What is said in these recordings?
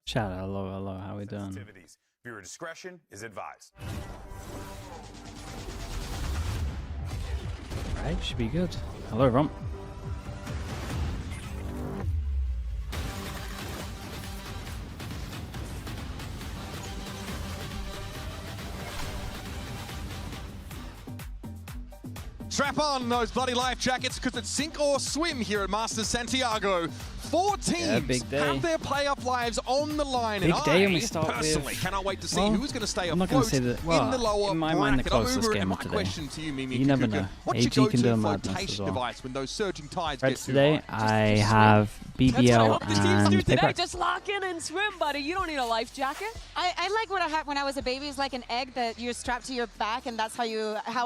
Chat, hello, how we doing? Viewer discretion is advised. Right, should be good. Hello, everyone. Strap on those bloody life jackets because it's sink or swim here at Masters Santiago. 4 teams have their playoff lives on the line, Big and day, I and we start personally with, cannot wait to see well, who's going to stay I'm not going to afloat say that, well, in the lower in my mind, the bracket. closest game of My today. question to you, Mimi You never know. What's AG your can do a go-to madness as flotation well. device when those surging tides Right, get too today high? I have BBL and today. PRX. Just lock in and swim, buddy. You don't need a life jacket. I like what I had when I was a baby. It's like an egg that you're strapped to your back, and that's how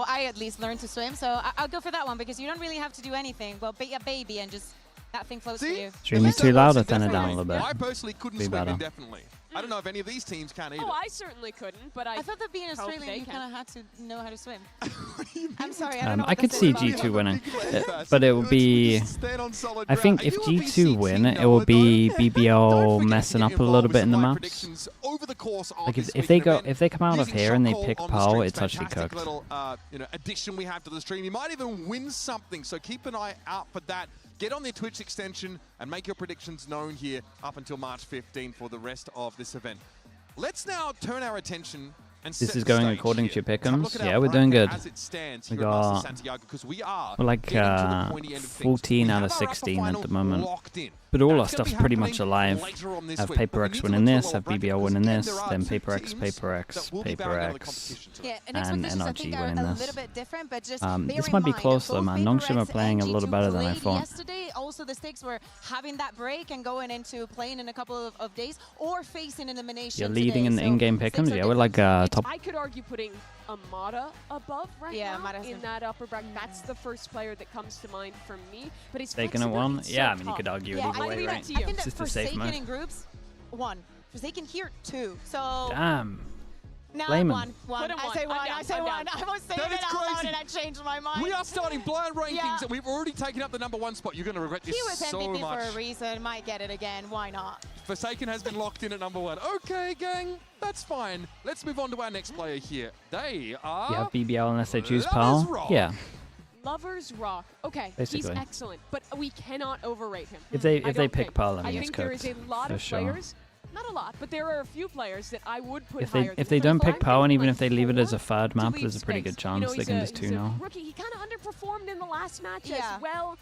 I at least learned to swim. So I'll go for that one because you don't really have to do anything. Well, be a baby and just that thing floats for you. Streaming too loud, or turn it down a little bit. I personally couldn't swim indefinitely. I don't know if any of these teams can either. Oh, I certainly couldn't, but I thought that being Australian, you kind of had to know how to swim. I'm sorry, I could see G2 winning, but it will be. I think if G2 win, it will be BBL messing up a little bit in the maps. Like if they come out of here and they pick Pearl, it's actually cooked. Little, addition we have to the stream. You might even win something, so keep an eye out for that. Get on their Twitch extension and make your predictions known here up until March 15 for the rest of this event. Let's now turn our attention and this is going according to your pick'ems. Yeah, we're doing good. We're like 14 out of 16 at the moment. But all our stuff's pretty much alive. Have PRX winning this, have BBL winning this, then PRX, and NRG winning this. This might be close though, man. Nongshim are playing a little better than I thought. Yesterday, also the stakes were having that break and going into playing in a couple of days or facing elimination. You're leading in the in-game pick'ems. Yeah, we're like top. I could argue putting Amada above now in that upper bracket. That's the first player that comes to mind for me. But he's taken at one. Yeah, I mean you could argue it either way, right? I think that It's just a safe Forsaken mode. in groups, 1. Forsaken here, 2. So Damn. now Blame one. Put him I say one. I say one. I was saying it out loud and I changed my mind. We are starting blind rankings and we've already taken up the #1 spot. You're going to regret this so much. He was MVP for a reason. Might get it again. Why not? Forsaken has been locked in at #1. Okay, gang, that's fine. Let's move on to our next player here. They are... Yeah, BBL unless they choose Pearl. Yeah. Lovers Rock. Okay, basically. He's excellent, but we cannot overrate him. If they pick Pearl, I mean it's there cooked. is a lot of players. Not a lot, but there are a few players that I would put higher. If they don't pick Pearl, and even if they leave it as a third map, there's a pretty good chance they can just 2-0. Rookie, he kind of underperformed in the last match as well.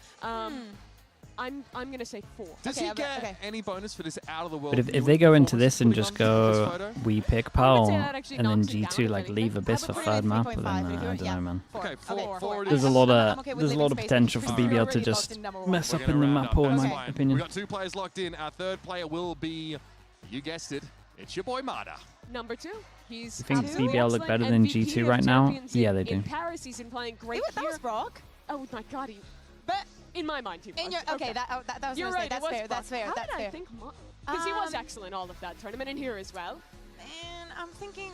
I'm gonna say 4. Does he get any bonus for this out of the world? But if they go into this and just go, we pick Pearl, and then G2 like leave Abyss for third map, then I don't know, man. Okay, 4. There's a lot of potential for BBL to just mess up in the map pool, in my opinion. We've got 2 players locked in. Our third player will be, you guessed it, it's your boy Mada. #2. He's you think BBL look better than G2 right now? Yeah, they do. In Paris, he's been playing great that was Brock. Oh my God, But in my mind, he was. Okay, that was You're right. That's fair. That's fair. How That's did fair. I think? Because he was excellent all of that tournament and here as well. And I'm thinking.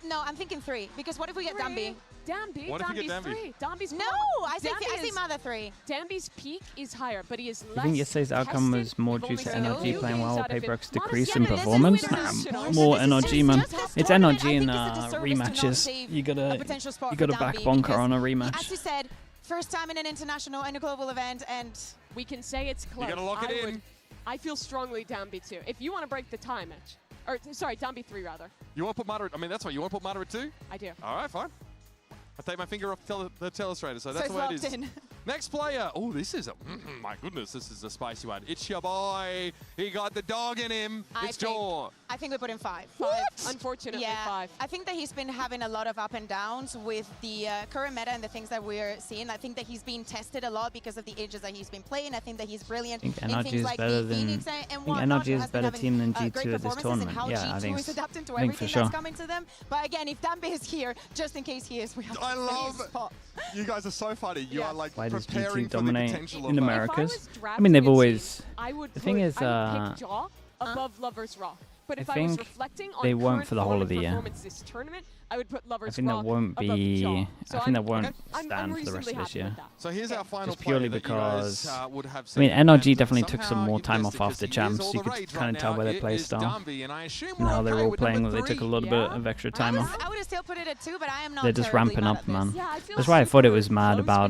No, I'm thinking 3. Because what if we get Dambi? What if we get Dambi? 3. Dambi's no, I say Mother 3. Dambi's peak is higher, but he is less. I think yesterday's outcome was more due to NRG playing well, PRX decrease in Mada's performance. More NRG, man. It's NRG in rematches. You gotta back Bonker on a rematch. As you said, first time in an international and a global event, and we can say it's close. You gotta lock it in. I feel strongly Dambi 2. If you want to break the tie match, or sorry, Dambi 3 rather. You want to put Mada? I mean, that's right. You want to put Mada at 2? I do. All right, fine. I take my finger off the telestrator, so that's the way it is. Next player. Oh, this is a, my goodness, this is a spicy one. It's your boy. He got the dog in him. It's Jaw. I think we put him 5. What? Unfortunately, 5. I think that he's been having a lot of up and downs with the current meta and the things that we're seeing. I think that he's been tested a lot because of the ages that he's been playing. I think that he's brilliant in things like the Phoenix and whatnot. NRG is a better team than G2 at this tournament. Yeah, I think for sure. That's coming to them. But again, if Dambi is here, just in case he is, we have I love you guys are so funny. You are like why does preparing G2 for dominate the potential in of Americas? I mean, they've always. The thing is, I would pick Jaw above Lovers Rock. But if I was reflecting on they won't for the whole of the year. This tournament, I would put Lovers I think that Rock won't above Jaw. be. So I think that won't I'm stand for the rest of this year. So here's our final Just purely player that you guys, because would have I mean, seen, NRG and definitely took some somehow more you've time guessed off it, after 'cause he is champs. all You the could rage kind right of tell now. by their It play is style Dumby, and I assume and we're how they're okay all with playing. number That they took a 3. little bit of extra time off. I would have still put it at 2, but I am not. They're just terribly ramping mad up, at this. man. Yeah, I feel That's like why I thought it was super mad close about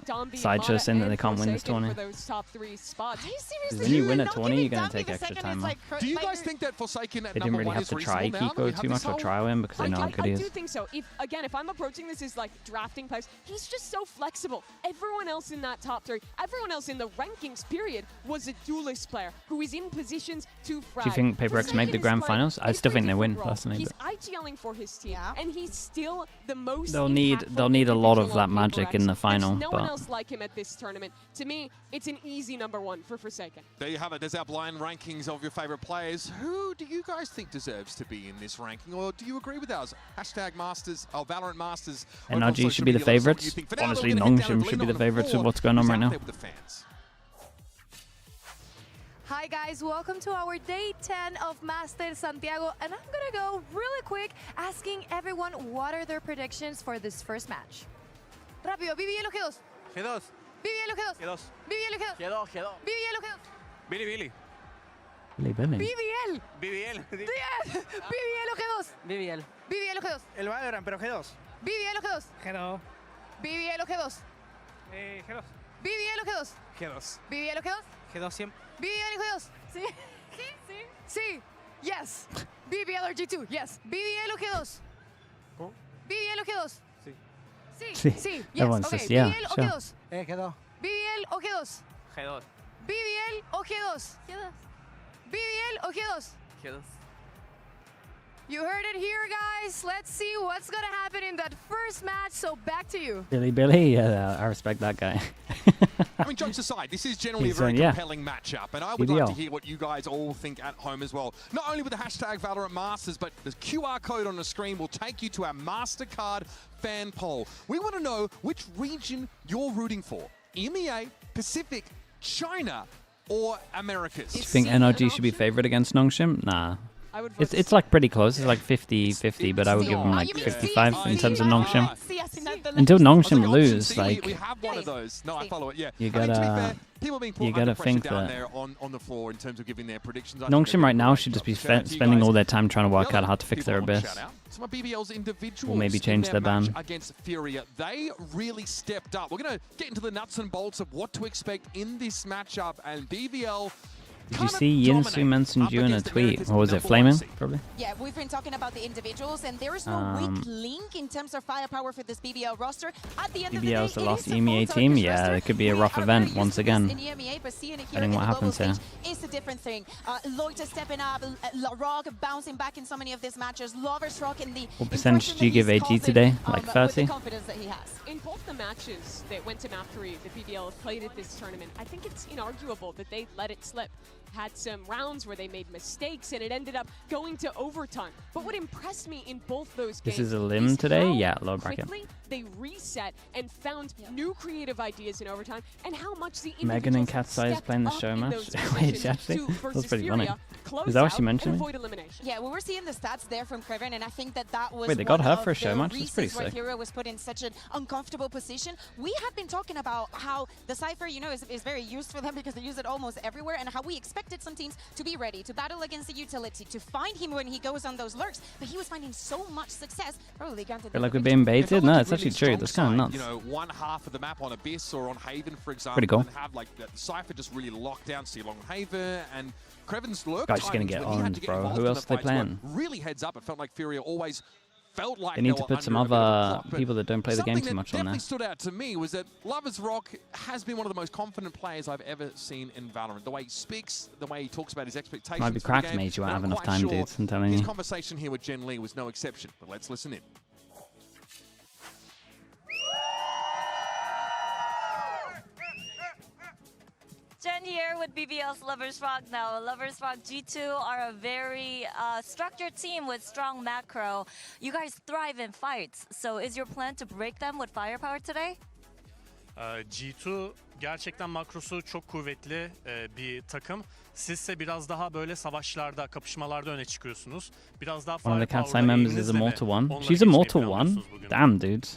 between Dumby, Sideshow Mata, saying that they and can't win this Forsaken tourney. for those top 3 spots. Are you seriously? When you win a not tourney, giving you're going Dumby to take the extra second time is off. like Do you like guys you're- think that Forsaken at They didn't number really 1 have is to try reasonable now that we Kiko have too this much or whole- try him because they know how good he I do is. think so. If I'm approaching this as like drafting players, he's just so flexible. Everyone else in that top 3, everyone else in the rankings period was a duelist player who is in positions to frag. Do you think Paper X make the grand finals? I still think they win personally. He's But IGLing for his team, and he's still the most. they'll need a lot of that magic in the final. There's no one But else like him at this tournament. To me, it's an easy number 1 for Forsaken. There you have it. There's our blind rankings of your favorite players. Who do you guys think deserves to be in this ranking, or do you agree with ours? Hashtag Masters, Valorant Masters. NRG should be the favorites. Honestly, Nongshim should be the favorites with what's going on right now. Hi guys, welcome to our day 10 of Masters Santiago, and I'm gonna go really quick asking everyone what are their predictions for this first match. Rápido, BBL o G2. G2. BBL o G2. G2. BBL o G2. G2. G2. BBL o G2. Billy, Billy. BBL. BBL. BBL o G2. BBL. BBL o G2. El Valorant, pero G2. BBL o G2. G2. BBL o G2. G2. BBL o G2. G2. BBL o G2. G2 siempre. BBL o G2. Sí. Sí. Sí. Yes. BBL or G2. Yes. BBL o G2. ¿Cómo? BBL o G2. Sí. Sí. Sí. Yes. Everyone Okay. says yeah, BBL o sure. G2. G2. BBL o G2. G2. BBL o G2. BBL o G2. G2. You heard it here, guys. Let's see what's going to happen in that first match. So back to you. Billy, yeah, I respect that guy. I mean, jokes aside, this is generally He's a very yeah. compelling matchup, and I would like to hear what you guys all think at home as well. Not only with the hashtag Valorant Masters, but the QR code on the screen will take you to our MasterCard fan poll. We want to know which region you're rooting for. EMEA, Pacific, China, or Americas. Do you think NRG should be favored against Nongshim? Nah. I would vote It's like pretty close. It's like 50-50, but I would give them like 55 in terms of Nongshim. Until Nongshim lose, like we have one of those. No, I follow it. Yeah. You I mean, to be gotta- fair, people being put you under gotta pressure think down that there on the floor in terms of giving their predictions. I think Nongshim they're right doing a now great should just job. be Shout out to you spending guys. all their time trying to work The out other how to fix people their I wanna abyss. shout out, some of BBL's individuals Or maybe in change their their match ban. against Furia. They really stepped up. We're going to get into the nuts and bolts of what to expect in this matchup, and BBL. Did you see Yinsu mentioned you in a tweet? Or was it Flaming? Probably. Yeah, we've been talking about the individuals, and there is no weak link in terms of firepower for this BBL roster. At the end of the day, BBL's the it last is a EMEA full team. focus Yeah, roster. it could be a We rough are event very once used to this again. in EMEA, but seeing it here Depending in what the happens global here. stage is a different thing. Loita stepping up, Rock bouncing back in so many of these matches. Lovers Rock in the What percentage do you give impression AG that he's today? causing, Like with 30? the confidence that he has. In both the matches that went to map 3 that BBL have played at this tournament, I think it's inarguable that they let it slip. Had some rounds where they made mistakes and it ended up going to overtime. But what impressed me in both those games This is a limb today? how Yeah, low bracket. quickly they reset and found new creative ideas in overtime, and how much the Megan and individuals Cat's Eye is stepped playing the up show in match. those Wait, positions actually? to That's versus pretty funny. Furia, close Is that what out she mentioned? and avoid elimination. Yeah, we were seeing the stats there from Kreven, and I think that was Wait, they got one her of for a show the match? That's pretty reasons why sick. Furia was put in such an uncomfortable position. We have been talking about how the Cypher, you know, is very used for them because they use it almost everywhere, and how we expected some teams to be ready to battle against the utility, to find him when he goes on those lurks, but he was finding so much success. Probably granted. Feel like we're being baited? No, it's actually true. That's kind of nuts. You know, one half of the map on Abyss or on Haven, for example, Pretty cool. and have like the Cypher just really locked down, see along Haven, and Kreven's lurk Guys, just gonna timings get when he had owned, to get bro. involved Who in else the are they fights were playing? really heads up. It felt like Furia always felt like They need were to put some under a bit of a other clock, but people that don't play the game something too much that on there. definitely stood out to me was that Lovers Rock has been one of the most confident players I've ever seen in Valorant. The way he speaks, the way he talks about his expectations. Might be for the cracked, game, mate. You won't and have I'm enough quite time, sure dudes. I'm telling his you. conversation here with Jen Lee was no exception. But let's listen in. Jen here with BBL's Lovers Rock. Now, Lovers Rock G2 are a very structured team with strong macro. You guys thrive in fights, so is your plan to break them with firepower today? G2 gerçekten makrosu çok kuvvetli bir takım. Sizse biraz daha böyle savaşlarda, kapışmalarda öne çıkıyorsunuz. Biraz daha One of the firepower'da CatSci members is elinizle de Immortal One. onları She's geçmeyi Immortal One? planlıyorsunuz bugün. Damn, dude.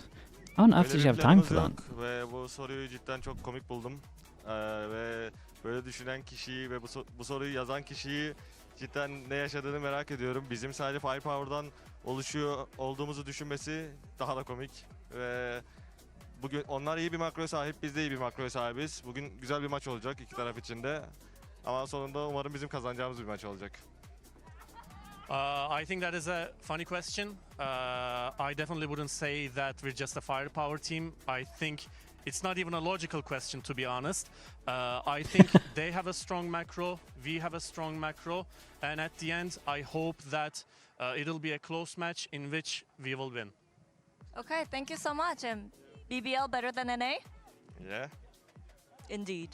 How on earth does she have time for that? Ve bu soruyu cidden çok komik buldum. Ve böyle düşünen kişiyi ve bu soruyu yazan kişiyi cidden ne yaşadığını merak ediyorum. Bizim sadece firepower'dan oluşuyor olduğumuzu düşünmesi daha da komik. Ve bugün onlar iyi bir makroya sahip, biz de iyi bir makroya sahibiz. Bugün güzel bir maç olacak iki taraf için de. Ama sonunda umarım bizim kazanacağımız bir maç olacak. I think that is a funny question. I definitely wouldn't say that we're just a firepower team. I think it's not even a logical question, to be honest. I think they have a strong macro, we have a strong macro, and at the end, I hope that it'll be a close match in which we will win. Okay, thank you so much. And BBL better than NA? Yeah. Indeed.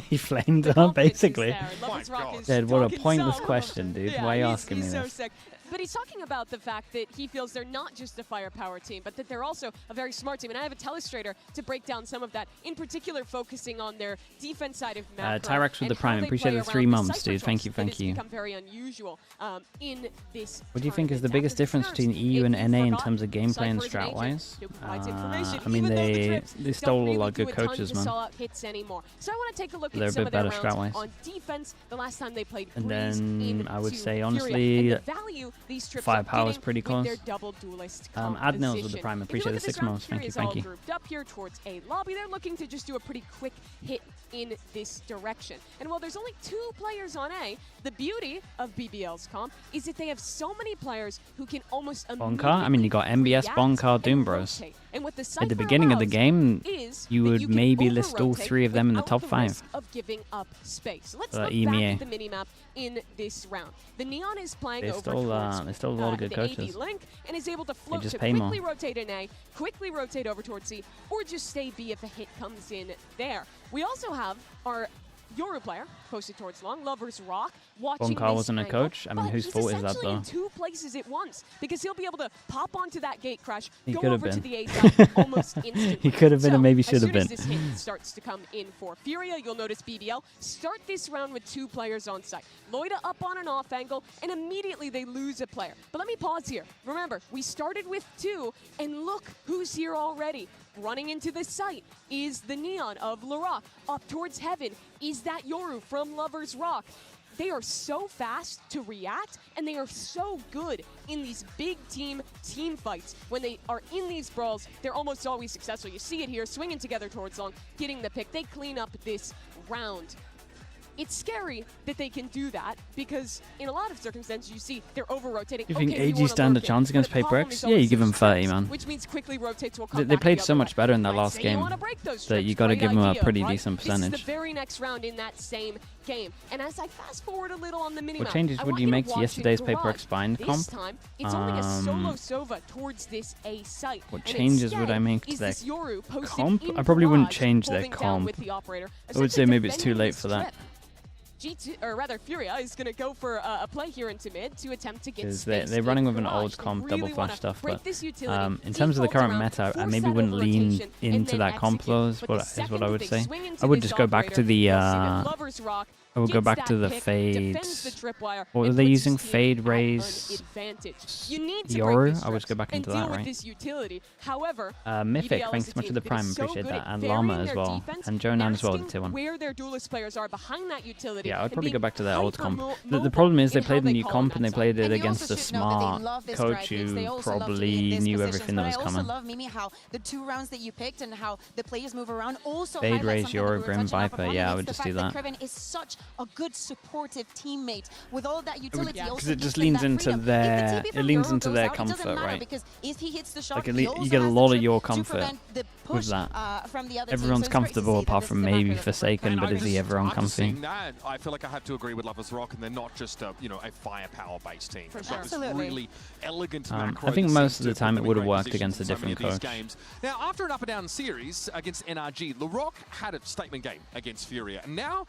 He flamed her, basically. God. Dude, what a pointless question, dude. Why are you asking me so this? sick. But he's talking about the fact that he feels they're not just a firepower team, but that they're also a very smart team. And I have a telestrator to break down some of that, in particular focusing on their defense side of macro. Tyrex with the and Prime. how they Appreciate play the 3 around months, Cypher dude. Thank trolls you, that thank has you. become very unusual in this What do you think is the tournament. biggest And difference first, between EU if and you've NA in forgotten, terms of gameplay and Cypher is an agent strat-wise? who provides information, I mean, even though the they trips stole don't a really lot of good do a ton coaches, to man. sell out hits anymore. So I want to take a look They're at a some bit of their better rounds strat-wise. on defense. The last time they played And Breeze then I would into say, Furia. honestly, And the value these trips are firepower is getting pretty with close. their double duelist Adnils with the composition. Prime. If you Appreciate look the at this 6 round, months. Thank you, Furia's thank all you. grouped up here towards a lobby. They're looking to just do a pretty quick hit in this direction. And while there's only 2 players on A, the beauty of BBL's comp is that they have so many players who can almost Bonka? I mean, you got MBS, react Bonka, and Doom Bros. rotate. And what the At the Cypher beginning of the allows game, is you that would you can maybe list all over-rotate 3 of them in the without top the 5. risk of giving up space. So let's Uh, look EMEA. back at the minimap in this round. The Neon is playing They over stole, towards they stole a lot of good the coaches. AB link and is able to float just to pay more. quickly rotate in A, quickly rotate over towards C, or just stay B if a hit comes in there. We also have our Yoru player posted towards long, Lovers Rock, watching Bonka this wasn't a angle, coach. I mean, but whose he's fault is that, essentially though? in 2 places at once because he'll be able to pop onto that gate crash, He go could have over to been. the A side almost instantly. He could have been So, and maybe should as have soon as been. this hit starts to come in for Furia, you'll notice BBL start this round with 2 players on site. Loida up on an off angle, and immediately they lose a player. But let me pause here. Remember, we started with 2, and look who's here already. Running into the site is the Neon of Larock. Up towards Heaven is that Yoru from Lovers Rock. They are so fast to react, and they are so good in these big team fights. When they are in these brawls, they're almost always successful. You see it here, swinging together towards long, getting the pick. They clean up this round. It's scary that they can do that because in a lot of circumstances you see they're over-rotating. You think Okay, AG wanna stand a lurk in, chance but against the problem PRX? is Yeah, you always give them there's 30, stress, man. which means quickly rotates will come They back played the so other much way. better in that Right, last say game you wanna break those that you strips, got to great give them a idea, pretty right? decent This is percentage. the very next round in that same game. And as I fast forward a little on the minimap, What changes I would want you to make to watch yesterday's in PRX Garage. bind This comp? time, it's only a solo Sova towards this A site. What And changes would instead I make to is their this Yoru posted comp? in I probably wouldn't Garage, change their holding down comp. with the operator, I would say essentially maybe it's too defending late this for that. trip. G2, or rather Furia is going to go for a play here into mid to attempt to get Because space. they're running in with an Garage. old They comp, really double flash wanna stuff, break but this utility, in terms of the default current around, meta, I force maybe that wouldn't lean over-rotation, and into then that comp execute. flow, is But what the I second would they say. swing into I would this just go back to operator, the you'll see that Lovers Rock I would go gets back that to the pick, fades. defends the tripwire, What were and they puts using? his team Fade, at raise, an advantage. You need to Yoru? break these I would strips go back and into deal that, with right? this utility. However, Mythic, BBL thanks as a so much for team the that Prime, is so appreciate good that. at And varying Llama as their well. defense, And Jonan as well, the masking tier 1. where their duelist players are behind that utility. Yeah, I would and probably go being back to their old comp. hyper-mobile The problem is they in how played the they new call comp on and they that played side. it And you against also a should know that they smart love this coach drive mix. They who also love to be in probably this knew position. everything that But was I also coming. love, Mimi, how the 2 rounds that you picked and how the players move around also Fade, highlight raise, something that we Yoru, were Grim, touching Viper. upon, Yeah, and I it's would the just do fact that. Kreven is such a good supportive teammate with all that utility. Yeah. Also Because it gives just them leans that into freedom. If the their TP it from leans Yoru into goes their out, it doesn't comfort, matter right? because if he hits the shot, Like he you also get a has the lot of trip your to comfort prevent the with push, that. from the other team. Everyone's So it's great to comfortable see that apart this from is the maybe macro that we're Forsaken, And but is he ever on after comfy? seeing that, I feel like I have to agree with Lovers Rock, and they're not just a a firepower-based team. For They've sure. got this Absolutely. really elegant I macro think that most seems of the to time put it them would in have great worked positions against a in so many different of these coach. games. Now, after an up-and-down series against NRG, LaRock had a statement game against Furia, and now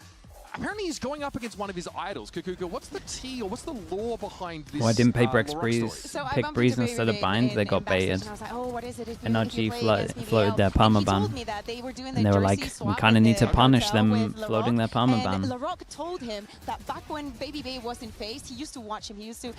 apparently he's going up against one of his idols. Kukuka, what's the tea or what's the lore behind this? Why didn't PaperX Laroque Breeze story? pick Breeze instead of Bind? They got baited. NRG floated their Palmer ban. And they were like, we kind of need to punish them floating their Palmer ban. Laroque told him that back when BBL was in phase, he used to watch him. He used to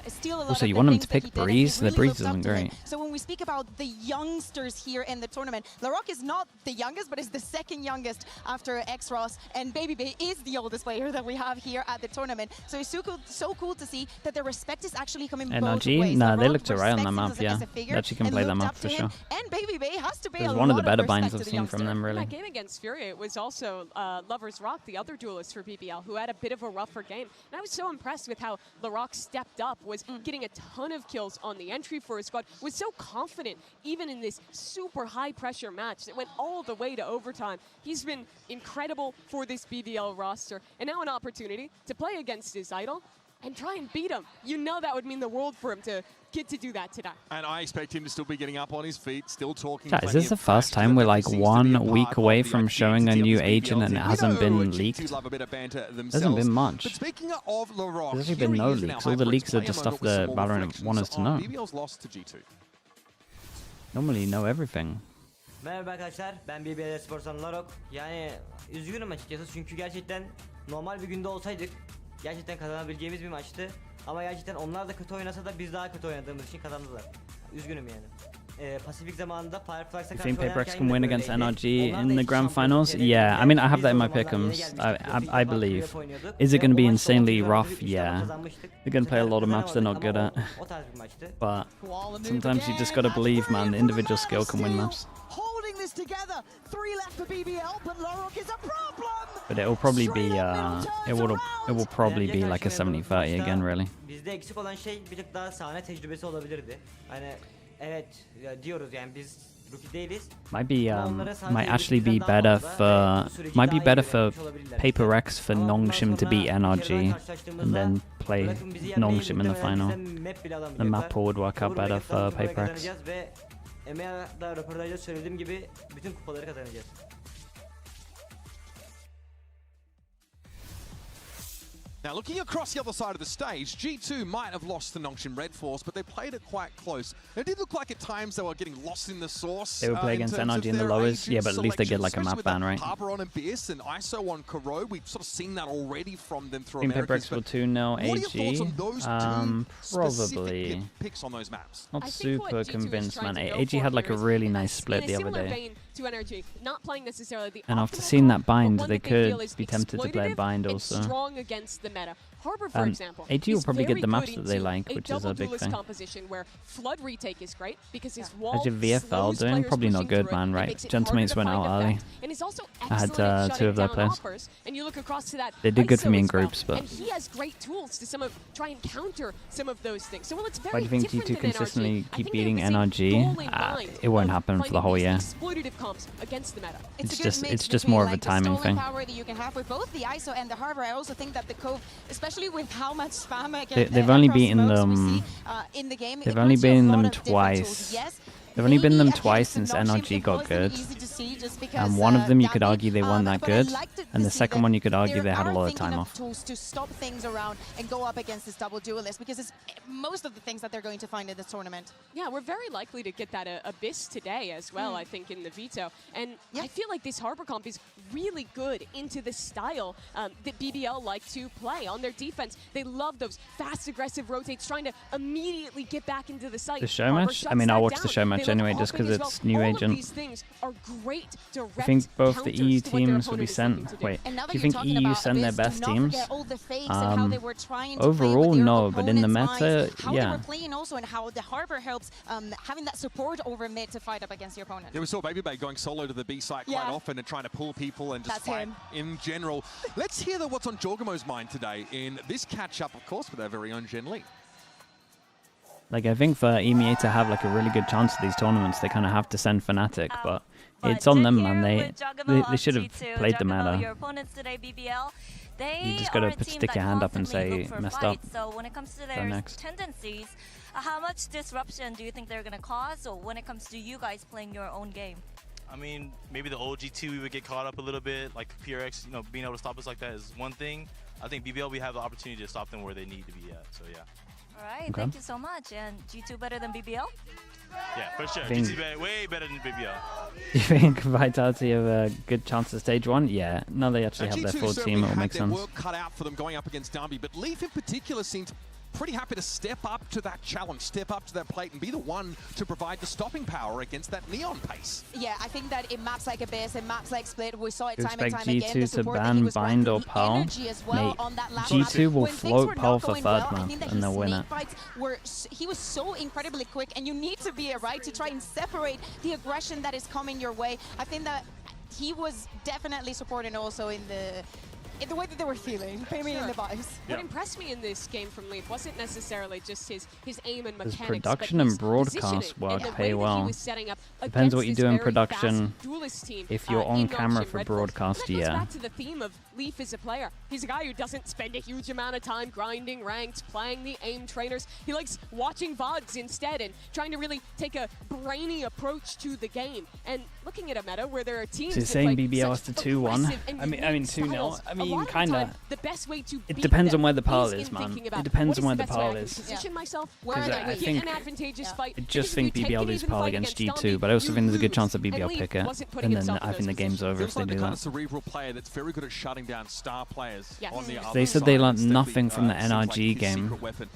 steal a lot Also, of you the want him things to that pick he did, and Breeze? he The really Breeze looked isn't up to him. great. So when we speak about the youngsters here in the tournament, Laroque is not the youngest, but is the second youngest after X-Ross, and BBL is the oldest player that we have here at the tournament. So it's so cool to see that the respect is actually coming both NRG? ways. Nah, they Laroque looked alright on that map, respects him yeah. as a figure They actually can and play that looked map up to for him. sure. And BBL has to pay It was a one of lot the better respect binds to I've the seen from youngster. them, really. That game against Fury, it was also Lovers Rock, the other duelist for BBL, who had a bit of a rougher game. And I was so impressed with how Laroque stepped up, was getting a ton of kills on the entry for his squad, was so confident, even in this super high-pressure match that went all the way to overtime. He's been incredible for this BBL roster, and now an opportunity to play against his idol and try and beat him. You know that would mean the world for him to get to do that today. And I expect him to still be getting up on his feet, still talking. Chat, is this the first time we're like 1 week away from showing a new agent and it hasn't been leaked? Hasn't been much. But speaking of Laroque, There's actually been no leaks. All the leaks are just stuff that Valorant want us to know. BBL's lost to G2. Normally you know everything. Merhaba arkadaşlar, ben BBL ESPORTS Laroque. Yani üzgünüm açıkçası çünkü gerçekten normal bir günde olsaydık gerçekten kazanabileceğimiz bir maçtı. Ama gerçekten onlar da kötü oynasa da biz daha kötü oynadığımız için kazandılar. Üzgünüm yani. Pacific zamanında Fireflax'a You karşı think PaperX oynarken can win yine against böyleydi. NRG Onlar in da the hiç grand şampiyonluk finals? hedefinde Yeah, I mean, I have that in my biz de o zamanlar pick'ems. yeni gelmiştik. I Farklı believe. bir oynuyorduk. Is it Ve going to be o maçta insanely onu rough? gördük, işte Yeah. kazanmıştık. They're going to play a lot of maps they're not good at. O tarz bir maçtı. But sometimes you just got to believe, man. The individual skill can win maps. Holding this together. 3 left for BBL, but Laroque is a problem. But it will probably be it will probably be like a 70-30 again, really. Bizde eksik olan şey bir tık daha sahne tecrübesi olabilirdi. Hani evet diyoruz yani biz rookie değiliz. Might actually be better for PaperX for Nongshim to beat NRG and then play Nongshim in the final. The map pool would work out better for PaperX. Ve Emea'da röportajda söylediğim gibi bütün kupaları kazanacağız. Now, looking across the other side of the stage, G2 might have lost the Nongshim Red Force, but they played it quite close. It did look like at times they were getting lost in the source. They would play against NRG in the lowest, yeah, but at least they get like a map ban, right? Harbor on Abyss and ISO on Corrode, we've sort of seen that already from them through I think Americas. PaperX will 2-0 What are your thoughts on AG. those two specific Probably. picks on those maps? Not I think what super G2 is convinced, trying man. to go AG for had like a here is really nice split in the a other similar day. vein to NRG, not playing necessarily the And after optimal seeing that comp, but bind, one they that feel could is be tempted to play a exploitative bind and also. strong against the meta. Harbor, for example, AG will is probably get very the maps good that they into like, which is a big duelist thing. composition where Flood retake is great because his wall How's your VFL slows doing? players Probably not pushing good, through it man, and right? makes it Gentleman's harder to went out find early. effect. And he's also I had excellent at 2 shutting of their down players. offers. And you look across to that They did good for me in ISO as well, groups, but- and he has great tools to try and counter some of those things. So while it's very Why do you think different G2 than consistently NRG, I keep think beating they have the same NRG? goal in mind It won't of happen for the finding whole these year. exploitative comps against the meta. It's just more of a timing thing. Power that you can have with both the ISO and the Harbor. I also think that the Cove, especially with how much spam They've only beaten them. in the game, They've only beaten them twice. They've only been them twice since NRG got good. And one of them you could argue they weren't that good, and the second one you could argue they had a lot of time off. Tools to stop things around and go up against this double duelist, because it's most of the things that they're going to find in this tournament. Yeah, we're very likely to get that Abyss today as well, I think, in the veto. And I feel like this Harbor comp is really good into the style that BBL like to play on their defense. They love those fast, aggressive rotates, trying to immediately get back into the site. The show Harbor match? I shuts mean, I'll that watch down. the show match They love anyway, just hopping because as it's well. new All agent. of these things are great direct I think both the EU counters to what their teams will be opponent is looking sent. to do. Wait, And now do that you you're think talking EU about send their Abyss, do best not teams? forget all the fakes and how they were trying to play Overall, with their no, but in the opponent's meta, minds, how they yeah. were playing also, and how the Harbor helps having that support over mid to fight up against your opponent. Yeah, we saw BBL going solo to the B site quite often and trying to pull people and just fight in general. Let's hear what's on Jorgamo's mind today in this catch-up, of course, with our very own Gen Lee. Like, I think for EMEA to have like a really good chance at these tournaments, they kind of have to send Fnatic, but it's on them, man. They should have played the meta. Your opponents today, BBL, You just gotta stick your hand up and say, messed up. So when it comes to their tendencies, how much disruption do you think they're going to cause? Or when it comes to you guys playing your own game? I mean, maybe the old G2 we would get caught up a little bit, like PRX, you know, being able to stop us like that is one thing. I think BBL, we have the opportunity to stop them where they need to be at, so yeah. All right, thank you so much. And G2 better than BBL? Yeah, for sure. Think- G2 way better than BBL. You think Vitality have a good chance at stage 1? Yeah. Now they actually have their full team, it will make sense. Work cut out for them going up against Derby, but Leaf in particular seemed pretty happy to step up to that challenge, step up to that plate, and be the one to provide the stopping power against that Neon pace. Yeah, I think that in maps like Abyss and maps like Split, we saw it You time and expect time again. The G2 to support that ban he was Bind bringing, or the Pearl? energy as well Mate, on that last G2 map. will When things float were Pearl not for going third well, I map, think that and they'll his win snake it. fights were he was so incredibly quick, and you need to be right to try and separate the aggression that is coming your way. I think that he was definitely supporting also in the way that they were feeling, maybe in the vibes. What impressed me in this game from Leaf wasn't necessarily just his aim and His mechanics, production but and his broadcast positioning work and the pay way that he well. was setting up Depends what you against do in this very production. fast duelist team, If you're on in camera Noxian for Red Bulls. broadcast, And that goes yeah. back to the theme of Leaf as a player. He's a guy who doesn't spend a huge amount of time grinding ranked, playing the aim trainers. He likes watching VODs instead and trying to really take a brainy approach to the game. And looking at a meta where there are teams So that saying play BBL is such to 2-1. aggressive and I mean unique 2-0. styles, I a mean, lot of the kinda. time, the best way to It beat depends them on where the pile in is, man. thinking about It depends what on where the the best way I pile can is. position myself, Because where I I get think an advantageous fight. I just Because think if you take BBL an lose even pile fight against against G2, Zombie, but I also you think there's a good lose. chance that And BBL Leaf pick it, wasn't putting and then himself in I those think the game's over if Feels they like the do kind of that. cerebral player that's very good at shutting down star players on the other They said they side learned instead of nothing from the seems like NRG his game. secret weapon.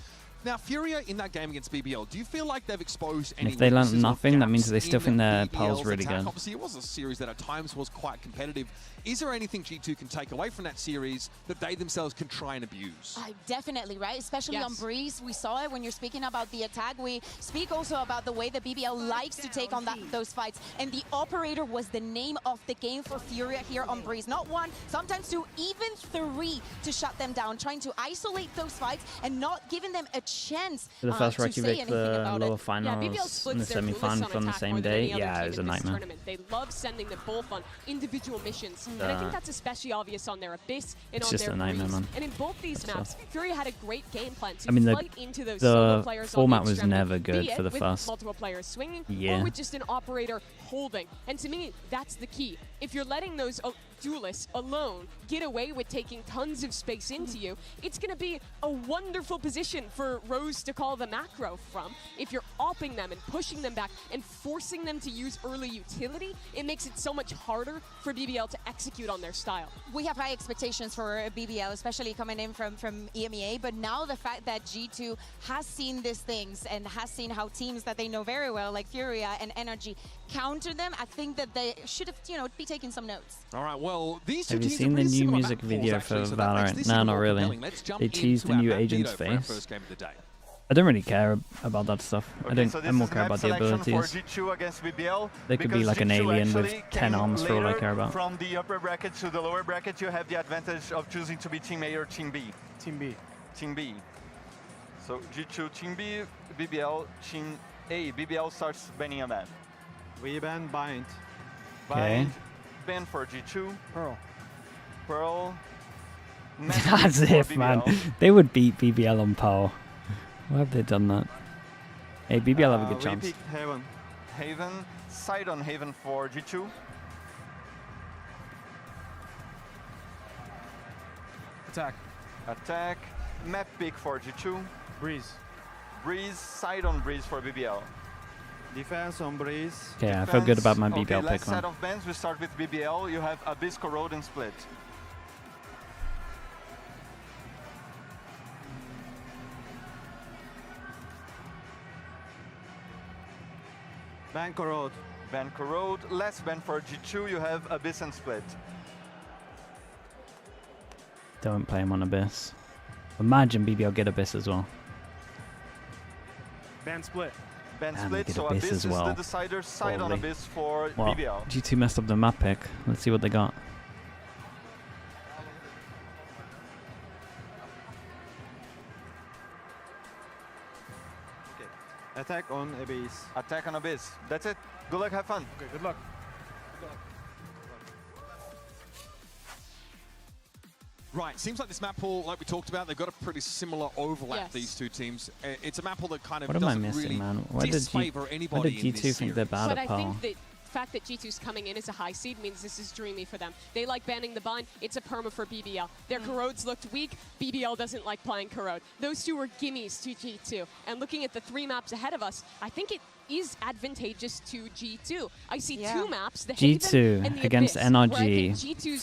Now, Furia in that game against BBL, do you feel like they've exposed And any if they learned weaknesses or nothing, that means gaps they still in think their BBL's pile's really attack? good. Obviously, it was a series that at times was quite competitive. Is there anything G2 can take away from that series that they themselves can try and abuse? Definitely, right? Especially on Breeze. We saw it when you're speaking about the attack. We speak also about the way the BBL likes to take on those fights. And the Operator was the name of the game for Furia here on Breeze. Not one, sometimes two, even three to shut them down. Trying to isolate those fights and not giving them a chance For the first to say Reykjavik, anything the about lower it. finals and the semi-finals on the same day, yeah, it was a nightmare. They love sending them both on individual missions. And I think that's especially obvious on their Abyss and It's on just their a nightmare, Breeze. man. And in both these maps, Furia had a great game plan to I mean, fight into those solo players on format the was extremity, never good be it for the with first multiple players swinging year. or with just an Operator holding. And to me, that's the key. If you're letting those duelists alone get away with taking tons of space into you, it's going to be a wonderful position for Rose to call the macro from. If you're opping them and pushing them back and forcing them to use early utility, it makes it so much harder for BBL to execute on their style. We have high expectations for BBL, especially coming in from EMEA, but now the fact that G2 has seen these things and has seen how teams that they know very well, like Furia and Energy, counter them, I think that they should have, be taking some notes. All right, well, these two Have you teams seen are the pretty new similar music map video pools, for actually, so that makes Valorant? this No, even not more really. compelling. Let's jump They teased into the our new Magneto agent's for our face. first game of the day. I don't really care about that stuff. Okay, so I more care about the abilities. For G2 against BBL, They could be like an G2 alien with actually 10 came arms for all I later care about. From the upper bracket to the lower bracket, you have the advantage of choosing to be Team A or Team B. Team B. Team B. So G2 Team B, BBL Team A. BBL starts banning a man. We ban Bind. Okay. Ban for G2. Pearl. Pearl. As if, man. They would beat BBL on Power. Why have they done that? Hey, BBL have a good We chance. picked Haven. Haven. Side on Haven for G2. Attack. Attack. Map pick for G2. Breeze. Breeze. Side on Breeze for BBL. Defense on Breeze. Okay, I feel good about my BBL okay, pick, last man. set of bans, we start with BBL. You have Abyss, Corrode, and Split. Ban Corrode. Ban Corrode. Last ban for G2, you have Abyss and Split. Don't play him on Abyss. Imagine BBL get Abyss as well. Ban Split. Ban Damn, Split, get so Abyss Abyss as is well. the decider. Side on Holy. Abyss for Well, BBL. G2 messed up the map pick. Let's see what they got. Okay. Attack on Abyss. Attack on Abyss. That's it. Good luck, have fun. Okay, good luck. Right, seems like this map pool, like we talked about, they've got a pretty similar overlap, Yes. these two teams. It's a map pool that kind of What am I doesn't missing, really man? Why did disfavor G2 anybody in think this they're series. bad But at I Power? think that fact that G2's coming in as a high seed means this is dreamy for them. They like banning the bind. It's a perma for BBL. Their Corrodes looked weak. BBL doesn't like playing Corrode. Those two were gimmies to G2. And looking at the 3 maps ahead of us, I think it is advantageous to G2. I see 2 maps, the Haven and the against Abyss, NRG,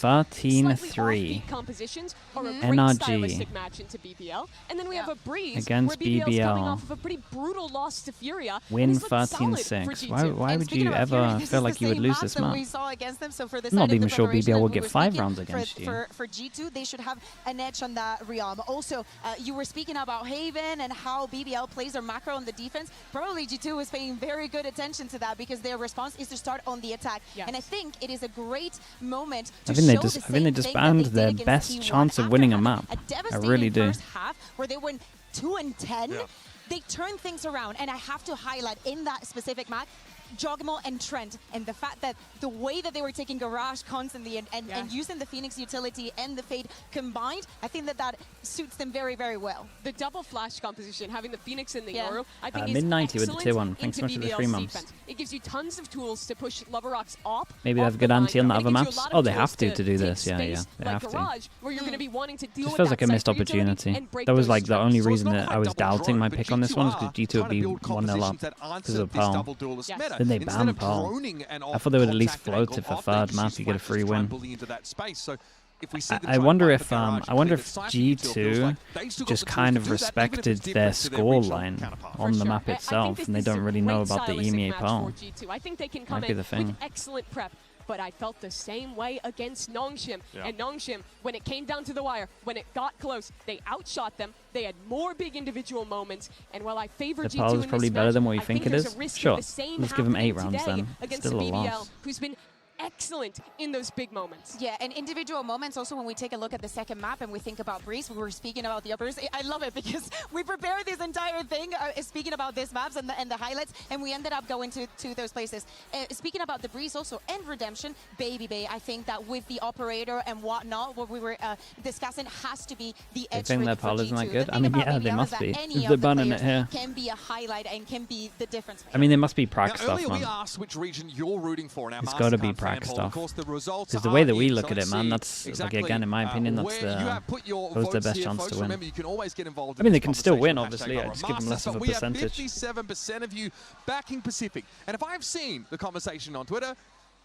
13-3. compositions are a great stylistic match into BBL. And then we have a Breeze against where BBL's coming BBL. off of a pretty brutal loss to Furia. Win and he's looked solid for 13-6. G2. Why would you ever feel like you would lose this map? We saw against them, so for the I'm not side of even the sure preparation BBL will that we get were 5 speaking, rounds against you. For G2, they should have an edge on that realm. Also, you were speaking about Haven and how BBL plays their macro on the defense. Probably G2 was paying very good attention to that because their response is to start on the attack. And I think it is a great moment to I think show they just banned their best chance of winning a map. I really do. First half where they went 2-10. They turned things around, and I have to highlight in that specific match Jogmo and Trent, and the fact that the way that they were taking Garage constantly and using the Phoenix utility and the Fade combined, I think that suits them very, very well. The double flash composition, having the Phoenix and the Yoru, I think mid 90 with the tier 1. into Thanks so much for the BBL's 3 months. defense. It gives you tons of tools to push Loverrock's op. Maybe they have good anti on the other maps. Oh, they have to do this. Yeah, yeah, they have to. Garage, where you're going to be wanting to deal Just with feels that like a missed Cypher utility opportunity. and break That was those like the strengths. only So it's reason not that quite I was double doubting drone, my but pick on this one, because G2 G2 would be are 1-0 up that because answer of this Pearl. double duelist meta. Then they Instead banned of Pearl. droning and I thought they would at least contact angle float it for off, they 3rd just map. use You get a flashes free to try and win. bully into that space. So if we see them I try wonder and if fight the I wonder Garage, if Cypher util feels G2 like they've still got just the kind tools of to do that, even if respected it's their different to their score regional line counterparts. on the map I think itself, this and they is a don't really know great about the stylistic EMEA match Pearl. for G2. I think they can come Might be in the thing. with excellent prep. But I felt the same way against Nongshim. And Nongshim, when it came down to the wire, when it got close, they outshot them. They had more big individual moments. And while I favor The G2 Pearl in is probably this better match, than what we I think it there's is. a risk of Sure, the same let's give them 8 happening rounds today then. against Still the a BBL, loss. who's been excellent in those big moments. Yeah, and individual moments also when we take a look at the second map and we think about Breeze, we were speaking about the uppers. I love it because we prepared this entire thing speaking about these maps and the highlights, and we ended up going to those places. Speaking about the Breeze also and Redemption, Baby Bay, I think that with the operator and whatnot, what we were discussing has to be the edge. They think their for Pearl G2. isn't that The good? thing I mean, about yeah, they BBL must is be. that any If of they're the banning it players here. can be a highlight and can be the difference. I mean, they must be prac Now, stuff, earlier we man. asked which region you're rooting for in our It's got to be Mastercard fan prac poll. stuff. Of course, the results Because the are way that we in, look so at it, let's man, see that's exactly, like, again, in my opinion, that's where you have put your those their votes best here, chance folks. to win. Remember, you can always get involved I mean, in they this can still win, conversation. obviously. I just give them less of a We have percentage. 57% of you backing Pacific. And if I've seen the conversation on Twitter,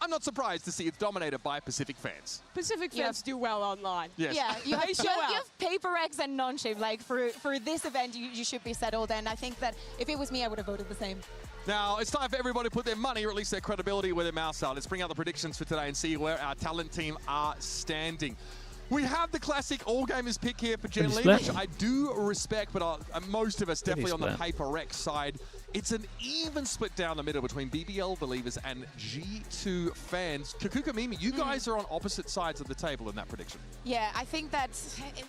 I'm not surprised to see it's dominated by Pacific fans. Pacific fans do well online. Yes. Yeah, you have, They show you out. have Paper X and Non-Shame. Like, for this event, you should be settled. And I think that if it was me, I would have voted the same. Now, it's time for everybody to put their money, or at least their credibility, where their mouths are. Let's bring out the predictions for today and see where our talent team are standing. We have the classic all-gamers pick here for Gen Lee, which I do respect, but most of us definitely on the Paper X side. It's an even split down the middle between BBL believers and G2 fans. Kakuka Mimi, you guys are on opposite sides of the table in that prediction. Yeah, I think that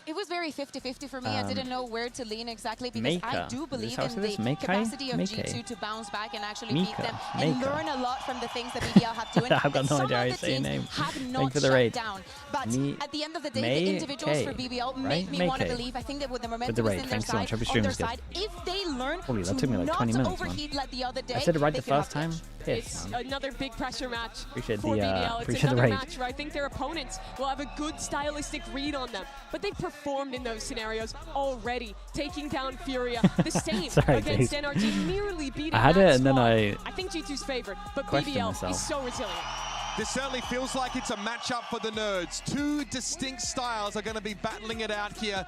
it was very 50-50 for me. I didn't know where to lean exactly because I do believe in the capacity of G2 to bounce back and actually beat them and learn a lot from the things that BBL have doing. I've got no idea how you say your name. Have not shut down. But at the end of the day, the individuals for BBL make me want to believe. I think that with the momentum is in their side, on their side, if they learn to not overheat like the other day, I said it right they the can first time. It's another big pressure match Appreciate for the, BBL. It's appreciate the another raid. match where I think their opponents will have a good stylistic read on them. But they've performed in those scenarios already, taking down Furia. The same Sorry, against dude. NRG, nearly beating I had that it and then squad. I think G2's favored, but questioned BBL myself. is so resilient. This certainly feels like it's a matchup for the nerds. Two distinct styles are going to be battling it out here.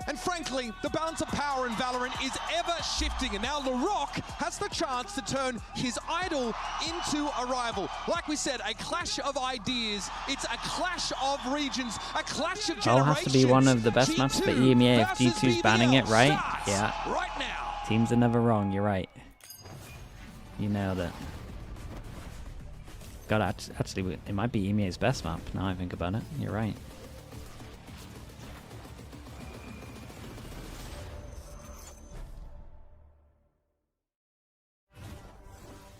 And frankly, the balance of power in Valorant is ever shifting. And now LaRock has the chance to turn his idol into a rival. Like we said, a clash of ideas. It's a clash of regions, a clash of generations. Pearl has to be one of the best maps for EMEA if G2's banning it, right? Yeah. Right now. Teams are never wrong, you're right. You nailed it. God, actually, it might be EMEA's best map, now I think about it. You're right.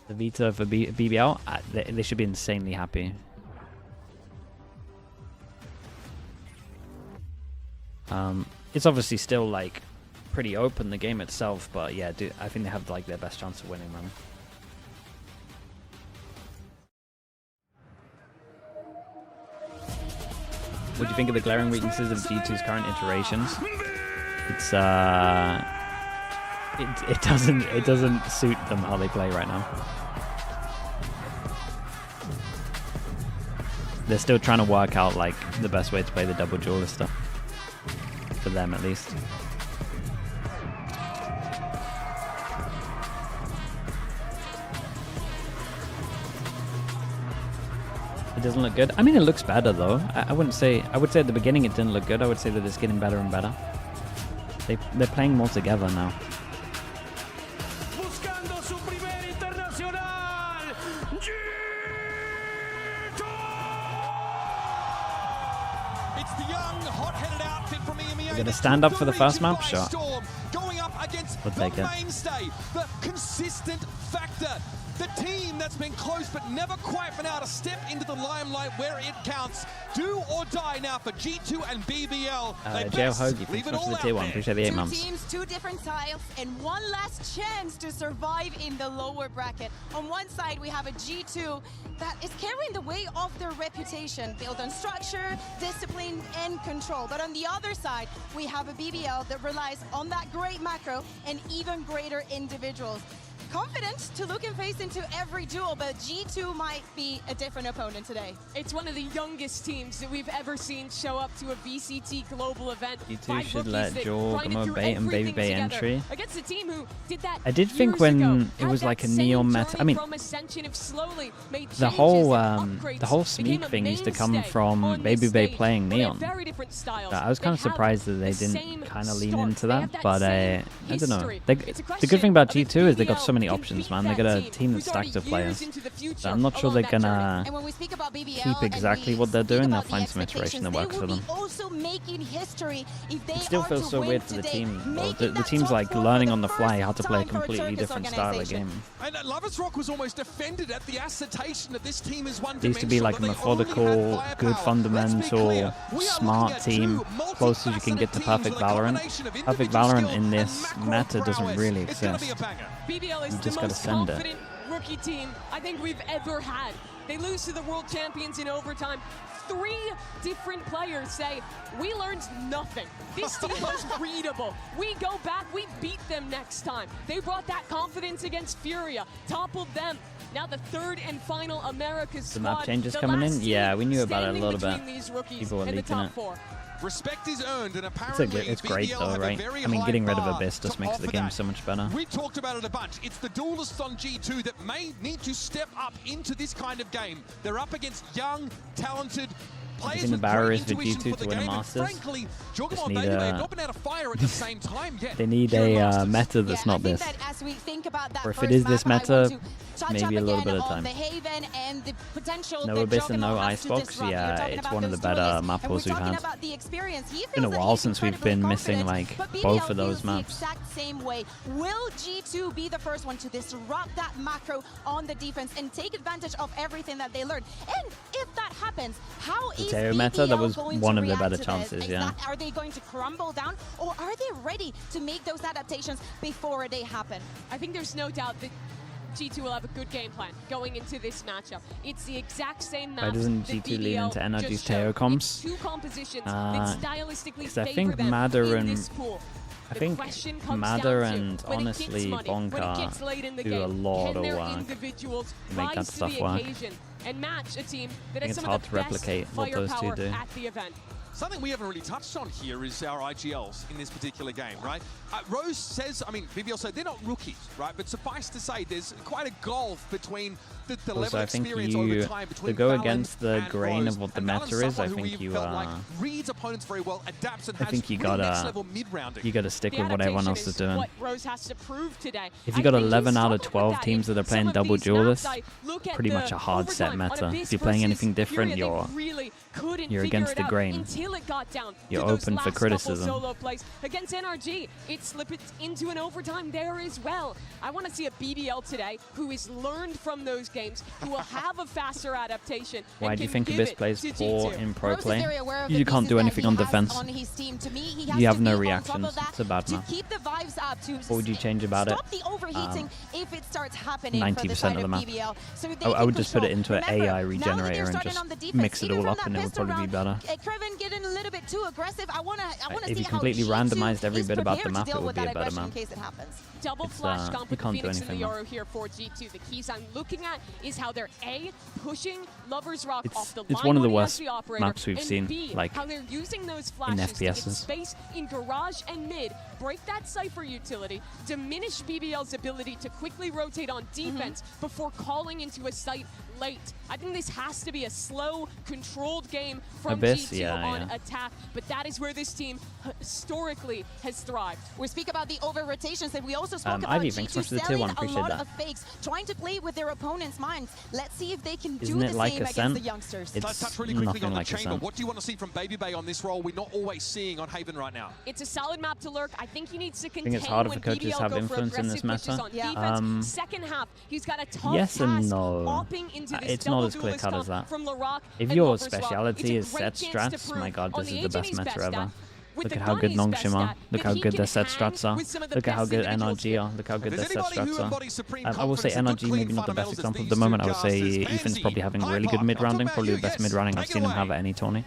The veto for BBL, they should be insanely happy. It's obviously still, like, pretty open, the game itself, but yeah, I think they have, like, their best chance of winning, man. What do you think of the glaring weaknesses of G2's current iterations? It's it doesn't suit them how they play right now. They're still trying to work out like the best way to play the double duelist stuff. For them at least. It doesn't look good. I mean, it looks better though. I wouldn't say. I would say at the beginning it didn't look good. I would say that it's getting better and better. They're playing more together now. We're gonna stand up for the first map, sure. We'll take it. The consistent factor. The team that's been close but never quite been able to step into the limelight where it counts. Do or die now for G2 and BBL. Jail Hoagie, thanks so much for the tier 1. Appreciate the 8 months. Two teams, 2 different styles, and one last chance to survive in the lower bracket. On one side, we have a G2 that is carrying the weight of their reputation, built on structure, discipline, and control. But on the other side, we have a BBL that relies on that great macro and even greater individuals. Confident to look and face into every duel, but G2 might be a different opponent today. It's one of the youngest teams that we've ever seen show up to a VCT global event. G2 should let Jorgamo bait and baby bait entry. Against a team who did that I did think when it was like a neon meta. I mean, the whole Smeek thing used to come from Baby Bay playing Neon. I was kind of surprised that they didn't kind of lean into that, but I don't know. The good thing about G2 is they got so many options, man. They got a team that's stacked of players. So I'm not sure they're gonna keep exactly what they're doing. They'll find some iteration that works for them. It still feels so weird for the team. The team's like learning on the fly how to play a completely different style of game. And Lovers Rock was almost offended at the assertion that this team is one. They used to be like a methodical, good fundamental, smart team, close as you can get to perfect Valorant. Perfect Valorant in this meta doesn't really exist. BBL is the most confident rookie team I think we've ever had. They lose to the world champions in overtime. 3 different players say, we learned nothing. This team was readable. We go back, we beat them next time. They brought that confidence against Furia, toppled them. Now the 3rd and final America's squad. The map changes coming in? Yeah, we knew about it a little bit. People were leaking it. Respect is earned, and apparently it's great though, right? I mean, getting rid of Abyss just makes the game so much better. We talked about it a bunch. It's the duelists on G2 that may need to step up into this kind of game. They're up against young, talented players. The barrier is for G2 to win a Masters. Frankly, Just need not been able to fire at the same time yet. They need a meta that's not this. Or if it is this meta, maybe a little bit of time. No Abyss and no Icebox, yeah, it's one of the better map pools we've had. It's been a while since we've been missing like both of those maps. Will G2 be the first one to disrupt that macro on the defense and take advantage of everything that they learned? And if that happens, how is BBL meta, that was one of the better chances, yeah. Are they going to crumble down, or are they ready to make those adaptations before they happen? I think there's no doubt that G2 will have a good game plan going into this matchup. It's the exact same map. Why doesn't G2 lean into NRG's Teo comps? Because I think Madder and honestly Bonka do a lot of work to make that stuff work. And match a team that it's hard to replicate what those two do. At the event. Something we haven't really touched on here is our IGLs in this particular game, right? Rose says, I mean, BBL said they're not rookies, right? But suffice to say, there's quite a gulf between the level of experience over time between to go Valorant against the grain Rose. of what the And meta is, I think you reads opponents very well, adapts and I think you gotta stick with what everyone else is doing. What Rose has to prove today. If you got 11 out of 12 teams that are playing double duelists, pretty much a hard set meta. If you're playing anything different, you're against the grain. You're open for criticism. Against NRG, it slipped into an overtime there as well. I want to see a BBL today who has learned from those games, who will have a faster adaptation. Why do you think Abyss plays poor in pro play? You can't do anything on defense. You have no reactions. It's a bad map. What would you change about it? 90% of the map. I would just put it into an AI regenerator and just mix it all up and it would missed probably around. be better. Creven getting a little bit too aggressive. I want to If see you how completely G2 randomized every is bit about the prepared to map, deal it would with be that a better aggression map. in case it happens. Double It's, flash you comp with the can't do Phoenix and the anything, man. Yoru here for G2. The keys I'm looking at is how they're A, pushing Lover's Rock off the line. It's one of the when he has worst the operator, maps we've and seen, B, like, how they're using those in flashes to get FPSs. space in garage and mid, break that Cypher utility, diminish BBL's ability to quickly rotate on defense before calling into a site late. I think this has to be a slow, controlled game from Abyss, G2 yeah, on yeah. attack, but that is where this team historically has thrived. We speak about the over-rotations, and we also spoke about Ivy, thanks so much G2 for the tier selling one, a appreciate lot that. of fakes, trying to play with their opponent's minds. Let's see if they can Isn't do it the like same a against scent? the youngsters. It's Touch really quickly nothing on the like a chamber. scent. What do you want to see from Baby Bay on this role? We're not always seeing on Haven right now. It's a solid map to lurk. I think he needs to think contain it's harder when for coaches BBL to have go for influence in this aggressive pushes meta. on defense. Second half, he's got a tough Yes and task no. hopping into this It's not double as clear duelist cut as comp that. from Larocque If and your Lover's Rock. speciality It's is a great set chance to strats, prove my god, on this the is the best Ageni's meta best ever. stat, with Look the at how good Gunny's best Nongshim are. stat, Look that how he good can their set hang strats are. with some of the Look at how best good individuals NRG here. are. Look how good If their there's set anybody who strats embodies supreme are. I will say confidence and good NRG maybe clean not the best fundamentals as example at these the moment. I two would say casters. Ethan's probably having Pansy, really good Hyper, mid rounding, I'm talking probably the about best you, mid rounding yes. I've Take seen it him have away. at any tourney.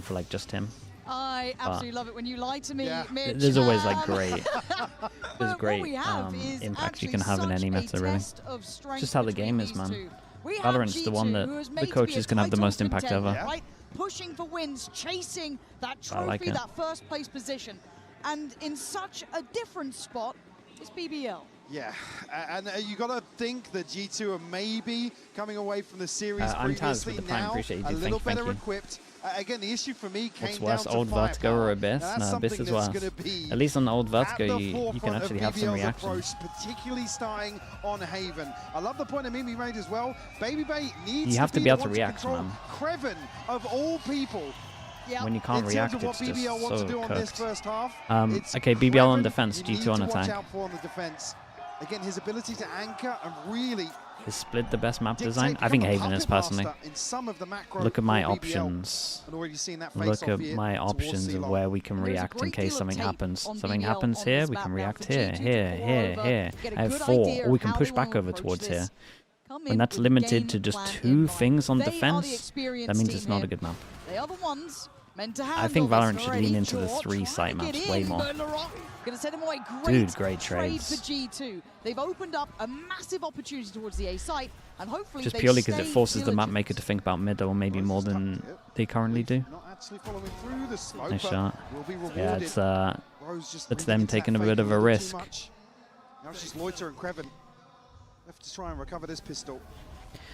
For like just him. I absolutely love it when you lie to me, Mitch. There's always like great, But there's what great we have is impacts you actually can have in such any a meta, really. test of strength Just how the between game is, these man. two. We have Valorant's the one G2, that who is the made to be coaches a can have the title most impact contender, ever. right? Pushing for wins, chasing that I trophy, like it. that first place position. And in such a different spot is BBL. Yeah, and you got to think that G2 are maybe coming away from the series I'm Taz previously with the Prime, now appreciate you, a dude. little Thank you. better equipped. Again, the issue for me came What's down worse, to old Vertigo or Abyss? Now, that's No, Abyss something is that's worse. gonna be At least on the old Vertigo, at the you can forefront actually of have some BBL's reaction. approach, particularly starting on Haven. I love the point that Mimi made as well. Baby Bay needs You have to be the able to one react, control man. Creven, of all people. When you can't in react, terms of what it's just BBL wants so to do on this cooked. first half, it's Okay, BBL on Creven defense, you need G2 on to watch attack. out for on the defense. Again, his ability to anchor and really Is Split the best map design? dictate, I think become a Haven is puppet personally. master in some of the macro Look at my for BBL. options. And already seen that Look face-off at here my towards options of C-Long. where we can And there's a react in great case deal of something tape happens. on Something BBL happens on here, this we map can now react for here, G2 to here, pull here, over, here. get a I have good 4, idea or we of can how push they back wanna over approach towards this. here. Come When in that's with limited game to just plan 2 in mind. things on They are the defense, experienced that means team it's not here. a good map. They are the ones meant to I handle think this Valorant should already. lean into the George 3 site trying to maps get way in, more. but Larocque gonna send him away. Dude, great trade trades. for G2. They've opened up a massive opportunity towards the A site, and hopefully Just they purely because it stay forces the map diligent. maker to think about mid or maybe more than they currently do. Not actually following through the smoke, Nice but shot. will be rewarded. Yeah, it's Rose just it's leaning them into that taking a fake bit of a little too risk. much. Now it's just Loiter and Creven left to try and recover this pistol.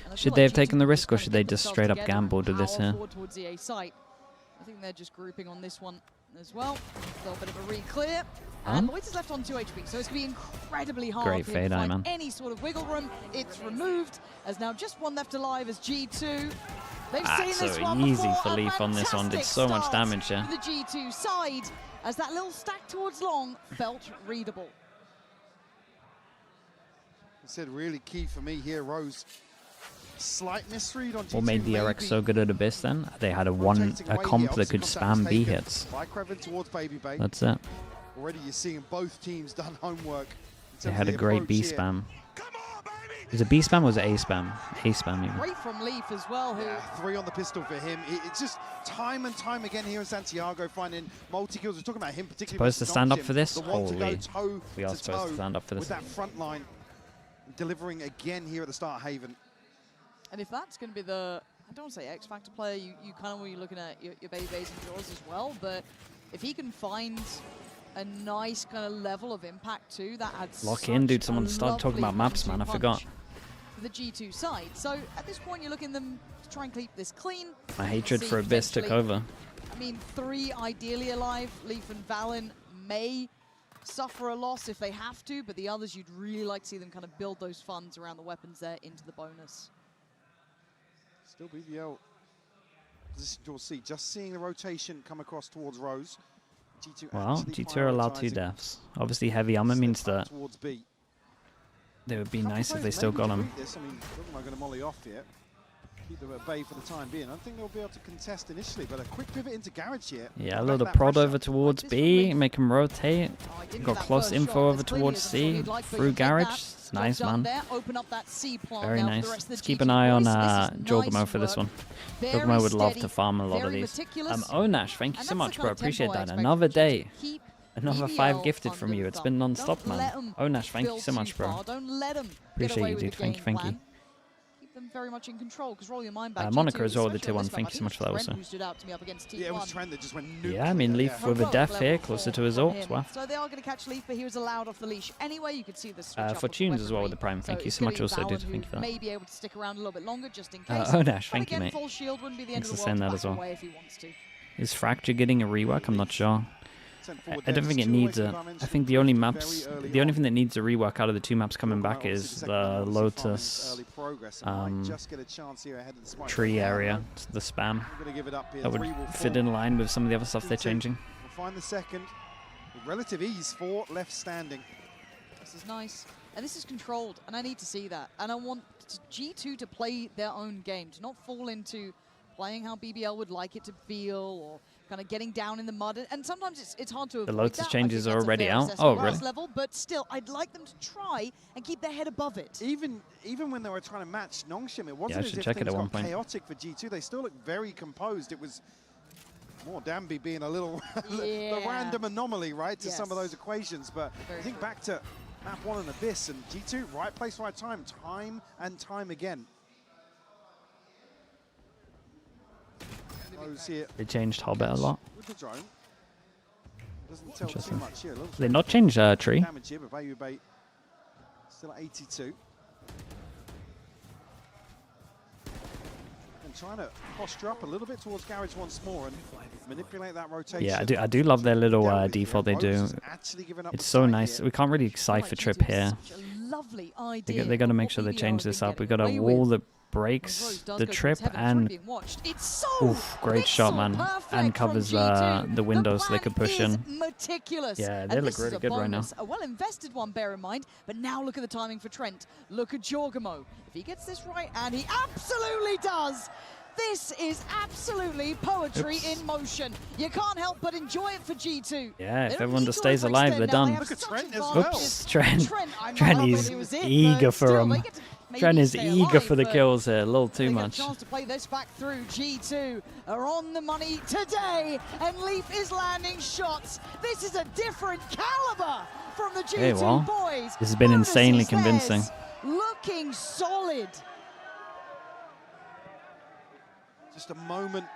And I Should feel they like have taken the G2 risk, or just should kinda they get just themselves straight up together gamble and to this power here? forward towards the A site. I think they're just grouping on this one as well. A little bit of a re-clear. And Loiter's left on 2 HP, so it's going to be incredibly hard Great for him to fade eye, find man. any sort of wiggle room. It's removed, as now just one left alive as G2. They've seen So this one easy before. for A Leaf on this one, did fantastic so much start damage, yeah. for the G2 side, as that little stack towards long felt readable. I said really key for me here, Rose. Slight misread on G2. What made the RX so good at Abyss then? They had a comp that could spam B hits. By Creven towards Baby Bay. That's it. Already you're seeing both teams done homework. They had a great B spam. Is it B spam or was it A spam? A spam even. Great from Leaf as well, who 3 on the pistol for him. It's just time and time again here in Santiago finding multi-kills. We're talking about him particularly. Supposed to stand up for this? The one to go Holy. toe We are to supposed to toe stand up for this. with that front line. Delivering again here at the start of Haven. And if that's going to be the, I don't want to say X Factor player, you kind of want to be looking at your Baby Bays and yours as well, but if he can find a nice kind of level of impact too, that adds Lock in, dude. such Someone a started talking lovely about maps, man. I one-two forgot. punch for the G2 side. So at this point, you're looking them to try and keep this clean. My hatred See for Abyss took potentially- over. I mean, 3 ideally alive. Leaf and Valen may suffer a loss if they have to, but the others, you'd really like to see them kind of build those funds around the weapons there into the bonus. Still BBL. Position towards C. Just seeing the rotation come across towards Rose. G2 Well, actually G2 are allowed 2 prioritising. deaths. Obviously, heavy armor means that Towards B. they would be Couple nice if players they still maybe got to them. read this. I mean, doesn't like going to molly off yet. Keep them at bay for the time being. I don't think they'll be able to contest initially, but a quick pivot into Garage here. Yeah, a little prod over towards B, make him rotate. Got close info over towards C, through Garage. It's nice, man. Very nice. Let's keep an eye on Jorgamo for this one. Jorgamo would love to farm a lot of these. Onash, thank you so much, bro. Appreciate that. Another day. Another 5 gifted from you. It's been non-stop, man. Onash, thank you so much, bro. Appreciate you, dude. Thank you, thank you. Them very much in control, because roll your mind back. Monaco as well with the tier 1. Thank you so much for that also. Yeah, it was Trent that just went nuke. Yeah, I mean, Leaf with a death here, closer to his ult. Wow. So they are going to catch Leaf, but he was allowed off the leash. Anyway, you could see the switch for Tunes as well with the Prime. Thank you so much also, dude. Thank you for that. May be able to stick around a little bit longer just in case. Onash, thank you, mate. Full shield wouldn't be the end Thanks of for the world. saying that as well. If he wants to. Is Fracture getting a rework? I'm not sure. I don't think it needs a. I think the only thing that needs a rework out of the 2 maps coming back is the Lotus tree area, the spam. That would fit in line with some of the other stuff they're changing. We'll find the second. With relative ease for left standing. This is nice. And this is controlled, and I need to see that. And I want G2 to play their own game, to not fall into playing how BBL would like it to feel, or kind of getting down in the mud. And sometimes it's hard to avoid the Lotus that. changes are already out. Oh, really? Level, but still, I'd like them to try and keep their head above it. Even when they were trying to match Nongshim, it wasn't as if check it things at one got point. chaotic for G2. They still looked very composed. It was more Danby being a little the random anomaly, right, to some of those equations. But I think back to map 1 and Abyss, and G2, right place, right time and time again. They changed Hobbit a lot. With the drone. Doesn't tell too much here. Did they not change Tree? Damage here, but Value Bait still at 82. And trying to posture up a little bit towards Garage once more and manipulate that rotation. Yeah, I do love their little default they do. It's so nice. We can't really Cypher trip here. Lovely idea. They got to make sure they change this up. We got a wall that breaks the trip and oof, great shot, man, and covers the window so they could push in. Meticulous. Yeah, they look really good right now. A well-invested one, bear in mind, but now look at the timing for Trent. Look at Jorgamo. If he gets this right, and he absolutely does, this is absolutely poetry in motion. You can't help but enjoy it for G2. Yeah, if everyone just stays alive, they're done. Look at Trent as well. Oops, Trent is eager for him. Trent is eager for the kills here, a little too much. Chance to play this back through. G2 are on the money today, and Leaf is landing shots. This is a different caliber from the G2 boys. This has been insanely convincing. Looking solid. Just a moment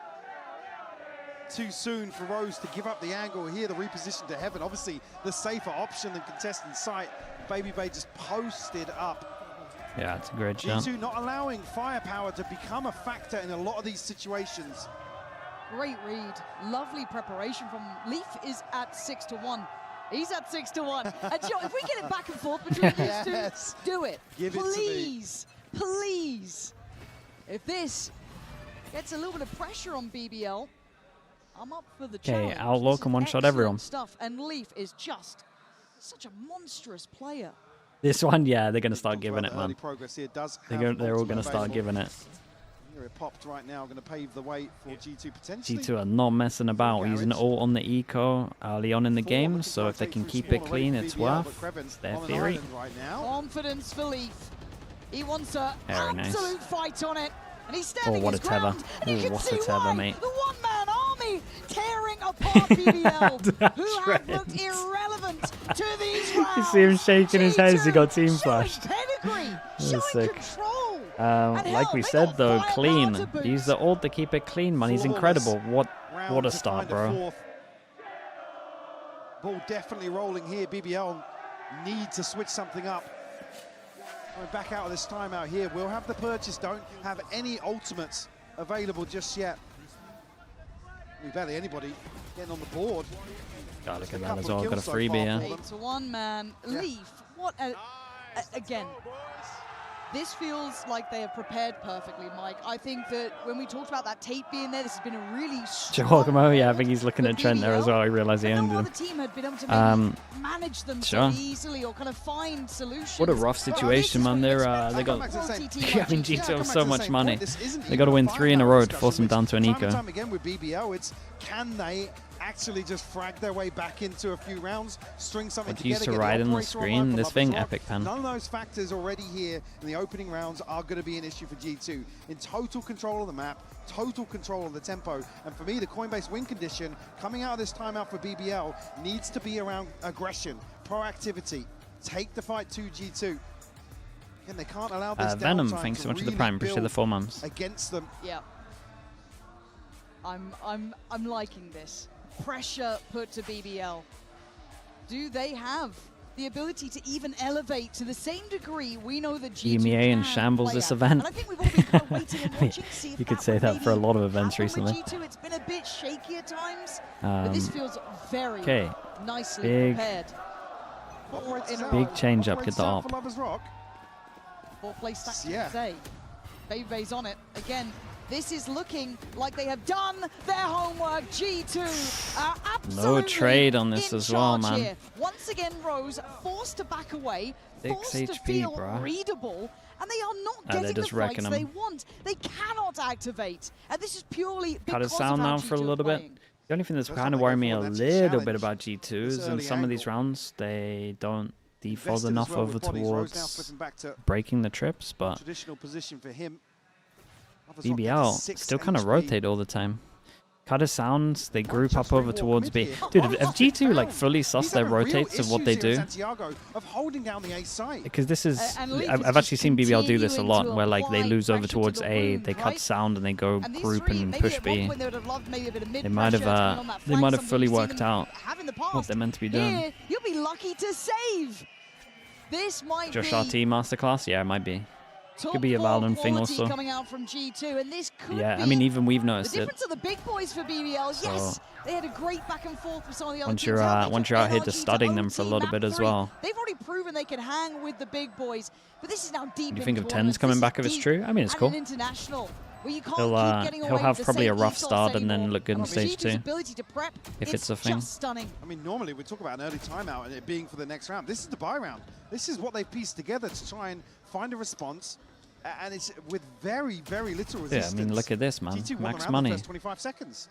too soon for Rose to give up the angle here, the reposition to Heaven. Obviously, the safer option than contestant sight. Baby Bay just posted up. Yeah, it's a great shot. G2 not allowing firepower to become a factor in a lot of these situations. Great read. Lovely preparation from Leaf is at 6-1. He's at 6-1. And Joe, if we get it back and forth between these two, do it. Give please, it to me. Please. If this gets a little bit of pressure on BBL, I'm up for the challenge. Okay, Outlaw can one-shot everyone. Stuff. And Leaf is just such a monstrous player. This one, yeah, they're going to start giving it, man. They're all going to start giving it. Here it popped right now, going to pave the way for G2 potentially. G2 are not messing about. Using it all on the eco early on in the game, so if they can keep it clean, it's worth. It's their theory. Confidence for Leaf. He wants an absolute fight on it. And he's standing what a tether. What a tether, mate. The one-man army tearing apart BBL, who have looked irrelevant to these rounds. You see him shaking his head as he got team flashed. Pedigree, showing control. Like we said, though, clean. Use the ult to keep it clean, man. He's incredible. What a start, bro. Ball definitely rolling here. BBL need to switch something up. Coming back out of this timeout here. We'll have the purchase. Don't have any ultimates available just yet. Barely anybody getting on the board. God, look at that as well. Got a freebie, yeah. 8-1, man. Leaf, what a... Again, This feels like they have prepared perfectly, Mike. I think that when we talked about that tape being there, this has been a really strong yeah, I think he's looking at Trent there as well. I realize he owned no him. other team had been able to maybe manage them so Sure. easily or kind of find solutions. What a rough situation, man. They got, I mean, G2 have so much money. They got to win 3 in a row to force them down to an eco. Time again with BBL, it's can they actually just frag their way back into a few rounds, string something What used together, to get ride the on the operator screen? online for This Lovers thing, Rock. Epic Pen. None of those factors already here in the opening rounds are going to be an issue for G2. In total control of the map, total control of the tempo, and for me, the Coinbase win condition coming out of this timeout for BBL needs to be around aggression, proactivity, take the fight to G2. Again, they can't allow this Venom, downtime thanks to so much for the really Prime. Appreciate the build 4 months. against them. Yeah. I'm liking this. Pressure put to BBL. Do they have the ability to even elevate to the same degree we know that G2 EMEA in can shambles play this at? event. And I think we've all been kind of waiting and watching to see if You could that say would that for a maybe lot of events happen with recently. G2. It's been a bit shaky at times, but this feels very Okay. nicely Big- prepared. Four in a Big row. change up, get the For op. Lovers Rock. 4 play stacks Yeah. today. Bay's on it. Again, this is looking like they have done their homework. G2 are absolutely No trade on this in as well, charge man. here. Once again, Rose forced to back away, 6 forced to HP, feel bruh. readable, and they are not they're getting the just wrecking fights they them. want. They cannot activate, and this is purely Cut because his sound of how down for a G2 are little bit. playing. The only thing that's First kind time of they go worrying me a for it, that's a little bit challenge. about G2 This is in early some of these angle. rounds, they don't default Invested as enough well over with bodies. Rose now towards flipping back to breaking the trips, but traditional position for him. Lovers Rock BBL gets 6 still kind of HP. rotate all the time. Cutter sounds, they group up just over rewalk towards mid B. here. Dude, Oh, if G2 like down. fully suss He's their having real rotates of what they issues here in do, Santiago of holding down the A site. because this is, And Leaf I've is actually just seen BBL do this a lot, continuing to where like they apply lose over pressure to towards the A, wound, they cut right? sound and they go And these group three, and maybe push at one B. point they would have loved maybe a bit of They might mid-pressure to have come on that they might flank, have something fully we've seen worked them out have in the what past. they're meant to be doing. Here, you'll be lucky to save. This might Josh be RT masterclass, yeah, it might be. top Could be a four Valorant thing quality also. coming out from G2, and this could Yeah, be I mean even we've the noticed it. difference of the big boys for BBL. So- Yes, they had a great back and forth with some of the other Once teams. you're How they once can you're out here NRG just to studying them for a OT little map bit as 3. well. They've already proven they can hang with the big boys, but this is now deep. You in think of tournaments. Tens coming This back is if it's deep true? I mean, it's and cool. an international where you can't He'll keep getting away have with the probably a same rough ethos start and then anymore. look good in And stage G2's 2. ability to prep, If it's a thing. just stunning. I mean, normally we talk about an early timeout and it being for the next round. This is the buy round. This is what they've pieced together to try and find a response, and it's with very, very little Yeah, resistance. I mean look at this, man. G2 won Max the round money. the first 25 seconds.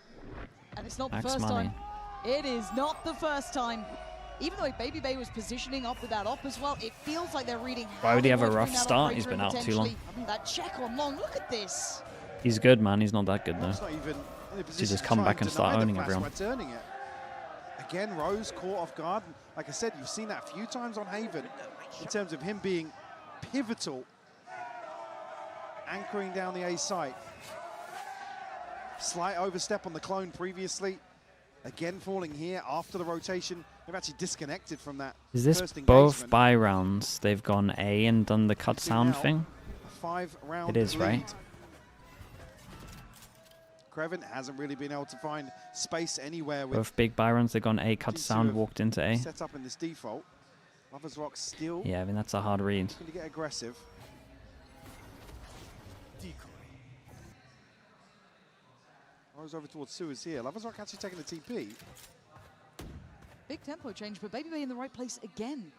And it's not the Max first money. time. It is not the first time. Even though Baby Bay was positioning up with that op as well, it feels like they're reading. Why would he how have a they rough bring that start? operator He's been and out too long. potentially That check on long. Look at this. He's good, man. He's not that good though. It's not even in a position just to come try back and start deny the owning flash everyone. by turning it. Again, Rose caught off guard. Like I said, you've seen that a few times on Haven in terms of him being pivotal, anchoring down the A site. Slight overstep on the clone previously. Again, falling here after the rotation. They've actually disconnected from that. Is this first both engagement. buy rounds? They've gone A and done the cut See sound now, thing? a 5-round It is, lead. right? Kreven hasn't really been able to find space anywhere with Both big buy rounds, they've gone A, cut G2 sound, have walked into A. set up in this default. Lovers Rock still Yeah, I mean that's a hard read. going to get aggressive. Rose over towards Suez here. Lovers Rock actually taking the TP. Big tempo change, but Baby Bay in the right place again.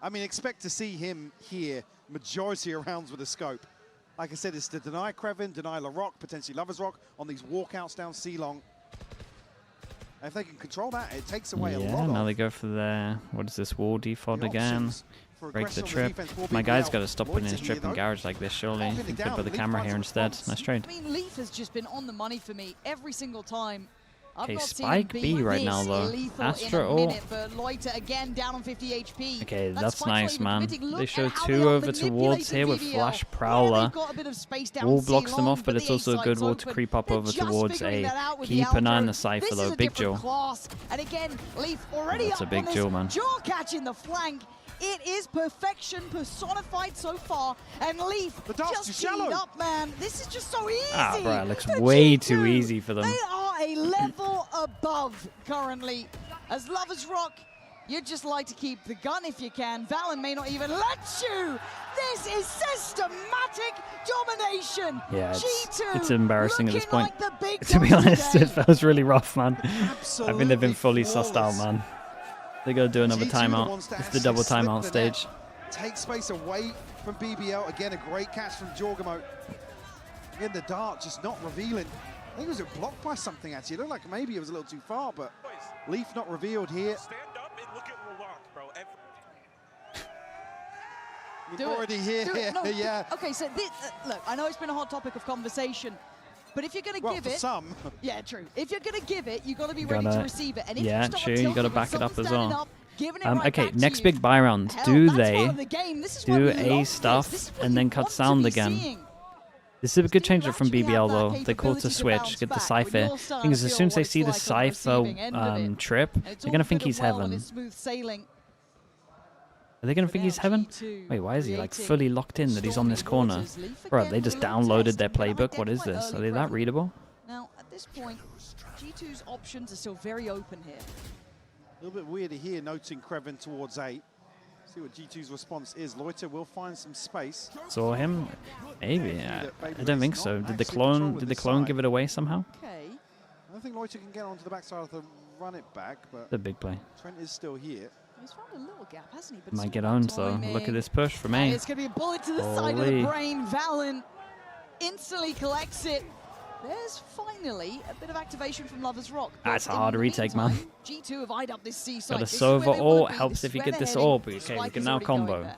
I mean, expect to see him here majority of rounds with a scope. Like I said, it's to deny Kreven, deny LaRock, potentially Lovers Rock on these walkouts down C-Long. And if they can control that, it takes away a Yeah, lot now of they go for the, what is this, wall default the again? options for Break the aggression on the trip. defense will My be guy's well. got to stop putting his Loiter trip here, in though. garage like this, surely. Off He it could down. put the Leaf camera finds here a instead. response. Nice trade. I mean, Leaf has just been on the money for me every single time. I've Okay, not seen Spike him B be right now, this though. lethal Astra in a ult. minute, but Loiter again down on 50 HP. Okay, That that's Spike's not nice, even man. committing. Look They at show how two they are over towards here with manipulating Flash BBL. Prowler. They've got a bit of space down Wall blocks them C-Long, off, but it's the also a A good site's wall to open. creep up They're over just towards figuring A. that out with the Keep an eye on Alpha. the Cypher, This though. is a Big different Joe. class. And again, Leaf already That's a up big on this Joe, man. jaw catch in the flank. It is perfection personified so far, and Leaf dart's just too shallow. teed up, man. This is just so easy. Ah, bro, it looks for way G2. too easy for them. They are a level above currently, as Lovers Rock You'd just like to keep the gun if you can. Valen may not even let you. This is systematic domination. Yeah, G2 it's embarrassing at this point. like the big To be dogs honest, today. it feels really rough, man. I think they've been fully flawless. sussed out, man. They gotta do another G2 timeout. wants to It's the actually double slip timeout the stage. net, take space away from BBL. Again, a great catch from Jorgamo. Again, the dart just not revealing. I think it was blocked by something, actually. It looked like maybe it was a little too far, but Leaf not revealed here. Stand up and look at Roland, bro. Do already it. here, Do it. No, yeah. Okay, so look, I know it's been a hot topic of conversation, but if you're going to Well, give for it, some. yeah, true. If you're going to give it, you got to be ready to receive it. And if Yeah, you start true. You got to tilting back with it up someone as standing well. up, giving it right Okay, back to next you, big buy round. hell, Do that's they part of the game. This is why do we A love this. stuff This is what and you then cut want to sound be again? seeing. This is a good change up from actually BBL have though. that They call it to capability to switch, get the bounce back when Cypher. you're Because starting as to soon as feel they what see the it's like on the Cypher receiving end of it. trip, And it's they're all going to think good he's and well and heaven. it's smooth sailing. Are they going to think he's heaven? Wait, why is he like fully locked in that he's on this corner? Bro, they just downloaded their playbook. What is this? Are they that readable? Now, at this point, G2's options are still very open here. A little bit weird here, noting Krevin towards 8. See what G2's response is. Loiter will find some space. Saw him? Maybe. I don't think so. Did the clone give it away somehow? Okay. I don't think Loiter can get onto the backside of the run it back, but The big play. Trent is still here. He's found a little gap, hasn't he? But Might it's get all owned about though. timing. Look at this push from And A. it's going to be a bullet to the side of the Holy. brain. Valen instantly collects it. There's finally a bit of activation from Lover's Rock. That's a But in hard the retake, man. meantime, G2 have eyed up this C site. Got a This is where Sova they wanna ult. be. Helps This if is you where get they're this heading. orb. Okay, we Spike can is now already going combo. there.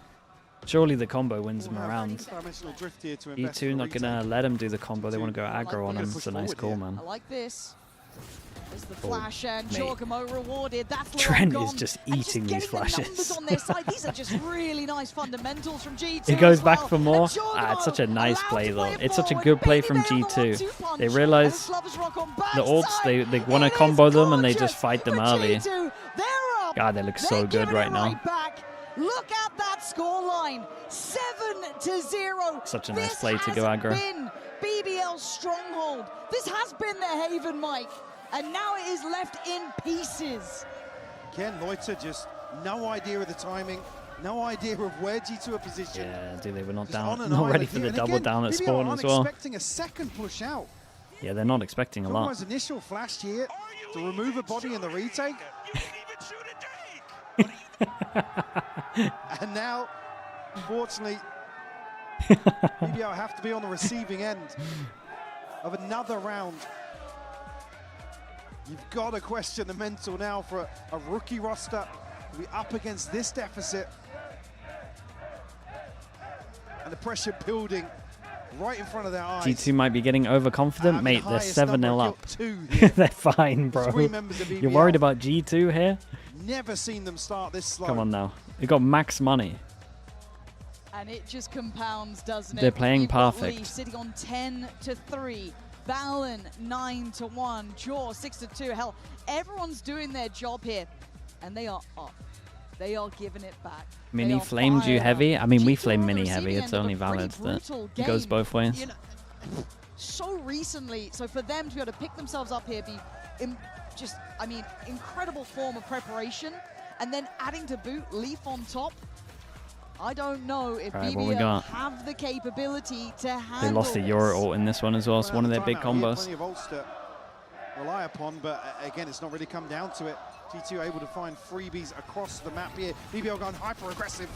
Surely the combo wins them We'll have around. dimensional drift here to invest E2 in not the going to retake. let him do the combo. They want to go I like aggro on this. him. It's a nice call, man. I like this. There's the Oh, flash and mate. Jorgamo rewarded. That's Trent long is gone. just And eating these getting the numbers flashes. on their side. These are just really nice fundamentals from G2. He goes as back well. for more. And Ah, it's such a nice allowed play to though. it It's such a forward. good play Baby from Bear on the G2. 1-2 punch. They And realize it's Lover's Rock on the ults, backside. they want to It is combo them and they gorgeous just fight them for early. G2. They're up. God, they look They're so good giving right it now. right back. Look at that scoreline. 7-0. Such a nice This play to go has aggro. been BBL's stronghold. This has been their haven, Mike. And now it is left in pieces. Again, Loiter just no idea of the timing, no idea of where G2 are positioned. Yeah, dude, they were not Just on down, an not ready island for here. the And double again, down at BBL spawn aren't as well. expecting a second push out. Yeah, they're not expecting a lot. Jorgamo's initial flash here to remove a body in the retake. And now, unfortunately, BBL have to be on the receiving end of another round. You've got to question the mental now for a rookie roster to be up against this deficit. And the pressure building right in front of their eyes. G2 might be getting overconfident. Mate, they're highest 7-0 number up. of kill, 2 here. They're fine, bro. 3 members of You're BBL. worried about G2 here? Never seen them start this slow. Come on now. They got max money. And it just compounds, doesn't it? They're playing You've got perfect. Lee sitting on 10-3. Valen 9-1. Jaw 6-2. Hell, everyone's doing their job here. And they are up. They are giving it back. Mini They are flamed you fired heavy? up. I mean, we G2 flame on the mini receiving heavy. end It's of a only pretty valid that brutal it goes game. both ways. You know, so recently, so for them to be able to pick themselves up here, be in just, I mean, incredible form of preparation, and then adding to boot, Leaf on top. I don't know if Right, what we BBL got? have the capability to handle They lost the this. Euro ult in this one as well. It's one of their big Timeout here, combos. Plenty of ults to rely upon, but again, it's not really come down to it. G2 able to find freebies across the map here. BBL going hyper aggressive.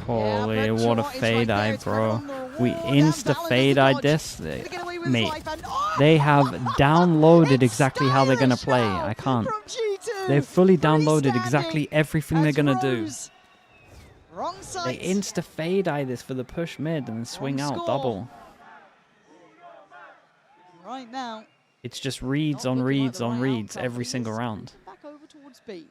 Holy, but what a Jaw is right fade there. eye, It's right bro. on the We wall. Now insta Valen fade does eye the this. dodge. Gonna get away with his Mate, life and- they have downloaded exactly how they're going to play. I can't. They've fully downloaded exactly everything they're going to do. Wrong They side. insta fade eye this for the push mid and then swing Wrong out score. double. Right now, It's just reads Not on looking like reads the on right reads outcome, every but single he's round. back over towards B.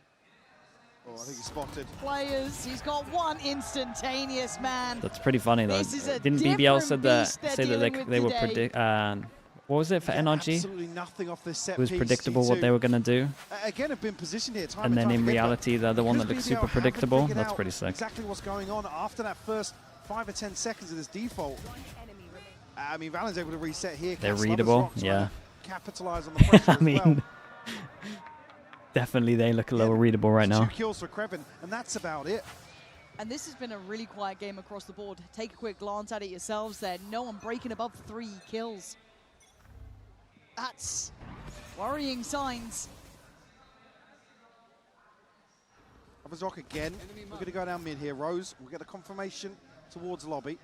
Oh, I think he spotted. Players, he's got one instantaneous man. That's pretty funny though. This is a Didn't BBL different said that beast they're say that dealing they, with they were today. predict what was it for NRG? Absolutely nothing off this set It was piece, predictable what G2. they were going to do. Again, have been positioned here time And then time in again, but reality, they're the one that because looks BBL super haven't predictable. figured That's out pretty sick. Exactly what's going on after that first 5 or 10 seconds of this default. I mean, Valen's able to reset here. They're Cats Lovers readable, Rock trying yeah. to capitalize on the pressure I as well. mean, Definitely they look a little readable right now. 2 kills for Krevin, and that's about it. And this has been a really quiet game across the board. Take a quick glance at it yourselves there. No one breaking above 3 kills. That's worrying signs. Lovers Rock again. We're going to go down mid here. Rose, we'll get a confirmation towards lobby.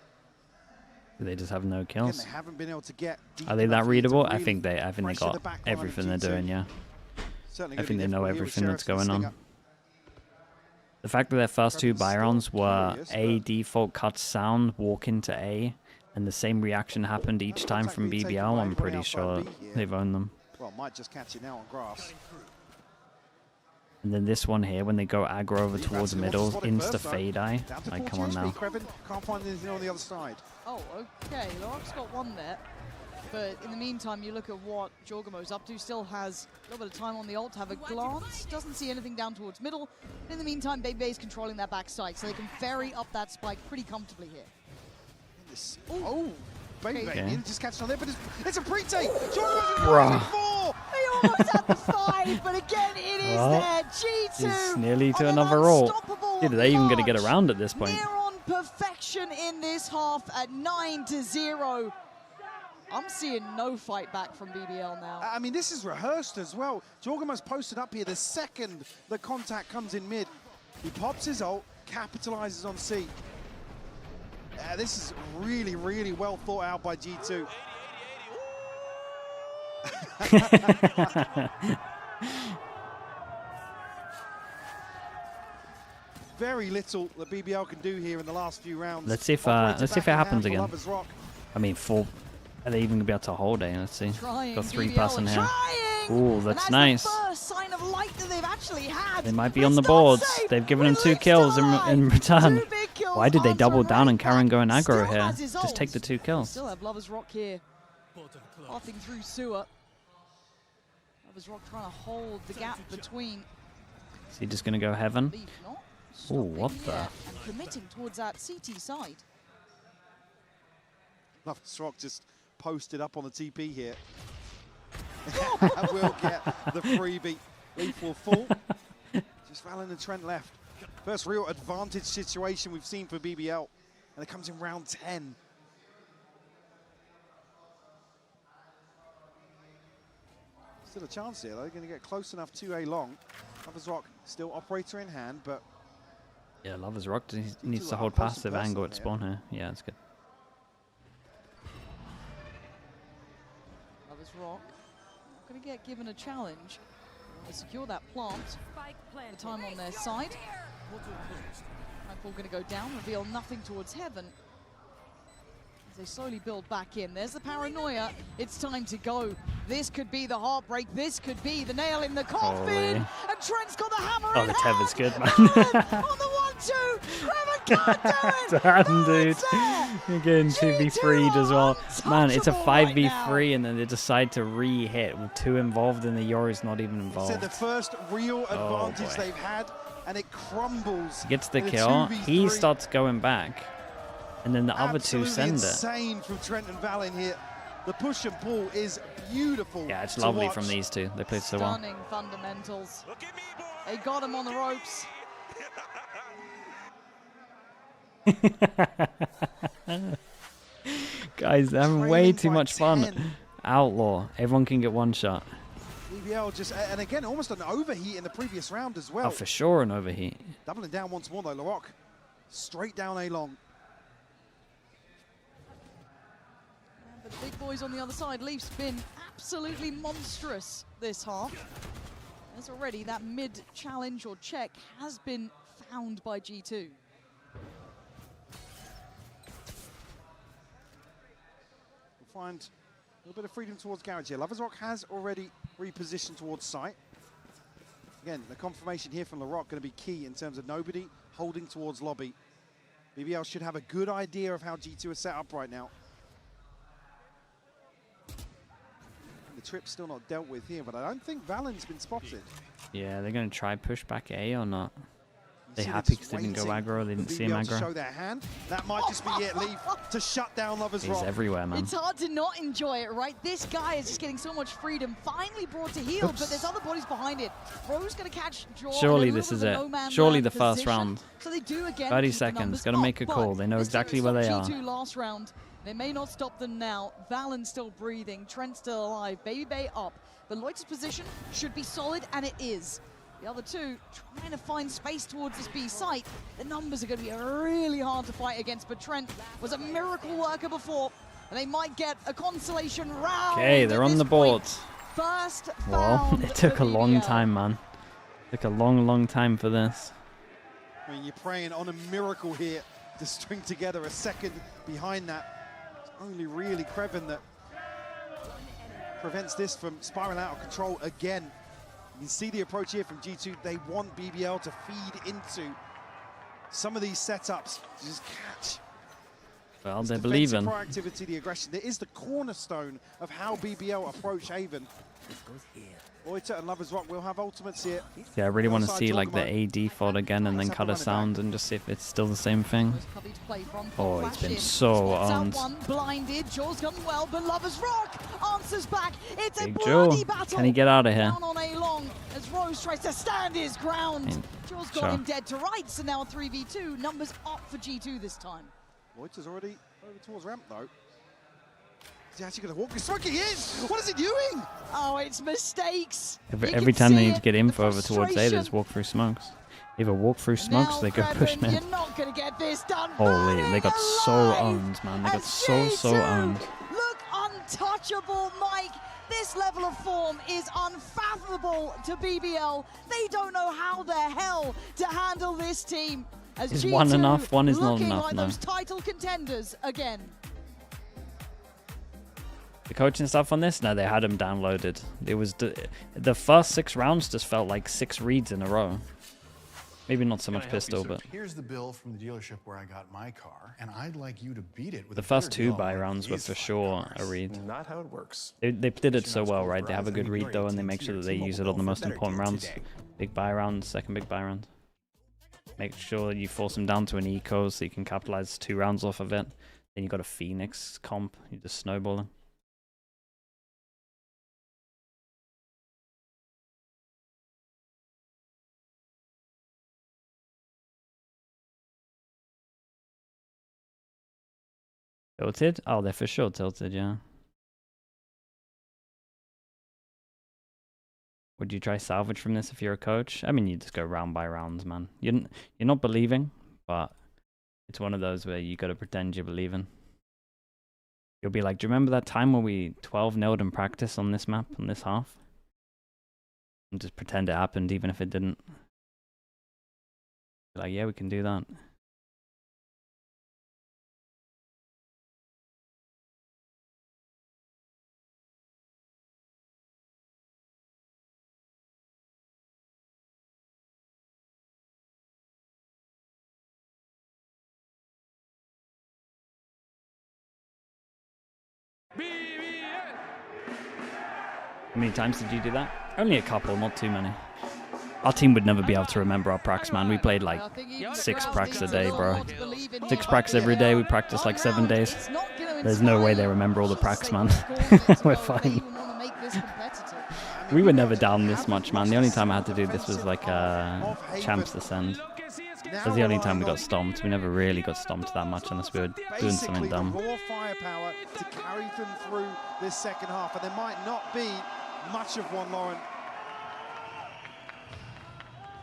They just have no Again, kills. they haven't been able to get deep Are they enough that here to readable? I really think they pressure got the back line of everything they're G2. doing, yeah. Certainly I gonna think be they know difficult here with everything that's Sheriff's going Stinger. on. The fact that their first 2 Krevin's still Byrons were curious, A, but- default cut sound, walk into A, and the same reaction happened each time from being taken BBL, by I'm everybody pretty outside sure B here. they've owned them. Well, might just catch it now on grass. And then this one here, when they go aggro over towards middle, insta fade eye. Down to Like, 40 come on HP. now. Krevin can't find anything on the other side. Oh, okay. Lorok's got one there. But in the meantime, you look at what Jorgamo's up to. Still has a little bit of time on the ult to have a glance. Doesn't see anything down towards middle. In the meantime, Bebe is controlling that backside, so they can ferry up that spike pretty comfortably here. Oh, Bebe Okay. just catching on there, but it's a pre-take. Bruh. He almost had the 5, but again, it is Well, there. G2 He's nearly to on an another ult. unstoppable Dude, are they even going to get march. around at this point? Near on perfection in this half at 9-0. I'm seeing no fight back from BBL now. I mean, this is rehearsed as well. Jorgamo's posted up here the second the contact comes in mid. He pops his ult, capitalizes on C. This is really, really well thought out by G2. Very little that BBL can do here in the last few rounds. Let's see if Operator it back in happens hand for again. Lovers Rock. I mean, are they even going to be able to hold A? Let's see. Trying, Got 3 BBL person here. trying! Ooh, And that's nice. the first sign of light that they've actually had. They might be on the boards. They've given him 2 kills in return. Why did they double down and Karen go and aggro here? Just take the 2 kills. Still have Lovers Rock here. Pathing through sewer. Lovers Rock trying to hold the gap between. Is he just going to go heaven? Leaf not. Oh, what the? And committing towards that CT side. Lovers Rock just posted up on the TP here. We'll get the freebie. Leaf will fall. Just Valen and Trent left. First real advantage situation we've seen for BBL. And it comes in round 10. Still a chance here, though. Going to get close enough to A long. Lovers Rock still operator in hand, but Yeah, Lovers Rock needs to are hold post passive and angle at personal spawn here. Yeah, that's good. Lovers Rock not going to get given a challenge. They secure that plant. The time on their side. Nightfall going to go down, reveal nothing towards heaven. As they slowly build back in. There's the paranoia. It's time to go. This could be the heartbreak. This could be the nail in the coffin. Holy. And Trent's got the hammer Oh, in the hand. tether's good, man. On the 1-2. Kreven can't do it. Damn, No, dude. it's there. You're getting 2v3'd as well. Man, it's a untouchable right 5v3 and then they decide to re-hit with 2 involved and the Yori's not even involved. said the first real advantage boy. they've had, and it crumbles. He gets the in a kill. 2v3. He starts going back. And then the other 2 Absolutely send it. insane from Trent and Valen here. The push and pull is beautiful. Yeah, it's to lovely watch. from these 2. They played so well. Stunning fundamentals. They got him on the ropes. Guys, they're having way Trailing too by much fun. 10. Outlaw. Everyone can get 1 shot. BBL just, and again, almost an overheat in the previous round as well. Oh, for sure an overheat. Doubling down once more though, Larocque. Straight down A long. But the big boys on the other side, Leaf's been absolutely monstrous this half. As already that mid challenge or check has been found by G2. We'll find a little bit of freedom towards garage here. Lovers Rock has already repositioned towards site. Again, the confirmation here from Larocque going to be key in terms of nobody holding towards lobby. BBL should have a good idea of how G2 is set up right now. The trip's still not dealt with here, but I don't think Valen's been spotted. Yeah, they're going to try push back A or not? They happy because they didn't go aggro, they didn't see him BBL to show aggro. their hand. That might just be it, Leaf, to shut down Lovers He's Rock. everywhere, man. It's hard to not enjoy it, right? This guy is just getting so much freedom, finally brought to heel, but there's other bodies behind it. Ro's going to catch Jaw. Surely this is it. Surely the first round. So they do again 30 keep the seconds. numbers Got to up, make a but call. They know this time exactly it where they stopped are. G2 last round. They may not stop them now. Valen's still breathing. Trent's still alive. Baby Bay up. But Loiter's position should be solid, and it is. The other two trying to find space towards this B site. The numbers are going to be really hard to fight against, but Trent was a miracle worker before, and they might get a consolation round. Okay, they're on the board. First Well, it took a long time, man. Took a long time for this. I mean, you're praying on a miracle here to string together a second behind that. It's only really Krevin that prevents this from spiraling out of control again. You can see the approach here from G2. They want BBL to feed into some of these setups to just catch. Well, they're believing. Proactivity, the aggression. That is the cornerstone of how BBL approach Haven. Loiter and Lovers Rock will have ultimates here. Yeah, I really want to see like the AD fault again and then cut a sound and just see if it's still the same thing. Oh, it's been so owned. One blinded, Jaw's gone well, but Lovers Rock answers back. It's a Big bloody Jaw, battle. can he get out of here? Down on a long as Rose tries to stand his ground. Jaw's got him dead to rights, and now a 3v2. Numbers up for G2 this time. Loiter's already over towards ramp though. Is he actually going to walk this smoke? He is! What is he doing? Oh, it's mistakes. Every time they need to get info over towards A, they just walk through smokes. Either walk through smokes, they go push mid. You're not going to get this done. Holy, they got so owned, man. They got so owned. Look untouchable, Mike. This level of form is unfathomable to BBL. They don't know how the hell to handle this team. As Is G2 one enough? One is not looking enough, like no. those title contenders again. The coaching stuff on this? No, they had him downloaded. It was the first 6 rounds just felt like 6 reads in a row. Maybe not so much pistol, but here's the bill from the dealership where I got my car, and I'd like you to beat it with the first 2 buy rounds were for sure a read. Not how it works. They did it so well, right? They have a good read though, and they make sure that they use it on the most important rounds. Big buy round, second big buy round. Make sure you force them down to an eco so you can capitalize 2 rounds off of it. Then you got a Phoenix comp, you just snowballing. Tilted? Oh, they're for sure tilted, yeah. Would you try salvage from this if you're a coach? I mean, you just go round by round, man. You're not believing, but it's one of those where you got to pretend you're believing. You'll be like, do you remember that time when we 12-0'd in practice on this map, on this half? And just pretend it happened, even if it didn't. Like, yeah, we can do that. How many times did you do that? Only a couple, not too many. Our team would never be able to remember our pracs, man. We played like 6 pracs a day, bro. 6 pracs every day. We practiced like 7 days. There's no way they remember all the pracs, man. We're fine. We were never down this much, man. The only time I had to do this was like Champs Ascend. That's the only time we got stomped. We never really got stomped that much unless we were doing something dumb. Raw firepower to carry them through this second half, and there might not be much of one, Lauren.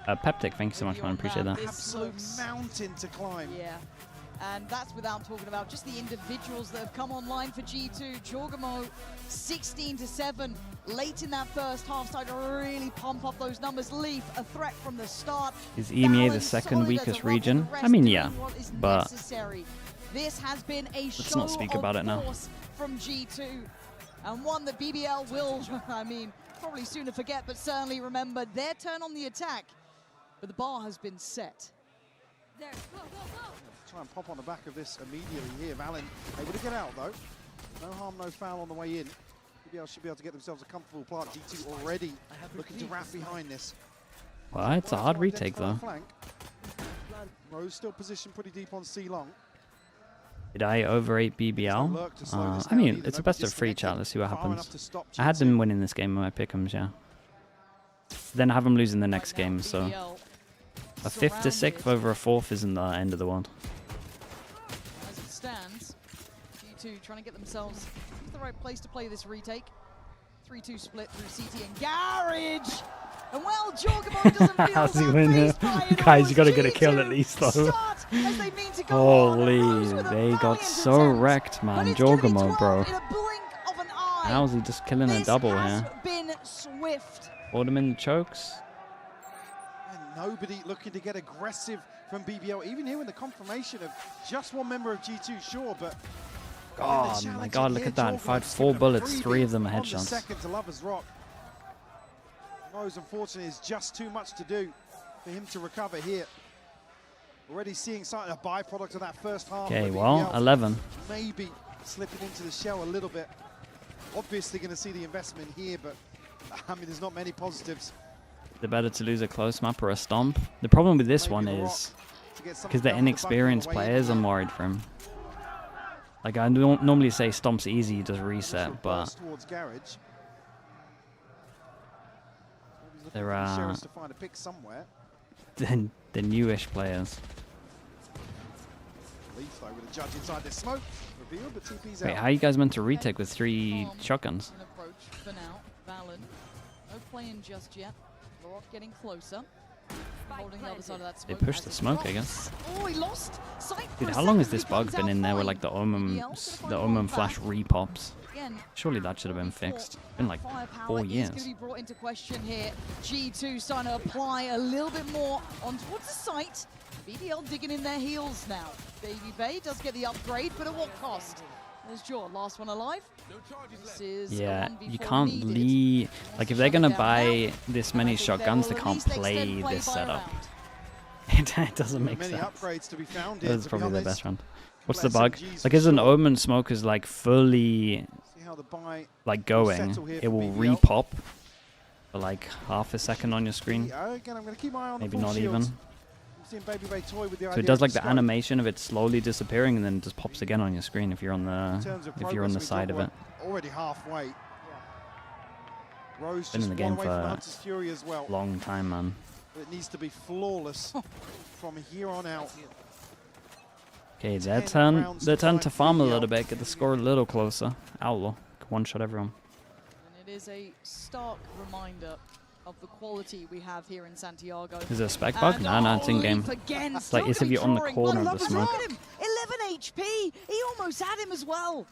Peptic, thank you so much, man. Appreciate that. Absolute mountain to climb. Yeah. And that's without talking about just the individuals that have come online for G2. Jorgamo, 16-7. Late in that first half, started to really pump up those numbers. Leaf, a threat from the start. Is EMEA the second weakest region? I mean, yeah, but this has been a let's not speak about it now. From G2, and one that BBL will, I mean, probably sooner forget, but certainly remember their turn on the attack. But the bar has been set. There, go, go, go. Try and pop on the back of this immediately here. Valen able to get out though. No harm, no foul on the way in. BBL should be able to get themselves a comfortable plant. G2 already looking to wrap behind this. Well, it's a hard retake though. Rose still positioned pretty deep on C long. Did I overrate BBL? I mean, it's a best of 3 chat. Let's see what happens. I had them winning this game with my pick'ems, yeah. Then I have them losing the next game, so a 5th to 6th over a 4th isn't the end of the world. As it stands, G2 trying to get themselves to the right place to play this retake. 3-2 split through CT and Garage. And well, Jorgamo doesn't feel How's he that winning? phased by it. Guys, you gotta get a G2 kill at least, though. start as they mean to go on, and Holy, Rose with a they got valiant so attempt. wrecked, But man. it's gonna be Jorgamo, 12 bro. in a blink of an eye. How's he just killing a This double has here? been swift. Hold him in the chokes. And nobody looking to get aggressive from BBL, even here in the confirmation of just one member of G2, sure, but Oh my god, look at that. Fired 4 bullets, 3 of them are headshots. Second to Lovers Rock. Rose, unfortunately, is just too much to do for him to recover here. Already seeing something, a byproduct of that first half. Okay, well, 11. Maybe slipping into the shell a little bit. Obviously going to see the investment here, but I mean, there's not many positives. They're better to lose a close map or a stomp. The problem with this one is, because they're inexperienced players, I'm worried for him. Like, I don't normally say stomp's easy, you just reset, but towards Garage. they're to find a pick somewhere. the newish players. Leaf though with a judge inside the smoke. Revealed, but TP's Wait, out. how are you guys meant to retake with 3 shotguns? An approach for now. Valen, no playing just yet. Laroc getting closer. Holding the other side of that They smoke pushed as the it smoke, I drops. guess. Oh, he lost sight for Dude, a how long has second, this but bug comes been out in there with fine. like the BBL Omen flash repops? Again, Surely that should have been fixed. Been like firepower 4 is years. going to be brought into question here. G2 starting to apply a little bit more on towards the site. BBL digging in their heels now. Baby Bay does get the upgrade, but at what cost? There's Jaw, last one alive. This is Yeah, a 1v4 you can't needed. leave. Like, if they're gonna buy this many shotguns, they can't play this setup. It doesn't make Many sense. upgrades to be found here, That was to be probably their honest. best round. What's the bug? Like, as an Omen smoke is like fully See how the buy like will going, settle here it for will BBL. repop for like half a second on your screen. Yeah, again, I'm going to keep my eye on Maybe the full not shields. even. I'm seeing Baby Bay toy with the So idea it does of like the the scope. animation of it slowly disappearing and then just pops again on your screen if you're on In the terms of if you're on the progress, side of we're it. already halfway. Rose Been in just the one game away from for Hunter's Fury as well. long time, man. But it needs to be flawless from here on out. Okay, their 10 turn. rounds Their to turn find to farm a BBL. little bit, get the score a little closer. Outlaw, one shot everyone. And it is a stark reminder of the quality we have here in Santiago. Is there a spec bug? No, it's in game. It's like as if you're on the corner of the smoke. 11 HP. He almost had him as well.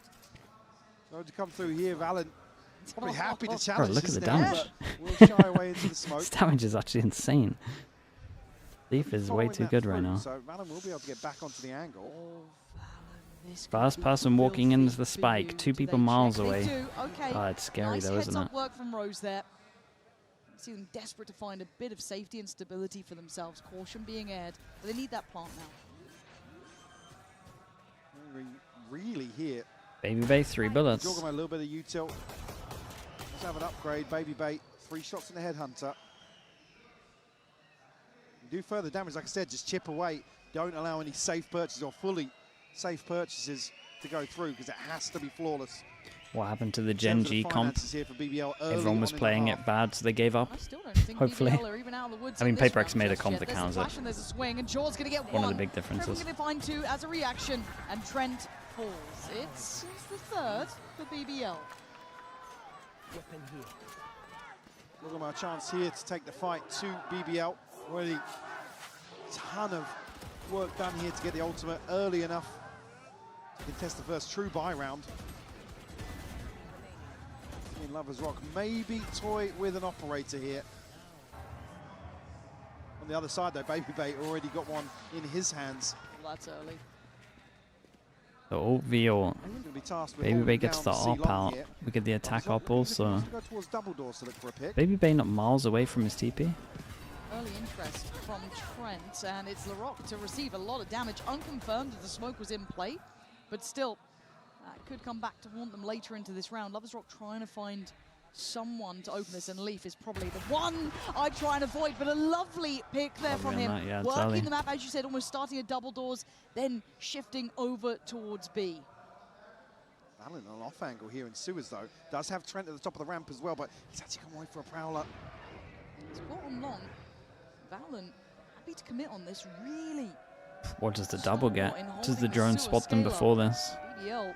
So to come through here, Valen probably happy to Bro, challenge look at this the now, damage. but will shy away into the smoke. This damage is actually insane. Leaf is way Following too that good right through, now. So Valen will be able to get back onto the angle. First person walking into the spike, 2 people miles away. They do. Okay. Oh, it's scary nice though, isn't heads-up it? work from Rose there. See them desperate to find a bit of safety and stability for themselves. Caution being aired, but they need that plant now. Really here. Baby Bay, 3 bullets. Talking about a little bit of util. Let's have an upgrade. Baby Bait, 3 shots in the headhunter. You do further damage, like I said, just chip away. Don't allow any safe purchases or fully safe purchases to go through because it has to be flawless. What happened to the In Gen terms of G the comp? finances here for BBL early Everyone was on in the playing half. it bad, so they gave up. I still don't think Hopefully. BBL are even out of the woods I mean, in this PaperX round made a just comp yet. that There's a counts it. flash and there's a swing, and Jaw's going to get One of the big Trevor's differences. going to find 2 as a reaction, and Trent falls. It's the 3rd for BBL. Looking at a chance here to take the fight to BBL. Already a ton of work done here to get the ultimate early enough to contest the first true buy round. In Lovers Rock, maybe toy with an operator here. On the other side though, Baby Bait already got one in his hands. Well, that's early. The ult VO. Gonna be tasked with Baby holding Bay gets the down C op long out. here. We get the attack Lovers op Rock also. looking to go towards double doors to look for a pick. Baby Bay not miles away from his TP. Early interest from Trent, and it's Laroc to receive a lot of damage. Unconfirmed that the smoke was in play, but still, could come back to haunt them later into this round. Lovers Rock trying to find someone to open this, and Leaf is probably the one I try and avoid, but a lovely pick there from him. Yeah, working the map, as you said, almost starting at double doors, then shifting over towards B. Valorant on an off angle here in Suez, though. Does have Trent at the top of the ramp as well, but he's actually come away for a Prowler. It's caught on long. Valorant happy to commit on this, really. What does the double get? Does the drone spot them before this? BBL.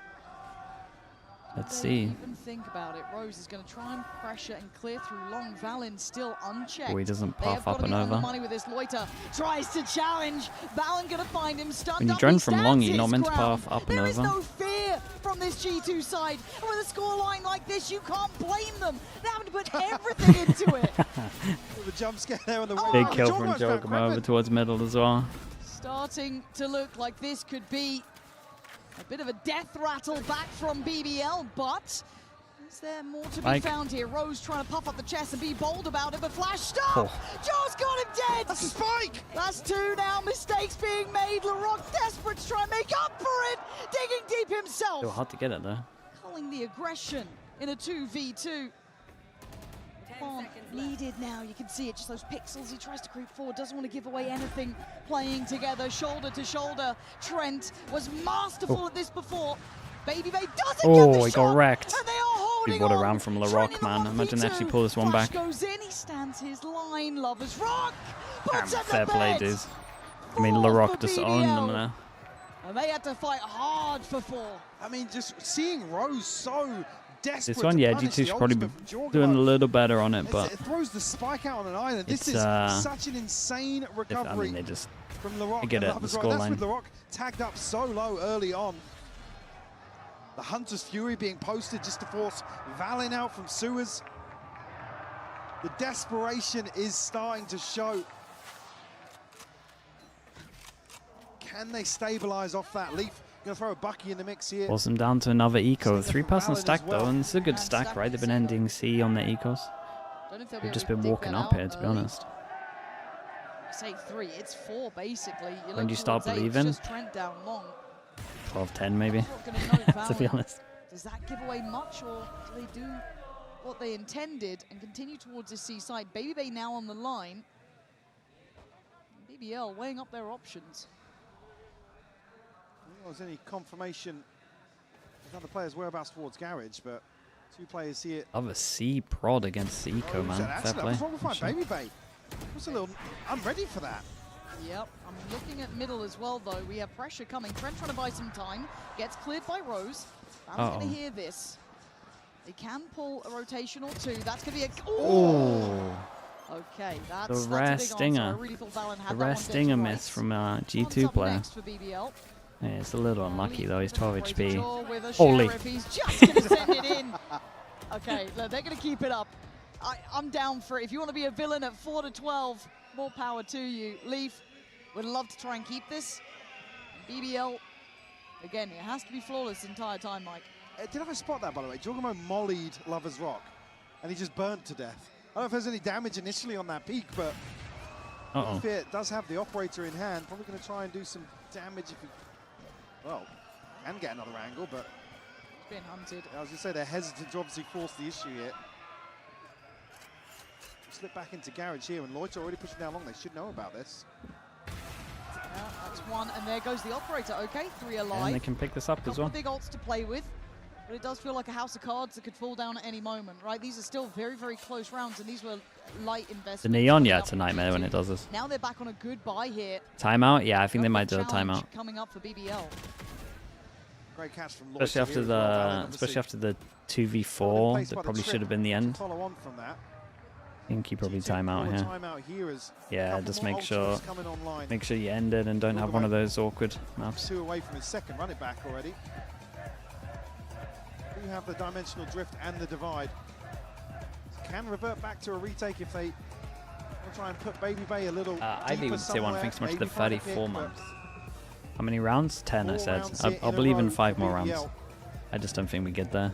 Let's see. Even think about it. Rose is going to try and pressure and clear through long. Valen still unchecked. Oh, he doesn't They have puff up got to and be on the over. money with this. Loiter tries to challenge. Valen going to find him stunned When you up. drone He from stands long, you're not his meant to ground. puff up and There is over. no fear from this G2 side. And with a scoreline like this, you can't blame them. They're having to put everything into it. With a jump scare there on the Big kill from Jogama over towards middle as well. Starting to look like this could be a bit of a death rattle back from BBL, but is there more to be Spike. found here? Rose trying to puff up the chest and be bold about it, but Flash stop! Joe's got him dead! That's a spike! That's two now, mistakes being made. LaRock desperate to try and make up for it, digging deep himself. Still hard to get it there. Culling the aggression in a 2v2. Bomb needed now, you can see it, just those pixels. He tries to creep forward, doesn't want to give away anything. Playing together, shoulder to shoulder. Trent was masterful at this before. Baby Bay doesn't get the He shot, got wrecked. and they are holding Dude, what a on. round from Trent LaRock, in the man. Imagine they 1v2. actually pull this one Flash back. goes in, he stands his line. Lovers Rock Damn, puts him fair to play, bed. dude. I mean, Four LaRock for just owned them BBL. there. And they had to fight hard for 4. I mean, just seeing Rose so desperate This one, to yeah, punish G2 the should probably be ultimate from Jorgamo. doing a little better on it, but It throws the spike out on an island. This it's, is such an insane recovery. I mean, they just from LaRock. get and it at the Lovers Rock. That's scoreline. with LaRock tagged up so low early on. The Hunter's Fury being posted just to force Valen out from Suez. The desperation is starting to show. Can they stabilize off that Leaf? Gonna throw a Bucky in the mix here. force them down to another eco. Same thing 3-person from Valorant stack as well. though, and it's a good stack, right? They've been ending C on their ecos. Don't know if they'll be They've just able to been dig walking that up out here, to be early. honest. I say 3, it's 4 basically. You When look do you start towards eight, believing? Just Trent down long. 12-10 maybe, Not gonna know to be Valorant. honest. Does that give away much, or do they do what they intended and continue towards the C side? Baby Bay now on the line. BBL weighing up their options. I don't think there's any confirmation of other players' whereabouts towards Garage, but 2 players here. Other C prod against the eco, man. Fair Actually, play. what's wrong with my Baby Bay? What's a little? I'm ready for that. Yep, I'm looking at middle as well, though. We have pressure coming. Trent trying to buy some time. Gets cleared by Rose. Val's going to hear this. They can pull a rotation or 2. That's going to be a... Oh. Okay, that's The a big rare answer. stinger. I really thought Valen had The that rare one dead stinger to miss rights. from What's G2 up player. next for BBL? Yeah, it's a little unlucky though. He's 12 HP. Jaw with a Holy. sheriff. He's just going to send it in. Okay, look, they're going to keep it up. I'm down for it. If you want to be a villain at 4-12, more power to you. Leaf would love to try and keep this. BBL, again, it has to be flawless the entire time, Mike. Did I spot that, by the way? Jorgamo mollied Lover's Rock, and he just burnt to death. I don't know if there's any damage initially on that peak, but Fear does have the operator in hand. Probably going to try and do some damage if he, well, can get another angle, but He's being hunted. I was going to say they're hesitant to obviously force the issue here. Slip back into Garage here, and Loiter already pushing down long. They should know about this. Yeah, that's 1, and there goes the operator. Okay, 3 alive. And they can pick this up as Couple well. of big ults to play with, but it does feel like a house of cards that could fall down at any moment, right? These are still very, very close rounds, and these were light investments. The Neon, coming yeah, up it's a from nightmare when G2. it does this. Now they're back on a good buy here. Timeout? Yeah, I think they might do a Challenge timeout. coming up for BBL. Great catch from Loiter Especially after here as well. Valen, the obviously, especially after the in 2v4, place that by the probably trip should have been the to end. follow on from that. I think you probably G2 timeout call a here. timeout here as a Yeah, couple just more make sure ultimates coming online. you end it and don't have one of those awkward maps. 2 away from his second run it back already. Do have the dimensional drift and the divide. Can revert back to a retake if they will try and put Baby Bay a little I deeper would say one somewhere, thing so much to maybe the find a 34 pick, but months. How many rounds? 10, I 4 said. rounds here I'll in a believe in row 5 for more rounds. BBL. I just don't think we get there.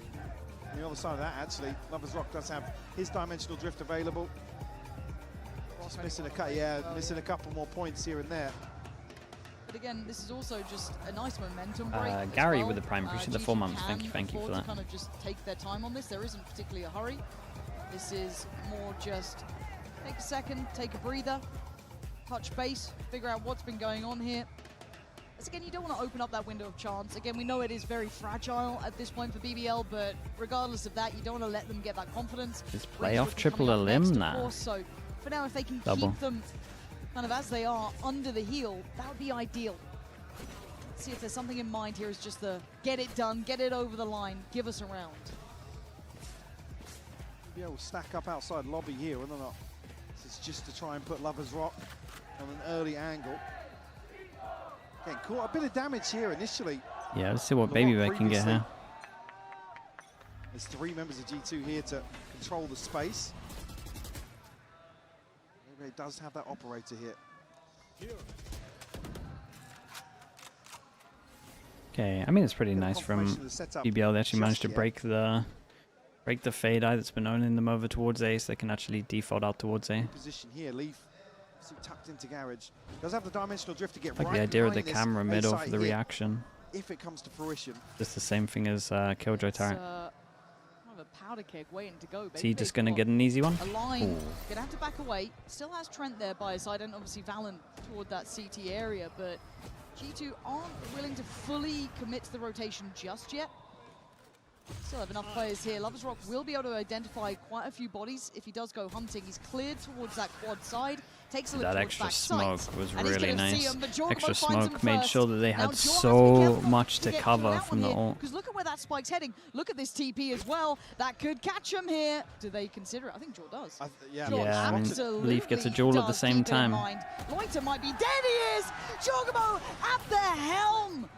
On the other side of that, actually, Lover's Rock does have his dimensional drift available. Just missing a couple more points here and there. But again, this is also just a nice momentum break. as Gary well. with the prime, appreciate the G2 4 months. can Thank you for afford that. to kind of just take their time on this. There isn't particularly a hurry. This is more just take a second, take a breather, touch base, figure out what's been going on here. As again, you don't want to open up that window of chance. Again, we know it is very fragile at this point for BBL, but regardless of that, you don't want to let them get that confidence. This playoff triple elim now. So for now, if they can Double. keep them kind of as they are under the heel, that would be ideal. Let's see if there's something in mind here. Is just the get it done, get it over the line, give us a round. BBL will stack up outside lobby here, whether or not this is just to try and put Lovers Rock on an early angle. Again, caught a bit of damage here initially. Yeah, let's see what BabyBay can get here. There's 3 members of G2 here to control the space. BabyBay does have that operator here. Okay, I mean it's pretty nice from BBL. They actually managed to break the fade eye that's been owning them over towards A, so they can actually default out towards A. Position here, Leaf tucked into Garage. Does have the dimensional drift to get Like right the idea of the behind camera this middle A for site the here, reaction. if it comes to fruition. Just the same thing as Killjoy Turret. Kind of a powder keg waiting to go. Is he just going to get an easy one? A line, Ooh. gonna have to back away. Still has Trent there by his side, and obviously Valen toward that CT area, but G2 aren't willing to fully commit to the rotation just yet. Still have enough players here. Lovers Rock will be able to identify quite a few bodies if he does go hunting. He's cleared towards that quad side. Takes a look That towards extra back smoke sight, was and he's really gonna see nice. him, but Jordan Extra finds him smoke made first. sure that they Now had Jordan has to be so careful much to get cover through that from one the here, ult. because look at where that spike's heading. Look at this TP as well. That could catch him here. Do they consider it? I think Jor does. Yeah, Jor I mean, absolutely Leaf gets a duel at the does same keep it in time. mind. Loiter might be dead. He is. Jogamo at the helm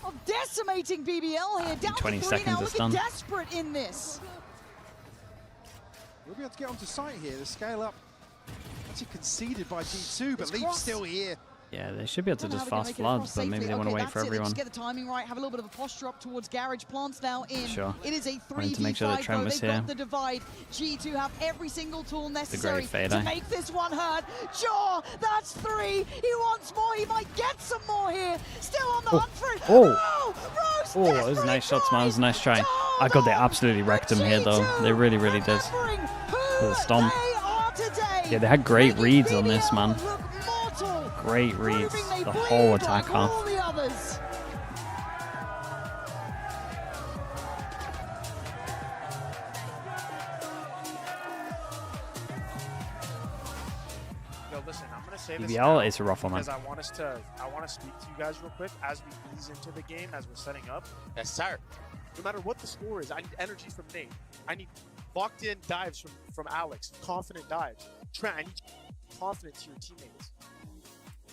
of decimating BBL here. Down 20 to 3 seconds now. is Look at done. Desperate in this. We'll be able to get onto site here. The scale up actually conceded by G2, but It's Leaf's crossed. still here. Yeah, they should be able to Don't know just how they're fast gonna make it floods, across but maybe safely. they want to Okay, wait for that's it. They everyone. just get the timing right, have a little bit of a posture up towards Garage. Plants now in. Sure. It is a Wanted to make sure that 3v5 Trent though. was They've here. got the divide. G2 have every single tool necessary fade, to eh? make this one hurt. Jaw, that's 3. He wants more. He might get some more here. Still on the hunt for it. Oh. Rose, Oh, it was a nice shot, man. It was a nice try. I God, they absolutely wrecked him here, though. They really, really did. The stomp. Yeah, they had great reads on this, man. Great reads. The whole attack half. All the others. Yo, listen, I'm gonna say this BBL now is a rough one, man. because I want to speak to you guys real quick as we ease into the game, as we're setting up. Yes, sir. No matter what the score is, I need energy from Nate. I need locked in dives from Alex, confident dives. Trent, I need confident to your teammates.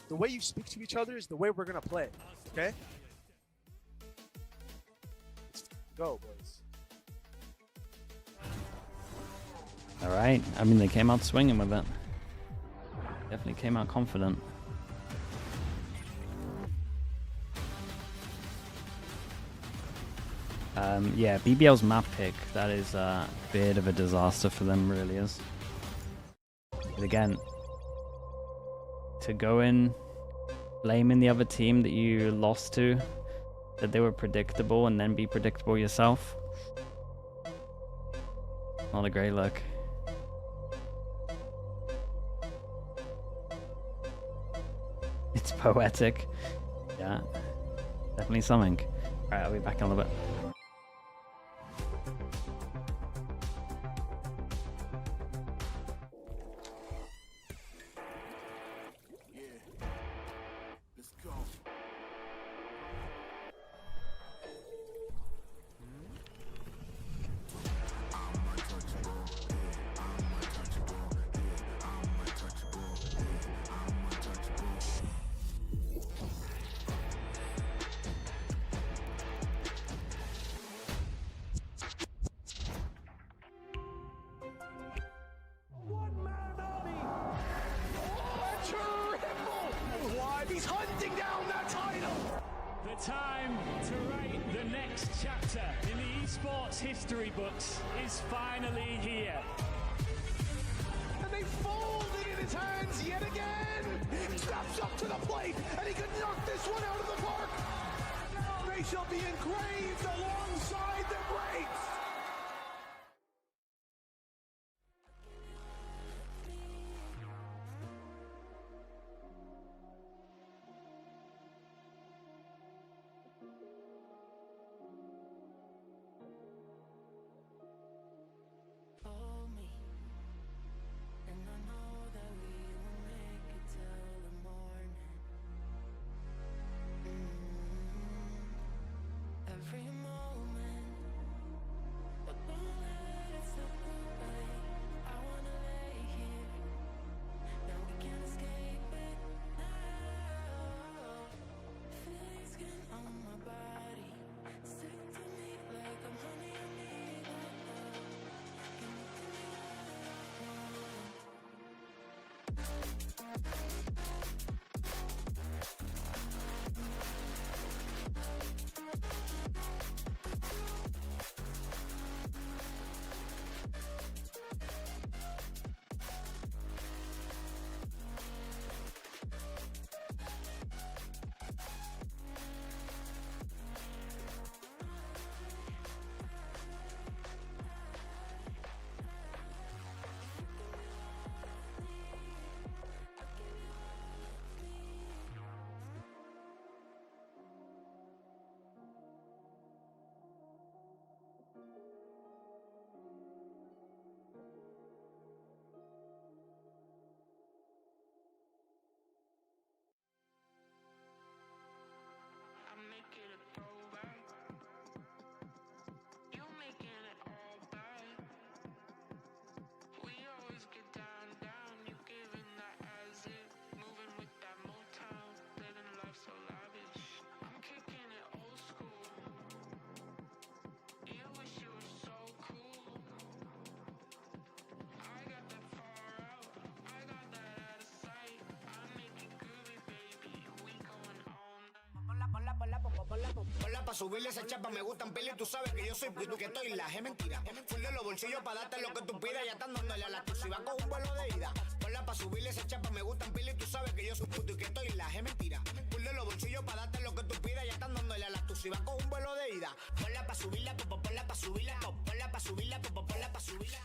The way you speak to each other is the way we're gonna play. Okay? Let's go, boys. All right. I mean, they came out swinging with it. Definitely came out confident. Yeah, BBL's map pick, that is a bit of a disaster for them, really is. But again, to go in blaming the other team that you lost to, that they were predictable, and then be predictable yourself, not a great look. It's poetic. Yeah, definitely something. Alright, I'll be back in a little bit. He's hunting down that title! The time to write the next chapter in the esports history books is finally here. And they fold it in his hands yet again! He steps up to the plate, and he can knock this one out of the park! They shall be engraved alongside the greats! Ponla pa' subirle esa chapa, me gustan pila y tú sabes que yo soy puto que estoy la es mentira. Full de los bolsillos pa' darte lo que tú pidas, ya están dándole a la tu si va con un vuelo de ida. Ponla pa' subirle esa chapa, me gustan pila y tú sabes que yo soy puto y que estoy la es mentira. Full de los bolsillos pa' darte lo que tú pidas, ya están dándole a la tu si va con un vuelo de ida. Ponla pa' subirla, ponla pa' subirla, ponla pa' subirla, ponla pa' subirla.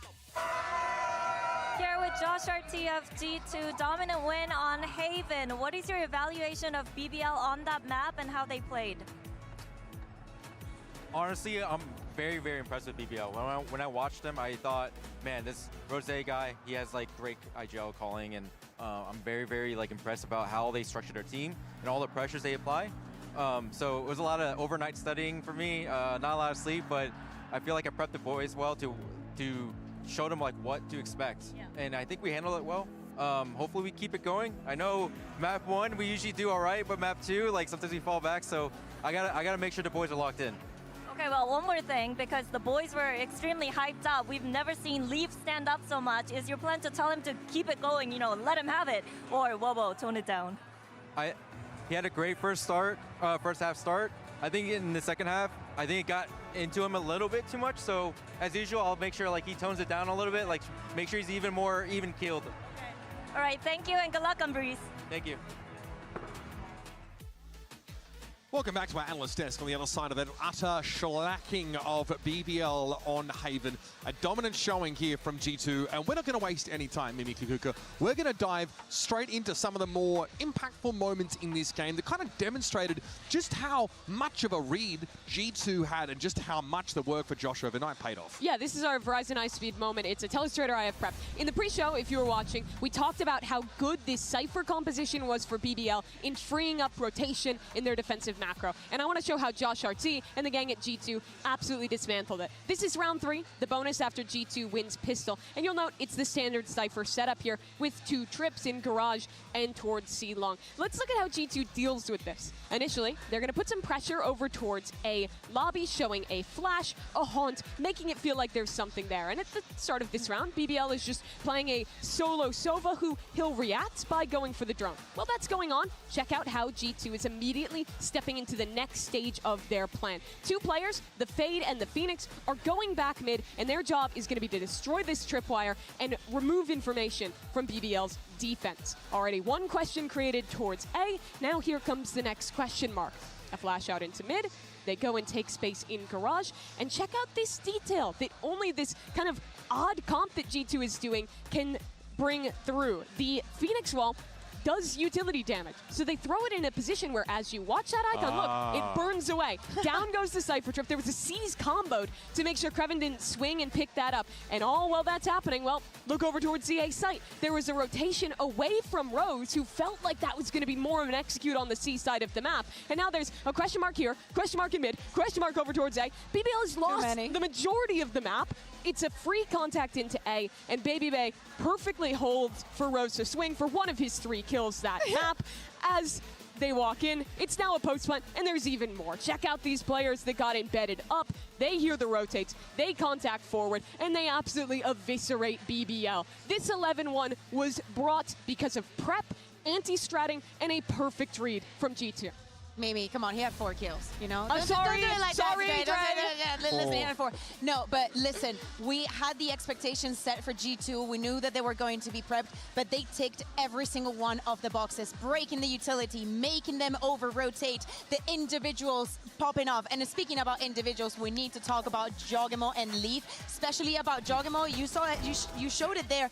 Here with Josh RT of G2, dominant win on Haven. What is your evaluation of BBL on that map and how they played? Honestly, I'm very, very impressed with BBL. When I watched them, I thought, man, this Rose guy, he has like great IGL calling, and I'm very, very like impressed about how they structured their team and all the pressures they apply. So it was a lot of overnight studying for me, not a lot of sleep, but I feel like I prepped the boys well to show them like what to expect, and I think we handled it well. Hopefully we keep it going. I know map 1 we usually do all right, but map 2 like sometimes we fall back. So I gotta make sure the boys are locked in. Okay, well, one more thing, because the boys were extremely hyped up. We've never seen Leaf stand up so much. Is your plan to tell him to keep it going, you know, let him have it, or whoa, tone it down? He had a great first half start. I think in the second half, I think it got into him a little bit too much. So as usual, I'll make sure like he tones it down a little bit, like make sure he's even more even-keeled. Okay. All right, thank you and good luck on Breeze. Thank you. Welcome back to our analyst desk. On the other side of that utter shellacking of BBL on Haven. A dominant showing here from G2, and we're not going to waste any time, Mimi Kikuka. We're going to dive straight into some of the more impactful moments in this game that kind of demonstrated just how much of a read G2 had and just how much the work for Josh overnight paid off. Yeah, this is our Verizon iSpeed moment. It's a Telestrator IF prep. In the pre-show, if you were watching, we talked about how good this Cypher composition was for BBL in freeing up rotation in their defensive macro. And I want to show how Josh RT and the gang at G2 absolutely dismantled it. This is round 3, the bonus after G2 wins pistol. And you'll note it's the standard Cypher setup here with 2 trips in garage and towards C long. Let's look at how G2 deals with this. Initially, they're going to put some pressure over towards A lobby, showing a flash, a haunt, making it feel like there's something there. And at the start of this round, BBL is just playing a solo Sova who he'll react by going for the drone. While that's going on, check out how G2 is immediately stepping into the next stage of their plan. 2 players, the Fade and the Phoenix, are going back mid, and their job is going to be to destroy this tripwire and remove information from BBL's defense. Already 1 question created towards A. Now here comes the next question mark. A flash out into mid. They go and take space in garage. And check out this detail that only this kind of odd comp that G2 is doing can bring through. The Phoenix wall does utility damage. So they throw it in a position where as you watch that icon, look, it burns away. Down goes the Cypher Trip. There was a C's comboed to make sure Kreven didn't swing and pick that up. And all while that's happening, well, look over towards CA site. There was a rotation away from Rose, who felt like that was going to be more of an execute on the C side of the map. And now there's a question mark here, question mark in mid, question mark over towards A. BBL has lost the majority of the map. It's a free contact into A, and Baby Bay perfectly holds for Rose to swing for one of his 3 kills that map. As they walk in, it's now a post plant, and there's even more. Check out these players that got embedded up. They hear the rotates, they contact forward, and they absolutely eviscerate BBL. This 11-1 was brought because of prep, anti-stratting, and a perfect read from G2. Mimi, come on, he had 4 kills, you know? I'm sorry, don't do it like sorry, that. Listen, he had 4. No, but listen, we had the expectations set for G2. We knew that they were going to be prepped, but they ticked every single one of the boxes, breaking the utility, making them over-rotate, the individuals popping off. And speaking about individuals, we need to talk about Jogemo and Leaf, especially about Jogemo. You saw it, you showed it there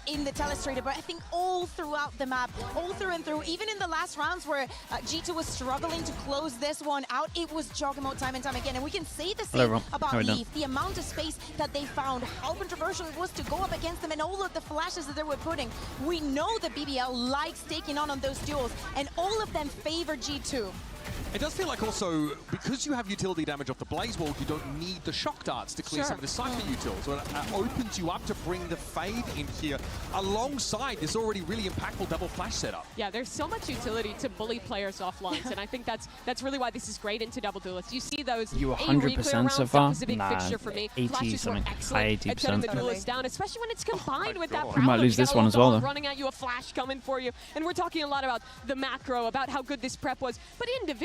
in the Telestrator, but I think all throughout the map, all through and through, even in the last rounds where G2 was struggling to close this one out, it was Jogemo time and time again. And we can say the same about Leaf. The amount of space that they found, how controversial it was to go up against them, and all of the flashes that they were putting. We know that BBL likes taking on those duels, and all of them favor G2. It does feel like also, because you have utility damage off the Blaze Wall, you don't need the shock darts to clear some of the Cypher utils. So it opens you up to bring the Fade in here alongside this already really impactful double flash setup. Yeah, there's so much utility to bully players off lines, and I think that's really why this is great into double duelists. You see those You 100% so far? was a big Nah, fixture for me. 80 Flashes were something, excellent high at shutting 80%. the duelist down, especially when it's combined with that You might Prowler. lose You this got one a as well, Lord though. running at you, a flash coming for you, and we're talking a lot about the macro, about how good this prep was, but individually,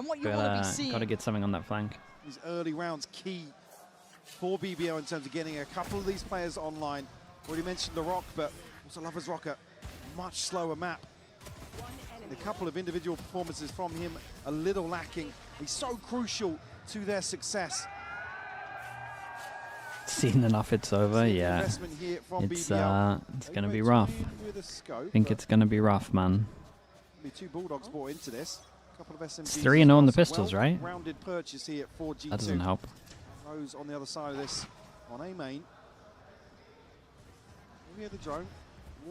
And what you want to be seeing... Got to get something on that flank. These early rounds key for BBL in terms of getting a couple of these players online. Already mentioned the Rock, but also Lover's Rock, a much slower map. A couple of individual performances from him a little lacking. He's so crucial to their success. Seen enough, it's over. Yeah, it's gonna be rough. I think it's gonna be rough, man. Two Bulldogs brought into this. Couple of SMGs. It's 3-0 on the pistols, right? Rounded purchase here for G2. That doesn't help. Rose on the other side of this on A main. We have the drone,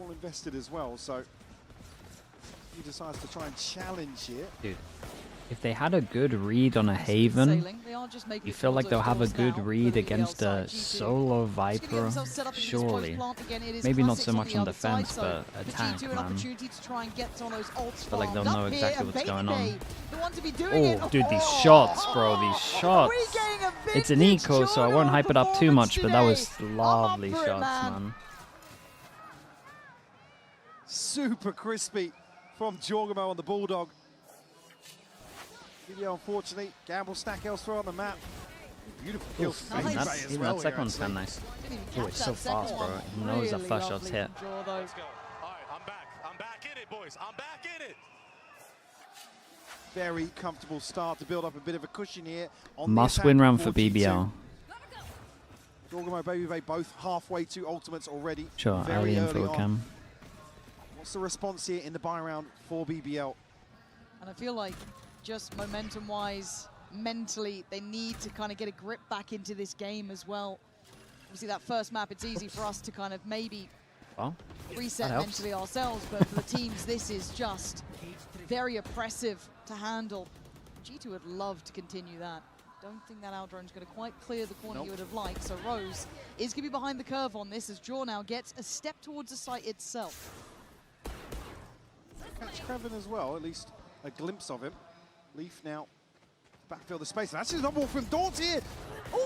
all invested as well. So he decides to try and challenge here. Dude, if they had a good read on a Haven, you feel like they'll have a good read against a solo Viper, surely. Maybe not so much on defense, but attack, man. I feel like they'll know exactly what's going on. Oh, dude, these shots, bro, these shots. It's an eco, so I won't hype it up too much, but that was lovely shots, man. Super crispy from Jorgamo on the Bulldog. BBL, unfortunately, gamble stack elsewhere on the map. Beautiful kill. Even that second one's kind of nice. Oh, it's so fast, bro. He knows that first shot's hit. Let's go. All right, I'm back. I'm back in it, boys. I'm back in it. Very comfortable start to build up a bit of a cushion here. On Must win round for BBL. Jorgamo, BabyBay both halfway to ultimates already. Sure, early infield cam. What's the response here in the buy round for BBL? And I feel like just momentum-wise, mentally, they need to kind of get a grip back into this game as well. Obviously, that first map, it's easy for us to kind of maybe reset mentally ourselves, but for the teams, this is just very oppressive to handle. G2 would love to continue that. Don't think that Aldron's going to quite clear the corner you would have liked, so Rose is going to be behind the curve on this as Jaw now gets a step towards the site itself. Catch Krevin as well, at least a glimpse of him. Leaf now backfill the space. That's just a double from Daunt here.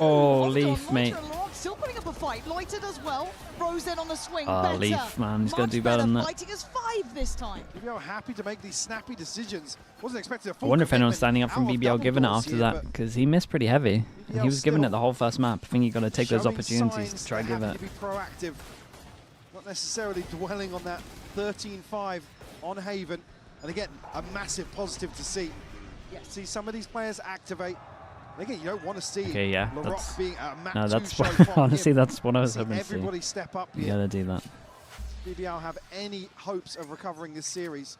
Oh, Leaf, mate. Still putting up a fight. Loiter does well. Rose in on the swing. Leaf, man. He's going to do better than that. Fighting as 5 this time. BBL happy to make these snappy decisions. Wasn't expecting a full I wonder if anyone's standing up from BBL giving it after that, because he missed pretty heavy. And he was giving it the whole first map. I think you got to take those opportunities to try and give it. To be proactive, not necessarily dwelling on that 13-5 on Haven. And again, a massive positive to see. See some of these players activate. And again, you don't want to see LaRock being a map no, that's honestly, that's what I was hoping to see. Everybody step up. You gotta do that. BBL have any hopes of recovering this series?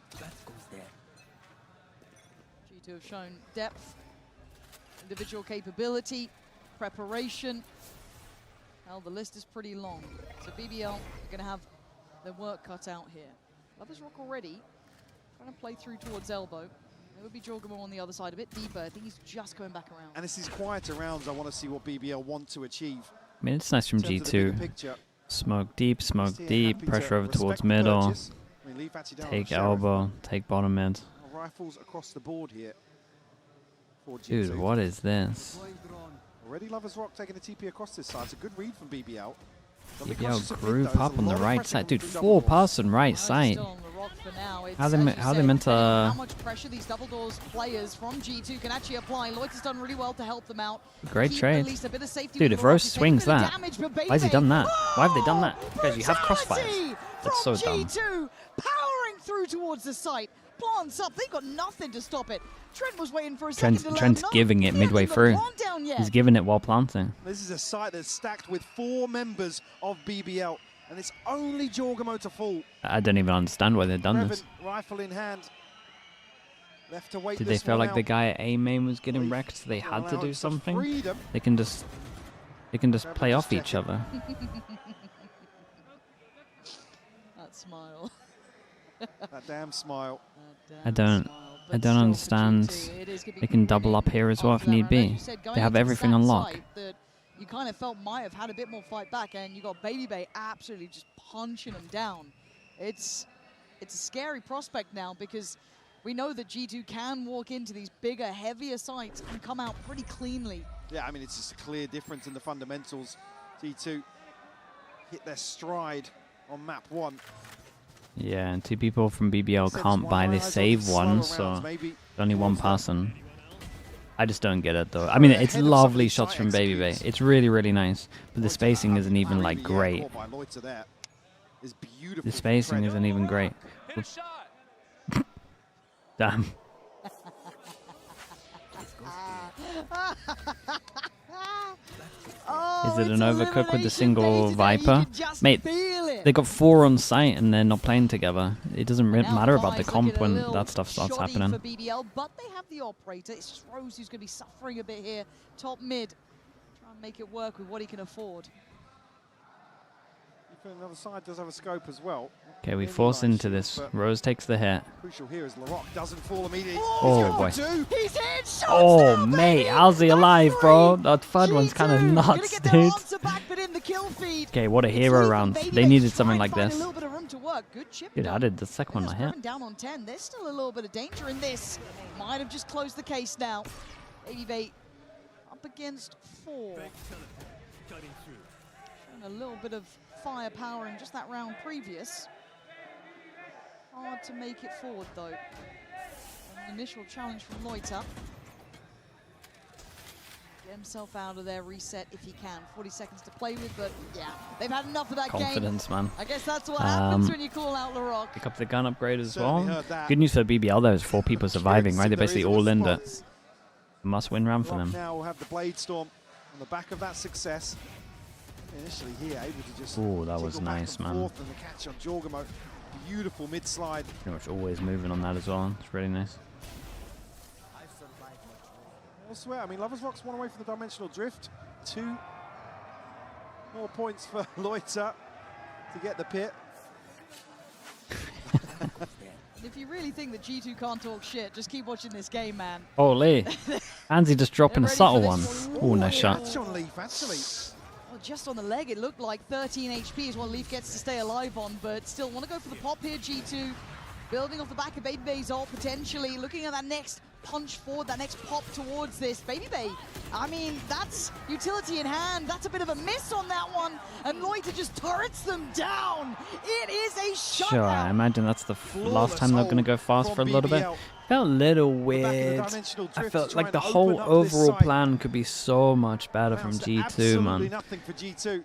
G2 have shown depth, individual capability, preparation. Well, the list is pretty long. So BBL are going to have their work cut out here. Lovers Rock already trying to play through towards elbow. There would be Jorgamo on the other side, a bit deeper. I think he's just going back around. And it's these quieter rounds I want to see what BBL want to achieve. I mean, it's nice from G2. Smoke deep, pressure over towards middle. Take elbow, take bottom mid. Rifles across the board here. Dude, what is this? Already Lovers Rock taking the TP across this side. It's a good read from BBL. BBL group up on the right side. Dude, 4-person right side. How they meant to... How much pressure these double doors players from G2 can actually apply. Loiter's done really well to help them out. Great trade. Dude, if Rose swings that, why has he done that? Why have they done that? Guys, you have crossfires. That's so dumb. G2 powering through towards the site. Plants up. They've got nothing to stop it. Trent was waiting for a second to Trent's giving it midway through. He's giving it while planting. This is a site that's stacked with 4 members of BBL. And it's only Jorgamo to fall. I don't even understand why they've done this. Rifle in hand. Left to wait. Did they feel like the guy at A main was getting wrecked, so they had to do something? They can just play off each other. That smile. That damn smile. I don't understand. They can double up here as well if need be. They have everything on lock. You kind of felt might have had a bit more fight back, and you got BabyBay absolutely just punching them down. It's a scary prospect now because we know that G2 can walk into these bigger, heavier sites and come out pretty cleanly. Yeah, I mean, it's just a clear difference in the fundamentals. G2 hit their stride on map 1. Yeah, and 2 people from BBL can't buy this save one, so only 1 person. I just don't get it though. I mean, it's lovely shots from BabyBay. It's really, really nice, but the spacing isn't even like great. The spacing isn't even great. Damn. Oh, Is it an overcook with the single day Viper? Mate, they got 4 on site and they're not playing together. It doesn't matter about the comp when that stuff starts happening. For BBL, but they have the operator. It's just Rose who's going to be suffering a bit here. Top mid. Try and make it work with what he can afford. Another side does have a scope as well. Okay, we force into this. Rose takes the hit. Crucial here is Larocque doesn't fall immediately. Oh boy. He's hit. Oh mate, how's he alive, bro? That third one's kind of nuts, dude. Okay, what a hero round. They needed something like this. Dude, how did the second one not hit? Down on 10. There's still a little bit of danger in this. Might have just closed the case now. Baby up against 4. Showing a little bit of firepower in just that round previous. Hard to make it forward though. An initial challenge from Loiter. Get himself out of there, reset if he can. 40 seconds to play with, but yeah, they've had enough of that Confidence, game. man. I guess that's what happens when you call out Larocque. Pick up the gun upgrade as well. Good news for BBL though is 4 people surviving, right? They're basically all in it. Must-win round for them. Now we'll have the Blade Storm on the back of that success. Initially here, able to just that was nice, man. And the catch on Jorgamo. Beautiful mid slide. Pretty much always moving on that as well. It's really nice. Elsewhere, I mean, Lovers Rock's 1 away from the dimensional drift. 2 more points for Loiter to get the pit. If you really think that G2 can't talk shit, just keep watching this game, man. Holy. Anzi just dropping a subtle one. Oh, nice shot. On Leaf, actually. Well, just on the leg, it looked like 13 HP is what Leaf gets to stay alive on, but still want to go for the pop here, G2. Building off the back of Baby Bay's ult, potentially looking at that next punch forward, that next pop towards this. Baby Bay, I mean, that's utility in hand. That's a bit of a miss on that one. And Loiter just turrets them down. It is a shutout. Sure, I imagine that's the last time they're going to go fast for a little bit. Felt a little weird. I felt like the whole overall plan could be so much better from G2, man.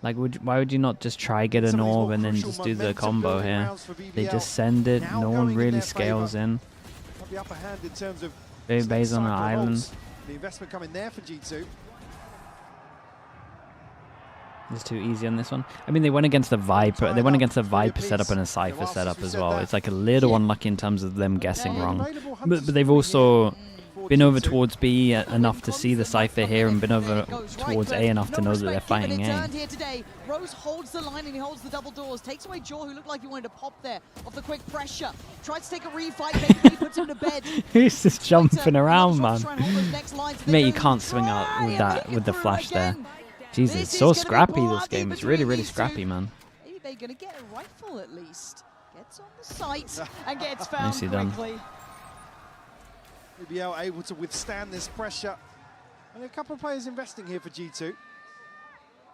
Like, why would you not just try get an orb and then just do the combo here? They just send it. No one really scales in. The upper hand in terms of Baby Bay's on an island. The investment coming there for G2. It's too easy on this one. I mean, they went against the Viper. They went against a Viper setup and a Cypher setup as well. It's like a little unlucky in terms of them guessing wrong. But they've also been over towards B enough to see the Cypher here and been over towards A enough to know that they're fighting A. Rose holds the line and he holds the double doors. Takes away Jaw, who looked like he wanted to pop there off the quick pressure. Tries to take a refight. Baby puts him to bed. Who's just jumping around, man? Mate, you can't swing out with that with the flash there. Jesus, it's so scrappy this game. It's really, really scrappy, man. Maybe they're going to get a rifle at least. Gets on the site and gets found quickly. BBL able to withstand this pressure. And a couple of players investing here for G2.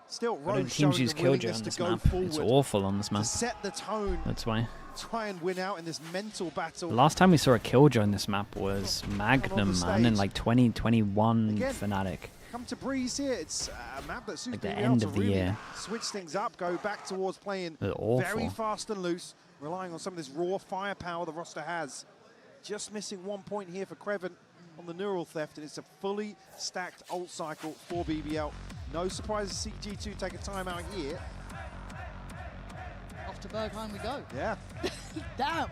Still, Rose teams use showing the Killjoy willingness on this to go map. forward. It's awful on this map. To set the tone. That's why. Try and win out in this mental battle. The last time we saw a Killjoy in this map was Magnum, man, in like 2021 Fnatic. Come to Breeze here. It's a map that suits Like the BBL end to of the really year. switch things up, go back towards playing very fast and loose, relying on some of this raw firepower the roster has. Just missing 1 point here for Kreven on the neural theft, and it's a fully stacked ult cycle for BBL. No surprise to see G2 take a time out here. Off to Bergheim we go. Yeah. Damn.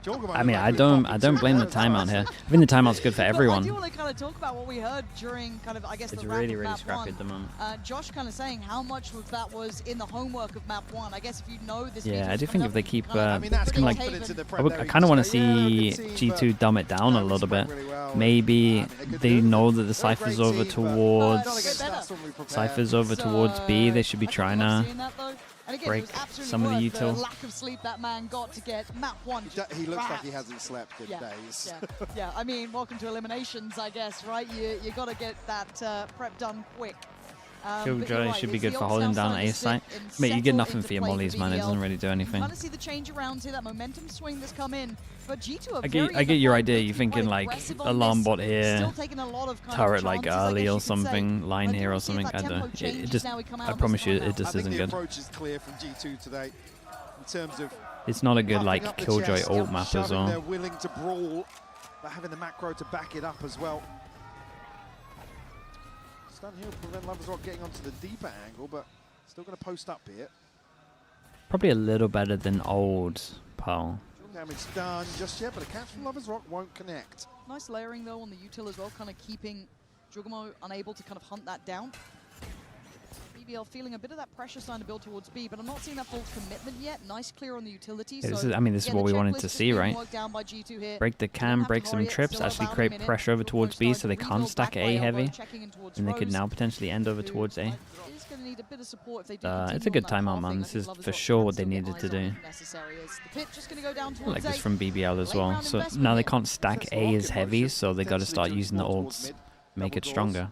I mean, I don't blame the timeout here. I think the timeout's good for everyone. I do want to kind of talk about what we heard during kind of, I guess, It's the really, wrap of really map scrappy one. at the moment. Josh kind of saying how much of that was in the homework of map 1. I guess if you know this. Yeah, I do think if they keep, I kind of want to see G2 dumb it down a little bit. Maybe they know that the Cypher's over towards B. They should be trying to break some of the util. The lack of sleep that man got to get map 1. He looks like he hasn't slept in days. Yeah, I mean, welcome to eliminations, I guess, right? You got to get that prep done quick. Killjoy should be good for holding down A site. Mate, you get nothing for your mollies, man. It doesn't really do anything. Kind of see the change around here, that momentum swing that's come in. But G2 I get your idea. You're thinking like alarm bot here, turret like early or something, line here or something. I don't. It just. I promise you, it just isn't good. The approach is clear from G2 today in terms of It's not a good like Killjoy ult map as well. They're willing to brawl, but having the macro to back it up as well. Stun here will prevent Lovers Rock getting onto the deeper angle, but still going to post up here. Probably a little better than old Pearl. Damage done just yet, but a catch from Lovers Rock won't connect. Nice layering though on the util as well, kind of keeping Jugomo unable to kind of hunt that down. BBL feeling a bit of that pressure starting to build towards B, but I'm not seeing that full commitment yet. Nice clear on the utility. Yeah, so, I mean, this is what we wanted to see, right? Here. Break the cam, break some trips, actually create pressure over towards B so they can't stack A heavy, and they could now potentially end over towards A. It's a good timeout, man. This is for sure what they needed to do. I like this from BBL as well. So now they can't stack A as heavy, so they got to start using the ults, make it stronger.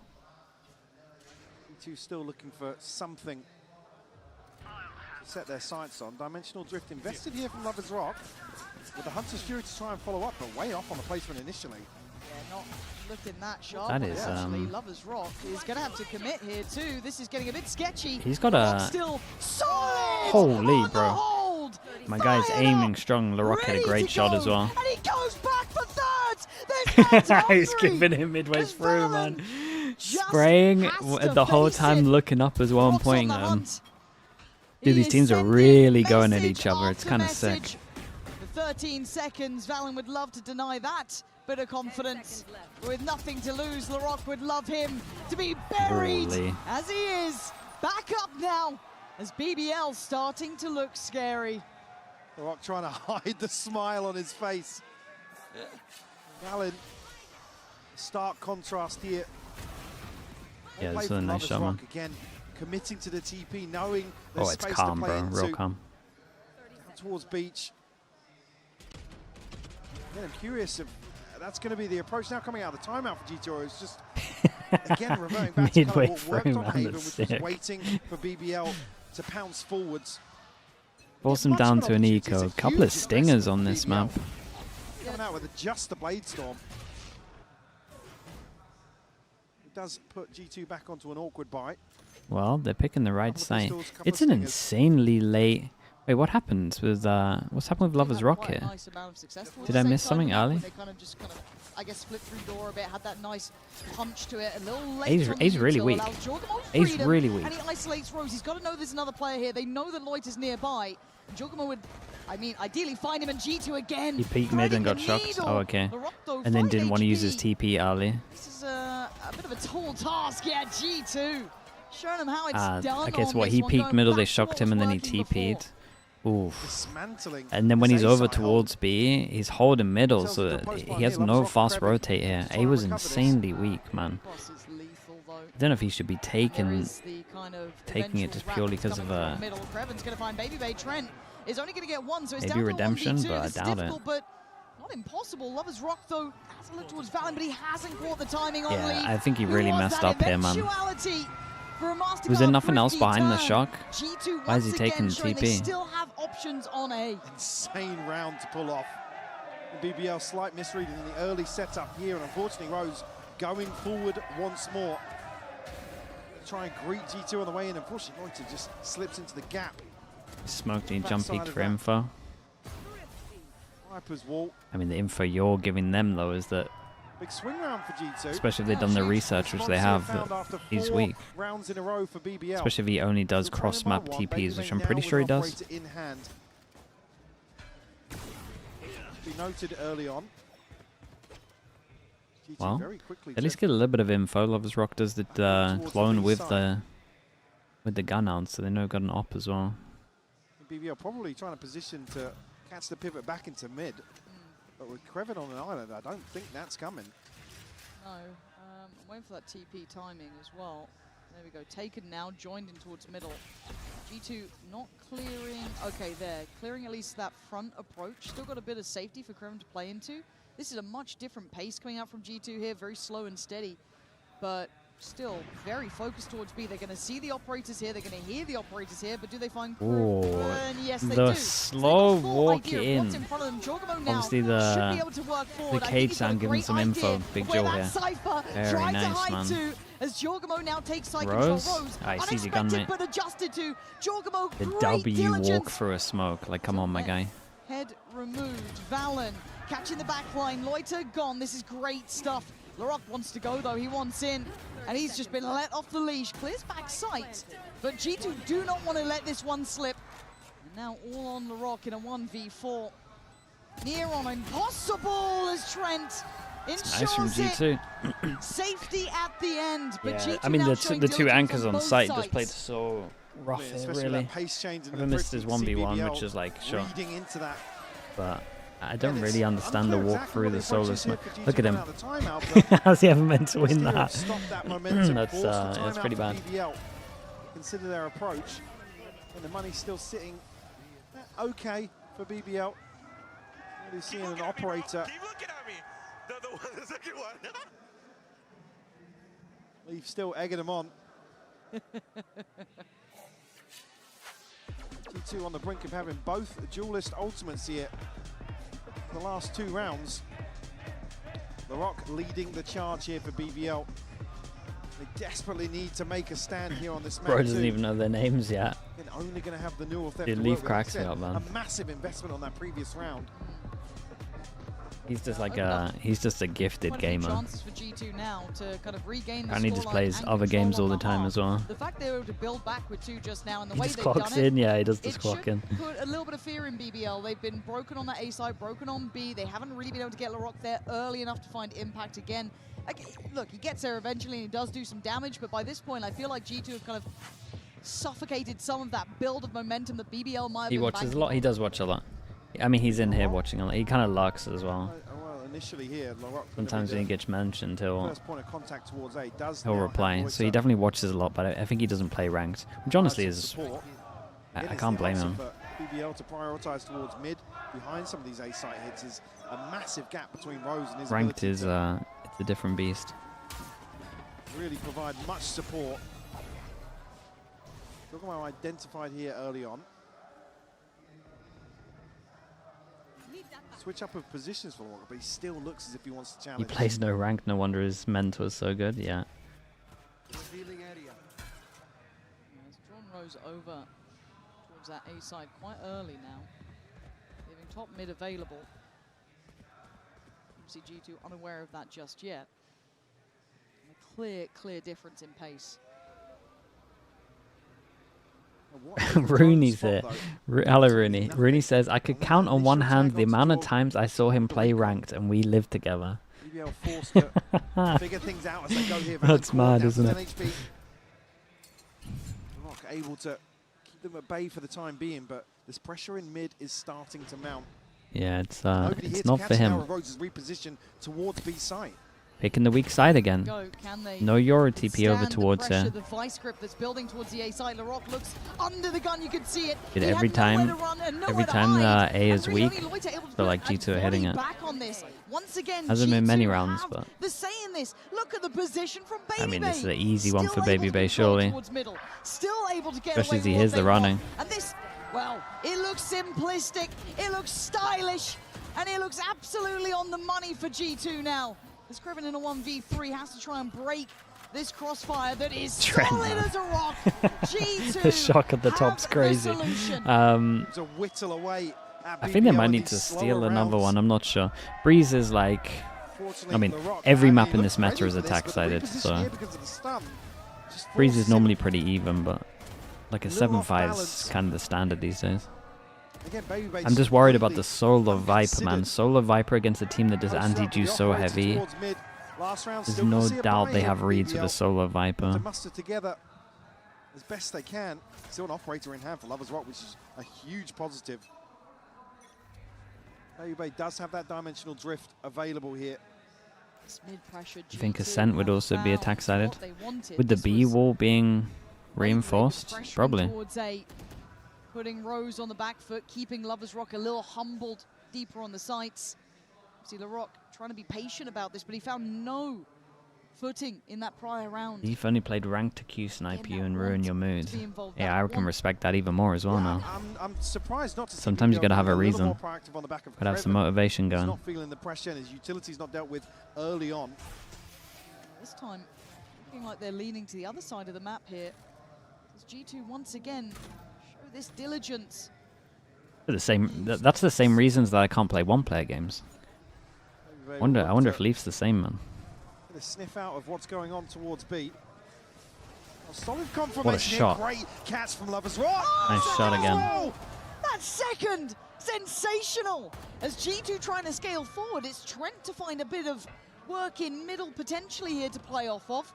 Still looking for something to set their sights on. Dimensional Drift invested here from Lovers Rock, with the Hunter's Fury to try and follow up, but way off on the placement initially. Yeah, not looking that sharp. That is, actually, Lovers Rock is going to have to commit here too. This is getting a bit sketchy. He's got a... Still solid. Holy, bro. My guy's aiming strong. LaRock had a great shot as well. And he goes back for thirds. He's giving him midway through, man. Spraying the whole time, looking up as well and pointing at him. Dude, these teams are really going at each other. It's kind of sick. For 13 seconds, Valen would love to deny that bit of confidence. With nothing to lose, LaRock would love him to be buried as he is. Back up now as BBL starting to look scary. LaRock trying to hide the smile on his face. Valen, stark contrast here. Yeah, this is a nice shot, man. Again, committing to the TP, knowing oh, it's calm, bro. Real calm. Towards Beach. Again, I'm curious if that's going to be the approach now coming out of the timeout for GTO. It's just, again, reverting back to kind of what worked on Haven, which was waiting for BBL to pounce forwards. Force them down to an eco. A couple of stingers on this map. Coming out with just the Blade Storm. Does put G2 back onto an awkward bite. Well, they're picking the right site. It's an insanely late... Wait, what happens with... what's happened with Lovers Rock here? Did I miss something early? I guess split through door a bit, had that nice punch to it. A little late. A's really weak. A's really weak. And he isolates Rose. He's got to know there's another player here. They know that Lloyd is nearby. Jogomo would, I mean, ideally find him, and G2 again. He peeked mid and got shocked. Oh, okay. And then didn't want to use his TP early. This is a bit of a tall task. Yeah, G2 showing him how it's done. Okay, so what, he peeked middle, they shocked him, and then he TP'd. Oof. And then when he's over towards B, he's holding middle, so he has no fast rotate here. A was insanely weak, man. I don't know if he should be taking it just purely because of maybe redemption, but I doubt it. Not impossible. Lovers Rock, though, has a look towards Valen, but he hasn't caught the timing on Lee. Yeah, I think he really messed up here, man. Was there nothing else behind the shock? Why is he taking the TP? They still have options on A. Insane round to pull off. The BBL slight misreading in the early setup here, and unfortunately Rose going forward once more. Try and greet G2 on the way in. Unfortunately, Reuter just slips into the gap. Smoked and jump peeked for info. Viper's wall. I mean, the info you're giving them, though, is that big swing round for G2. Especially if they've done the research, which they have, that he's weak. Rounds in a row for BBL. Especially if he only does cross-map TPs, which I'm pretty sure he does. In hand. Be noted early on. Well, at least get a little bit of info. Lovers Rock does the clone with the gun out, so they know got an op as well. BBL probably trying to position to catch the pivot back into mid. But with Krevin on an island, I don't think that's coming. No, I'm waiting for that TP timing as well. There we go. Taken now, joined in towards middle. G2 not clearing. Okay, there. Clearing at least that front approach. Still got a bit of safety for Krevin to play into. This is a much different pace coming out from G2 here. Very slow and steady. But still very focused towards B. They're going to see the operators here. They're going to hear the operators here. But do they find yes, they do. The slow walk in. Obviously, the cage sound giving some info. Big Joe here. Very nice, man. As Jorgamo now takes side Rose? control. Rose, I see the gunmate. But adjusted to Jorgamo. The W walk through a smoke. Like, come on, my guy. removed. Valen catching the back line. Loiter gone. This is great stuff. Larocque wants to go, though. He wants in, and he's just been let off the leash. Clears back sight, but G2 do not want to let this one slip. And now all on Larocque in a 1v4. Near on impossible as Trent ensures Nice from G2. Safety at the end, but Yeah, G2 I mean, now the showing two diligence anchors on both site sides. just played so rough Yeah, here, especially really. that pace change in I the missed his first 1v1, CBBL which is like, sure. reading into that. But I don't really understand the unclear walk exactly through what the the solo approach is here smoke. for Look at G2 him. out of the timeout, but How's he ever meant to win Mysterio that? stopped that momentum, That's forced the it's timeout pretty for bad. BBL. Consider their approach, and the money's still sitting okay for BBL. Really seeing an operator. Keep looking at me. The second one. Leaf still egging them on. G2 on the brink of having both duelist ultimates here. The last 2 rounds. Larocque leading the charge here for BBL. They desperately need to make a stand here on this map. Bro doesn't even know their names yet. And only going to have the new theft. Dude, to Leaf work with. cracks Like I me up, said, man. A massive investment on that previous round. He's just like he's just a gifted Quite a few gamer. chances for G2 now to kind of regain the And he just scoreline plays and other control games all on the time half. as well. The fact they were able to build back with 2 just now and the He way just they've clocks done it, in, yeah, he does just it clock should in. put a little bit of fear in BBL. They've been broken on that A side, broken on B. They haven't really been able to get Larocque there early enough to find impact again. Look, he gets there eventually and he does do some damage, but by this point I feel like G2 have kind of suffocated some of that build of momentum that BBL might have He been watches a banking lot. on. He does watch a lot. I mean, he's in here watching a lot. He kind of lurks as well. Well, initially here, Larocque Sometimes when he gets mentioned, he'll first point of contact towards A does he'll now reply. have So he definitely watches a lot, but I think he doesn't play ranked, which honestly is support. I can't blame him. For BBL to prioritise towards mid behind some of these A site hits is a massive gap between Rose and his Ranked ability is to it's a different beast. really provide much support. Dogomo identified here early on. Switch up of positions for Larocque, but he still looks as if he wants to He challenge. plays no ranked. No wonder his mentor's so good. Yeah. Has drawn Rose over towards that A side quite early now, leaving top mid available. Obviously G2 unaware of that just yet. And a clear difference in pace. Rooney's here. Hello, Rooney. Rooney says, I could count on one hand the amount of times I saw him play ranked and we lived together. BBL forced to figure things out as they go here. That's mad, isn't it? HP. Larocque able to keep them at bay for the time being, but this pressure in mid is starting to mount. Yeah, it's Nobody here it's to not catch for it. Now him. Rose is repositioned towards B site. Picking the weak side again. Can they No Euro TP over stand towards the pressure, her. the vice grip that's building towards the A side. Larocque looks under the gun, you can see it. Dude, He every had nowhere time, to run and nowhere every to time hide. A is And really weak, only Loiter able to I feel put like a G2 are hitting body it. back on this. Once again, Hasn't been G2 many rounds, have but the say in this. Look at the position from Baby I mean, this is Bay. an easy one Still for able Baby to Bay, control surely. towards middle. Still able to get Especially away as he with hears what the they running. want. And this, well, it looks simplistic, it looks stylish, and it looks absolutely on the money for G2 now. As Criven in a 1v3 has to try and break this crossfire that is Trent. solid as a rock. G2 The shock at the top's have the crazy. solution. To whittle away at I think they BBL might in need these to slower steal another rounds. one. I'm not sure. Breeze is like, I mean, every map in this meta is attack sided, so Breeze is normally pretty even, but like a 7-5 is kind of the standard these days. Again, Baby Bay's I'm just worried about completely the Solar Viper, man. unconsidered. Solar Viper against a team that does anti-juice so Operator heavy. towards mid. Last round, There's still gonna no see a doubt buy they here have for reads with BBL. a Solar To Viper. muster together as best they can. Still an operator in hand for Lovers Rock, which is a huge positive. Baby Bay does have that dimensional drift available here. I think Ascent would also be attack sided. what they wanted. With the This B was wall being reinforced, pressuring probably. towards A, putting Rose on the back foot, keeping Lovers Rock a little humbled deeper on the sights. See Larocque trying to be patient about this, but he found no footing in that prior round. You've only played ranked to Q snipe you and ruin your mood. be involved, Yeah, that I can want- respect that even more as well now. I'm surprised not to see Sometimes you BBL gotta have being a little reason. more proactive on the back of Gotta have some Kreven. motivation He's going. not feeling the pressure and his utility's not dealt with early on. This time, looking like they're leaning to the other side of the map here. As G2 once again show this diligence. The same. That's the same reasons that I can't play one-player games. I wonder if Leaf's the same, man. A sniff out of what's going on towards B. A solid confirmation. What a shot! Here. Great catch from Lovers. Oh, nice shot again. Oh, that second, sensational. As G2 trying to scale forward, it's Trent to find a bit of work in middle potentially here to play off of.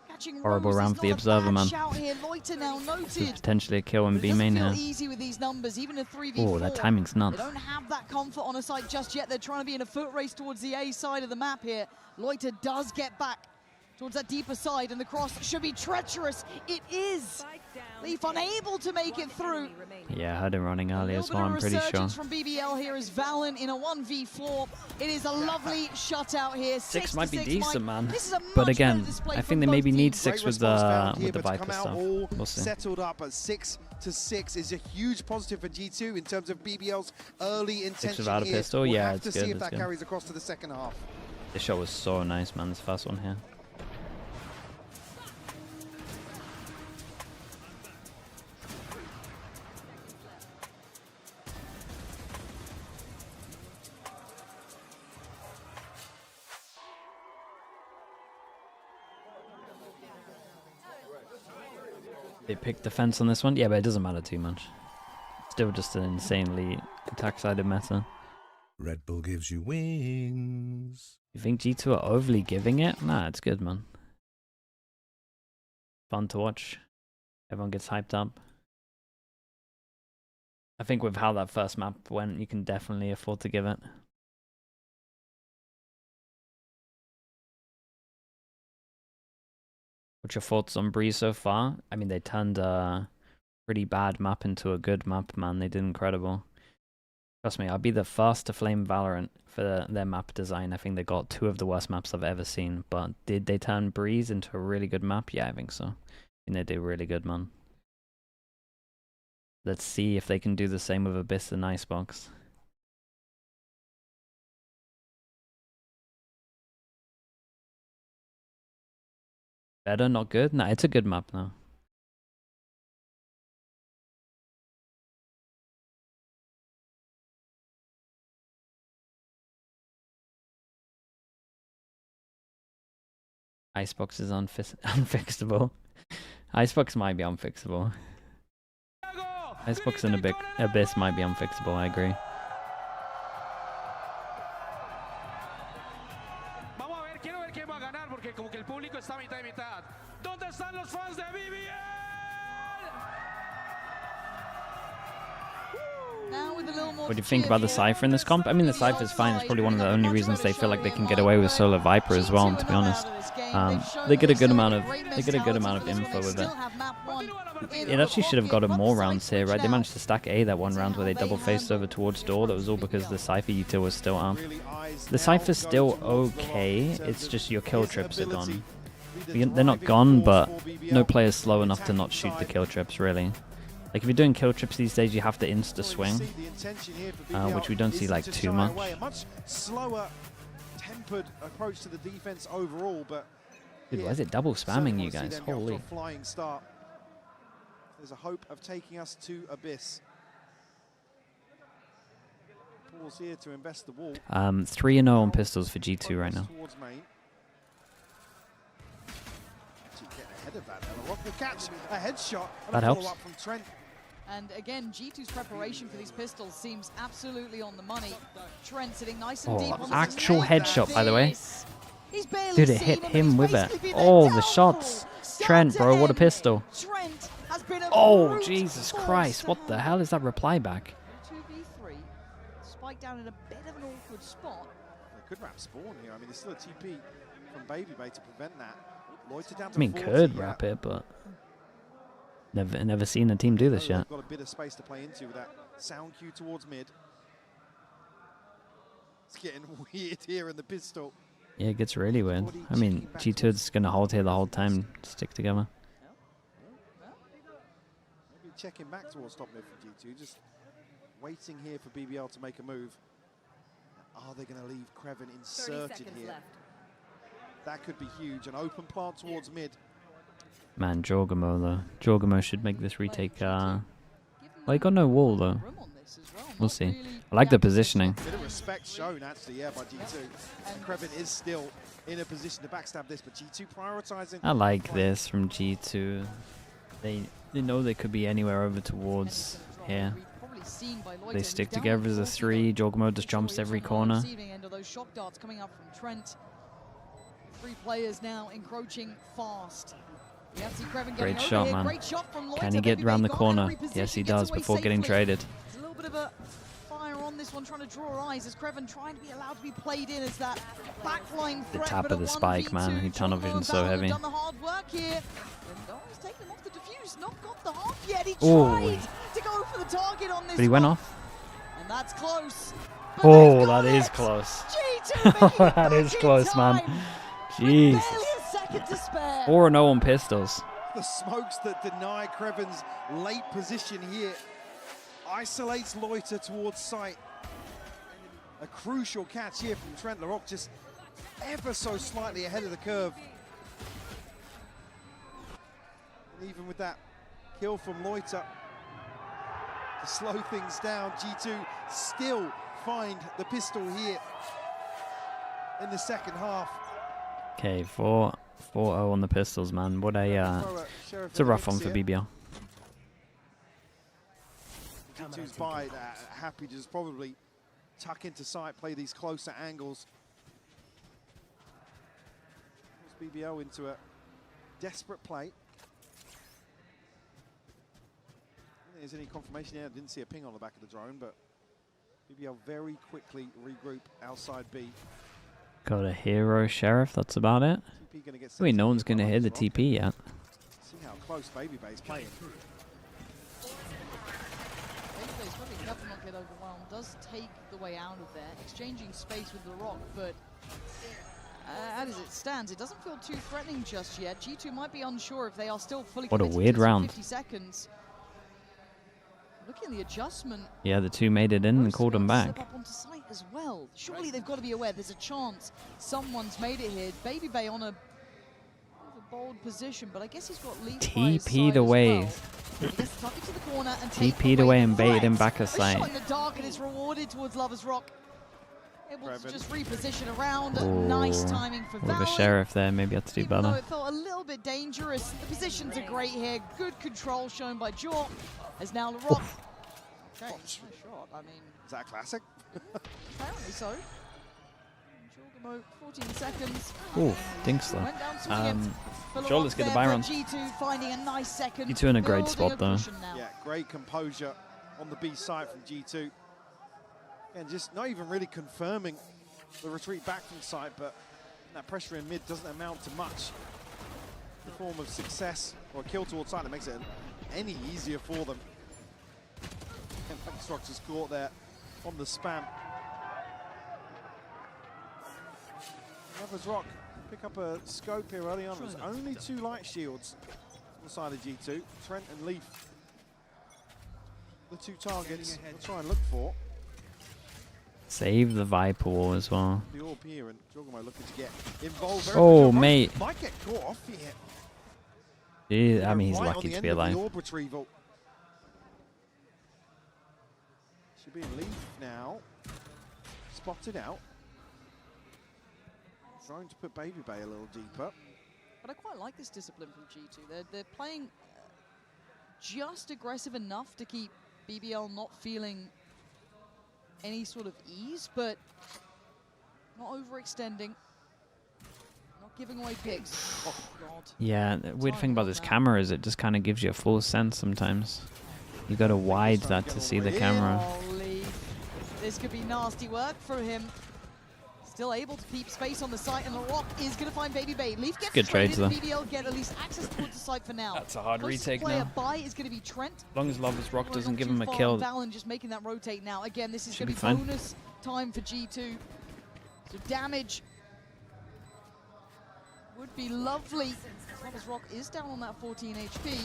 Catching Horrible Rose round for the is not a Observer, bad man. shout here. Loiter now This is noted. potentially a kill in B main here. Easy with these numbers, even a 3v4. Oh, that timing's nuts. They don't have that comfort on a side just yet. They're trying to be in a foot race towards the A side of the map here. Loiter does get back towards that deeper side, and the cross should be treacherous. It is. Leaf unable to make it through. Yeah, I heard him running early as well, I'm pretty sure. From BBL here is Valorant in a 1v4. It is a lovely shutout here. 6 might be 6-6, decent, Mike. man. This is a But much again, better display I from think they both maybe need teams. 6 with Response found the here, but to Viper come out stuff. all We'll see. settled up at 6-6 is a huge positive for G2 in terms of BBL's early intention without a here. pistol, We'll yeah, have it's to good, see if it's that good. carries across to the second half. This shot was so nice, man. This first one here. They picked defense on this one. Yeah, but it doesn't matter too much. Still just an insanely attack-sided meta. Red Bull gives you wings. You think G2 are overly giving it? Nah, it's good, man. Fun to watch. Everyone gets hyped up. I think with how that first map went, you can definitely afford to give it. What's your thoughts on Breeze so far? I mean, they turned a pretty bad map into a good map, man. They did incredible. Trust me, I'll be the first to flame Valorant for their map design. I think they got 2 of the worst maps I've ever seen. But did they turn Breeze into a really good map? Yeah, I think so. I think they did really good, man. Let's see if they can do the same with Abyss and Icebox. Better, not good? Nah, it's a good map now. Icebox is unfixable. Icebox might be unfixable. Icebox and Abyss might be unfixable, I agree. Vamos a ver, quiero ver quién va a ganar porque como que el público está mitad y mitad. ¿Dónde están los fans de BBL? What do you think about the Cypher in this comp? I mean, the Cypher's fine. It's probably one of the only reasons they feel like they can get away with Solo Viper as well, to be honest. They get a good amount of info with it. It actually should have gotten more rounds here, right? They managed to stack A that one round where they double faced over towards door. That was all because the Cypher util was still up. The Cypher's still okay. It's just your kill trips are gone. They're not gone, but no player's slow enough to not shoot the kill trips, really. Like, if you're doing kill trips these days, you have to insta-swing, which we don't see, like, too much. A much slower tempered approach to the defense overall, but Dude, why is it double spamming you guys? Holy. Flying start. There's a hope of taking us to Abyss. Pause here to invest the wall. 3-0 on pistols for G2 right now. Ahead of that, will catch a headshot and That a helps. follow-up from Trent. And again, G2's preparation for these pistols seems absolutely on the money. Trent sitting nice and deep on the Actual headshot, by the way. He's barely Dude, it seen hit him, him but he's with it. basically been Oh, there. the shots. Trent, bro, what a pistol. Trent has been a Oh, brute Jesus force. Christ. What the hell is that reply back? 2v3. Spike down in a bit of an awkward spot. They could wrap spawn here. I mean, there's still a TP from Baby Bay to prevent that. Loiter down to I mean, 40, could yeah. wrap it, but never seen a team do this yet. They've got a bit of space to play into with that sound cue towards mid. It's getting weird here in the pistol. Yeah, it gets really weird. I mean, G2's gonna hold here the whole time, stick together. Maybe checking back towards top mid for G2, just waiting here for BBL to make a move. Are they going to leave Kreven inserted here? That could be huge. An open plant towards mid. Man, Jorgamo though. Jorgamo should make this retake. Well, he got no wall though. We'll see. I like the positioning. Bit of respect shown, actually, yeah, by G2. And Krevin is still in a position to backstab this, but G2 prioritizing. I like this from G2. They know they could be anywhere over towards here. They stick together as a 3. Jorgmo just jumps every corner. End of those shock darts coming up from Trent. 3 players now encroaching fast. Great shot, man. Can he get around the corner? Yes, he does before getting traded. There's a little bit of a fire on this one, trying to draw eyes as Kreven trying to be allowed to be played in as that backline The threat. tap of the spike, man. He tunnel vision's so heavy. Done the hard work here. And he's taken him off the defuse. Not got the hop yet. He tried to go for the target on this. But he went off. And that's close. Oh, that is close. That is close, man. Jesus. 4-0 on pistols. The smokes that deny Kreven's late position here isolates Loiter towards sight. A crucial catch here from Trent Larocque, just ever so slightly ahead of the curve. And even with that kill from Loiter to slow things down, G2 still find the pistol here in the second half. Okay, 4-0 on the pistols, man. What a it's a rough one for BBL. G2's by happy to just probably tuck into sight, play these closer angles. Puts BBL into a desperate play. I don't think there's any confirmation here. I didn't see a ping on the back of the drone, but BBL very quickly regroup outside B. Got a hero sheriff, that's about it. Wait, no one's going to hit the TP yet. See how close BabyBay's playing. BabyBay's probably careful not to get overwhelmed. Does take the way out of there, exchanging space with Larocque, but as it stands, it doesn't feel too threatening just yet. G2 might be unsure if they are still fully What a committed weird to this round. 50 seconds. Looking at the adjustment. Yeah, the 2 made it in and called him back. Slip up onto site as well. Surely they've got to be aware there's a chance someone's made it here. BabyBay on a bold position, but I guess he's got lead TP'd away. TP'd away and baited him back a A shot side. in the dark and it's rewarded towards Lover's Rock. Able to just reposition around. Ooh, Nice timing for with a Valorant. sheriff there, maybe had to do Even though better. it felt a little bit dangerous, the positions are great here. Good control shown by Jaw. As now Larocque. Okay, nice shot. I mean, is that classic? apparently so. Jorgmo, 14 seconds. Ooh, Dinksler. Went down swinging. Sure, let's get the buy There, round. but G2 finding a nice second. G2 in a great Building spot, though. cushion now. Yeah, great composure on the B side from G2. And just not even really confirming the retreat back from site, but that pressure in mid doesn't amount to much in the form of success or a kill towards site that makes it any easier for them. And Foxrock just caught there on the spam. Lover's Rock pick up a scope here early on. There's only 2 light shields on the side of G2. Trent and Leaf, the 2 targets we'll try and look for. Save the Viper wall as well. The orb here, and Jorgmo looking to get involved. Oh, mate. Might get caught off here. Gee, I mean, he's Right on lucky the to end be of the alive. orb retrieval. Should be in Leaf now. Spotted out. Trying to put BabyBay a little deeper. But I quite like this discipline from G2. They're playing just aggressive enough to keep BBL not feeling any sort of ease, but not overextending, not giving away picks. Oh, God. Yeah, the weird thing about this camera is it just kind of gives you a full sense sometimes. You got to wide that to see the camera. Holy. This could be nasty work for him. Still able to keep space on the site, and Larocque is going to find BabyBay. Leaf gets Good trades, traded, though. BBL get at least access towards the site for now. That's a hard Closest retake player now. by is going to be Trent. As long as Lover's Rock Well, doesn't not give too him a far kill. on Valen just making that rotate now. Again, this is Should going to be be fine. bonus time for G2. So damage would be lovely. Lover's Rock is down on that 14 HP.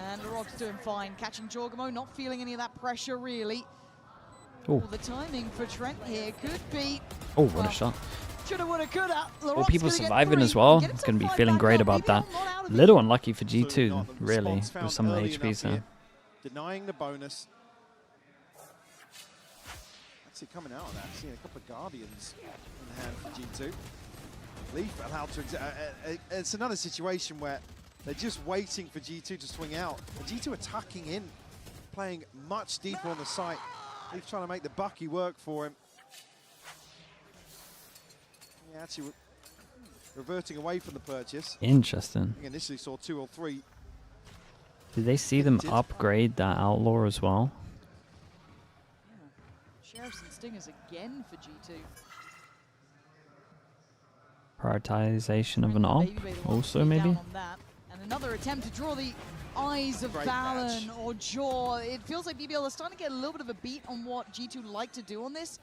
And Larocque's doing fine. Catching Jorgmo, not feeling any of that pressure really. Ooh. All the timing for Trent here could be. Oh, what a shot. Shoulda, woulda, coulda. All people surviving as well. It's going to be feeling great about that. Little unlucky for G2, really, with some of the HPs there. Denying the bonus. dramatic coming out of that. Seeing a couple of Guardians in hand for G2. Leaf allowed to... it's another situation where they're just waiting for G2 to swing out. And G2 are tucking in, playing much deeper on the site. Leaf trying to make the Bucky work for him. Yeah, actually reverting away from the purchase. Interesting. I initially saw 2 or 3. Did they see them upgrade that Outlaw as well? Sheriffs and Stingers again for G2. Prioritization of an op also maybe? And another attempt to draw the eyes of Valen or Jaw. It feels like BBL is starting to get a little bit of a beat on what G2 like to do on this.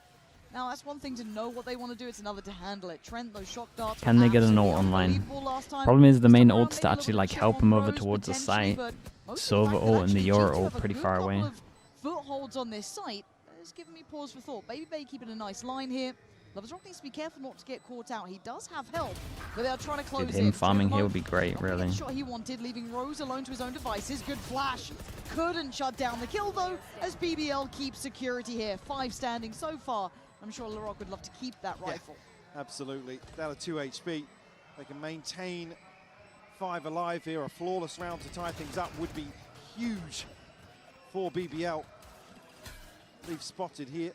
Now, that's one thing to know what they want to do. It's another to handle it. Trent, those shock darts. Can they get an ult online? Problem is the main ult's to actually like help him over towards the site. Silver ult and the Euro ult pretty far away. Footholds on this site is giving me pause for thought. Baby Bay keeping a nice line here. Lovers Rock needs to be careful not to get caught out. He does have help, but they're trying to close Dude, him in. farming here would be great, really. The shot he wanted, leaving Rose alone to his own devices. Good flash. Couldn't shut down the kill, though, as BBL keeps security here. 5 standing so far. I'm sure LaRock would love to keep that rifle. Absolutely. Down to 2 HP. They can maintain 5 alive here. A flawless round to tie things up would be huge for BBL. Leaf spotted here.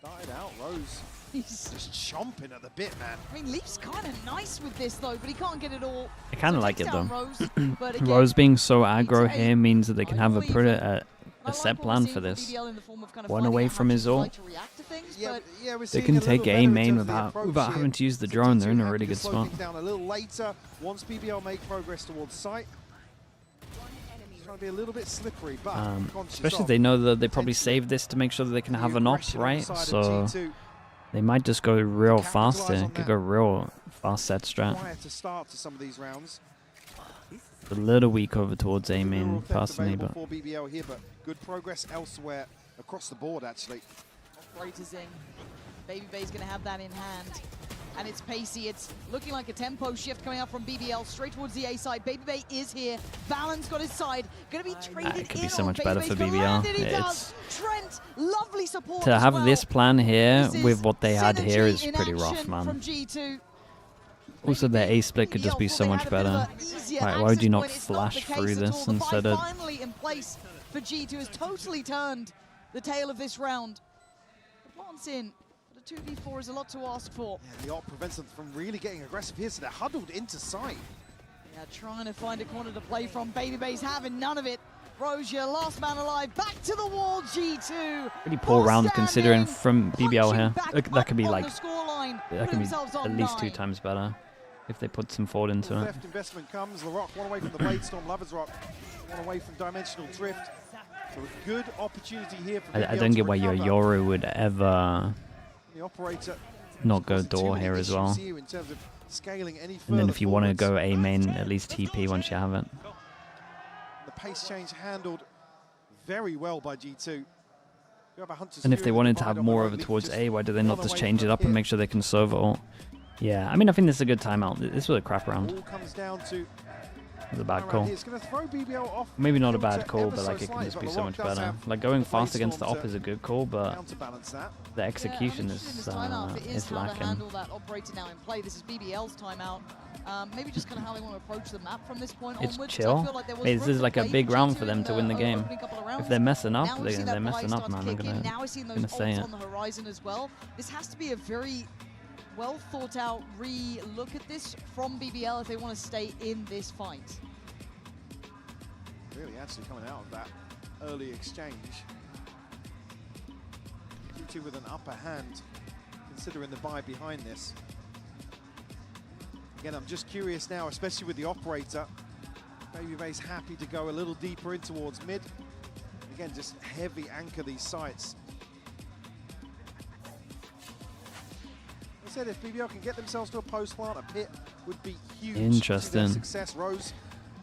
Died out. Rose He's just chomping at the bit, man. I mean, Leaf's kind of nice with this, though, but he can't get it all. I kind of like it, though. Rose, but again, Rose being so aggro here means that they can have a set plan for this. One away from his ult. They can take A main without having to use the drone. They're in a really good spot. Down a little later, once BBL make progress towards site. Trying to be a little bit slippery, but especially they know that they probably saved this to make sure that they can have an op, right? So they might just go real fast here. Could go real fast set strat. To start to some of these rounds. A little weak over towards A main, personally, but for BBL here, but good progress elsewhere across the board, actually. Operators in. Baby Bay's going to have that in hand. And it's pacey. It's looking like a tempo shift coming up from BBL straight towards the A side. Baby Bay is here. Valen's got his side. Going to be traded it could be in so on much better for BBL. It's Trent, lovely support to have well. this plan here This with what they had here is in pretty rough, action man. from G2. Also, their A split could just be so much better. Why would you not flash through this instead of... Finally in place for G2 has totally turned the tail of this round. Advance in, but a 2v4 is a lot to ask for. Yeah, the ult prevents them from really getting aggressive here, so they're huddled into sight. Yeah, trying to find a corner to play from. Baby Bay's having none of it. Rose, your last man alive, back to the wall, G2. Pretty poor round considering from BBL here. That could be like... That could be at least 2 times better if they put some forward into it. Left investment comes. LaRock, one away from the Blade Storm. Lovers Rock, one away from Dimensional Drift. So a good opportunity here for I don't get why your Yoru would ever not go door here as well. And then if you want to go A main, at least TP once you have it. The pace change handled very well by G2. And if they wanted to have more over towards A, why do they not just change it up and make sure they can serve it all? Yeah, I mean, I think this is a good timeout. This was a crap round. It was a bad call. Maybe not a bad call, but like it can just be so much better. Like going fast against the op is a good call, but the execution is lacking. Handle that operator now in play. This is BBL's timeout. Maybe just kind of how they want to approach the map from this point it's onwards. chill. This is like a big round for them to win the game. If they're messing up, they're messing up, man. I'm gonna say it. On the horizon as well. This has to be a very well thought out re-look at this from BBL if they want to stay in this fight. Really actually coming out of that early exchange. G2 with an upper hand, considering the buy behind this. Again, I'm just curious now, especially with the operator. Baby Bay's happy to go a little deeper in towards mid. Again, just heavy anchor these sites. I said if BBL can get themselves to a post plant, a pit would be huge. Interesting. Success. Rose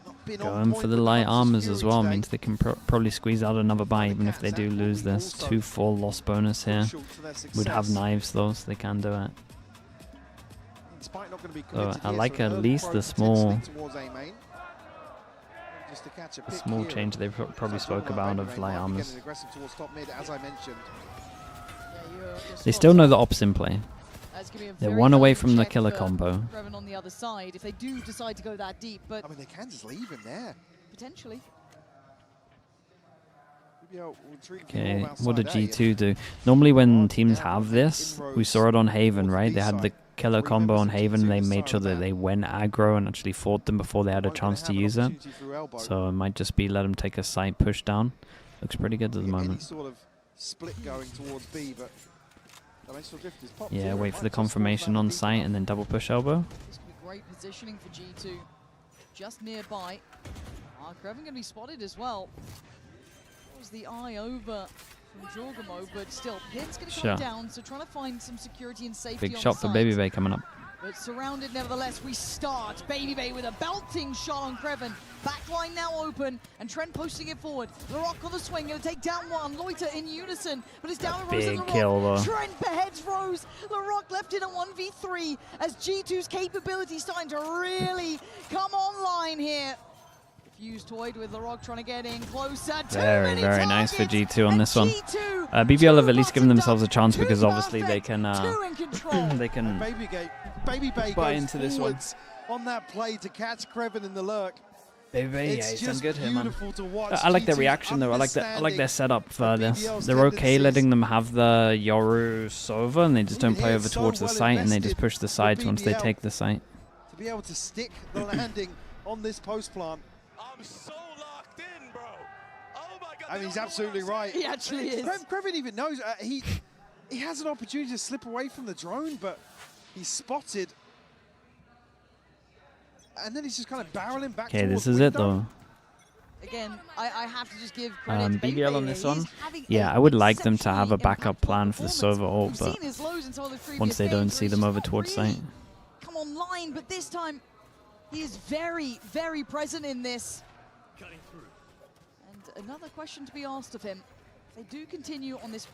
not been Going for the light armors as well means they can probably squeeze out another buy even if they do lose this. 2-4 loss bonus here. Would have knives though, so they can do it. So I like at least the small change they probably spoke about of light armors. They still know the ops in play. It's gonna be a They're very one away early from the check killer for combo. Kreven on the other side, if they do decide to go that deep, but I mean, they can just leave him there. potentially. Okay, what did G2 do? Normally when teams have this, we saw it on Haven, right? They had the killer combo on Haven, and they made sure that they went aggro and actually fought them before they had a chance to use it. So it might just be let them take a side push down. Looks pretty good at the moment. Sort of split going towards B, but yeah, wait for the confirmation on site and then double push elbow. This could be great positioning for G2. Just nearby. Kreven going to be spotted as well. Was the eye over from Jorgamo, but still, Pin's going to come down, so trying to find some security and safety. Big on shot the for side. Baby Bay coming up. But surrounded nevertheless, we start. Baby Bay with a belting shot on Kreven. Backline now open, and Trent posting it forward. LaRock on the swing, going to take down one. Loiter in unison, but it's down to Rose and Big LaRock. kill, though. Trent beheads Rose. LaRock left in a 1v3 as G2's capability starting to really come online here. Fuse toyed with LaRock trying to get in closer. Very nice for G2 on this one. BBL have at least given themselves a chance because obviously they can Baby Bay buy goes into this one. On that play to catch Kreven in the lurk. Baby Bay, yeah, he's done good here, man. To watch. I like their reaction though. I like their setup for this. They're okay letting them have the Yoru Sova, and they just don't play over towards the site, and they just push the sides once they take the site. To be able to stick the landing on this post plant. I'm so locked in, bro. Oh my God. I mean, he's absolutely right. He actually is. Kreven even knows he has an opportunity to slip away from the drone, but he's spotted. And then he's just kind of barreling back. Okay, this is it though. Again, I have to just give credit to BBL on this one. Yeah, I would like them to have a backup plan for the Sova ult, but once they don't see them over towards site. Come online, but this time he is very present in this. And another question to be asked of him. If they do continue on this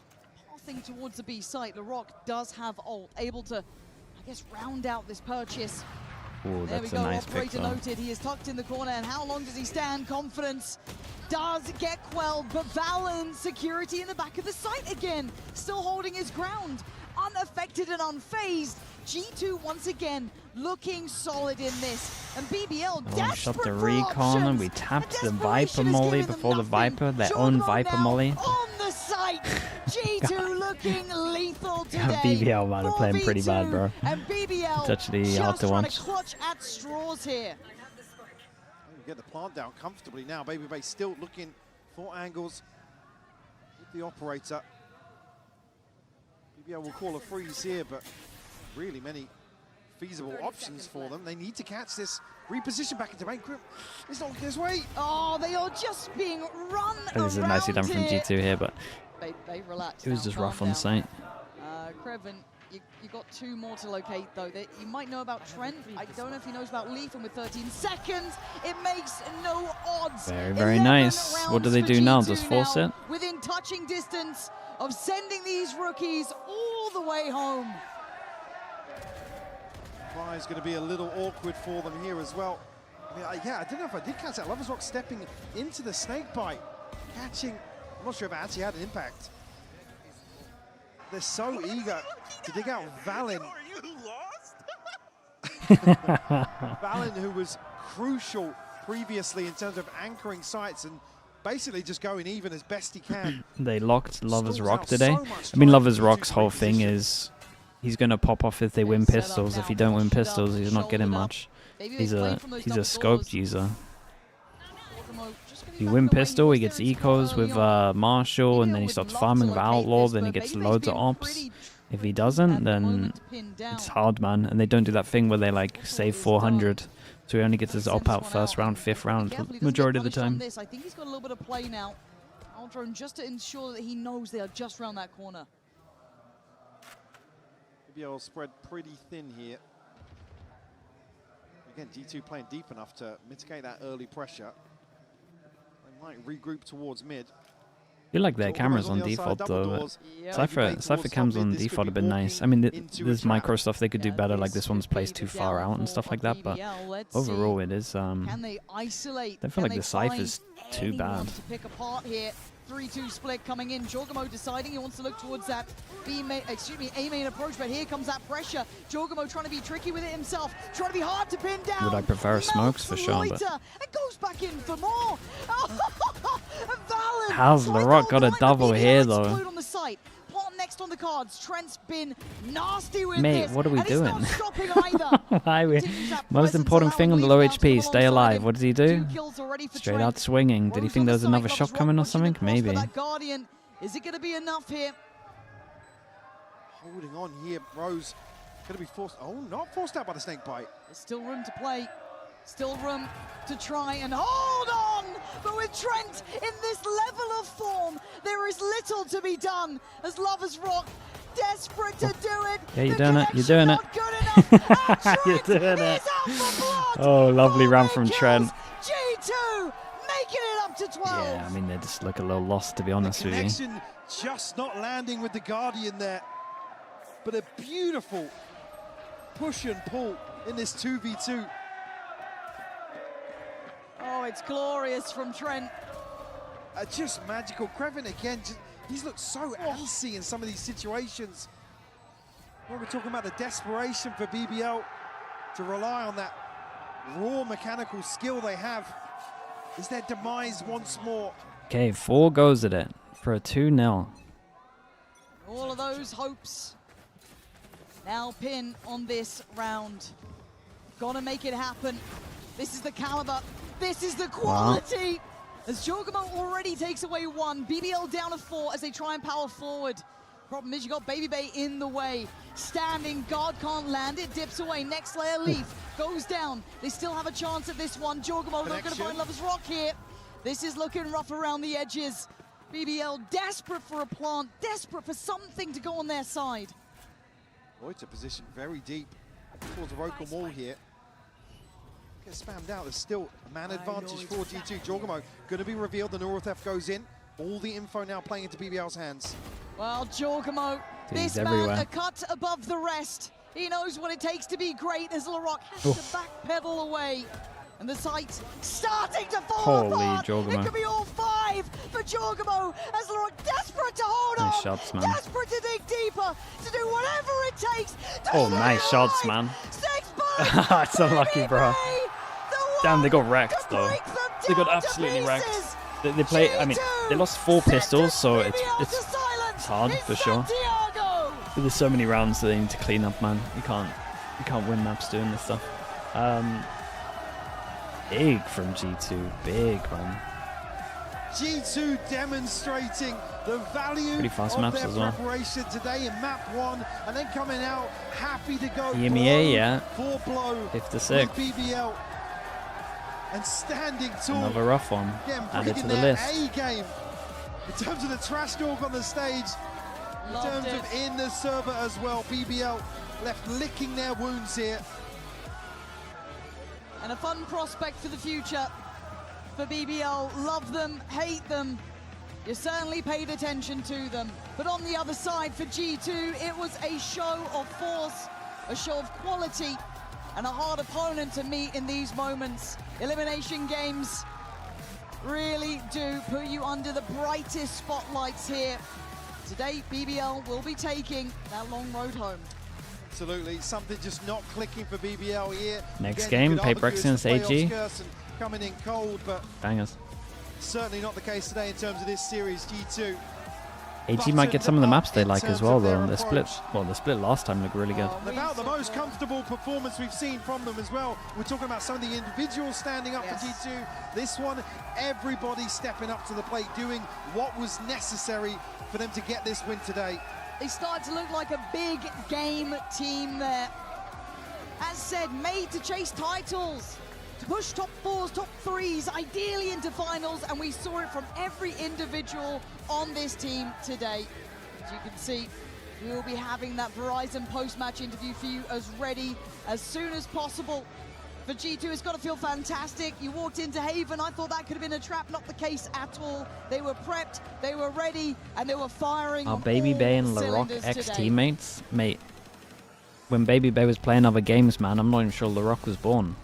pathing towards the B site, LaRock does have ult, able to, I guess, round out this purchase. Ooh, There we that's go, a nice pick operator though. noted. He is tucked in the corner, and how long does he stand? Confidence does get quelled, but Valen, security in the back of the site again, still holding his ground, unaffected and unfazed. G2 once again looking solid in this, and BBL Oh, shot the desperate for recon, and we options. tapped the Viper molly before the Viper, their own Viper molly. On the site, G2 looking lethal today. BBL, man, are playing pretty bad, bro. And BBL It's actually hard to watch. just trying to clutch at straws here. Get the plant down comfortably now. Baby Bay still looking for angles with the operator. BBL will call a freeze here, but really many feasible options for them. They need to catch this. Reposition back into main group. It's not his way. Oh, they are just being run This is nicely done from G2 here, but They relax. it was just rough on site. Kreven, you got two more to locate though. You might know about Trent. I don't know if he knows about Leaf, and with 13 seconds, it makes no odds. Very nice. What do they do now? Just force it? Within touching distance of sending these rookies all the way home. Fly is going to be a little awkward for them here as well. I mean, I don't know if I did catch that. Lovers Rock stepping into the snake bite, catching. I'm not sure if it actually had an impact. They're so eager to dig out Valen. Valen, who was crucial previously in terms of anchoring sites and basically just going even as best he can. They locked Lovers Rock today. I mean, Lovers Rock's whole thing is he's going to pop off if they win pistols. If you don't win pistols, he's not getting much. He's a scoped user. If you win pistol, he gets ecos with Marshall, and then he starts farming with Outlaw, then he gets loads of ops. If he doesn't, then it's hard, man. And they don't do that thing where they like save 400, so he only gets his op out first round, fifth round, majority of the time. I think he's got a little bit of play now. Aldrone just to ensure that he knows they are just around that corner. BBL spread pretty thin here. Again, G2 playing deep enough to mitigate that early pressure. They might regroup towards mid. I feel like their cameras on default though. Cypher cams on default have been nice. I mean, there's micro stuff they could do better, like this one's placed too far out and stuff like that, but overall it is, Can they isolate? I feel like the Cypher's too bad. To pick apart here. 3-2 split coming in. Jorgamo deciding he wants to look towards that A main approach, but here comes that pressure. Jorgamo trying to be tricky with it himself, trying to be hard to pin down. Would I prefer smokes for sure, but and goes back in for more. Valorant. how's LaRock got a double here though? On the site. Plot next on the cards. Trent's been nasty with Mate, this, what are we and it's doing? not stopping either. Why we? Most important thing on the low HP, stay alive. What does he do? Straight out swinging. Did he think there was another shot coming or something? Maybe. Guardian, is it going to be enough here? Holding on here, Rose going to be forced. Oh, not forced out by the snake bite. There's still room to play. Still room to try and hold on. But with Trent in this level of form, there is little to be done as Lovers Rock desperate to do it. Yeah, you're doing it. You're doing it. You're doing it. Oh, lovely round from Trent. G2 making it up to 12. Yeah, I mean, they just look a little lost, to be honest with you. Connection just not landing with the Guardian there. But a beautiful push and pull in this 2v2. Oh, it's glorious from Trent. Just magical. Krevin again, he's looked so antsy in some of these situations. When we're talking about the desperation for BBL to rely on that raw mechanical skill they have, is their demise once more. Okay, 4 goes at it for a 2-0. All of those hopes now pin on this round. Gotta make it happen. This is the caliber. This is the quality. Wow. As Jorgamo already takes away 1, BBL down to 4 as they try and power forward. Problem is you got Baby Bay in the way. Standing, guard can't land it, dips away. Next layer leaf goes down. They still have a chance at this one. Jorgamo not gonna find Lovers Rock here. This is looking rough around the edges. BBL desperate for a plant, desperate for something to go on their side. Boy, to position very deep towards the Roken wall here. Gets spammed out. There's still a man advantage for G2. Jorgamo going to be revealed. The North F goes in. All the info now playing into BBL's hands. Well, Jorgamo, this man a cut above the rest. He knows what it takes to be great as LaRock has to backpedal away. And the site starting to fall apart. Jorgamo. It could be all 5 for Jorgamo as LaRock desperate to hold on. Nice shots, man. Desperate to dig deeper, to do whatever it takes. Oh, nice shots, man. 6 bullets. It's unlucky, bro. Damn, they got wrecked, though. They got absolutely wrecked. They play. I mean, they lost 4 pistols, so it's hard for sure. But there's so many rounds that they need to clean up, man. You can't win maps doing this stuff. Big from G2, big, man. G2 demonstrating the value of their preparation today in map 1, and then coming out happy to go EMEA, for blow 56. with BBL. And standing tall. Another rough one. Again, added to the their list. A-game. In terms of the trash talk on the stage, in terms of in the server as well, BBL left licking their wounds here. And a fun prospect for the future for BBL. Love them, hate them. You certainly paid attention to them. But on the other side for G2, it was a show of force, a show of quality, and a hard opponent to meet in these moments. Elimination games really do put you under the brightest spotlights here. Today, BBL will be taking that long road home. Absolutely, something just not clicking for BBL here. Next Again, game, PRX against AG. Coming in cold, but Bangers. certainly not the case today in terms of this series. G2. AG might get some of the maps they like as well, though. The split last time looked really good. About the most comfortable performance we've seen from them as well. We're talking about some of the individuals standing up for G2. This one, everybody stepping up to the plate, doing what was necessary for them to get this win today. They start to look like a big game team there. As said, made to chase titles, to push top 4s, top 3s, ideally into finals, and we saw it from every individual on this team today. As you can see, we will be having that Verizon post-match interview for you as ready as soon as possible. For G2, it's got to feel fantastic. You walked into Haven, I thought that could have been a trap, not the case at all. They were prepped, they were ready, and they were firing Our on Baby all Bay and LaRock cylinders ex-teammates, mate. When Baby Bay was playing other games, man, I'm not even sure LaRock was born.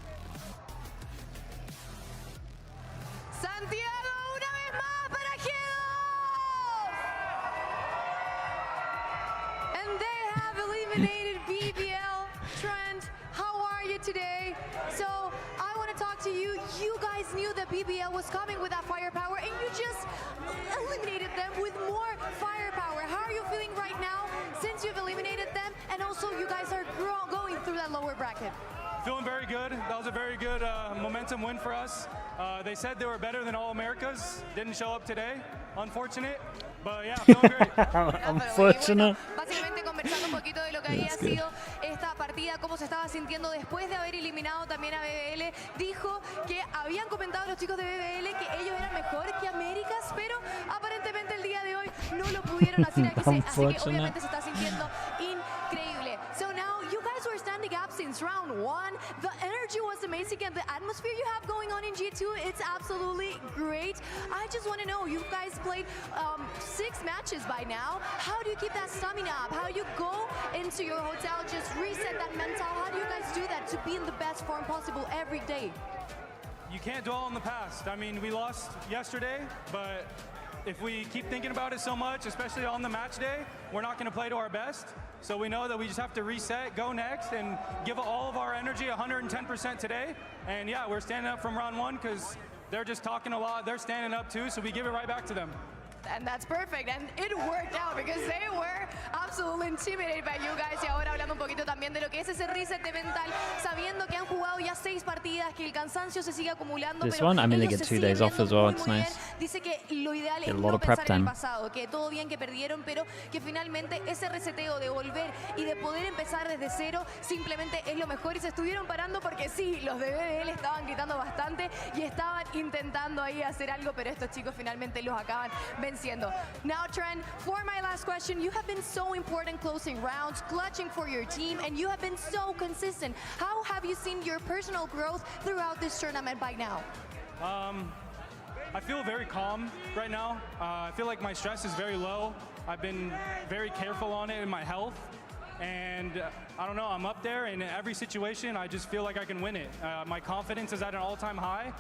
they have eliminated BBL. Trent, how are you today? So I want to talk to you. You guys knew that BBL was coming with that firepower, and you just eliminated them with more firepower. How are you feeling right now since you've eliminated them, and also you guys are going through that lower bracket? Feeling very good. That was a very good momentum win for us. They said they were better than All Americas. Didn't show up today. Unfortunate. But yeah, feeling great. Unfortunate. Básicamente conversando un poquito de lo que había sido esta partida, cómo se estaba sintiendo después de haber eliminado también a BBL. Dijo que habían comentado los chicos de BBL que ellos eran mejor que Américas, pero aparentemente el día de hoy no lo pudieron hacer, así que obviamente se está sintiendo increíble. So now you guys were standing up since round 1. The energy was amazing, and the atmosphere you have going on in G2, it's absolutely great. I just want to know, you guys played 6 matches by now. How do you keep that stamina up? How do you go into your hotel, just reset that mental? How do you guys do that to be in the best form possible every day? You can't dwell on the past. I mean, we lost yesterday, but if we keep thinking about it so much, especially on the match day, we're not going to play to our best. So we know that we just have to reset, go next, and give all of our energy 110% today. And yeah, we're standing up from round 1 because they're just talking a lot. They're standing up too, so we give it right back to them. And that's perfect, and it worked out because they were absolutely intimidated by you guys. Y ahora hablando un poquito también de lo que es ese reset de mental, sabiendo que han jugado ya 6 partidas, que el cansancio se sigue acumulando. This pero one, I'm going to ellos get se 2 days siguen off as viendo well. muy, It's muy nice. bien. Dice que lo ideal es Get a lot no of prep pensar en el time. pasado, que todo bien que perdieron, pero que finalmente ese reseteo de volver y de poder empezar desde cero simplemente es lo mejor. Y se estuvieron parando porque sí, los de BBL estaban gritando bastante y estaban intentando ahí hacer algo, pero estos chicos finalmente los acaban venciendo. Now, Trent, for my last question, you have been so important closing rounds, clutching for your team, and you have been so consistent. How have you seen your personal growth throughout this tournament by now? I feel very calm right now. I feel like my stress is very low. I've been very careful on it in my health. And I don't know, I'm up there in every situation. I just feel like I can win it. My confidence is at an all-time high.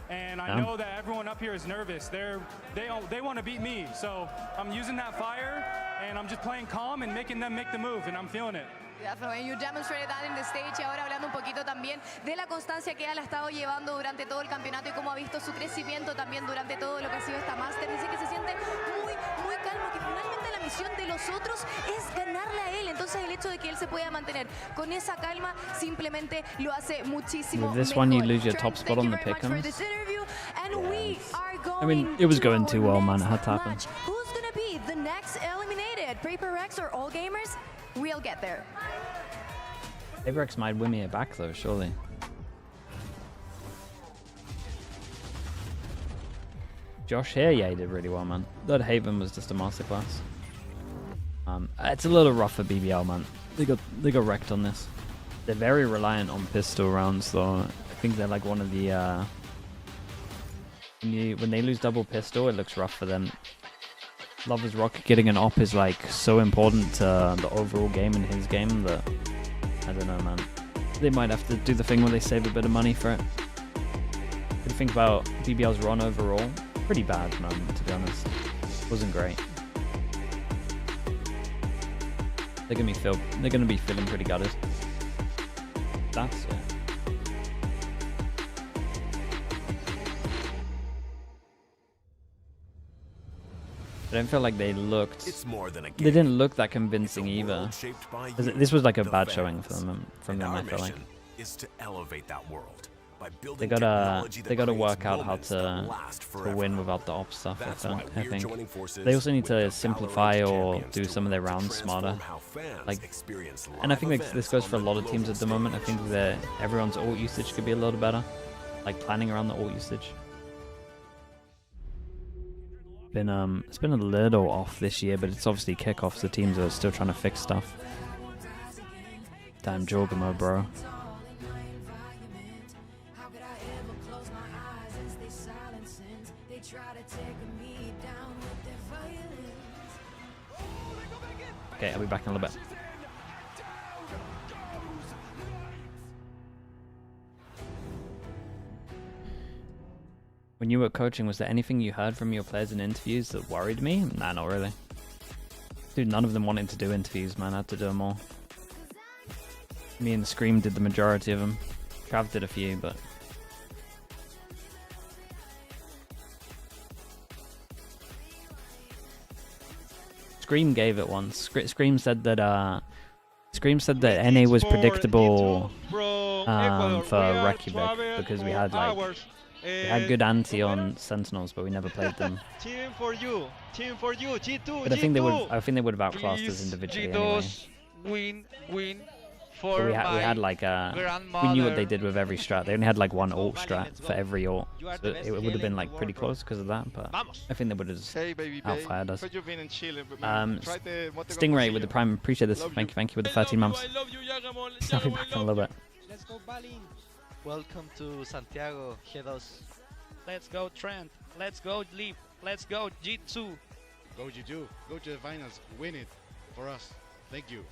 And I know that everyone up here is nervous. They want to beat me. So I'm using that fire, and I'm just playing calm and making them make the move, and I'm feeling it. Definitely, you demonstrated that in the stage. Y ahora hablando un poquito también de la constancia que él ha estado llevando durante todo el campeonato y cómo ha visto su crecimiento también durante todo lo que ha sido esta Master. Dice que se siente muy, muy calmo, que finalmente la misión de los otros es ganarle a él. Entonces el hecho de que él se pueda mantener con esa calma simplemente lo hace muchísimo With this mejor. one, you lose your Trent, top spot thank on you the very much for pick'ems. this interview, and we are going I mean, it was going too well, man. It had to next happen. match. Who's gonna be the next eliminated? PRX or All Gamers? We'll get there. Averex might win me it back though, surely. Josh here, yeah, he did really well, man. That Haven was just a masterclass. It's a little rough for BBL, man. They got wrecked on this. They're very reliant on pistol rounds, though. I think they're like one of the when they lose double pistol, it looks rough for them. Lover's Rocket getting an op is like so important to the overall game and his game that I don't know, man. They might have to do the thing where they save a bit of money for it. If you think about BBL's run overall, pretty bad, man, to be honest. Wasn't great. They're gonna be feeling pretty gutted. That's yeah. I don't feel like they looked. It's more than a they didn't look that convincing either. This was like a bad showing from them. I feel like is to elevate that world by they gotta work out how to win without the op stuff. I think they also need to simplify or do some of their rounds smarter. Like, and I think like, this goes for a lot of teams at the moment. I think that everyone's ult usage could be a little better, like planning around the ult usage. It's been a little off this year, but it's obviously kickoffs. The teams are still trying to fix stuff. Damn Jorgamo, bro. Okay, I'll be back in a little bit. When you were coaching, was there anything you heard from your players in interviews that worried me? Nah, not really. Dude, none of them wanted to do interviews, man. I had to do them all. Me and Scream did the majority of them. Trav did a few, but... Scream gave it once. Scream said that NA was predictable for Reykjavik because we had good anti on Sentinels, but we never played them. Team for you, G2. But I think they would have outclassed us individually anyway. Win. But we had like we knew what they did with every strat. They only had like one ult strat for every ult, so it would have been like pretty close because of that. But I think they would have outfired us. Stingray with the prime, appreciate this. Thank you with the 13 months. I'll be back in a little bit. Let's go Balin. Welcome to Santiago, G2. Let's go Trent. Let's go Leap. Let's go G2. Go G2. Go to the finals. Win it for us. Thank you.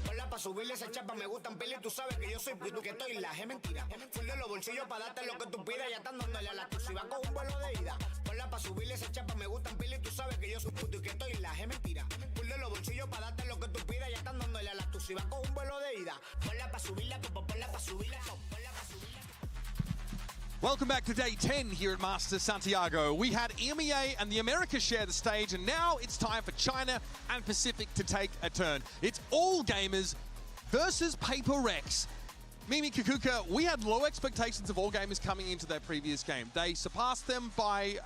Ponla pa' subirle esa chapa, me gustan pila y tú sabes que yo soy puto que estoy la es mentira. Full de los bolsillos pa' darte lo que tú pidas, ya están dándole a la exclusiva con un vuelo de ida. Ponla pa' subirle esa chapa, me gustan pila y tú sabes que yo soy puto y que estoy la es mentira. Full de los bolsillos pa' darte lo que tú pidas, ya están dándole a la exclusiva con un vuelo de ida. Ponla pa' subirla, ponla pa' subirla, ponla pa' subirla. Welcome back to day 10 here at Masters Santiago. We had EMEA and the Americas share the stage, and now it's time for China and Pacific to take a turn. It's all gamers versus Paper Rex. Mimi Kakuka, we had low expectations of all gamers coming into their previous game. They surpassed them by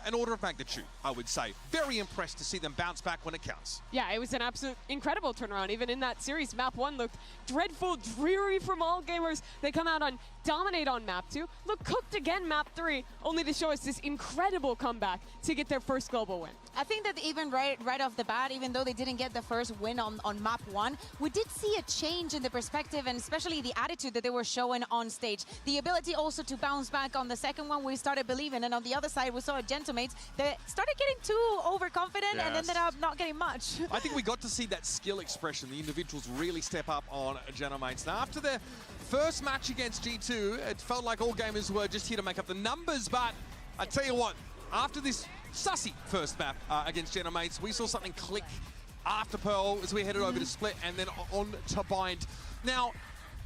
an order of magnitude, I would say. Very impressed to see them bounce back when it counts. Yeah, it was an absolute incredible turnaround. Even in that series, map 1 looked dreadful, dreary from all gamers. They come out on dominate on map 2, look cooked again map 3, only to show us this incredible comeback to get their first global win. I think that even right off the bat, even though they didn't get the first win on map 1, we did see a change in the perspective and especially the attitude that they were showing on stage. The ability also to bounce back on the second one, we started believing, and on the other side, we saw a Gentlemates that started getting too overconfident and ended up not getting much. I think we got to see that skill expression, the individuals really step up on Gentlemates. Now, after their first match against G2, it felt like all gamers were just here to make up the numbers, but I tell you what, after this sussy first map against Gentlemates, we saw something click after Pearl as we headed over to Split and then on to Bind. Now,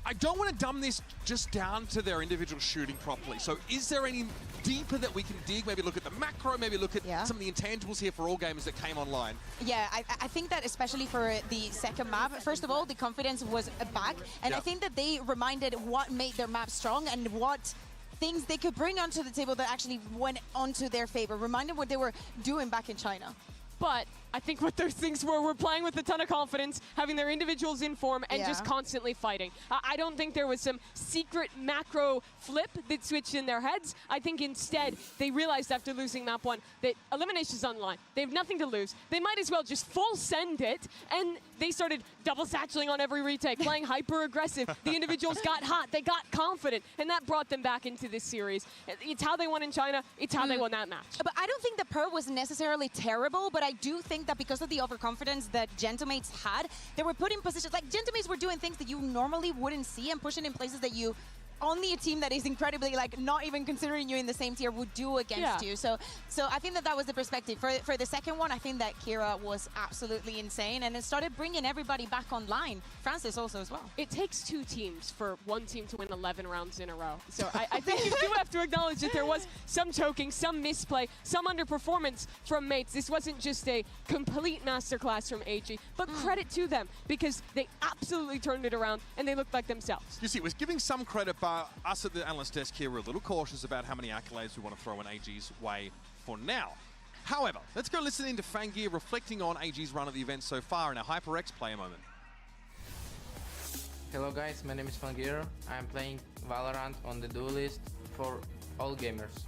I don't want to dumb this just down to their individual shooting properly. So is there any deeper that we can dig? Maybe look at the macro, maybe look at some of the intangibles here for all gamers that came online. Yeah, I think that especially for the second map, first of all, the confidence was back. And I think that they reminded what made their map strong and what things they could bring onto the table that actually went onto their favor. Reminded what they were doing back in China. But I think what those things were playing with a ton of confidence, having their individuals in form, and just constantly fighting. I don't think there was some secret macro flip that switched in their heads. I think instead, they realized after losing map 1 that elimination's on the line. They have nothing to lose. They might as well just full send it, and they started double satcheling on every retake, playing hyper aggressive. The individuals got hot, they got confident, and that brought them back into this series. It's how they won in China, it's how they won that match. But I don't think the Pearl was necessarily terrible, but I do think that because of the overconfidence that Gentlemates had, they were put in positions, like Gentlemates were doing things that you normally wouldn't see and pushing in places that you only a team that is incredibly, like, not even considering you in the same tier would do against you. So I think that was the perspective. For the second one, I think that Kira was absolutely insane, and it started bringing everybody back online. Francis also as well. It takes 2 teams for one team to win 11 rounds in a row. So I think you do have to acknowledge that there was some choking, some misplay, some underperformance from mates. This wasn't just a complete masterclass from AG, but credit to them because they absolutely turned it around and they looked like themselves. You see, it was giving some credit, but us at the analyst desk here were a little cautious about how many accolades we want to throw in AG's way for now. However, let's go listen into Fangir reflecting on AG's run of the event so far in a HyperX player moment. Hello guys, my name is Fangir. I'm playing Valorant on the duelist for all gamers.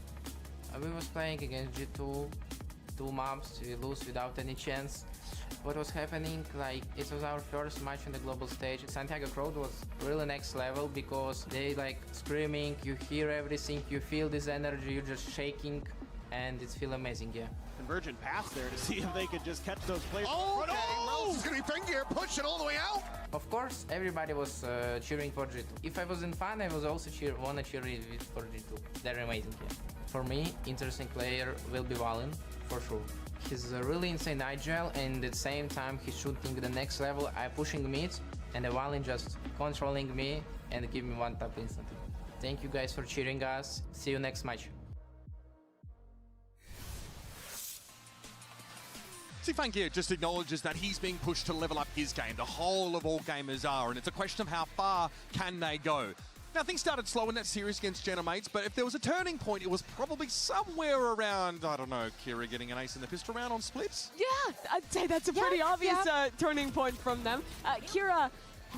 We was playing against G2, 2 maps, we lose without any chance. What was happening, like, it was our first match on the global stage. Santiago crowd was really next level because they like screaming, you hear everything, you feel this energy, you're just shaking, and it feels amazing, yeah. Convergent paths there to see if they could just catch those players. Oh, no! It's going to be Fangir, push it all the way out. Of course, everybody was cheering for G2. If I was in fan, I was also wanna cheer for G2. They're amazing, yeah. For me, interesting player will be Valen, for sure. He's a really insane agile, and at the same time, he's shooting the next level. I'm pushing mid, and the Valen just controlling me and give me 1 tap instantly. Thank you guys for cheering us. See you next match. See, Fangir just acknowledges that he's being pushed to level up his game. The whole of all gamers are, and it's a question of how far can they go. Now, things started slow in that series against Genomates, but if there was a turning point, it was probably somewhere around, I don't know, Kira getting an ace in the pistol round on splits? Yeah, I'd say that's a pretty obvious turning point from them. Kira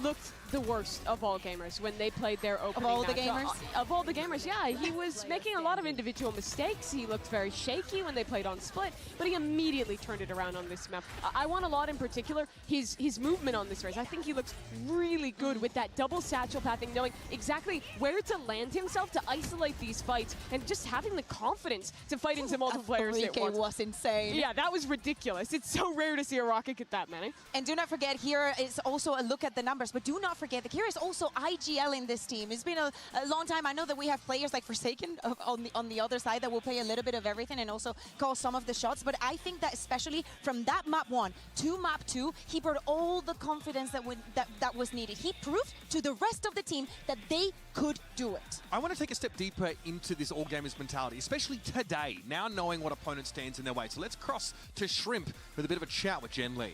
looked the worst of all gamers when they played their opening Of all the match. gamers? Of all the gamers, yeah. He was making a lot of individual mistakes. He looked very shaky when they played on split, but he immediately turned it around on this map. I want a lot in particular, his movement on this race. I think he looks really good with that double satchel pathing, knowing exactly where to land himself to isolate these fights, and just having the confidence to fight into multiple players at once. Was insane. Yeah, that was ridiculous. It's so rare to see a Rocket get that many. And do not forget, here is also a look at the numbers, but do not forget that Kira is also IGL in this team. It's been a long time. I know that we have players like Forsaken on the other side that will play a little bit of everything and also call some of the shots, but I think that especially from that map 1 to map 2, he brought all the confidence that was needed. He proved to the rest of the team that they could do it. I want to take a step deeper into this all-gamers mentality, especially today, now knowing what opponent stands in their way. So let's cross to Shrimp with a bit of a chat with Jen Lee.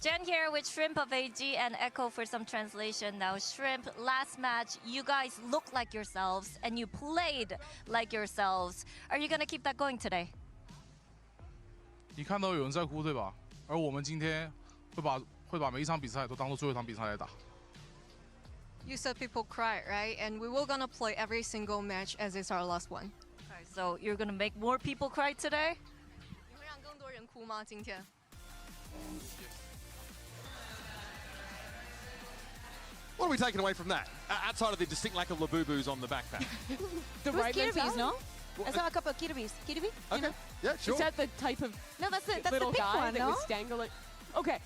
Jen here with Shrimp of AG and Echo for some translation. Now, Shrimp, last match, you guys looked like yourselves and you played like yourselves. Are you going to keep that going today? 你看到有人在哭对吧？而我们今天会把每一场比赛都当做最后一场比赛来打。 You said people cry, right? And we were gonna play every single match as it's our last one. Okay, so you're gonna make more people cry today? 你会让更多人哭吗？今天？ What are we taking away from that? Outside of the distinct lack of Labubu's on the backpack. The right Kirby's, no? Well, I saw a couple of Kirby's. Kirby? Okay, yeah, sure. Is that the type of No, that's the little big guy one, that no? was dangling? Okay.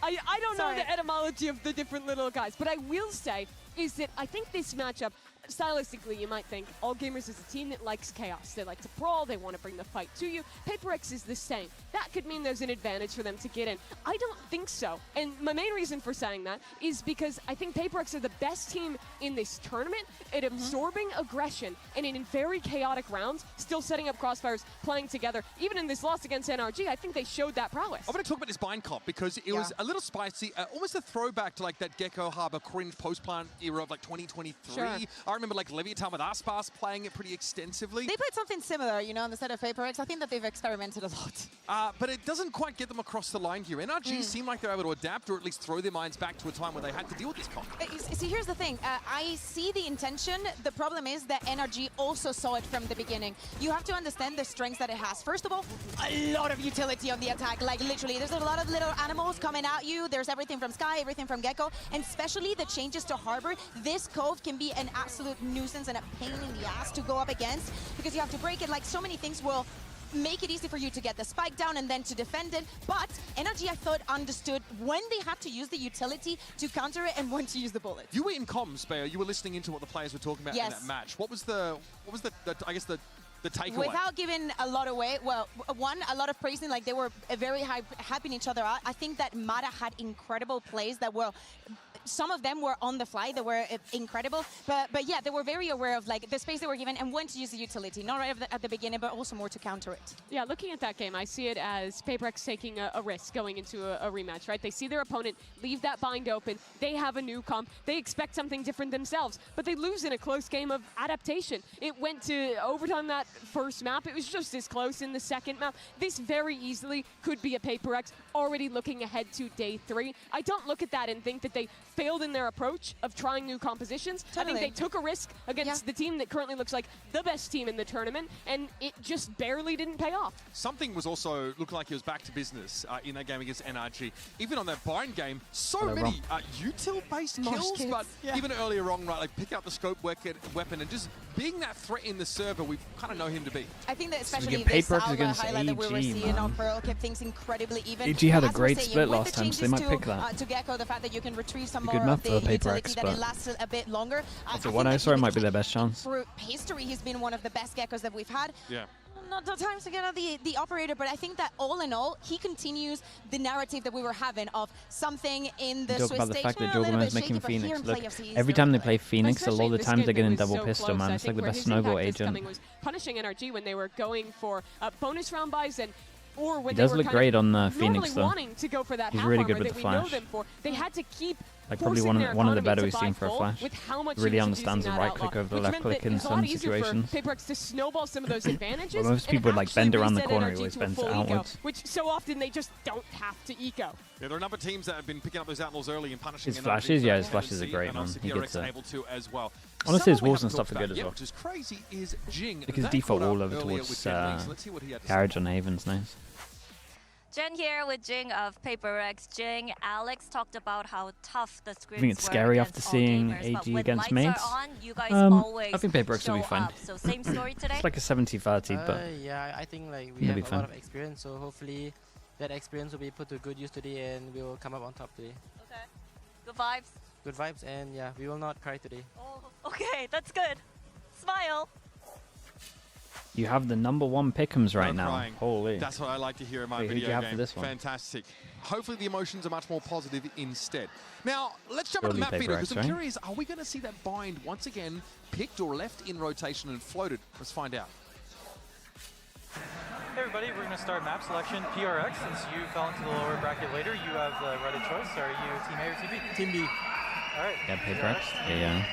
I don't know the etymology of the different little guys, but I will say is that I think this matchup, stylistically, you might think all gamers is a team that likes chaos. They like to brawl. They want to bring the fight to you. PaperX is the same. That could mean there's an advantage for them to get in. I don't think so. And my main reason for saying that is because I think PaperX are the best team in this tournament at absorbing aggression and in very chaotic rounds, still setting up crossfires, playing together. Even in this loss against NRG, I think they showed that prowess. I want to talk about this bind comp because it was a little spicy, almost a throwback to like that Gecko Harbor cringe post-plant era of like 2023. Sure. I remember like Leviathan with Aspas playing it pretty extensively. They played something similar, you know, on the set of PaperX. I think that they've experimented a lot. But it doesn't quite get them across the line here. NRG seem like they're able to adapt or at least throw their minds back to a time where they had to deal with this comp. See, here's the thing. I see the intention. The problem is that NRG also saw it from the beginning. You have to understand the strengths that it has. First of all, a lot of utility on the attack. Like, literally, there's a lot of little animals coming at you. There's everything from Sky, everything from Gecko, and especially the changes to Harbor. This cove can be an absolute nuisance and a pain in the ass to go up against because you have to break it. Like, so many things will make it easy for you to get the spike down and then to defend it. But Energy, I thought, understood when they had to use the utility to counter it and when to use the bullets. You were in comms, Bayo. You were listening into what the players were talking about in that match. What was the I guess the takeaway? Without giving a lot away, well, one, a lot of praising, like they were very hyping each other out. I think that Mata had incredible plays that were, some of them were on the fly, they were incredible, but yeah, they were very aware of like the space they were given and when to use the utility, not right at the beginning, but also more to counter it. Yeah, looking at that game, I see it as PaperX taking a risk going into a rematch, right? They see their opponent leave that bind open, they have a new comp, they expect something different themselves, but they lose in a close game of adaptation. It went to overtime that first map, it was just as close in the second map. This very easily could be a PaperX already looking ahead to day 3. I don't look at that and think that they failed in their approach of trying new compositions. Totally. I think they took a risk against the team that currently looks like the best team in the tournament, and it just barely didn't pay off. Something was also looking like he was back to business in that game against NRG. Even on that bind game, so many util-based kills, but even earlier on, right, like picking up the scope weapon and just being that threat in the server we kind of know him to be. I think that especially this highlight that we were seeing on Pearl kept things incredibly even. AG had a great split last time, so they might pick that. To Gecko, the fact that you can retrieve some good more map of for the PaperX, utility, that it lasted a bit longer. After what I saw, it might be their best chance. Through history, he's been one of the best Geckos that we've had. Yeah. Not the times to get out the operator, but I think that all in all, he continues the narrative that we were having of something in the Talk Swiss about the stage. fact that A little Jordan bit is making shaky, but here Phoenix. in Look, playoffs, he's every still time they good. play Phoenix, a lot of the times they're getting double so pistol, close. man. I It's like think the where best his snowball impact is agent. coming was punishing NRG when they were going for bonus round buys and or when He they does were look kind great of on normally Phoenix, though. wanting to go for that He's half really armor good with that the we know flash. them for. They had to keep Like probably forcing one of the better their we've seen economy for a to buy flash. full with how much Really he was understands the using right that click outlaw, over the which left meant click that it in was a lot some easier situations. for PaperX to snowball some of those advantages. But most and people would like actually bend around the reset corner, he NRG always to a bends full eco, outwards. which so often they just don't have to eco. Yeah, there are a number of teams that have been picking up those outlaws early and punishing His NRG, flashes, so yeah, his NC flashes are great, and man. obviously He gets PRX it. able to as well. Honestly, his Someone we walls and haven't stuff are talked good as about well. yet, which is crazy, is Jing. Like his They default caught up wall over earlier towards with Jet Li, so let's see what he had to say. Carriage on Haven's nice. Jen here with Jing of PaperX. Jing, Alex talked about how tough the scrims I think it's were scary against after all seeing gamers, but AG when against lights mates. are on, you guys always I think PaperX will be show fine. up. So same story today? It's like a 70-30, but yeah, I think like we it'll have be a fine. lot of experience, so hopefully that experience will be put to good use today, and we will come up on top today. Okay. Good vibes. Good vibes, and yeah, we will not cry today. Oh, okay, that's good. Smile. you have the #1 pick'ems right now. Crying. Holy. That's what I like to hear in my Wait, who'd you video have game. for this one? Fantastic. Hopefully the emotions are much more positive instead. Now, let's jump into Surely the map video, PaperX, because I'm right? curious, are we going to see that bind once again picked or left in rotation and floated? Let's find out. Hey everybody, we're going to start map selection PRX. Since you fell into the lower bracket later, you have the right of choice. Are you Team A or Team B? Team B. All right. Yeah, PaperX. Yeah.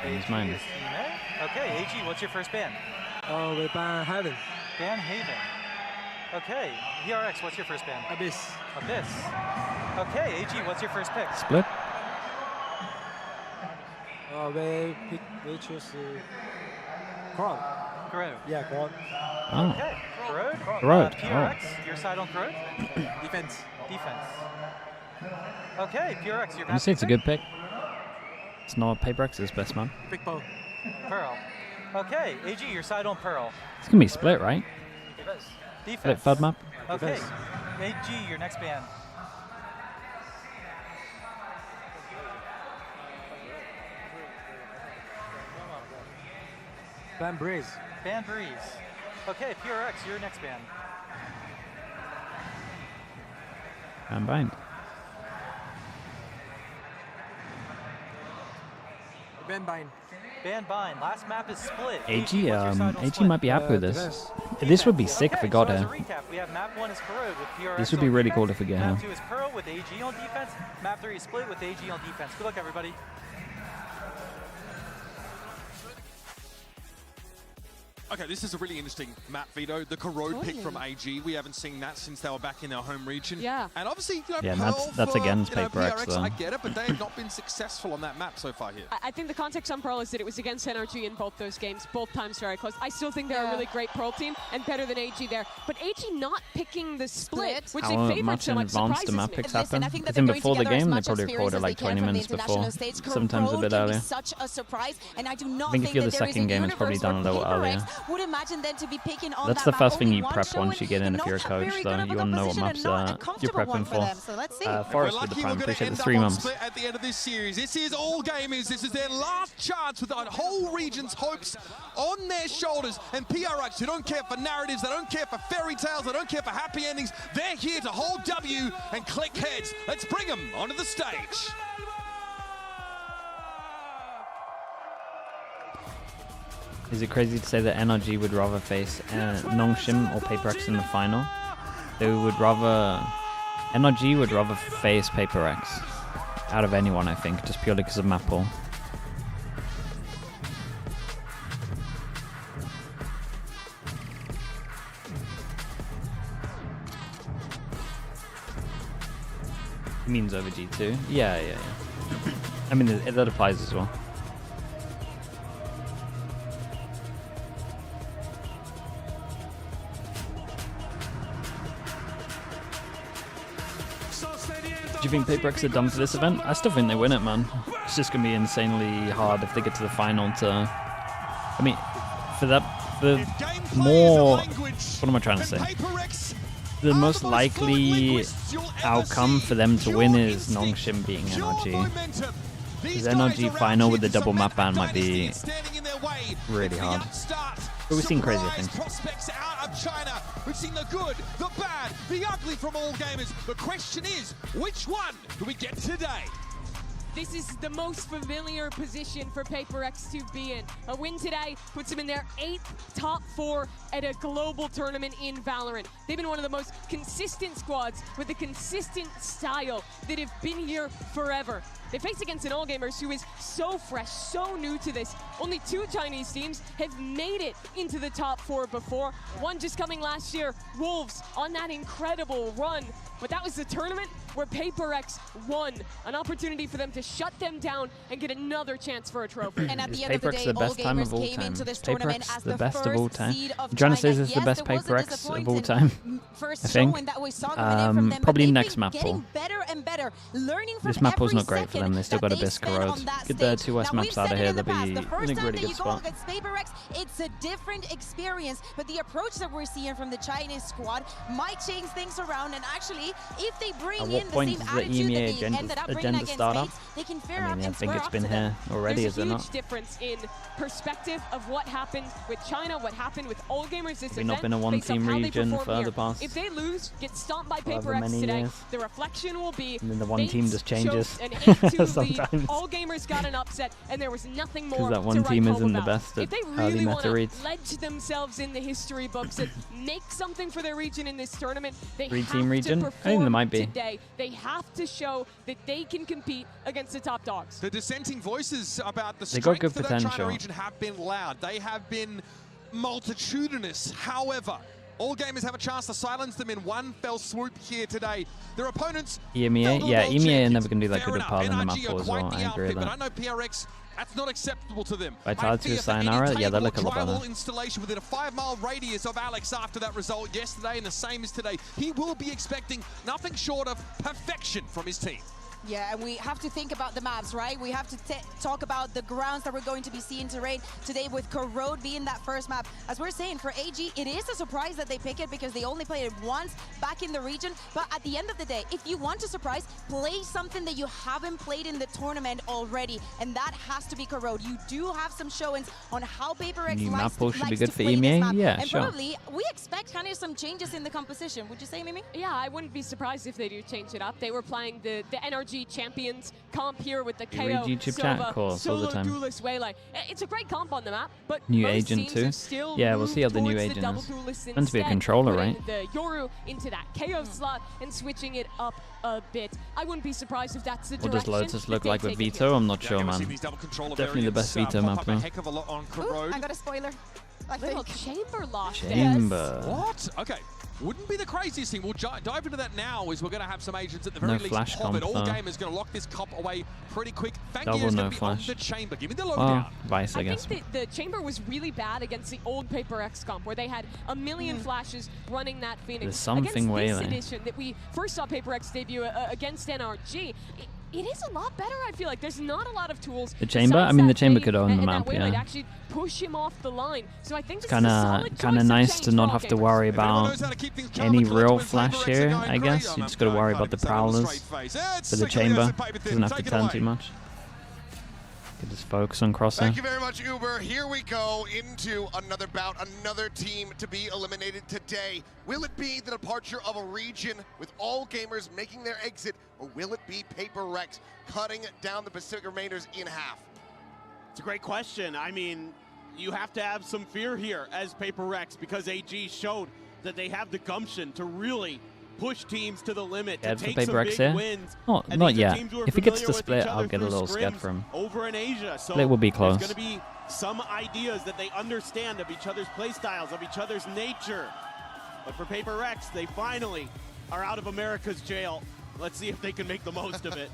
He's mine. Is Team A. Okay, AG, what's your first ban? Oh, we ban Haven. Ban Haven. Okay, PRX, what's your first ban? Abyss. Abyss. Okay, AG, what's your first pick? Split. We choose Crown. Corrode. Yeah, Crown. Oh. Okay, Corrode. Corrode, PRX, your side on Corrode? Defense. Defense. Okay, PRX, your Honestly, it's a good pick. It's not PaperX's best man. Big Pearl. Pearl. Okay, AG, your side on Pearl. It's gonna be split, right? Defense. Third map. Okay, AG, your next ban. Ban Breeze. Ban Breeze. Okay, PRX, your next ban. And bind. Ban Bind. Ban Bind. Last map is split. AG, what's your side on AG split? might be happy with this. This would be sick if we got so as her. a recap, we have map 1 is Corrode with PRX This would be on really defense. cool if we get her. Map 2 is Pearl with AG on defense. Map 3 is split with AG on defense. Good luck, everybody. Okay, this is a really interesting map, Vito. The Corrode pick from AG. We haven't seen that since they were back in their home region. Yeah. And obviously, you know, Yeah, and Pearl that's for, against you know, PaperX, PRX, though. I get it, but they have not been successful on that map so far here. I think the context on Pearl is that it was against NRG in both those games, both times very close. I still think they're a really great Pearl team and better than AG there. But AG not picking the split, which How they favored much so in much, advance surprises the map me. picks Listen, happen? I think that I think they're before the going together as game, they much probably experience recorded as like they 20 can from the minutes before. international stage. Sometimes a Corrode bit can be earlier. such a surprise, and I do not I think if you're the that there is a second game, it's probably universe done a where little PaperX earlier. would imagine them to be picking on That's that the first map. thing Only you one prep showing, once you get in and if you're a not coach, very so good of a you want to know what composition and maps not a you're comfortable one prepping for for. them. So let's see. Forest we're with the lucky, prime, we're going to appreciate end the up 3 on months. split at the end of this series. This is all gamers. This is their last chance with the whole region's hopes on their shoulders. And PRX, who don't care for narratives, they don't care for fairy tales, they don't care for happy endings. They're here to hold W and click heads. Let's bring them onto the stage. Is it crazy to say that NRG would rather face Nongshim or PaperX in the final? They would rather... NRG would rather face PaperX out of anyone, I think, just purely because of map pool. He means over G2? Yeah. I mean, that applies as well. Do you think PaperX are done for this event? I still think they win it, man. It's just going to be insanely hard if they get to the final to... I mean, the more... What am I trying to say? The most likely outcome for them to win is Nongshim beating NRG. Because NRG final with the double map ban might be really hard. But we've seen crazier things. Prospects out of China. We've seen the good, the bad, the ugly from all gamers. The question is, which one do we get today? This is the most familiar position for PaperX to be in. A win today puts them in their 8th top 4 at a global tournament in Valorant. They've been one of the most consistent squads with a consistent style that have been here forever. They face against an All-Gamers who is so fresh, so new to this. Only 2 Chinese teams have made it into the top 4 before. One just coming last year, Wolves, on that incredible run. But that was the tournament where PaperX won. An opportunity for them to shut them down and get another chance for a trophy. And at Is the end of the PaperX day, the best time of all came time? into this tournament PaperX as the best of all first time? seed of I'm trying to say China. this is the Yes, best there was a PaperX of all disappointing time. First I think. showing that we saw coming in from them, probably but next they've map been getting pool. better and better, learning from This map pool's every not great for them. They still second got a that Bisque they spend Road. on that Get the stage. 2 West Now, maps we've out said of it here. in the They'll past, be the in first a time really that good you go spot. against PaperX, it's a different experience, but the approach that we're seeing from the Chinese squad might change things around, and actually, if they bring At in what the point same does the attitude that EMEA they ended up bringing agenda against start up? Fates, they can fare I up mean, I and think square it's up been to them. here already, There's is a it huge not? difference in perspective of what happened with China, what happened with all gamers this Have we event. not been a based on one-team how they region perform for here. the past If they lose, get stomped by however PaperX many today, years? the reflection will be And then the one Fates team just changes showed an 8-2 lead. sometimes. All gamers got an upset, and there was nothing more Because that one to write team home isn't the about. best If at they early really want meta to reads. ledge themselves in the history books and make something for their region in this tournament, they 3-team have region? to I think there perform might be. today. They have to show that they can compete against the top dogs. The dissenting voices about the They got strength good of that China potential. region have been loud. They have been multitudinous. However, all gamers have a chance to silence them in one fell swoop here today. Their opponents... EMEA? Yeah, EMEA are never going to do that Fair good a enough. part in the map NRG pool are as well. quite the I agree outfit, with but I that. know PRX, that's not acceptable to them. Vitality with Sayonara? Yeah, they look a lot better. Installation within a 5-mile radius of Alex after that result yesterday, and the same as today. He will be expecting nothing short of perfection from his team. Yeah, and we have to think about the maps, right? We have to talk about the grounds that we're going to be seeing terrain today, with Corrode being that first map. As we're saying, for AG, it is a surprise that they pick it because they only played it once back in the region. But at the end of the day, if you want to surprise, play something that you haven't played in the tournament already, and that has to be Corrode. You do have some showings on how PaperX New map likes pool should be likes good to for play this EMEA? map. Yeah, and sure. probably we expect kind of some changes in the composition. Would you say, Mimi? Yeah, I wouldn't be surprised if they do change it up. They were playing the NRG Champions comp here with the You read KO, YouTube chat? Sova, Course, all the Solo time. Duelist Waylay. It's a great comp on the map, but New most agent teams too? have still Yeah, we'll see how the new moved towards agent double is. duelist Meant to be a instead, controller, putting right? the Yoru into that KO slot and switching it up a bit. I wouldn't be surprised if that's the What does direction Lotus that look they like with take it Vito? here. I'm not sure, man. Definitely the best Vito map, though. Heck of a lot on Ooh, Corrode. I got a spoiler. I Little think. chamber lock there. Chamber. What? Okay. Wouldn't be the craziest thing. We'll dive into that now, as we're going to have some agents at the No very least flash pop it. comp, All though. gamers going to lock this comp away pretty quick. Double Fangier's no going to be on flash. the chamber. Give me the Well, lowdown. Vice, I I guess. think that the chamber was really bad against the old PaperX comp, where they had a million flashes running that Phoenix. There's something against this Waylay. edition that we first saw PaperX debut against NRG, it is a lot better, I feel like. There's not a lot of tools. The chamber? I mean, the chamber could own the map, yeah. yeah. Actually push him off the line. So I think this Kind is a solid of nice to not have to worry If anyone about knows how to keep things any calm and real collected when flash PaperX are here, going I guess. great. You just got to worry about the prowlers for the chamber. Doesn't have to turn too much. Could just focus on crosshair. Thank you very much, Uber. Here we go into another bout, another team to be eliminated today. Will it be the departure of a region with all gamers making their exit, or will it be PaperX cutting down the Pacific Remainders in half? It's a great question. I mean, you have to have some fear here as PaperX, because AG showed that they have the gumption to really push teams to the limit, to take some big wins. Oh, not yet. If he gets the split, I'll get a little scared for him. Over in Asia, so Split will be close. There's going to be some ideas that they understand of each other's play styles, of each other's nature. But for PaperX, they finally are out of America's jail. Let's see if they can make the most of it.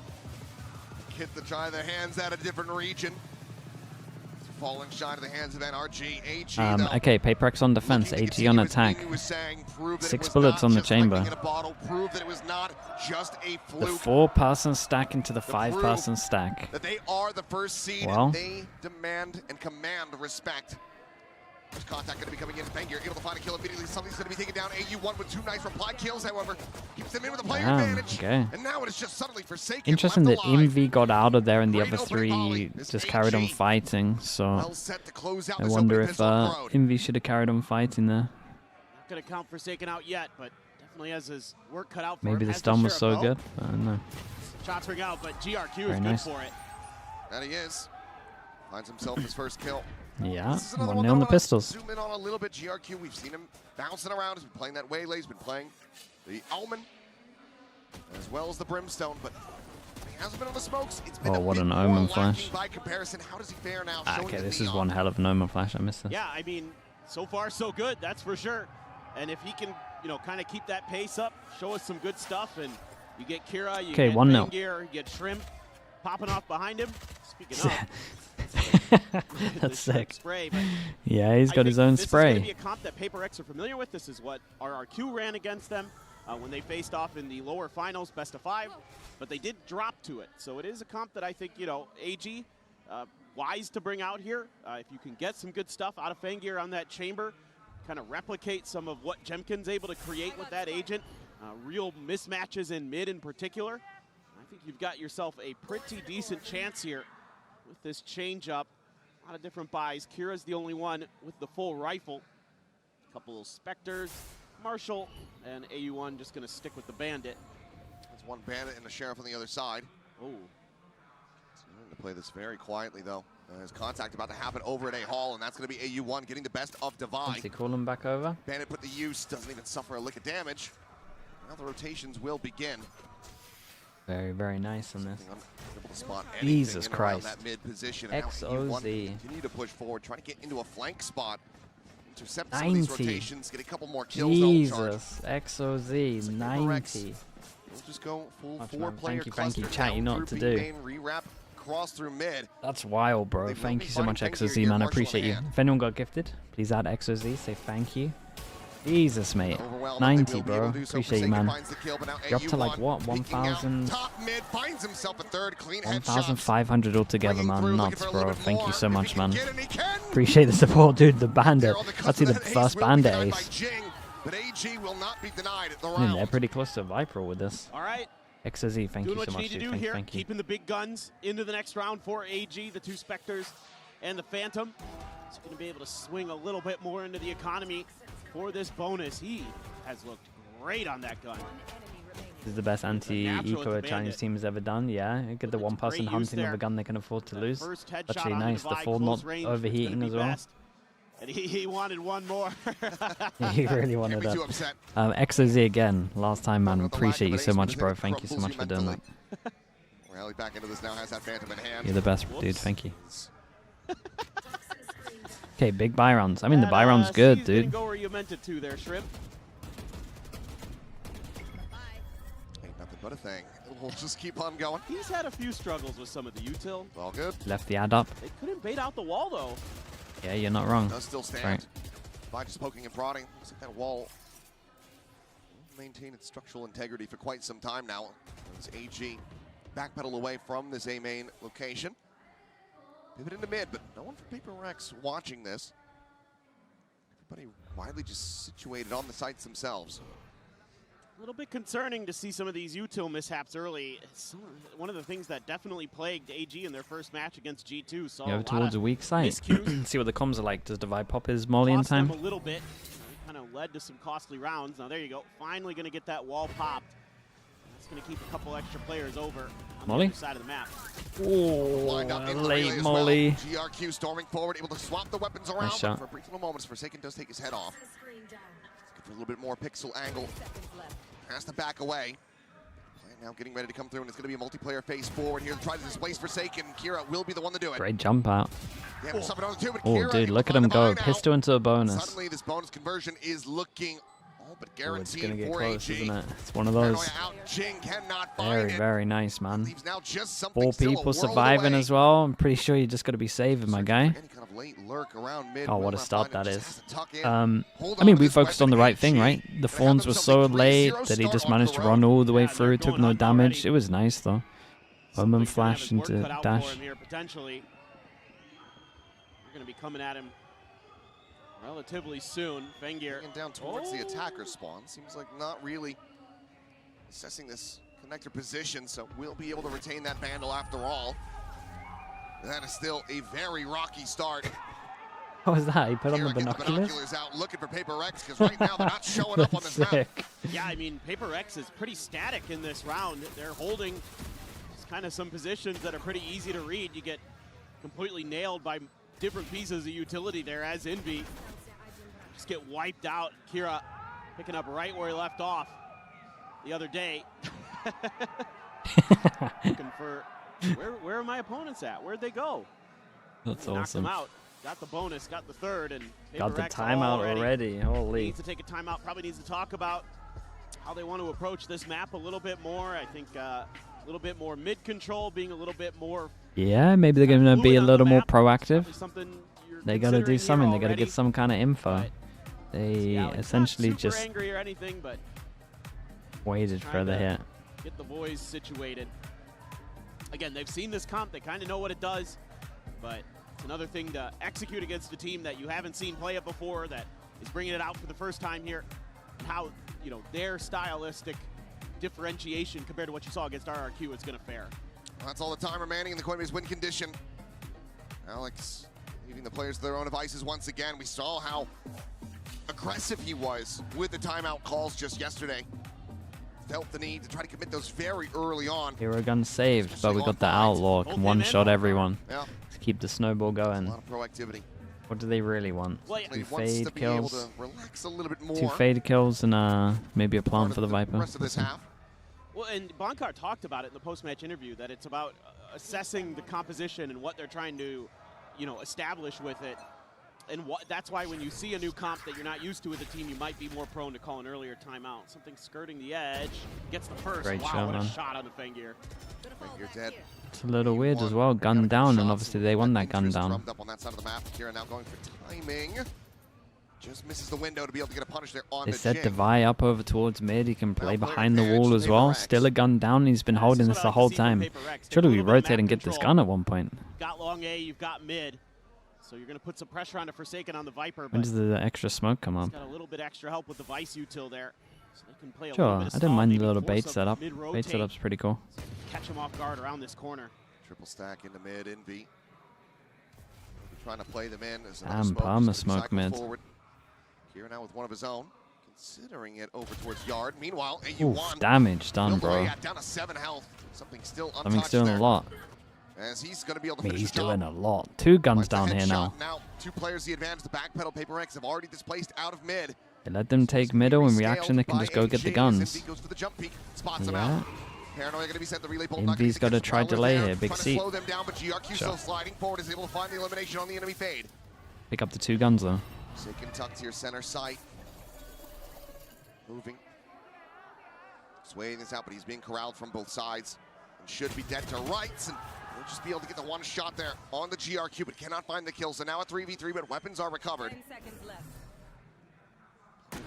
Hit the try their hands at a different region. Falling shy to the hands of NRG. AG, okay, PaperX on defense, AG on attack. 6 bullets on the chamber. The 4-person stack into the 5-person stack. That they are the first seed, well, and they demand and command respect. There's contact going to be coming in. Fangir able to find a kill immediately. Something's going to be taken down. AU1 with 2 nice reply kills, however. Keeps them in with a player advantage. Okay. And now it is just suddenly forsaken. Interesting that MV got out of there and the other 3 just carried on fighting. So I wonder if MV should have carried on fighting there. Not going to count Forsaken out yet, but definitely has his work cut out for him. Maybe the stun was so good. I don't know. Shots ring out, but GRQ is Very good nice. for it. And he is. Finds himself his first kill. Yeah, 1-0 on the pistols. Zoom in on a little bit. GRQ, we've seen him bouncing around. He's been playing that Waylay. He's been playing the Alman as well as the Brimstone, but he hasn't been on the smokes. It's been what an Omen flash. by comparison. How does he fare now? Okay, this is one hell of an Omen flash. I missed this. Yeah, I mean, so far so good, that's for sure. And if he can, you know, kind of keep that pace up, show us some good stuff, and you get Kira, you get 1-0. Gear, you get Shrimp popping off behind him. Speaking of, that's sick. Spray, yeah, he's got his own spray. This is going to be a comp that PaperX are familiar with. This is what RRQ ran against them when they faced off in the lower finals, best of 5. But they did drop to it. So it is a comp that I think, you know, AG, wise to bring out here. If you can get some good stuff out of Fangir on that chamber, kind of replicate some of what Jemkin's able to create with that agent, real mismatches in mid in particular, I think you've got yourself a pretty decent chance here with this change-up. A lot of different buys. Kira's the only one with the full rifle. A couple of Spectres, Marshall, and AU1 just going to stick with the Bandit. There's one Bandit and the Sheriff on the other side. Oh. Going to play this very quietly, though. There's contact about to happen over at A Hall, and that's going to be AU1 getting the best of Divide. Does he call him back over? Bandit put the use, doesn't even suffer a lick of damage. Now the rotations will begin. Very, very nice on this. Able to spot Jesus in and around Christ. that mid position. And now AU1 continue to push forward, trying to get into a flank spot. Intercept some of these rotations, get a couple more kills. Jesus, XOZ, 90. We'll just go full 4-player Thank you, chat, you know what to do. main, rewrap, cross through mid. That's wild, bro. Thank you so much, XOZ, man. I appreciate you. If anyone got gifted, please add XOZ. Say thank you. Jesus, mate. 90, bro. Appreciate you, man. You're up to like what? 1,000? 1,500 altogether, man. Nuts, bro. Thank you so much, man. Appreciate the support, dude. The Bandit. That's the first Bandit ace. I mean, they're pretty close to Viper with this. All right. XOZ, thank Doing you so what you much, need to dude. do here, Thank you. keeping the big guns into the next round for AG, the 2 Spectres and the Phantom. He's going to be able to swing a little bit more into the economy for this bonus. He has looked great on that gun. This is the best anti-eco a Chinese team has ever done. Yeah, get the one-person hunting of a gun they can afford to lose. Actually nice. The full not overheating as well. And he wanted one more. He really wanted that. XOZ again, last time, man. Appreciate you so much, bro. Thank you so much for doing that. Rally back into this now, has that Phantom in hand. You're the best, dude. Thank you. Okay, big buy rounds. I mean, the buy round's good, dude. Didn't go where you meant it to there, Shrimp. Ain't nothing but a thing. We'll just keep on going. He's had a few struggles with some of the util. All good. Left the ad up. They couldn't bait out the wall, though. Yeah, you're not wrong. Does still stand. Right. By just poking and prodding. Looks like that wall will maintain its structural integrity for quite some time now. As AG backpedal away from this A main location. Pivot into mid, but no one from PRX watching this. Everybody widely just situated on the sites themselves. A little bit concerning to see some of these util mishaps early. It's one of the things that definitely plagued AG in their first match against G2. So Go towards a weak site. See what the comms are like. Does Divide pop his molly in cost them time? a little bit. Kind of led to some costly rounds. Now there you go. Finally going to get that wall popped. That's going to keep a couple extra players over on Molly? the other side of the map. Oh, late molly. GRQ storming forward, able to swap the weapons around. Nice shot. But for a brief little moment, Forsaken does take his head off. Good for a little bit more pixel angle. Has to back away. Player now getting ready to come through, and it's going to be a multiplayer phase forward here to try to displace Forsaken. Kira will be the one to do it. Great jump out. Damage suffered on the two, but Oh, Kira dude, able look to at him find the go. buy now. Pistol into a bonus. Suddenly, this bonus conversion is looking all but Oh, it's guaranteed going to get for close, AG. isn't it? It's one of those. Paranoia out. Jing cannot find Very, it. very nice, man. Leaves now just something 4 still a people world surviving away. as well. I'm pretty sure you just got to be saving, my guy. Any kind of late lurk around mid. Oh, will what a not start find that it. is. Just has to tuck in. I mean, we focused on the right thing, right? The Fawns were so late that he just managed to run all the way through, took no damage. It was nice, though. Omen flash into dash. Here, potentially. We're going to be coming at him relatively soon. Fengir down towards the attacker spawn. Seems like not really assessing this connector position, so we'll be able to retain that Vandal after all. That is still a very rocky start. What was that? He put on the Kira gets binoculars? out looking for PRX because right now they're not showing up on this map. Yeah, I mean, PRX is pretty static in this round. They're holding kind of some positions that are pretty easy to read. You get completely nailed by different pieces of utility there as Envy. Just get wiped out. Kira picking up right where he left off the other day. Looking for where are my opponents at? Where'd they go? That's Knocked awesome. them out. Got the bonus, got the third, and Got the PRX timeout already. Holy. Needs to take a timeout. Probably needs to talk about how they want to approach this map a little bit more. I think a little bit more mid control, being a little bit more. Yeah, maybe they're going to be a little more proactive. Something you're They got to do considering something. here They got to already. get some kind of info. They Yeah, like, essentially not super just angry or anything, but waited for the hit. get the boys situated. Again, they've seen this comp. They kind of know what it does, but it's another thing to execute against a team that you haven't seen play it before, that is bringing it out for the first time here, and how, you know, their stylistic differentiation compared to what you saw against RRQ is going to fare. Well, that's all the time remaining in the Coinbase win condition. Alex leaving the players to their own devices once again. We saw how aggressive he was with the timeout calls just yesterday. Felt the need to try to commit those very early on. Hero gun saved, but we got the outlaw. Can one-shot everyone. Yeah. To keep the snowball going. A lot of proactivity. What do they really want? Well, Two he wants to fade be able kills. to relax a little bit more. 2 fade kills and maybe a plant for the Viper. Rest of this half. Well, and Bonkar talked about it in the post-match interview, that it's about assessing the composition and what they're trying to, you know, establish with it. And that's why when you see a new comp that you're not used to with a team, you might be more prone to call an earlier timeout. Something skirting the edge, gets the first. Great wow, shot, what a man. shot on the Fengir. Fengir dead. It's a little weird as well. Gun down, and obviously they won that gun down. Drummed up on that side of the map. Kira now going for timing. Just misses the window to be able to get a punish there on They the set Jing. Divide up over towards mid. He can play behind the wall as well. Still a gun down. He's been holding this the whole time. Should we rotate and get this gun at one point? Got long A, you've got mid. So you're going to put some pressure on the Forsaken on the Viper. When But does the extra smoke come up? got a little bit extra help with the Vice util there. So they can play a Sure, little bit I of didn't stall, mind the maybe little force bait a setup. mid-rotate. Bait setup's pretty cool. Catch him off guard around this corner. Triple stack into mid, Envy. Trying to play them in as Damn, Palmer smoke mid. forward. Kira now with one of his own, considering it over towards Yard. Meanwhile, Oof, AU1 damage done, built away bro. at down to 7 health. Something still untouched Something's doing there. a lot. As he's going to be able to I mean, finish he's the job. doing a lot. 2 guns Finds the down here headshot. now. 2 players the advantage. The backpedal PRX have already displaced out of mid. They let them take middle. In reaction, they can just go get the guns. Envy goes for the jump peek, spots him Yeah. out. Paranoia going to be sent the relay bolt. Envy's got to try delay here. Big Trying to seat. slow them down, but GRQ Sure. still sliding forward, is able to find the elimination on the enemy fade. Pick up the 2 guns though. Forsaken tucked to your center sight. Moving. Swaying this out, but he's being corralled from both sides. And should be dead to rights. And we'll just be able to get the one shot there on the GRQ, but cannot find the kill. So now a 3v3, but weapons are recovered. 10 seconds left.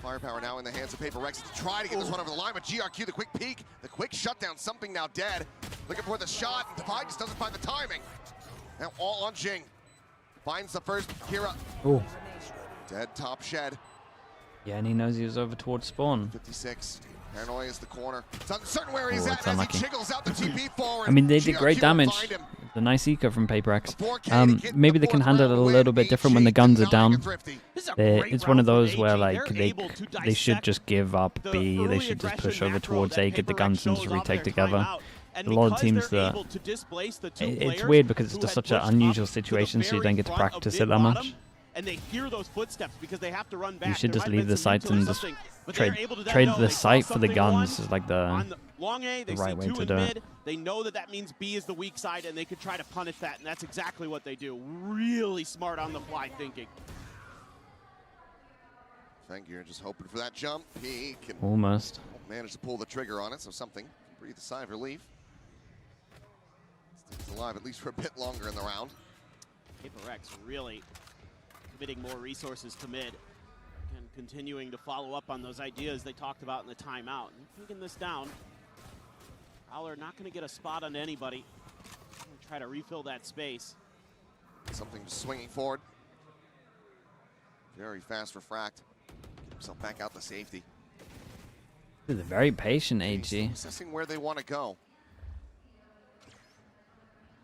Firepower now in the hands of PRX to try to get this one over the line, but GRQ, the quick peek, the quick shutdown, something now dead. looking for the shot, and Divide just doesn't find the timing. Now all on Jing. Finds the first Kira. Oh. Dead top shed. Yeah, and he knows he was over towards spawn. 56. Paranoia is the corner. It's uncertain where he's Oh, at it's as unlucky. he jiggles out the TP forward. I mean, they did great GRQ will damage. find him. The nice eco from PaperX. Maybe they can handle it a little bit different when the guns are down. It's one of those where like they should just give up B. They should just push over towards A, get the guns, and just retake together. A lot of teams that it's weird because it's just such an unusual situation, so you don't get to practice it that much. And they hear those footsteps because they have to run back. You should There just might leave have the been some sights and intel or just something, but they're trade able to down trade low. the They saw sight for the something guns one is like on the long A, they right see way two to in do mid. it. They know that that means B is the weak side, and they could try to punish that, and that's exactly what they do. Really smart on the fly thinking. Fengier just hoping for that jump. He can Almost. manage to pull the trigger on it, so something. Breathe a sigh of relief. Stays alive at least for a bit longer in the round. PaperX really committing more resources to mid and continuing to follow up on those ideas they talked about in the timeout. And taking this down, Fowler not going to get a spot on anybody. Try to refill that space. Something just swinging forward. Very fast refract. Get himself back out to safety. They're very patient, AG. Assessing where they want to go.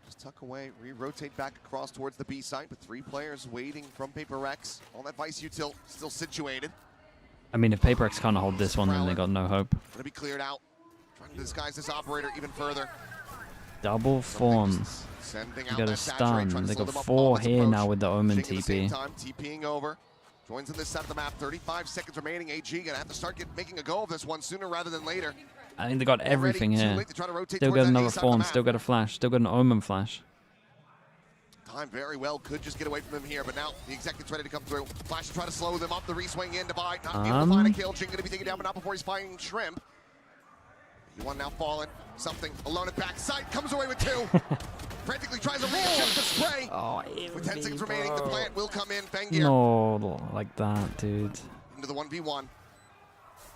Just tuck away, re-rotate back across towards the B site, but 3 players waiting from PaperX. On that Vice util still situated. I mean, if PaperX can't hold this one, then they got no hope. Gonna be cleared out. Trying to disguise this operator even further. Double form. Sending You out got a that saturate, stun. trying to They slow got them up 4 on this here approach. now with the Omen Jing at the same TP. time, TPing over. Joins on this side of the map. 35 seconds remaining. AG gonna have to start making a go of this one sooner rather than later. I think they got everything Too here. late to try to rotate Still towards got that another A side of the form. map. Still got a flash. Still got an Omen flash. Time very well could just get away from them here, but now the executive's ready to come through. Flash to try to slow them up. The re-swing in. Divide not be able to find a kill. Jing gonna be taken down, but not before he's finding Shrimp. One now fallen. Something alone at backside. Comes away with 2. Frantically tries to re-eject the spray. Oh, with 10 seconds remaining, the plant will come in. Fengier No, like that, dude. into the 1v1.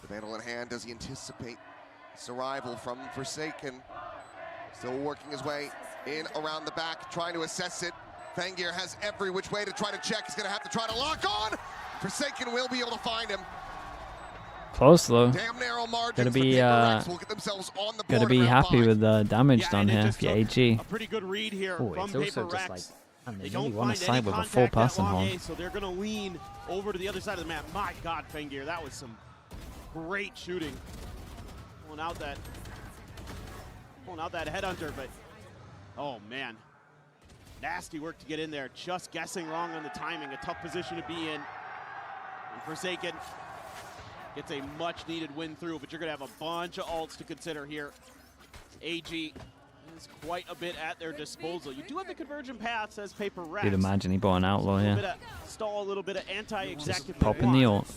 The Vandal in hand. Does he anticipate this arrival from Forsaken? Still working his way in around the back, trying to assess it. Fengier has every which way to try to check. He's going to have to try to lock on. Forsaken will be able to find him. Close though. Damn narrow margins. Gotta be will get themselves on the board gotta be in round happy 5. with the damage done here if you're AG. A pretty good read here Oh, from it's also just PaperX. like, and They they really don't want to find side any with a contact full at person long hold. A, so they're going to lean over to the other side of the map. My God, Fengier, that was some great shooting. Pulling out that headhunter, but oh man, nasty work to get in there. Just guessing wrong on the timing. A tough position to be in. And Forsaken gets a much-needed win through, but you're going to have a bunch of ults to consider here. AG is quite a bit at their disposal. You do have the convergent path, says PaperX. You'd imagine he bought an outlaw A little bit here. of stall, a little bit of anti-executive. Just popping the ult.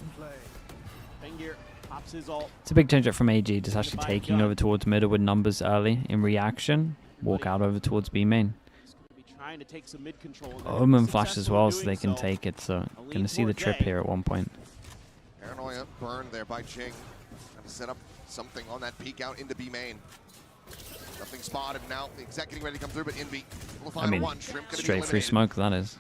Fengier pops his ult. It's a big change up from AG, just actually taking over towards middle with numbers early. In reaction, walk out over towards B main. Trying to take some mid control. Omen flash as well, so they can take it. So gonna see the trip here at one point. Paranoia burned there by Jing. Trying to set up something on that peek out into B main. Nothing spotted now. The exec getting ready to come through, but Envy will find I mean, one. Shrimp gonna be straight free eliminated. smoke that is.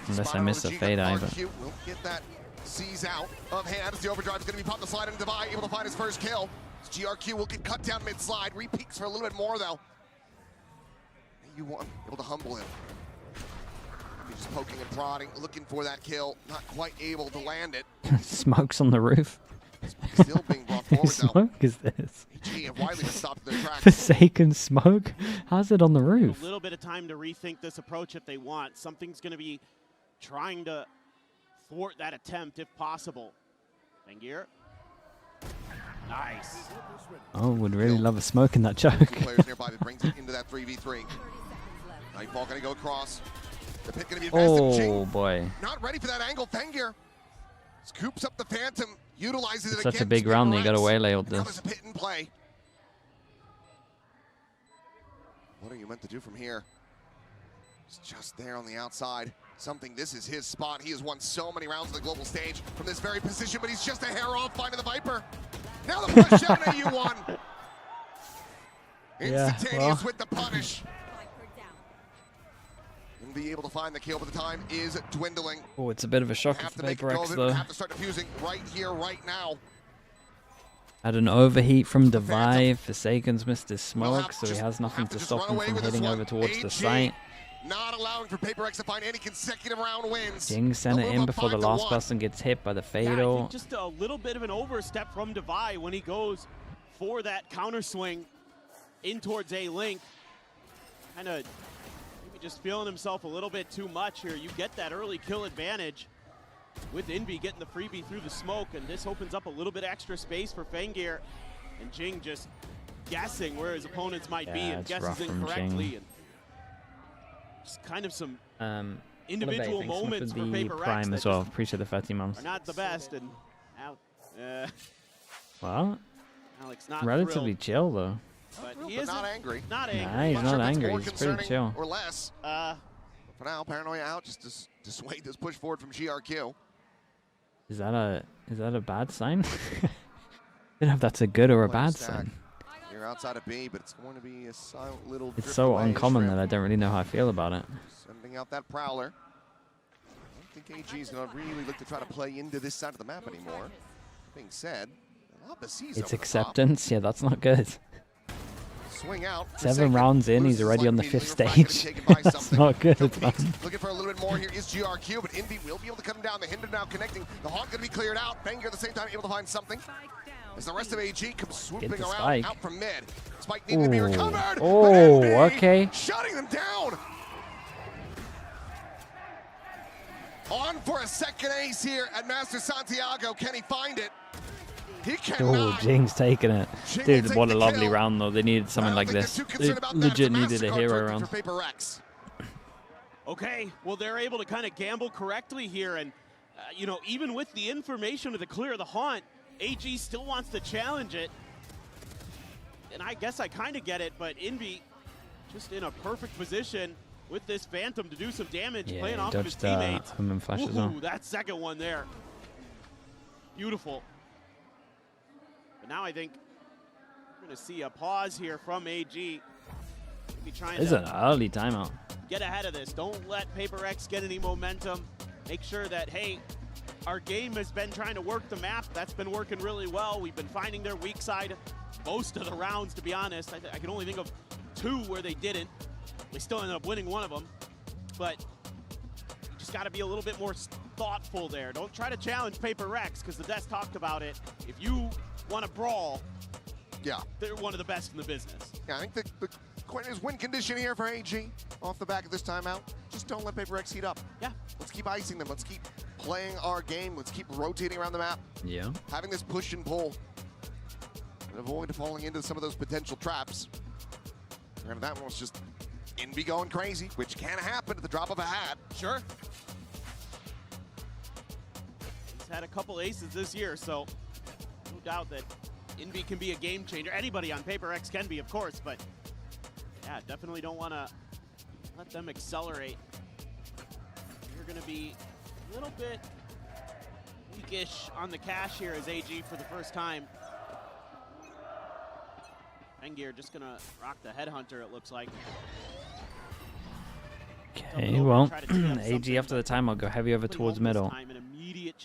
Unless I miss a fade eye, but RQ will get that seize out of hand as the overdrive is going to be popped the slide and Divide, able to find his first kill. GRQ will get cut down mid-slide. Re-peeks for a little bit more, though. U1 able to humble him. He's just poking and prodding, looking for that kill. Not quite able to land it. Smoke's on the roof. Still being brought forward Whose smoke is this? AG have widely just stopped their tracks. Forsaken smoke? How's it on the roof? A little bit of time to rethink this approach if they want. Something's going to be trying to thwart that attempt if possible. Fengier. Nice. Oh, would really love a smoke in that choke. Players nearby that brings it into that 3v3. Nightfall going to go across. The pit going to be advanced. Oh boy. Not ready for that angle. Fengier scoops up the Phantom, utilizes it Such a against big round that you got to PaperX. waylay all Now there's this. a pit in play. What are you meant to do from here? It's just there on the outside. Something, this is his spot. He has won so many rounds on the global stage from this very position, but he's just a hair off finding the Viper. Now the push down at U1. Instantaneous with the punish. And be able to find the kill, but the time is dwindling. Oh, it's a bit of a shocker for PaperX though. Have to start defusing right here, right now. Had an overheat from Divive. Forsaken's missed his smoke, so he has nothing to stop him from heading over towards the site. Not allowing for PaperX to find any consecutive round wins. Jing sent it in before the last person gets hit by the fatal. Yeah, just a little bit of an overstep from Divi when he goes for that counter swing in towards A-Link. Kind of maybe just feeling himself a little bit too much here. You get that early kill advantage with Envy getting the freebie through the smoke, and this opens up a little bit extra space for Fengir. And Jing just guessing where his opponents might be and guesses incorrectly. And just kind of some individual moments for PaperX Prime as well. Appreciate the 30 months. are not the best. And Well, Alex not relatively thrilled, chill though. but he is not angry. Not angry. Nah, he's not angry. He's pretty chill. Or less. For now, Paranoia out just to dissuade this push forward from GRQ. Is that a bad sign? I don't know if that's a good or a bad sign. You're outside of B, but it's going to be a silent little. It's so uncommon that I don't really know how I feel about it. Sending out that Prowler. I don't think AG is going to really look to try to play into this side of the map anymore. That being said, It's acceptance. Yeah, that's not good. Swing out. 7 rounds in, he's already on the 5th stage. That's not good, man. Looking for a little bit more here is GRQ, but Envy will be able to come down. The Hinder now connecting. The Hawk going to be cleared out. Banger at the same time able to find something. As the rest of AG comes swooping around out from mid. Spike needing to be recovered. Oh, okay. Shutting them down. On for a second ace here at Masters Santiago. Can he find it? He Oh, Jing's taking it. Dude, what a lovely round though. They needed something like this. They legit needed a hero round. Okay, well they're able to kind of gamble correctly here, and you know, even with the information to clear the haunt, AG still wants to challenge it. And I guess I kind of get it, but Envy just in a perfect position with this Phantom to do some damage, playing off of his teammates. Flash as well. That second one there. Beautiful. But now I think we're going to see a pause here from AG. Maybe trying This is an early timeout. Get ahead of this. Don't let PaperX get any momentum. Make sure that, hey, our game has been trying to work the map. That's been working really well. We've been finding their weak side most of the rounds, to be honest. I can only think of 2 where they didn't. They still ended up winning one of them. But you just got to be a little bit more thoughtful there. Don't try to challenge PaperX, because the Desk talked about it. If you want to brawl, they're one of the best in the business. Yeah, I think the question is win condition here for AG off the back of this timeout. Just don't let PaperX heat up. Yeah. Let's keep icing them. Let's keep playing our game. Let's keep rotating around the map. Yeah. Having this push and pull. And avoid falling into some of those potential traps. Remember, that one was just Envy going crazy, which can happen at the drop of a hat. Sure. He's had a couple aces this year, so no doubt that Envy can be a game changer. Anybody on PaperX can be, of course, but yeah, definitely don't want to let them accelerate. You're going to be a little bit weakish on the cash here as AG for the first time. Fengir just going to rock the Headhunter, it looks like. Okay, well, AG after the time, I'll go heavy over towards middle.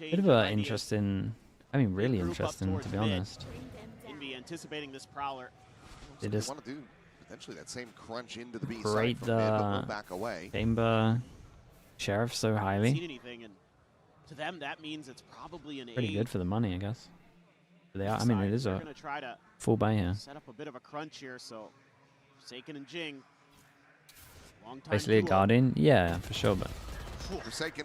Bit of an interesting, I mean, really interesting, to be honest. Envy anticipating this Prowler. They just want to do potentially that same crunch into the B rate side from mid, but move back away. Chamber Sheriff so highly. Seen anything, and to them, that means it's probably an Pretty A. good for the money, I guess. But they are, I mean, it is They're a gonna try to full buy here. set up a bit of a crunch here, so Forsaken and Jing. Long time Basically a duo. Guardian? Yeah, for sure, but Forsaken.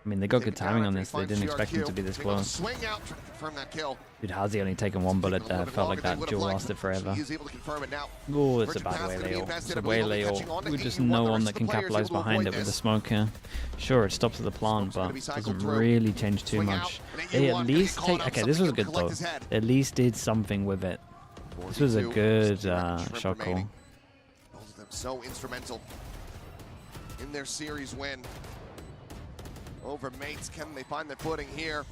I mean, they got good timing on this. They didn't expect him to be this close. Swing out to confirm that kill. Dude, how's he only taken 1 bullet there? Felt like that duel lasted forever. He is able to confirm it now. Oh, it's a bad waylay. It's a waylay. With just no one that can capitalize behind it with the smoke here. Sure, it stops at the plant, but doesn't really change too much. They at least take... Okay, this was good though. They at least did something with it. This was a good shot call. Both of them so instrumental in their series win over mates. Can they find their footing here?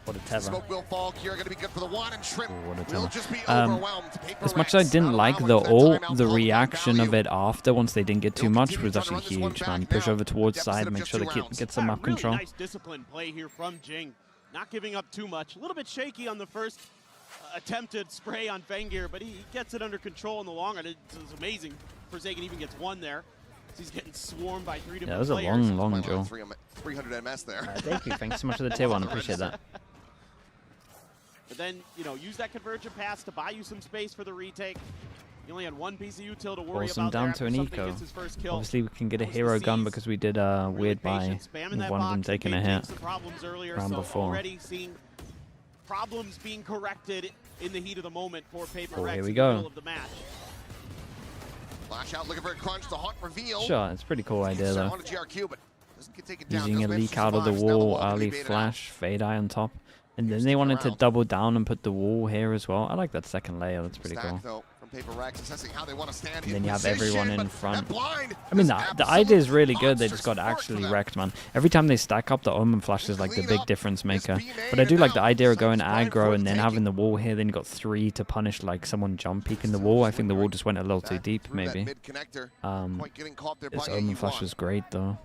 What a tether. Smoke will fall. Kira going to be good for the one, and Shrimp will just be As much as I didn't like the ult, the reaction of it after, once they didn't get too much, was actually huge, man. Push over towards side, make sure they get some map control. Nice discipline play here from Jing. Not giving up too much. A little bit shaky on the first attempted spray on Fengir, but he gets it under control in the long run. It's amazing. Forsaken even gets one there. So he's getting swarmed by 3 different players. Yeah, that was a long draw. 300 MS there. Thank you. Thanks so much for the tier 1. Appreciate that. But then, you know, use that convergent pass to buy you some space for the retake. You only had one piece of util to worry Force him about down there to an after something eco. gets his first kill. Obviously, we can get a hero gun because we did a weird buy with one of them taking a hit round before. Already seeing problems being corrected in the heat of the moment for Paper Rex Here we in the middle go. of the match. Flash out, looking for a crunch. The hot reveal. Sure, it's a pretty cool idea though. On a GRQ, but doesn't get taken down. Using a leak out of the wall, early flash, fade eye on top. And then they wanted to double down and put the wall here as well. I like that second layer, that's pretty cool. Though, from Paper Rex, assessing how they want to stand And then in you have position, everyone in but front. that blind I mean, is the idea is really good. They monstrous just got support actually for them. wrecked, man. Every time they stack up, the Omen Flash is like the big difference maker. But I do like the idea of going aggro and then having the wall here. Then you got 3 to punish like someone jump peeking the wall. I think the wall just went a little too deep, maybe. This Omen Flash was great though.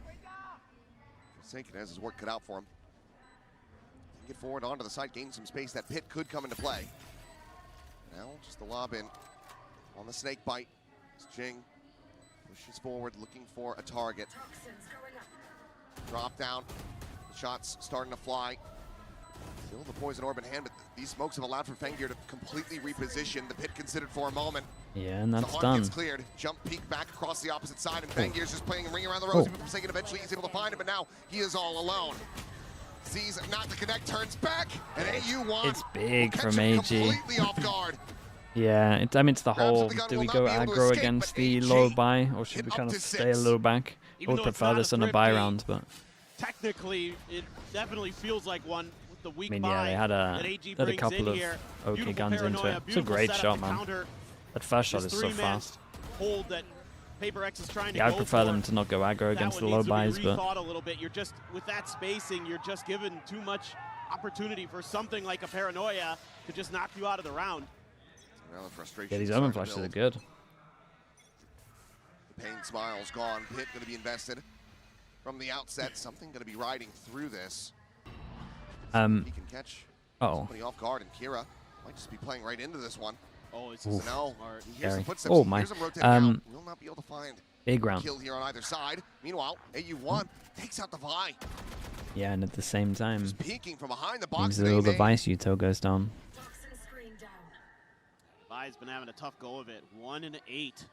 Forsaken has his work cut out for him. Get forward onto the side, gain some space. That pit could come into play. Now just the lob in on the snake bite. As Jing pushes forward, looking for a target. Drop down. The shots starting to fly. Still the poison orb in hand, but these smokes have allowed for Fengir to completely reposition. The pit considered for a moment. Yeah, and that's the done. Gets cleared. Jump peek back across the opposite side, and Fengir's just playing ring around the rosy. But Forsaken eventually he's able to find him, but now he is all alone. Sees not to connect, turns back, and AU1 It's big will from catch him AG. completely off guard. Yeah, I mean, it's the whole, do we go aggro against the low buy, or should we kind of stay a little back? I would prefer this on a buy round, but... Technically, it definitely feels like one with the weak I mean, buy yeah, they had that AG a brings couple in of here. okay Beautiful guns into paranoia, it. It's a beautiful great setup shot, to man. counter That first shot this is so three-man fast. hold that Paper Rex is trying to Yeah, I go prefer for. them to not go aggro against the That low one buys, needs to be but... rethought a little bit. You're just, with that spacing, you're just given too much opportunity for something like a paranoia to just knock you out of the round. Yeah, these Omen Flashes are good. The pain smile's gone. Pit going to be invested from the outset. Something going to be riding through this. He can catch somebody off guard, and Kira might just be playing right into this one. Oh, it's Oof. no. Here's Scary. the footsteps. Oh my. Here's him rotating out. Will not be able to find Big a round. kill here on either side. Meanwhile, AU1 takes out the Vi. Yeah, and at the same time, Peeking from behind the box. means the little device util goes down. Vi's been having a tough go of it. 1 and 8.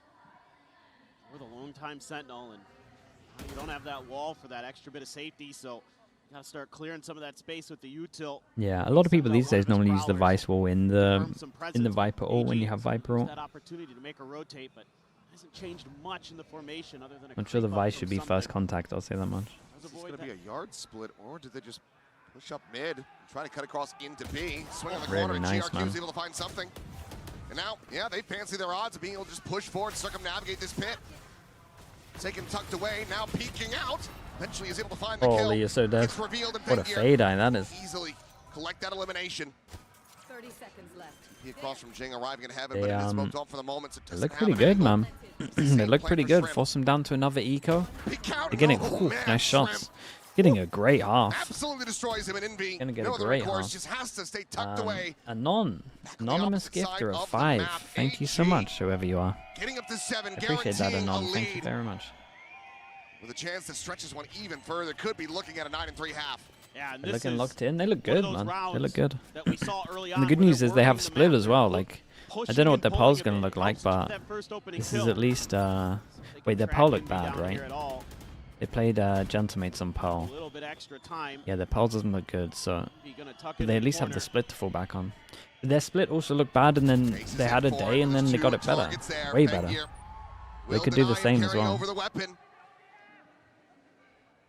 We're the lone time sentinel, and you don't have that wall for that extra bit of safety, so you gotta start clearing some of that space with the util. Yeah, a lot of people these days normally use the Vice wall in the Viper ult when you have Viper ult. That opportunity to make her rotate, but hasn't changed much in the formation other than a I'm sure the creep up Vice from should be something. first contact, I'll say that much. Is this going to be a yard split, or did they just push up mid and try to cut across into B? Swing on the Really corner, and nice, GRQ man. is able to find something. And now, yeah, they fancy their odds of being able to just push forward, circumnavigate this pit. Taken tucked away, now peeking out. Eventually is able to find the kill. Holy, you're so dead. It's revealed in What a Fengir. fade eye that is. Easily collect that elimination. 30 seconds left. He across from Jing, arriving in heaven, They, but it is smoked off for the moment. So it They doesn't look pretty have an good, angle. man. They look pretty good. Force them down to another eco. They're getting nice shots. Getting a great half. Absolutely destroys him in NV. Gonna get no a other great recourse, half. just has to stay tucked away. Anonymous gifter of 5. Thank you so much, whoever you are. Getting up to 7, Appreciate that, guaranteeing a Anon. Thank you lead. very much. With a chance that stretches one even further, could be looking at a 9 3/2. Yeah, and They're this looking is locked in. They look one of good, those man. They look good. that we saw early And the on good where news they're is they have working the split map. as well. Like, I Pushing don't know what and their pulling poll's a gonna bit look like, helps with but that first opening this is kill. at least. Wait, their track poll him looked bad, down here right? at all. They played Gentlemates on poll. A little bit extra time. Yeah, their poll doesn't look good, so You're gonna tuck it they in at the least have corner. the split to fall back on. But their split also looked bad, and then they had a day, and then they got it better, way better. They could do the same as well. Over the weapon.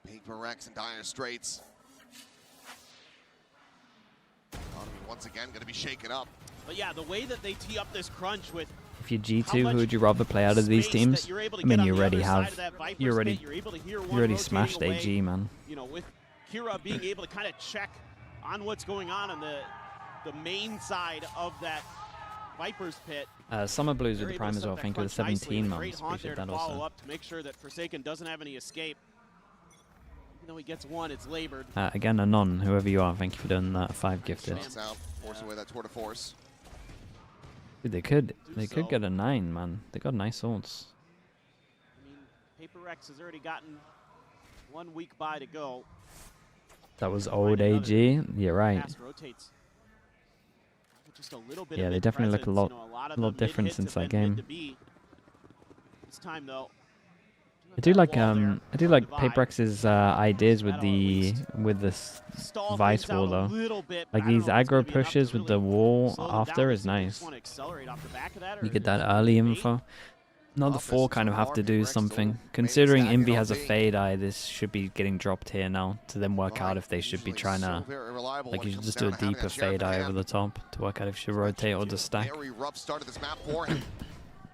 Paper Rex in dire straits. Economy once again going to be shaken up. But yeah, the way that they tee up this crunch with If you're G2, who would you rather play out of these teams? I mean, you already have, you already smashed AG, man. You know, with Kira being able to kind of check on what's going on the main side of that Viper's pit. Summer Blues with They're the Prime able as to well. set Thank that you for the clutch nicely, 17 and a great months. haunt there Appreciate to that follow also. up to make sure that Forsaken doesn't have any escape. Even though he gets one, it's labored. Again, Anon, whoever you are, thank you for doing that 5 gifted. Shots out, forcing away that tour de force. Dude, they could get a 9, man. They got nice ults. I mean, Paper X has already gotten 1 week by to go. That was old AG. You're right. Fast rotates. Just a little bit Yeah, of they definitely look a mid-presence, lot, of a lot the different mid-hits since have that been game. mid to B. This time though, I do like Paper X's ideas with the Vice wall though. Like these aggro pushes with the wall after is nice. You get that early info. Now the 4 kind of have to do something. Considering Invi has a fade eye, this should be getting dropped here now to then work out if they should be trying to, like, you should just do a deeper fade eye over the top to work out if you should rotate or just stack. Very rough start of this map for him.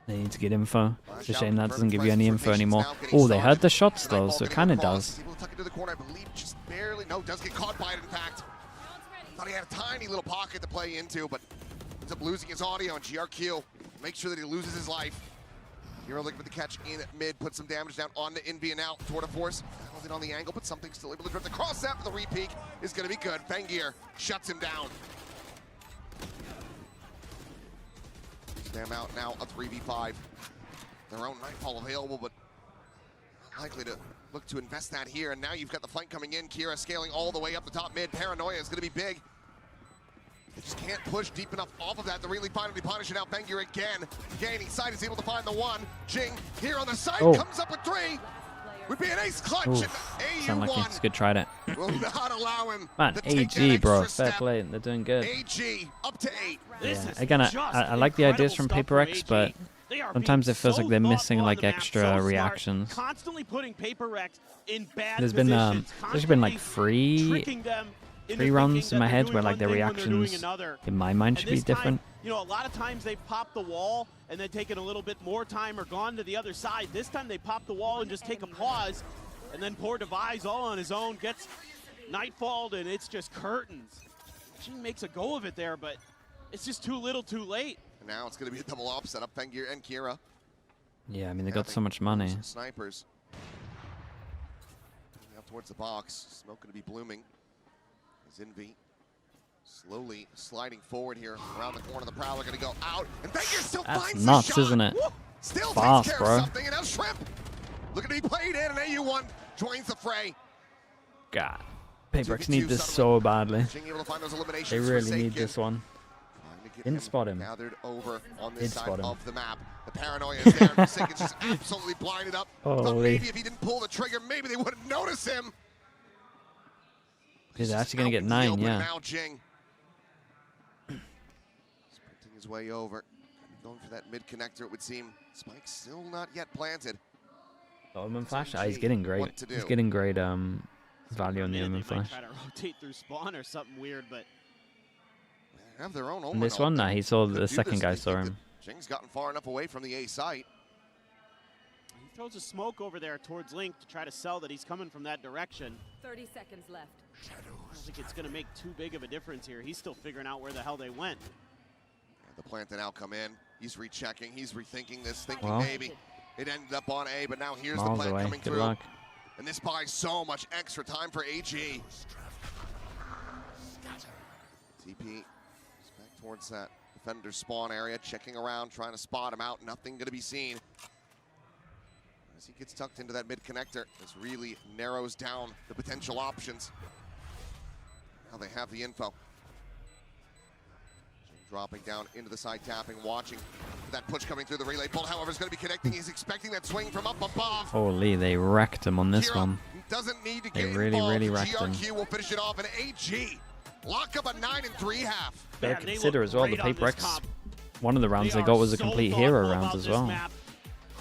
They need to get info. It's a shame that doesn't give you any info anymore. Oh, they heard the shots though, so it kind of does. Able to tuck into the corner, I believe, just barely. No, does get caught by it, in fact. Thought he had a tiny little pocket to play into, but ends up losing his audio, and GRQ makes sure that he loses his life. Hero looking for the catch in mid, put some damage down on the Envy and out. Tour de Force, held it on the angle, but something still able to drift across that, but the repeat is going to be good. Fengear shuts him down. Spam out now, a 3v5. Their own Nightfall available, but likely to look to invest that here. And now you've got the flank coming in. Kira scaling all the way up the top mid. Paranoia is going to be big. They just can't push deep enough off of that to really finally punish it out. Fengear again. Gaining side is able to find the 1. Jing here on the side comes up with 3. Would be an ace clutch. Sound like it's a good try to. Will not allow him. Man, AG, bro, fair play. They're doing good. AG up to 8. Yeah. Again, I like the ideas from Paper X, but sometimes it feels like they're missing like extra reactions. Constantly putting Paper X in bad There's been like three runs in my head where like the reactions in my mind should be different. You know, a lot of times they've popped the wall and then taken a little bit more time or gone to the other side. This time they pop the wall and just take a pause, and then poor Device all on his own gets Nightfalled, and it's just curtains. Jing makes a go of it there, but it's just too little too late. And now it's going to be a double op setup. Fengear and Kira. Yeah, I mean, they got so much money. Snipers. Out towards the box. Smoke going to be blooming. As Envy slowly sliding forward here around the corner. The Prowler going to go out. And Fengear still finds nuts, the shot. isn't it? Woo! Still fast, takes care bro. of something. And now Shrimp looking to be played in. And AU1 joins the fray. God. Paper X need this so badly. Able to find those eliminations. They really need this one. Didn't spot him. Gathered over on this Did side spot him. of the map. The Paranoia is there. Forsaken's just absolutely blinded up. Thought Holy. maybe if he didn't pull the trigger, maybe they wouldn't notice him. He's actually going to get 9, yeah. Now Jing. Sprinting his way over. Going for that mid connector, it would seem. Spike still not yet planted. The Omen Flash? He's getting great. He's getting great value on the Omen Flash. Try to rotate through spawn or something weird, but have their own And this one, nah, he saw the second guy saw him. Jing's gotten far enough away from the A site. he throws a smoke over there towards Link to try to sell that he's coming from that direction. 30 seconds left. I don't think it's going to make too big of a difference here. He's still figuring out where the hell they went. The plant now come in. He's rechecking. He's rethinking this, thinking Well, maybe it ended up on A, but now here's the miles plant away. coming Good through. luck. And this buys so much extra time for AG. TP back towards that defender spawn area, checking around, trying to spot him out. Nothing going to be seen. As he gets tucked into that mid connector, this really narrows down the potential options. Now they have the info. Dropping down into the side, tapping, watching for that push coming through the relay. Pull, however, is going to be connecting. He's expecting that swing from up above. Holy, they wrecked him on this Kira one. doesn't need to They get really, involved. really wrecked him. GRQ will finish it off, and AG lock up a 9 and 3 half. Better consider as well, the Paper X, one of the rounds they got was a complete hero round as well.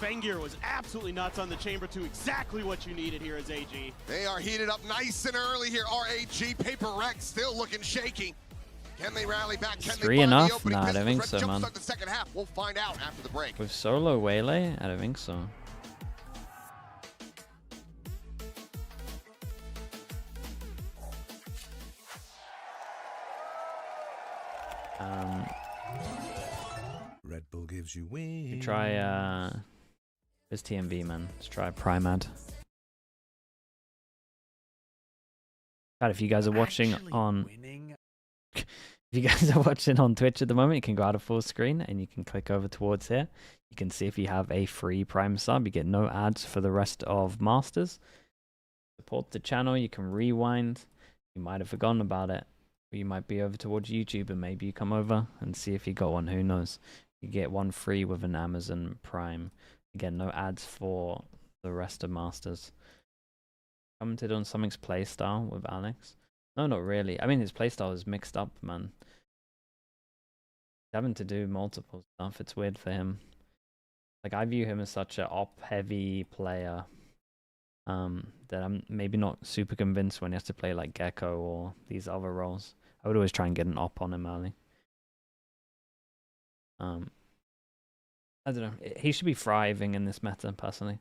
Fengear was absolutely nuts on the chamber 2, exactly what you needed here as AG. They are heated up nice and early here. RAG, Paper Rex still looking shaky. Can they rally back? Can Three they find enough? the opening? Nah, I don't think Pistol so, Red man. jumpstart the second half. We'll find out after the break. With solo Waylay? I don't think so. Red Bull gives you wings. You try this TMV, man. Let's try Primad. God, if you guys are watching on if you guys are watching on Twitch at the moment, you can go out of full screen and you can click over towards here. You can see if you have a free Prime sub, you get no ads for the rest of Masters. Support the channel, you can rewind. You might have forgotten about it. Or you might be over towards YouTube and maybe you come over and see if you got one, who knows. You get one free with an Amazon Prime. Again, no ads for the rest of Masters. Commented on something's playstyle with Alex. No, not really. I mean, his playstyle is mixed up, man. He's having to do multiple stuff. It's weird for him. Like, I view him as such a op-heavy player that I'm maybe not super convinced when he has to play like Gecko or these other roles. I would always try and get an op on him early. I don't know. He should be thriving in this meta, personally.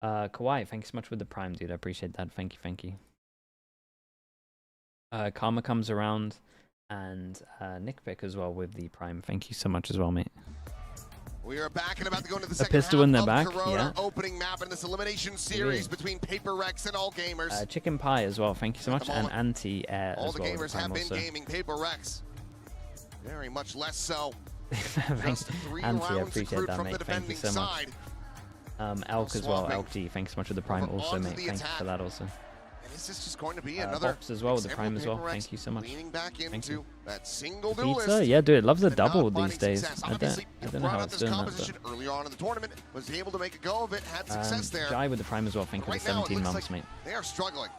Kawhi, thank you so much for the Prime, dude. I appreciate that. Thank you, thank you. Karma comes around, and Nick Pick as well with the Prime. Thank you so much as well, mate. We are back and about to go into the A second pistol half in their of back, Corona, yeah. opening map in this elimination series between Paper Rex and All Gamers. Chicken Pie as well. Thank you so much. And Anti-Air All as the well. with gamers Prime have been also. gaming. Paper Rex, very much less so. Thanks, three Anti, I rounds appreciate accrued that, from mate. the Thank you so defending much. side. Elk as well. Swapping Elk G, thanks so much for the Prime also, mate. the Thank you attack. for that also. And this is just going to be another Bops as well with the example Prime of as well. Paper Rex Thank you so much. leaning back Thank into you. that single Pizza? duelist. Yeah, dude, it loves a and not double finding these days. success. I Obviously, don't know brought how out it's this doing that. composition earlier on in the tournament, was able to make a go of it, had success there. Jai with the Prime as well. Thank you for the Right now, it 17 looks months, like mate. they are struggling.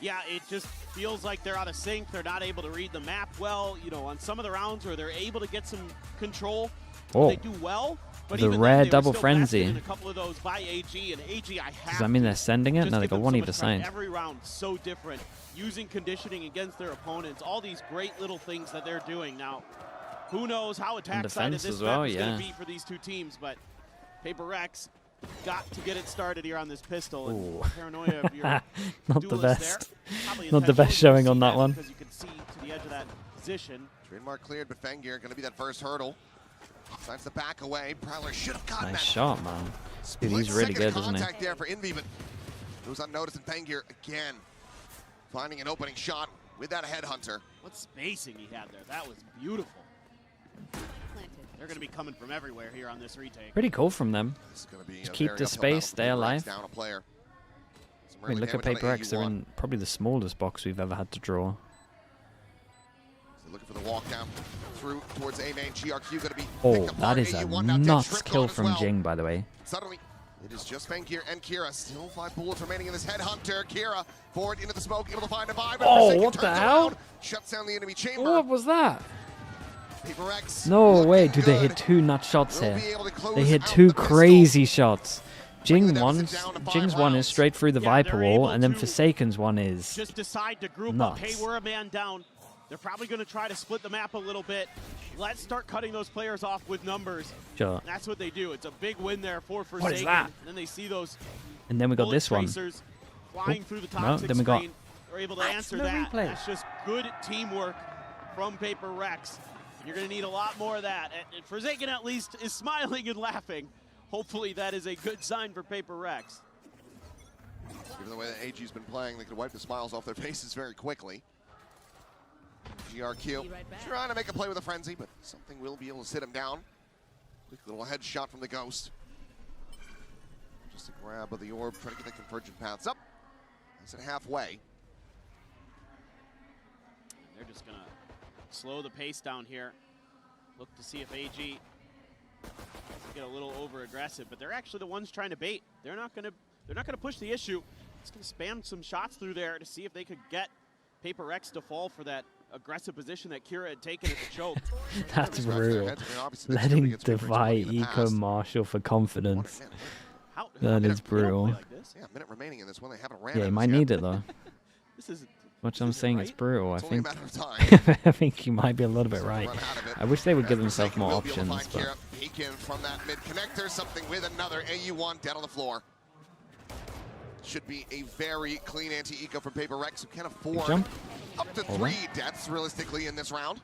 Yeah, it just feels like they're out of sync. They're not able to read the map well. You know, on some of the rounds where they're able to get some control, Oh. they do well. But The even rare then, they were double still frenzy. bested in a couple of those by AG, and AG, I have Does that mean they're sending it? just No, they give got them one so either much credit. side. Every round so different, using conditioning against their opponents. All these great little things that they're doing now. Who knows how attack-sided defense this as well, map is going yeah. to be for these two teams, but Paper Rex got to get it started here on this pistol. And Ooh. paranoia of your Not the duelist best. there. Probably Not the best intentional. showing You on see that one. Because you can see to the edge of that position. Trademark cleared, but Fengir going to be that first hurdle. Decides to back away. Prowler should have gotten Nice that. shot, man. Dude, he's Split really second good, isn't he? contact there for Envy, but it was unnoticed. And Fengir again finding an opening shot with that headhunter. What spacing he had there. That was beautiful. They're going to be coming from everywhere here on this retake. Pretty cool from them. This is gonna be Just a keep very the uphill space, battle for stay Paper Rex alive. down a player. Some I mean, early look at damage on Paper X. They're AU1. in probably the smallest box we've ever had to draw. So looking for the walk down through towards A main. GRQ going to be Oh, picked apart. that is a AU1 now dead nuts tripped kill on as from well. Jing, by the way. Suddenly, it is just Fengir and Kira. Still 5 bullets remaining in this headhunter. Kira forward into the smoke, able to find a buy. But Oh, Forsaken what the turns hell? around, shuts down the enemy chamber. What was that? Paper X No way, dude, they good. hit 2 nut shots Will here. be able to close They hit out 2 the pistol. crazy shots. Bringing the Jing's deficit down to 5 Jing's one is rounds. straight through the Yeah, Viper they're wall, able and then to Forsaken's one is Just decide to group nuts. up. Hey, we're a man down. They're probably going to try to split the map a little bit. Let's start cutting those players off with numbers. Sure. That's what they do. It's a big win there for Forsaken. What is that? And then they see those And then we got bullet this one. tracers flying Oh, through the no, toxic then we got- screen. They're able to What? answer No that. replay. That's just good teamwork from Paper Rex. You're going to need a lot more of that. And Forsaken at least is smiling and laughing. Hopefully that is a good sign for Paper Rex. Given the way that AG's been playing, they could wipe the smiles off their faces very quickly. GRQ trying to make a play with a frenzy, but something will be able to sit him down. Quick little headshot from the Ghost. Just a grab of the orb, trying to get the convergent paths up. That's at halfway. They're just going to slow the pace down here. Look to see if AG get a little over aggressive, but they're actually the ones trying to bait. They're not going to push the issue. It's going to spam some shots through there to see if they could get Paper Rex to fall for that aggressive position that Kira had taken at the choke. That's brutal. Letting Defy Eco Marshall for confidence. That is brutal. Yeah, a minute remaining in this one. They haven't ran Yeah, it he as might yet. need it though. This is Which I'm saying it's brutal. I It's only a think. matter of time. I think you might be a little bit right. Run out of it. I wish they would give And themselves Forsaken more will be able to options, find but Kira. Peek in from that mid connector, something with another AU1 down on the floor. Should be a very clean anti-eco from Paper Rex, who can afford jump. up to Over. 3 deaths realistically in this round.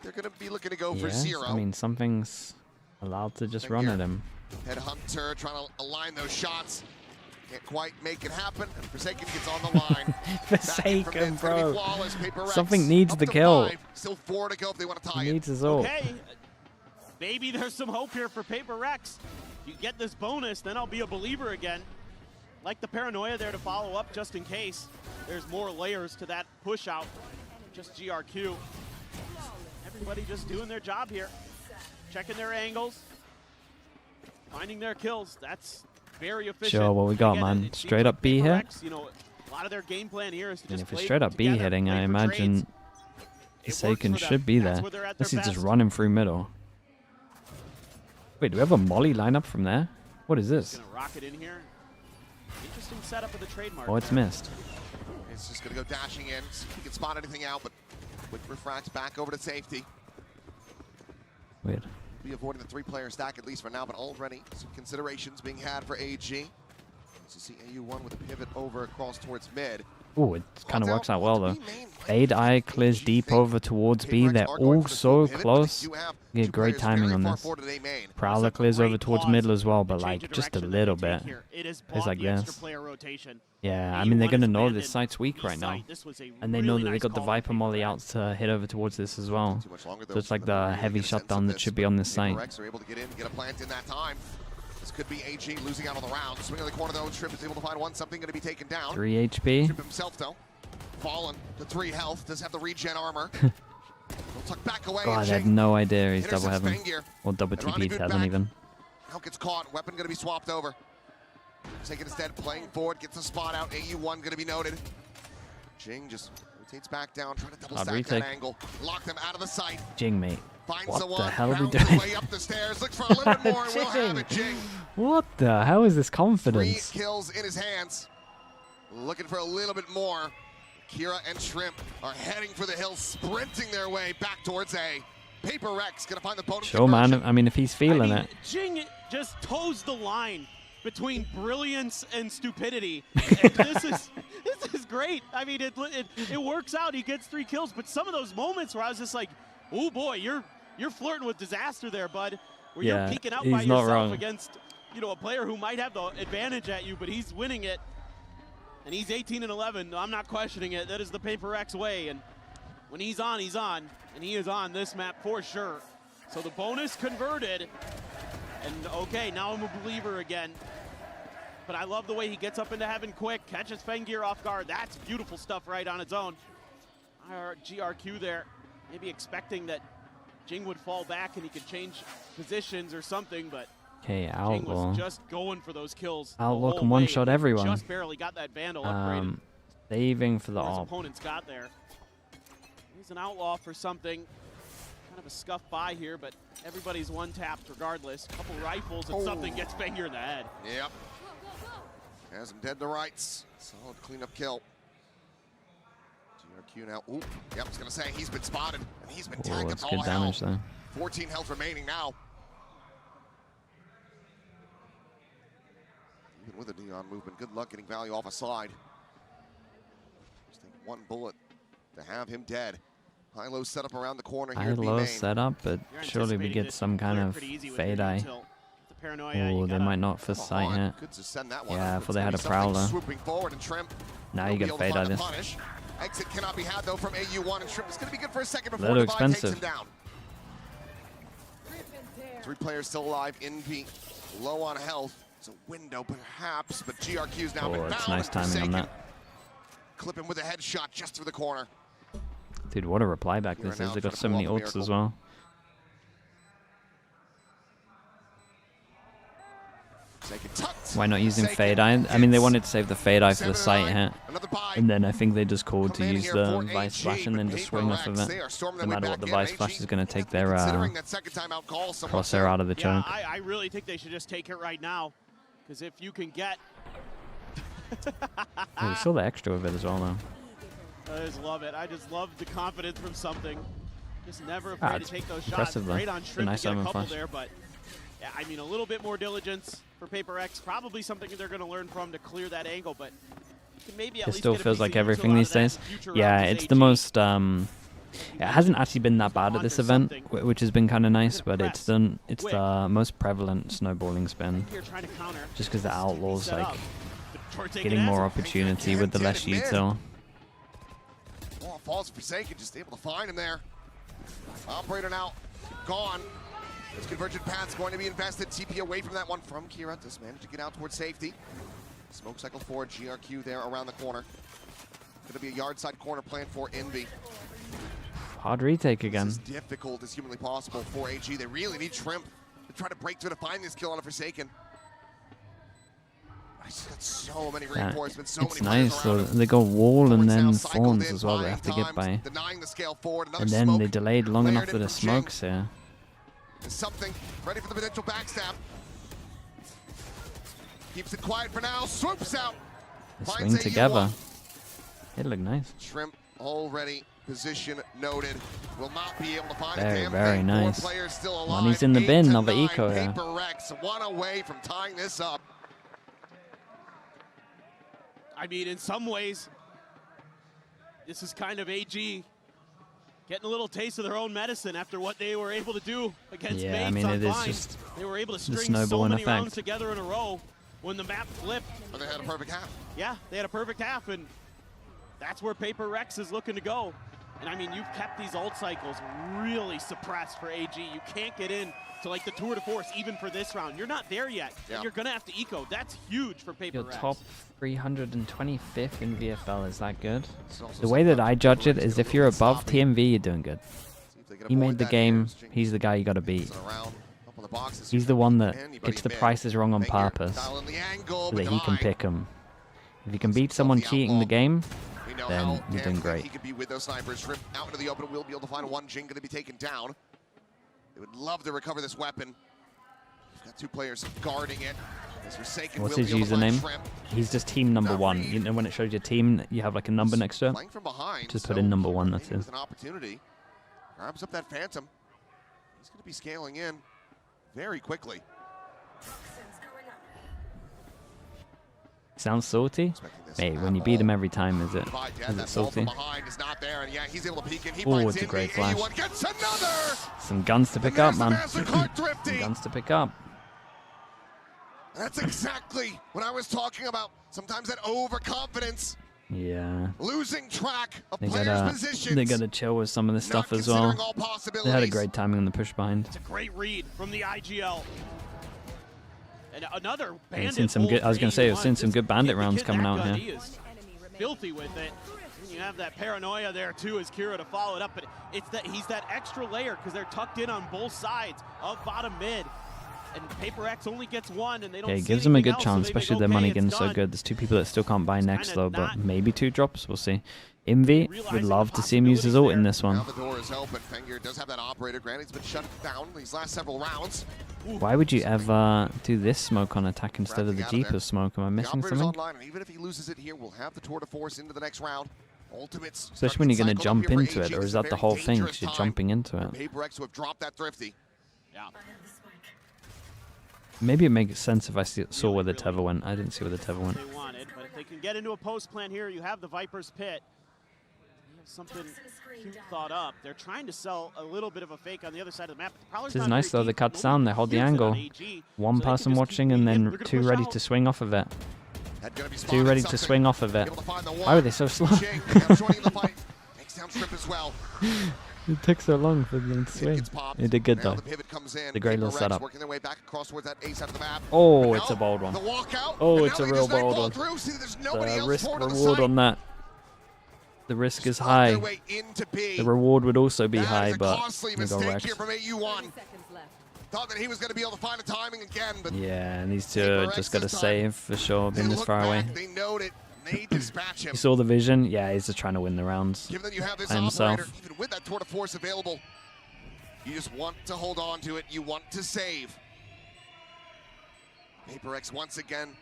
They're going to be looking to go for Yes, 0. I mean, something's allowed to just run at him. Headhunter trying to align those shots. Can't quite make it happen. And Forsaken gets on the line. Forsaken, bro. Something needs the kill. Still 4 to go if they want to tie He it. needs his ult. Okay, maybe there's some hope here for Paper Rex. You get this bonus, then I'll be a believer again. Like the paranoia there to follow up just in case. There's more layers to that push out. Just GRQ. Everybody just doing their job here. Checking their angles. Finding their kills. That's very efficient. Sure, what we got, Again, man? it seems Straight like up B Paper hit? Rex, you know, a lot of their game plan here is to And just if it's play straight up B together, hitting, play I for imagine trades. Forsaken for them. should be That's there. where they're at Unless their he's just best. running through middle. Wait, do we have a molly lineup from there? What is this? Gonna rocket in here. Interesting setup of the trademark. Oh, it's there. missed. It's just going to go dashing in. See if he can spot anything out, but quick refracts back over to safety. Weird. Be avoiding the 3-player stack at least for now, but already some considerations being had for AG. So see AU1 with a pivot over across towards mid. Ooh, it kind of works out well though. Fade Eye clears deep over towards B. They're all so close. You get great timing on this. Prowler clears over towards middle as well, but like just a little bit. It's like this. Yeah, I mean they're gonna know this site's weak right now, and they know that they got the Viper Molly out to hit over towards this as well. So it's like the heavy shutdown that should be on this site. Rex are able to get in, get a plant in that time. This could be AG losing out on the round. Swing on the corner though, Trip is able to find one. Something going to be taken down. 3 HP. Trip himself though, fallen to 3 health. Does have the regen armor. He'll tuck back away. God, I have no idea he's double Intercepts heaven. Fengir. Or double And TP, Rendezvous hasn't back. even. Now gets caught. Weapon going to be swapped over. Taking instead, playing forward, gets a spot out. AU1 going to be noted. Jing just rotates back down, trying to double Odd stack retake. that angle. Lock them out of the sight. Jing, mate. Finds What someone, the hell are we rounds his doing? way up the stairs, looks for a little bit more, and we'll have it, Jing. What the hell is this 3 confidence? kills in his hands. Looking for a little bit more. Kira and Shrimp are heading for the hill, sprinting their way back towards A. Paper Rex gonna find the bonus. Sure, man. I mean, if he's feeling it. Jing just toes the line between brilliance and stupidity. And this is great. I mean, it works out. He gets 3 kills, but some of those moments where I was just like, oh boy, you're flirting with disaster there, bud. Where Yeah, you're peeking out he's by not yourself wrong. against, you know, a player who might have the advantage at you, but he's winning it. And he's 18-11. I'm not questioning it. That is the Paper X way. And when he's on, he's on. And he is on this map for sure. So the bonus converted. And okay, now I'm a believer again. But I love the way he gets up into heaven quick, catches Fengir off guard. That's beautiful stuff right on its own. GRQ there, maybe expecting that Jing would fall back and he could change positions or something, but Okay, Jing Outlaw. was just going for those kills. the Outlaw whole can way. one-shot everyone. Just barely got that Vandal upgraded. Saving for the His AWP. opponents got there. He's an outlaw for something. Kind of a scuff by here, but everybody's one-tapped regardless. Couple rifles and something gets Fengir in the head. Yep. Has him dead to rights. Solid cleanup kill. GRQ now. Ooh, yep, I was going to say, he's been spotted, and he's been Oh, tagged that's up good all damage hell. there. 14 health remaining now. Even with a Neon movement, good luck getting value off a slide. Just take 1 bullet to have him dead. High-low setup around the corner here. High low setup, but surely we get some kind of fade eye. Oh, they might not for sight hit. Could just send that one Yeah, up. I thought they had a It's gonna be something prowler. Swooping forward and Shrimp. Now will you be get able to fade find eye the this. punish. Exit cannot be had though from AU1, and Shrimp is going to be good for a second before Little Divine takes him expensive. down. 3 players still alive. Envy low on health. It's a window perhaps, but GRQ's now been Oh, found. it's nice and timing on Forsaken. that. Clip him with a headshot just through the corner. Dude, what a reply back Here this and is. now They got trying to so pull many off a ults as miracle. well. Forsaken tucked. Why not using Forsaken fade eye? I mean, they hits. wanted to save the fade eye for the 7 sight hit. Another buy. And then I think they just called to Come in use here the for Vice AG, Flash and then but just Paper swing off of Rex, it. they are storming No their way matter what back the in. Vice Flash AG is going to take their considering that second time out call, someone crosshair out of the Yeah, chunk. I really think they should just take it right now. Because if you can get... Oh, we saw the extra of it as well, though. I just love it. I just love the confidence from something. Just never afraid to it's take those shots. impressive, though. Great on It's a Shrimp nice to get a omen couple flash. there, but yeah, I mean, a little bit more diligence for Paper X. Probably something they're going to learn from to clear that angle, but you can maybe at It least still get a feels piece like of util everything out these of that days. in future Yeah, rounds as it's the AG. most It hasn't actually been that bad at this event, which has been kind of nice, but it's the most prevalent snowballing spin. Just because the Outlaws like getting more opportunity with the less util. Well, falls Forsaken, just able to find him there. Operator now gone. This convergent path's going to be invested. TP away from that one from Kira. Just managed to get out towards safety. Smoke cycle forward, GRQ there around the corner. Going to be a yard side corner plan for Envy. Hard retake again. This is difficult as humanly possible for AG. They really need Shrimp to try to break through to find this kill on a Forsaken. I just got so many reinforcements, so it's many nice, so they go wall and then Fawns as well they have to get by. And then they delayed long enough for the smokes here. Something ready for the potential backstab. Keeps it quiet for now, swoops out. They swing together. It looked nice. Shrimp already position noted. Will not be able to find Very, a very thing. nice. 4 players still alive. Money's in the bin, another eco here. PRX, one away from tying this up. I mean, in some ways, this is kind of AG getting a little taste of their own medicine after what they were able to do against Yeah, Mates I mean, on it is Vine. just They were able to the string so snowballing many rounds effect. together in a row when the map flipped. And they had a perfect half. Yeah, they had a perfect half, and that's where PRX is looking to go. And I mean, you've kept these ult cycles really suppressed for AG. You can't get in to like the tour de force even for this round. You're not there yet. Yeah. And you're gonna have to eco. That's huge for PRX. You're top 325th in VFL, is that good? The way that I judge it is if you're above TMV, you're doing good. He made the game, he's the guy you gotta beat. He's the one that gets the prices wrong on purpose so that he can pick them. If you can beat someone cheating the game, then you're doing great. He could be with those snipers. Shrimp out into the open. Will be able to find one. Jin going to be taken down. They would love to recover this weapon. We've got 2 players guarding it. What's his username? He's just team number 1. You know when it shows your team, you have like a number next to it? Just put in number 1, that's it. An opportunity. Grabs up that Phantom. He's going to be scaling in very quickly. Sounds salty? Mate, when you beat him every time, is it salty? Oh, it's a great flash. Some guns to pick up, man. Some guns to pick up. That's exactly what I was talking about. Sometimes that overconfidence. Yeah. Losing track of players' positions. They gotta chill with some of this stuff as well. They had a great timing on the push behind. It's a great read from the IGL. And another I've seen some good. I was gonna say, I've seen some good bandit rounds coming out here. He is filthy with it. And you have that paranoia there too as Kira to follow it up, but it's that he's that extra layer because they're tucked in on both sides of bottom mid. And PRX only gets one, and they don't. Yeah, it see gives them a anything good else, chance, so they especially think, their money okay, getting it's so done. good. There's 2 people that still can't buy next though, but maybe 2 drops. We'll see. Envy would love to see him use his ult in this one. Now the door is open. Fengyr does have that operator. Granted, he's been shut down these last several rounds. Why would you ever do this smoke on attack instead of the Jeepers smoke? Am I missing The operator's something? online, and even if he loses it here, we'll have the tour de force into the next round. Ultimates. Especially when you're going to cycled up jump here for into AG. it, or This is a that the very whole thing? dangerous Because you're time jumping into for it. PRX who have dropped that Thrifty. Yeah. Maybe it makes sense if I saw where the Tether went. I didn't see where the Tether went. They wanted, but if they can get into a post plan here, you have the Viper's Pit. You have something cute thought up. They're trying to sell a little bit of a fake on the other side of the map. But the Prowler's This is not nice very though. They deep. cut down. They hold the angle. One person watching and then 2 ready to swing off of it. 2 ready to swing off of it. Why were they so slow? Takes down Shrimp as well. It took so long for them to swing. It did good though. The great little setup. Working their way back across towards that A side of the map. Oh, it's a bold one. The walkout. Oh, and it's now a they real just nightfall bold one. through. See, there's nobody The else risk forward on the reward site. on that. The risk is high. The reward would also be high, but Costly we got mistake wrecked. here from AU1. Thought that he was going to be able to find the timing again, but Yeah, and these 2 just got to save for sure, being this far away. they know it. They dispatch him. You saw the vision? Yeah, he's just trying to win the rounds Given that you have this by himself. operator, even with that tour de force available, you just want to hold on to it. You want to save. PRX once again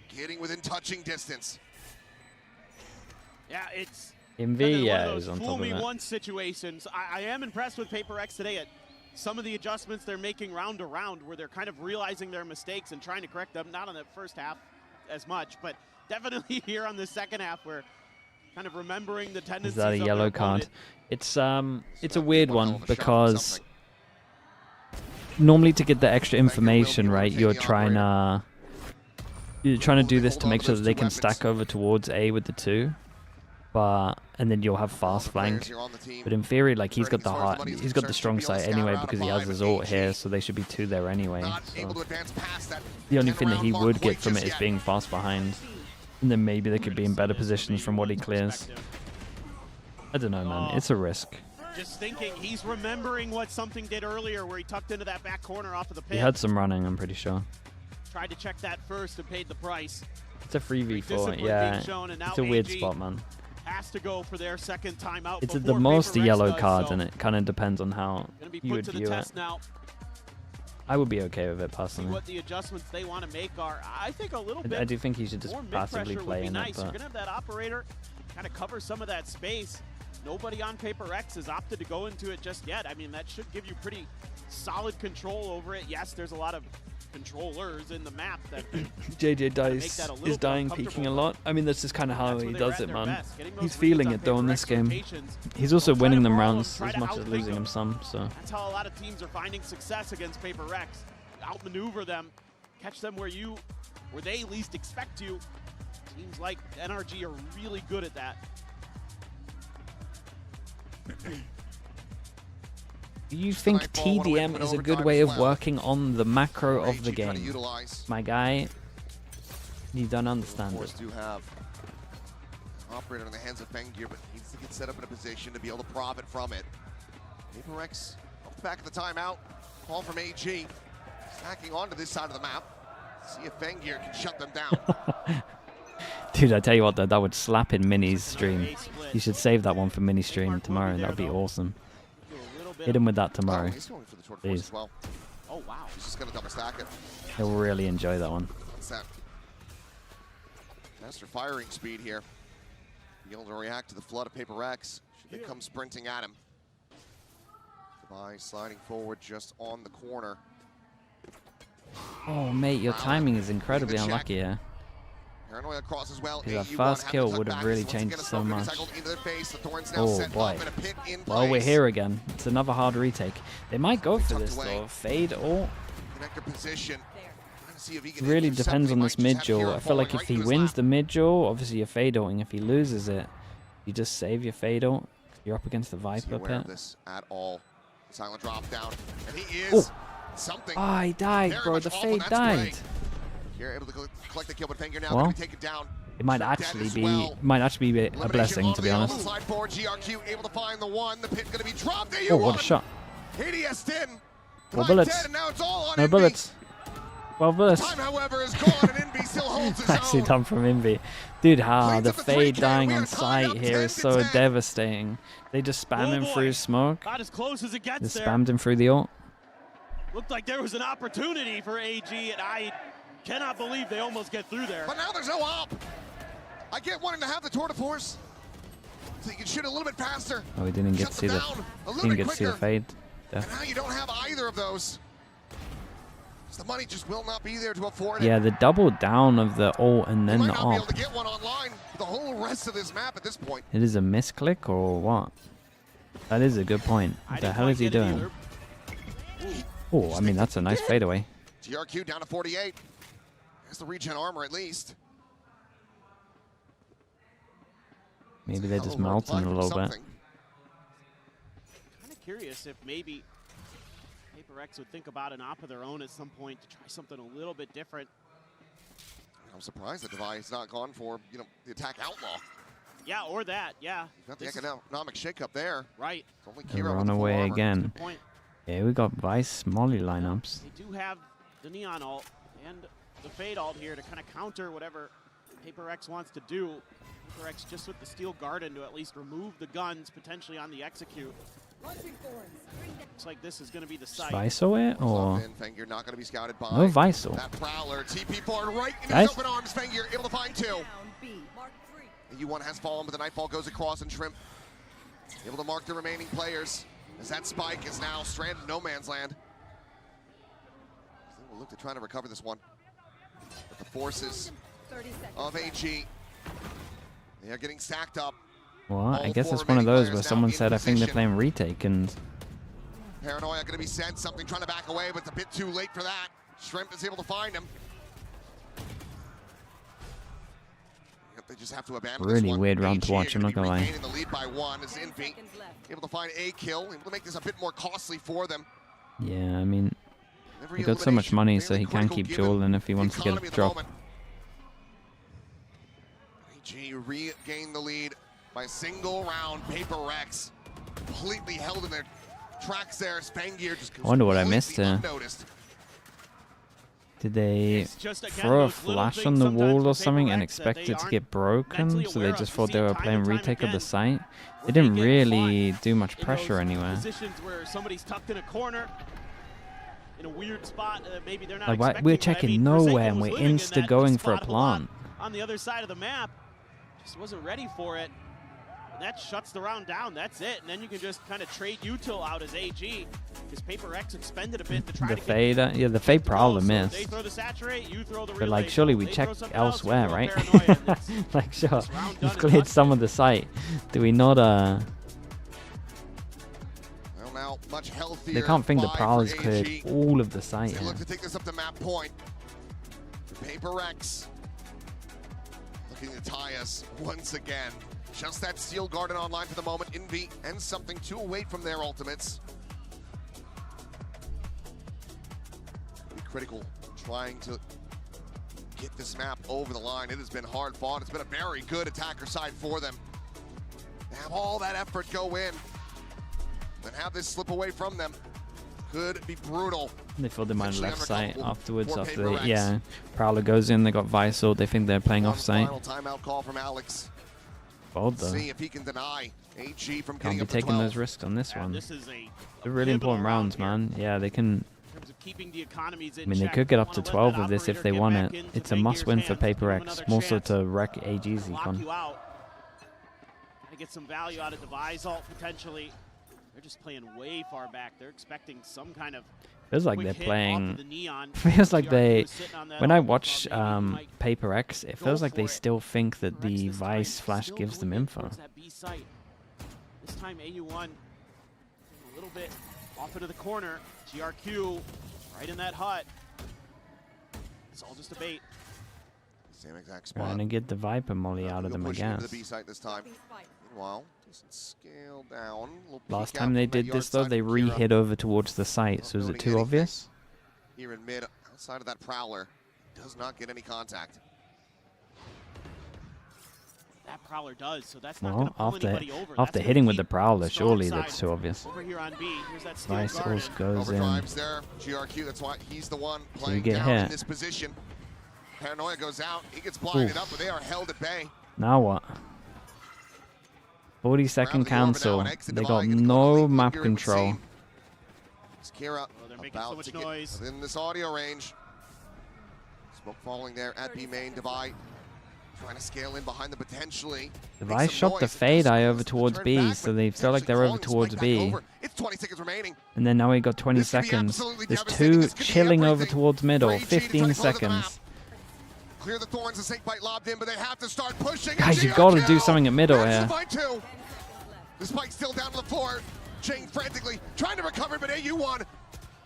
getting within touching distance. Yeah, it's Envy, kind of one yeah, of it those was on top fool of me it. once situations. I am impressed with PRX today at some of the adjustments they're making round to round, where they're kind of realizing their mistakes and trying to correct them. Not on the first half as much, but definitely here on the second half, where kind of remembering the tendencies Is that a of yellow their card? opponent. It's a weird one because normally to get the extra information, right, you're trying to do this to make sure that they can stack over towards A with the 2. And then you'll have fast flank. But in theory, like he's got the strong side anyway because he has his ult here, so they should be 2 there anyway. So the only thing that he would get from it is being fast behind. And then maybe they could be in better positions from what he clears. I don't know, man. It's a risk. Just thinking, he's remembering what something did earlier where he tucked into that back corner off of the pit. He had some running, I'm pretty sure. Tried to check that first and paid the price. It's a 3v4, yeah. It's a weird spot, man. Has to go for their second timeout. It's at the most a yellow card, and it kind of depends on how you would view it. Now. I would be okay with it personally. What the adjustments they want to make are, I think, a little bit. I do think he should just passively play in it. You're gonna have that operator kind of cover some of that space. Nobody on Paper X has opted to go into it just yet. I mean, that should give you pretty solid control over it. Yes, there's a lot of controllers in the map that JJ Dice is dying, peeking a lot. I mean, that's just kind of how he does it, man. He's feeling it though in this game. He's also winning them rounds as much as losing them some. So that's how a lot of teams are finding success against Paper X. Outmaneuver them, catch them where they least expect you. Teams like NRG are really good at that. Do you think TDM is a good way of working on the macro of the game? My guy, you don't understand it. Do have operator in the hands of Fengir, but needs to get set up in a position to be able to profit from it. Paper X off the back of the timeout. Call from AG. Stacking onto this side of the map. See if Fengir can shut them down. Dude, I tell you what, though, that would slap in Mini's stream. You should save that one for Mini stream tomorrow. That would be awesome. Hit him with that tomorrow. He's going for the short force as well. Oh wow, he's just gonna double stack it. He'll really enjoy that one. What's that? Faster firing speed here. Be able to react to the flood of Paper X. Should they come sprinting at him? By sliding forward just on the corner. Oh, mate, your timing is incredibly unlucky here. Paranoia cross as well. That first kill would have really changed so much. Oh boy. Well, we're here again. It's another hard retake. They might go for this though. Fade or... It really depends on this mid duel. I feel like if he wins the mid duel, obviously you're fade ulting. If he loses it, you just save your fade ult. You're up against the Viper pit. At all. Silent drop down. And he is something. Oh, he died, bro. The fade died. You're able to collect the kill, but Fengir now Well, going to take it down. It might actually be a blessing, to be honest. Slide forward, GRQ able to find the one. The pit going to be dropped. There you Oh, what a shot. ADS in. 4 bullets. No bullets. 12 bullets. Time, however, is gone, and Envy still holds his Nicely own. done from Envy. Dude, the fade dying on sight here is so devastating. They just spam him through smoke. Not as close as it gets They there. spammed him through the ult. Looked like there was an opportunity for AG, and I cannot believe they almost get through there. But now there's no op. I get wanting to have the tour de force, so you can shoot a little bit faster. Oh, we didn't get to see the fade. And now you don't have either of those. So the money just will not be there to afford it. Yeah, the double down of the ult and then the Might not be able op. to get one online for the whole rest of this map at this point. It is a misclick or what? That is a good point. What the hell is he doing? Oh, I mean, that's a nice fadeaway. GRQ down to 48. There's the regen armor at least. Maybe they're just melting a little bit. Kind of curious if maybe Paper X would think about an op of their own at some point to try something a little bit different. I'm surprised that Devi has not gone for, the attack outlaw. Yeah, or that, yeah. Got the economic shakeup there. Right. It's only They Kira with run the full away armor. again. Yeah, we got Vice Molly lineups. They do have the Neon ult and the Fade ult here to kind of counter whatever Paper X wants to do. Paper X just with the Steel Garden to at least remove the guns potentially on the execute. Looks like this is going to be the site. Viso it or Fengir not going to be scouted by no Viso? that Prowler. TP forward right into Guys? his open arms. Fengir able to find two. The U1 has fallen, but the Nightfall goes across and Shrimp able to mark the remaining players as that spike is now stranded in no man's land. We'll look to try to recover this one. But the forces of AG, they are getting stacked up. What? I guess it's one of those where someone said, I think they're playing retake, and Paranoia going to be sent. Something trying to back away, but it's a bit too late for that. Shrimp is able to find him. Yep, they just have to abandon really this one. weird round to AG watch, I'm not gonna lie. regaining the lead by 1 as Envy able to find a kill, able to make this a bit more costly for them. yeah, I mean, Every he got so much elimination money, so he really can critical keep given dueling if he wants to get economy a of the drop. moment. AG regained the lead by a single round. Paper Rex completely held in their tracks there. Spangear just I wonder what I missed completely here. unnoticed. Did they just, again, throw a those little flash things on the sometimes wall with or something Paper and Rex that expect they it to aren't get broken? mentally So they aware just of. thought We they see were it time playing and time retake of the again site. They when didn't they get really caught do much in pressure those anywhere. Positions where somebody's tucked in a corner, in a weird spot, maybe they're not Like, expecting. we're but I checking mean, nowhere Forsaken and was we're living in insta that going for a spot lot plant. on the other side of the map. Just wasn't ready for it. And that shuts the round down. That's it. And then you can just kind of trade util out as AG because Paper X expended a bit to try The to fade, yeah, the fade problem They is. throw the saturate, you throw the But relay. like, surely we They check throw something else, you elsewhere, throw right? Paranoia, and it's Like, sure, round done we've and cleared dusted. some of the site. Do we not? Well, now much healthier. They can't think the buy Prowler's for cleared AG. all of the site. They Here. look to take this up to map point. Paper X looking to tie us once again. Just that Steel Garden online for the moment. Envy and something 2 away from their ultimates. Pretty critical trying to get this map over the line. It has been hard fought. It's been a very good attacker side for them. They have all that effort go in and have this slip away from them. Could be brutal. They thought they might have left Potentially site undercover afterwards. for After Paper they, Rex. yeah, Prowler goes in. They got Visor. They think they're playing off site. Final timeout call from Alex. Bold though. See if he can deny AG from Can't getting be up to taking 12. those risks on this one. This is a They're really important rounds, man. Yeah, they can. in terms of keeping the economies in I mean, they check. could get up to Wanna let 12 that of this if operator they get want back it. into It's a must-win for Banger's Paper hands, give him X, another more so chance to wreck AG's lock econ. you out. Gotta get some value out of the Visalt potentially. They're just playing way far back. They're expecting some kind of Feels like quick they're hit playing. off of the neon. Feels like GRQ they. is sitting on that When I almost watch thought maybe he might Paper X, it go feels like for they it. still think that the Rex this time Vice Flash still gives them going in info. towards that B site. This time AU1 a little bit off into the corner. GRQ right in that hut. It's all just a bait. Same exact spot. Trying to get the Viper Molly out of them, I Pushing into guess. the B site this time. Meanwhile, decent scale down. Little Last peek time out they from that did yard this though, side they from Kira. re-hit over towards the site. So is it Noting too anything obvious? Here in mid, outside of that Prowler, does not get any contact. That Prowler does, so that's not Well, going to pull anybody over. after That's hitting gonna with the keep Prowler, strong surely side that's too obvious. Over here on B, here's that Steel Vice Garden. also goes in. Overdrives there. GRQ, that's why he's the one playing get down in hit. this position. Paranoia goes out. He gets blinded Oof. up, but they are held at bay. Now what? 40-second Around the orbit now, cancel. and exit They divide, got gonna go to no late map here, it would control. seem. It's Kira they're making about so much to noise. get within this audio range. Smoke falling there at B main divide. Trying to scale in behind them potentially. The Make Vice some shot the noise. fade eye over Just towards turn B, back, so but they feel like they're potentially over calling towards the spike B. back over. It's 20 seconds remaining. And then now we got 20 This could be seconds. absolutely There's devastating. two This could be chilling over everything towards middle. for AG to try to 15 close out the map. seconds. Clear the thorns, the snake bite lobbed in, but they have to start pushing. Guys, and you got to do GRQ something at middle grabs here. the fight too. The spike's still down to the floor. Chang frantically trying to recover, but AU1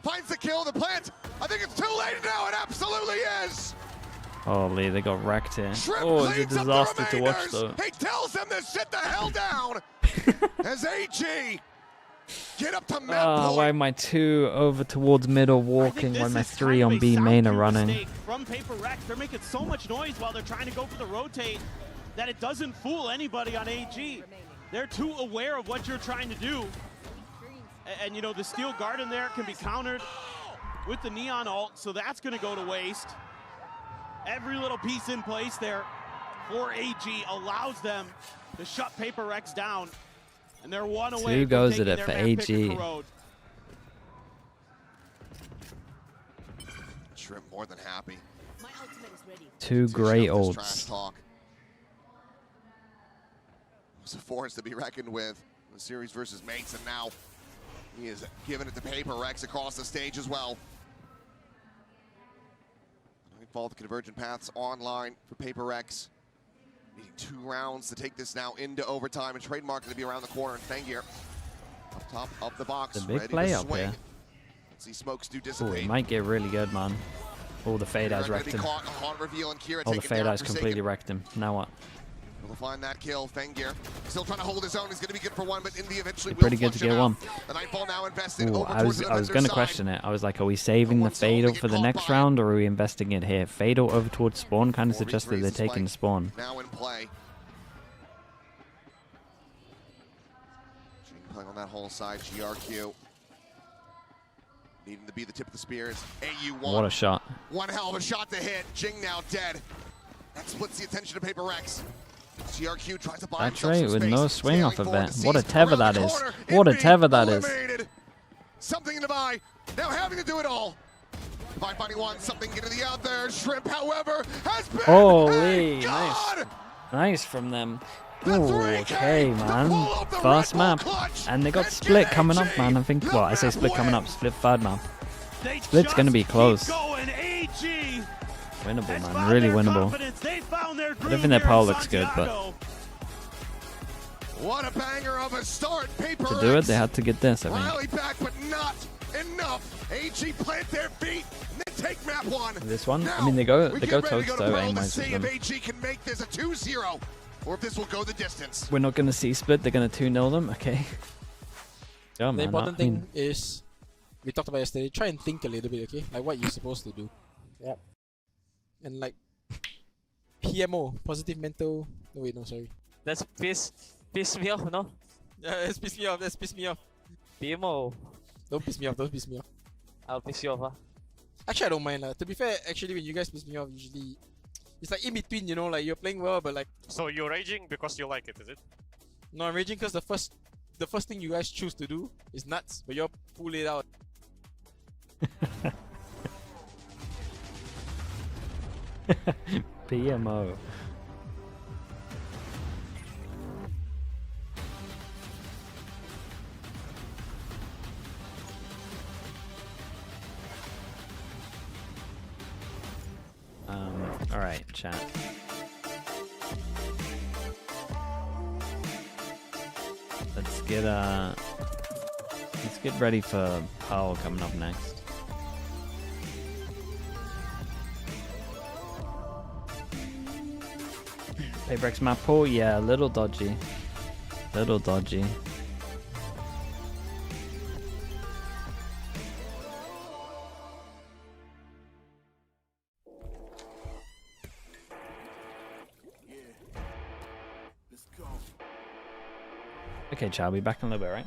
finds the kill. The plant. I think it's too late now. It absolutely is. Holy, they got wrecked here. Shrimp Oh, it's a cleans up the disaster to watch remainders. though. He tells them to sit the hell down as AG get up to map Oh, point. why am I 2 over towards middle walking This while my is 3 kind of on a B main are soundproof running? mistake from Paper Rex. They're making so much noise while they're trying to go for the rotate that it doesn't fool anybody on AG. They're too aware of what you're trying to do. And you know, the Steel Garden there can be countered with the Neon ult, so that's going to go to waste. Every little piece in place there for AG allows them to shut Paper Rex down. And they're one away 2 from goes at taking it their for man pick AG. Corrode. Shrimp more than happy. 2 great Shut this trash ults. talk. It's a force to be reckoned with. The series versus mates, and now he is giving it to Paper Rex across the stage as well. We follow the convergent paths online for Paper Rex. Needing 2 rounds to take this now into overtime, and Trademark going to be around the corner, and Fangir up top of the box, The big ready play to up swing. here. See smokes do Oh, dissipate. it might get really good, man. Oh, the fade eyes wrecked him. Oh, the fade eyes completely wrecked him. Now what? Will find that kill. Fangir still trying to hold his own. He's going to be good for 1, but Indy eventually will Pretty good to flush him get out. 1. The Nightfall now invested Ooh, over I towards was the going defender's to side. question it. I was like, are we saving the Fatal for the next round, or are we investing it here? Fatal over towards spawn kind of suggests that they're taking the spawn. Now in play. Jing playing on that whole side. GRQ needing to be the tip of the spears. AU1. What a shot. One hell of a shot to hit. Jing now dead. That splits the attention to Paper Rex. GRQ tries to buy That's himself right, some with space. no swing off Sailing of forward it. to What a seize tether around that the is. corner. What a Indy tether that is. eliminated. Something in the Divide. Now having to do it all. Divide finding 1, something into the out there. Shrimp, however, has been Holy, nice. Nice from them. Ooh, okay, man. First map. And they got split coming up, man. I think, well, I say split coming up, split 3rd map. Split's going to be close. Winnable, man. Really winnable. I don't think their power looks good, but What a banger of a start. Paper to do it, they had to get this, I rally think. back, but not enough. AG plant their feet. They take map 1. This one, Now, I mean, they go we toe get to ready to toe Pearl to aim-wise see with if them. AG can make this a 2-0 or if this will go the distance. We're not going to see split. They're going to 2-0 them. Okay. Yeah, The man. important thing is, we talked about yesterday, try and think a little bit, okay? Like what you're supposed to do. Yep. And like, PMO, positive mental. No, wait, no, sorry. That's piss me off, no? Yeah, that's piss me off, that's piss me off. PMO. Don't piss me off, don't piss me off. I'll piss you off, huh? Actually, I don't mind. To be fair, actually, when you guys piss me off, usually, it's like in between, you know, like you're playing well, but like... So you're raging because you like it, is it? No, I'm raging because the first thing you guys choose to do is nuts, but you'll pull it out. PMO. All right, chat. Let's get ready for Pearl coming up next. Paybreak's map pool, yeah, a little dodgy. Little dodgy. Okay, Chow, be back in a little bit, right?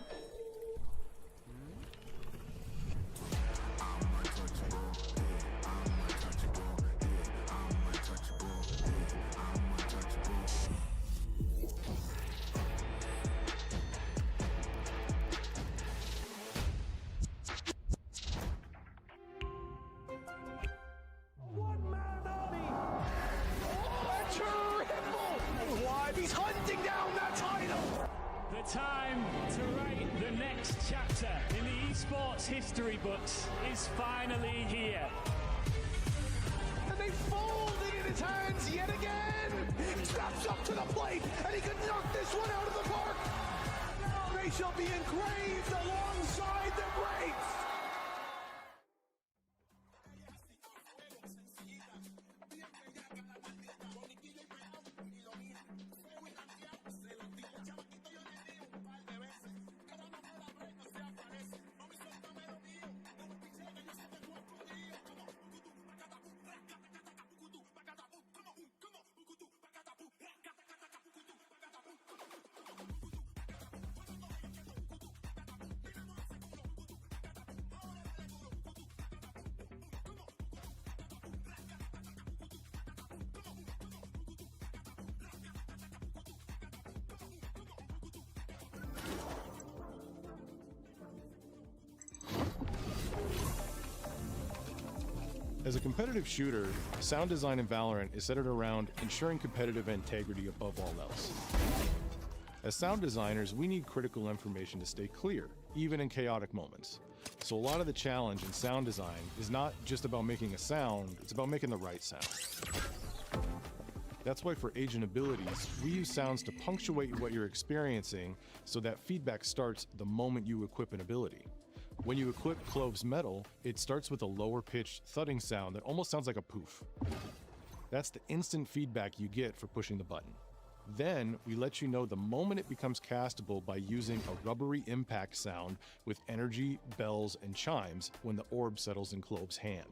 He's hunting down that title. The time to write the next chapter in the esports history books is finally here. And they fold it in his hands yet again. Steps up to the plate, and he could knock this one out of the park. Now they shall be engraved alongside the greats. As a competitive shooter, sound design in Valorant is centered around ensuring competitive integrity above all else. As sound designers, we need critical information to stay clear, even in chaotic moments. So a lot of the challenge in sound design is not just about making a sound, it's about making the right sound. That's why for agent abilities, we use sounds to punctuate what you're experiencing so that feedback starts the moment you equip an ability. When you equip Clove's Metal, it starts with a lower pitched thudding sound that almost sounds like a poof. That's the instant feedback you get for pushing the button. Then we let you know the moment it becomes castable by using a rubbery impact sound with energy, bells, and chimes when the orb settles in Clove's hand.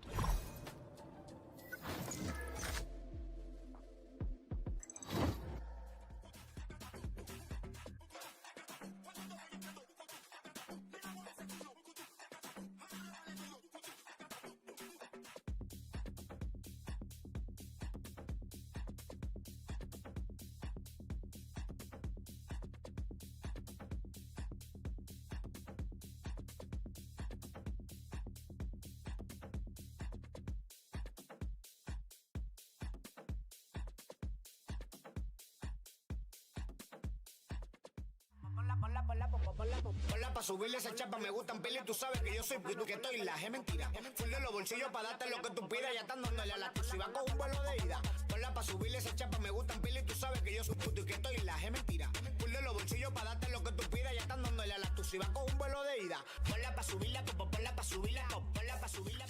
Ponla pa' subirle esa chapa, me gustan pila y tú sabes que yo soy puto que estoy la es mentira. Full de los bolsillos pa' darte lo que tú pidas, ya están dándole a la tuya. Si va con un vuelo de ida, ponla pa' subirle esa chapa, me gustan pila y tú sabes que yo soy puto y que estoy la es mentira. Full de los bolsillos pa' darte lo que tú pidas, ya están dándole a la tuya. Si va con un vuelo de ida, ponla pa' subirla, ponla pa' subirla, ponla pa' subirla.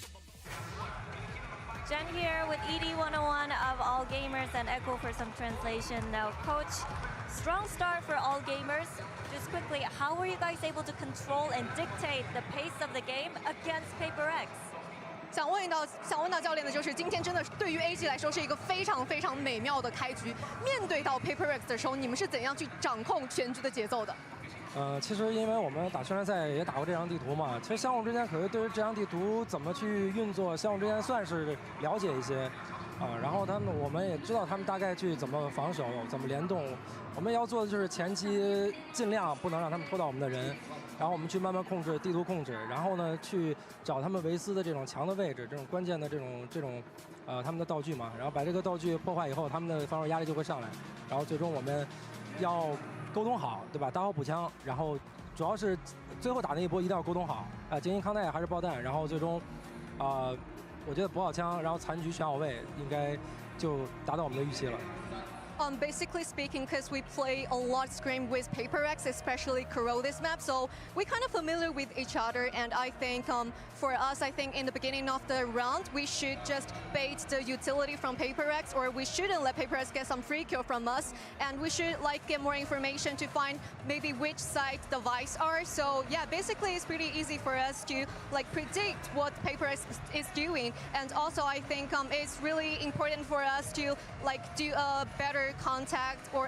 Jen here with ED101 of All Gamers and Echo for some translation. Now, Coach, strong start for All Gamers. Just quickly, how were you guys able to control and dictate the pace of the game against PaperX? 想问到教练的就是，今天真的对于 AG 来说是一个非常非常美妙的开局。面对到 PaperX 的时候，你们是怎样去掌控全局的节奏的？其实因为我们打训练赛也打过这张地图嘛，其实相互之间可是对于这张地图怎么去运作，相互之间算是了解一些。然后我们也知道他们大概去怎么防守，怎么联动。我们要做的就是前期尽量不能让他们拖到我们的人，然后我们去慢慢控制地图控制，然后呢去找他们维斯的这种强的位置，这种关键的这种他们的道具嘛，然后把这个道具破坏以后，他们的防守压力就会上来，然后最终我们要沟通好，对吧？打好补枪，然后主要是最后打那一波一定要沟通好，精英康泰还是爆弹，然后最终我觉得补好枪，然后残局选好位，应该就达到我们的预期了。Basically speaking, because we play a lot scrim with PaperX, especially Kuro this map, so we're kind of familiar with each other. And I think for us, I think in the beginning of the round, we should just bait the utility from PaperX, or we shouldn't let PaperX get some free kill from us. And we should get more information to find maybe which side the Vice are. So yeah, basically it's pretty easy for us to predict what PaperX is doing. And also I think it's really important for us to do a better contact or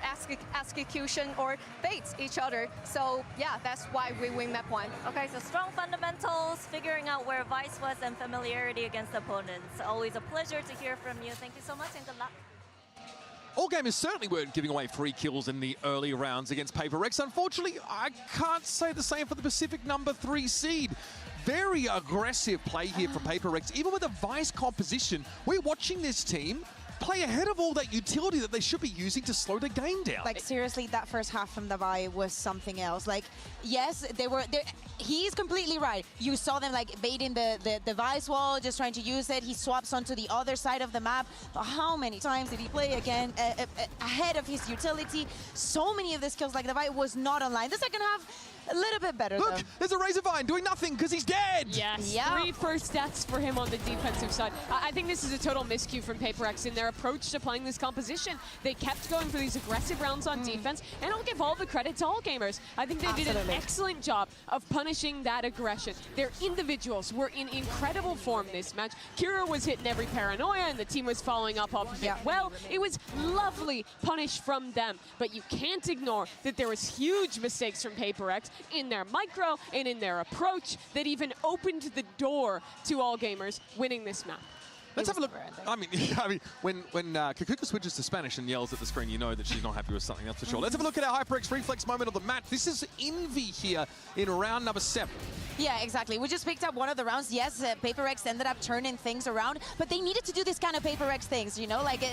execution or bait each other. So yeah, that's why we win map 1. Okay, so strong fundamentals, figuring out where Vice was, and familiarity against opponents. Always a pleasure to hear from you. Thank you so much and good luck. All gamers certainly weren't giving away free kills in the early rounds against PaperX. Unfortunately, I can't say the same for the Pacific number 3 seed. Very aggressive play here from PaperX. Even with a Vice composition, we're watching this team play ahead of all that utility that they should be using to slow the game down. Seriously, that first half from the Vi was something else. Yes, he's completely right. You saw them baiting the Vice wall, just trying to use it. He swaps onto the other side of the map. But how many times did he play again ahead of his utility? So many of the skills the Vi was not online. The second half, a little bit better. Look, there's a Razorvine doing nothing because he's dead. Yes, 3 first deaths for him on the defensive side. I think this is a total miscue from PaperX in their approach to playing this composition. They kept going for these aggressive rounds on defense, and I'll give all the credit to All Gamers. I think they did an excellent job of punishing that aggression. Their individuals were in incredible form this match. Kira was hitting every paranoia, and the team was following up off of it well. It was lovely punish from them, but you can't ignore that there was huge mistakes from PaperX in their micro and in their approach that even opened the door to All Gamers winning this map. Let's have a look. I mean, when Kakuka switches to Spanish and yells at the screen, you know that she's not happy with something, that's for sure. Let's have a look at our HyperX reflex moment of the match. This is Envy here in round number 7. Yeah, exactly. We just picked up one of the rounds. Yes, PaperX ended up turning things around, but they needed to do this kind of PaperX things,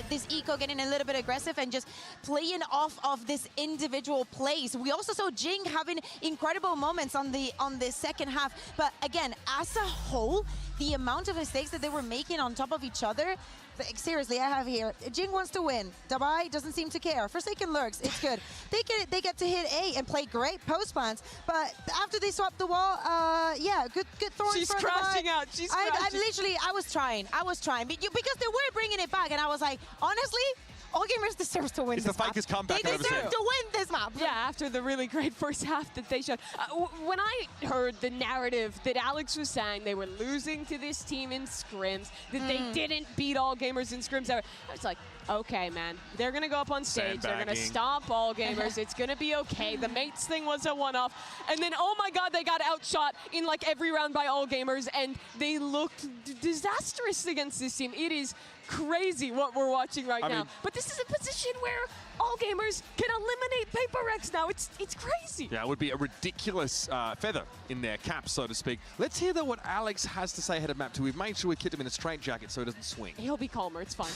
this eco getting a little bit aggressive and just playing off of this individual plays. We also saw Jing having incredible moments on the second half, but again, as a whole, the amount of mistakes that they were making on top of each other. Like, seriously, I have here. Jing wants to win. Dabai doesn't seem to care. Forsaken lurks. It's good. They get to hit A and play great post plans. But after they swap the wall, yeah, good thorns. She's for crashing Dabai. out. She's crashing. I was trying because they were bringing it back, and I was like, honestly, All Gamers deserves to win it's this the fakest comeback They I've ever seen. deserve to win this map. Yeah, after the really great first half that they showed. When I heard the narrative that Alex was saying they were losing to this team in scrims, that they didn't beat All Gamers in scrims ever, I was like, okay, man, they're going to go up on stage. They're going to stomp All Gamers. It's going to be okay. The mates thing was a one-off. And then, oh my God, they got outshot in like every round by All Gamers, and they looked disastrous against this team. It is crazy what we're watching right now. But this is a position where All Gamers can eliminate PaperX now. It's crazy. Yeah, it would be a ridiculous feather in their cap, so to speak. Let's hear, though, what Alex has to say ahead of map 2. We've made sure we kept him in a straitjacket so he doesn't swing. He'll be calmer. It's fine.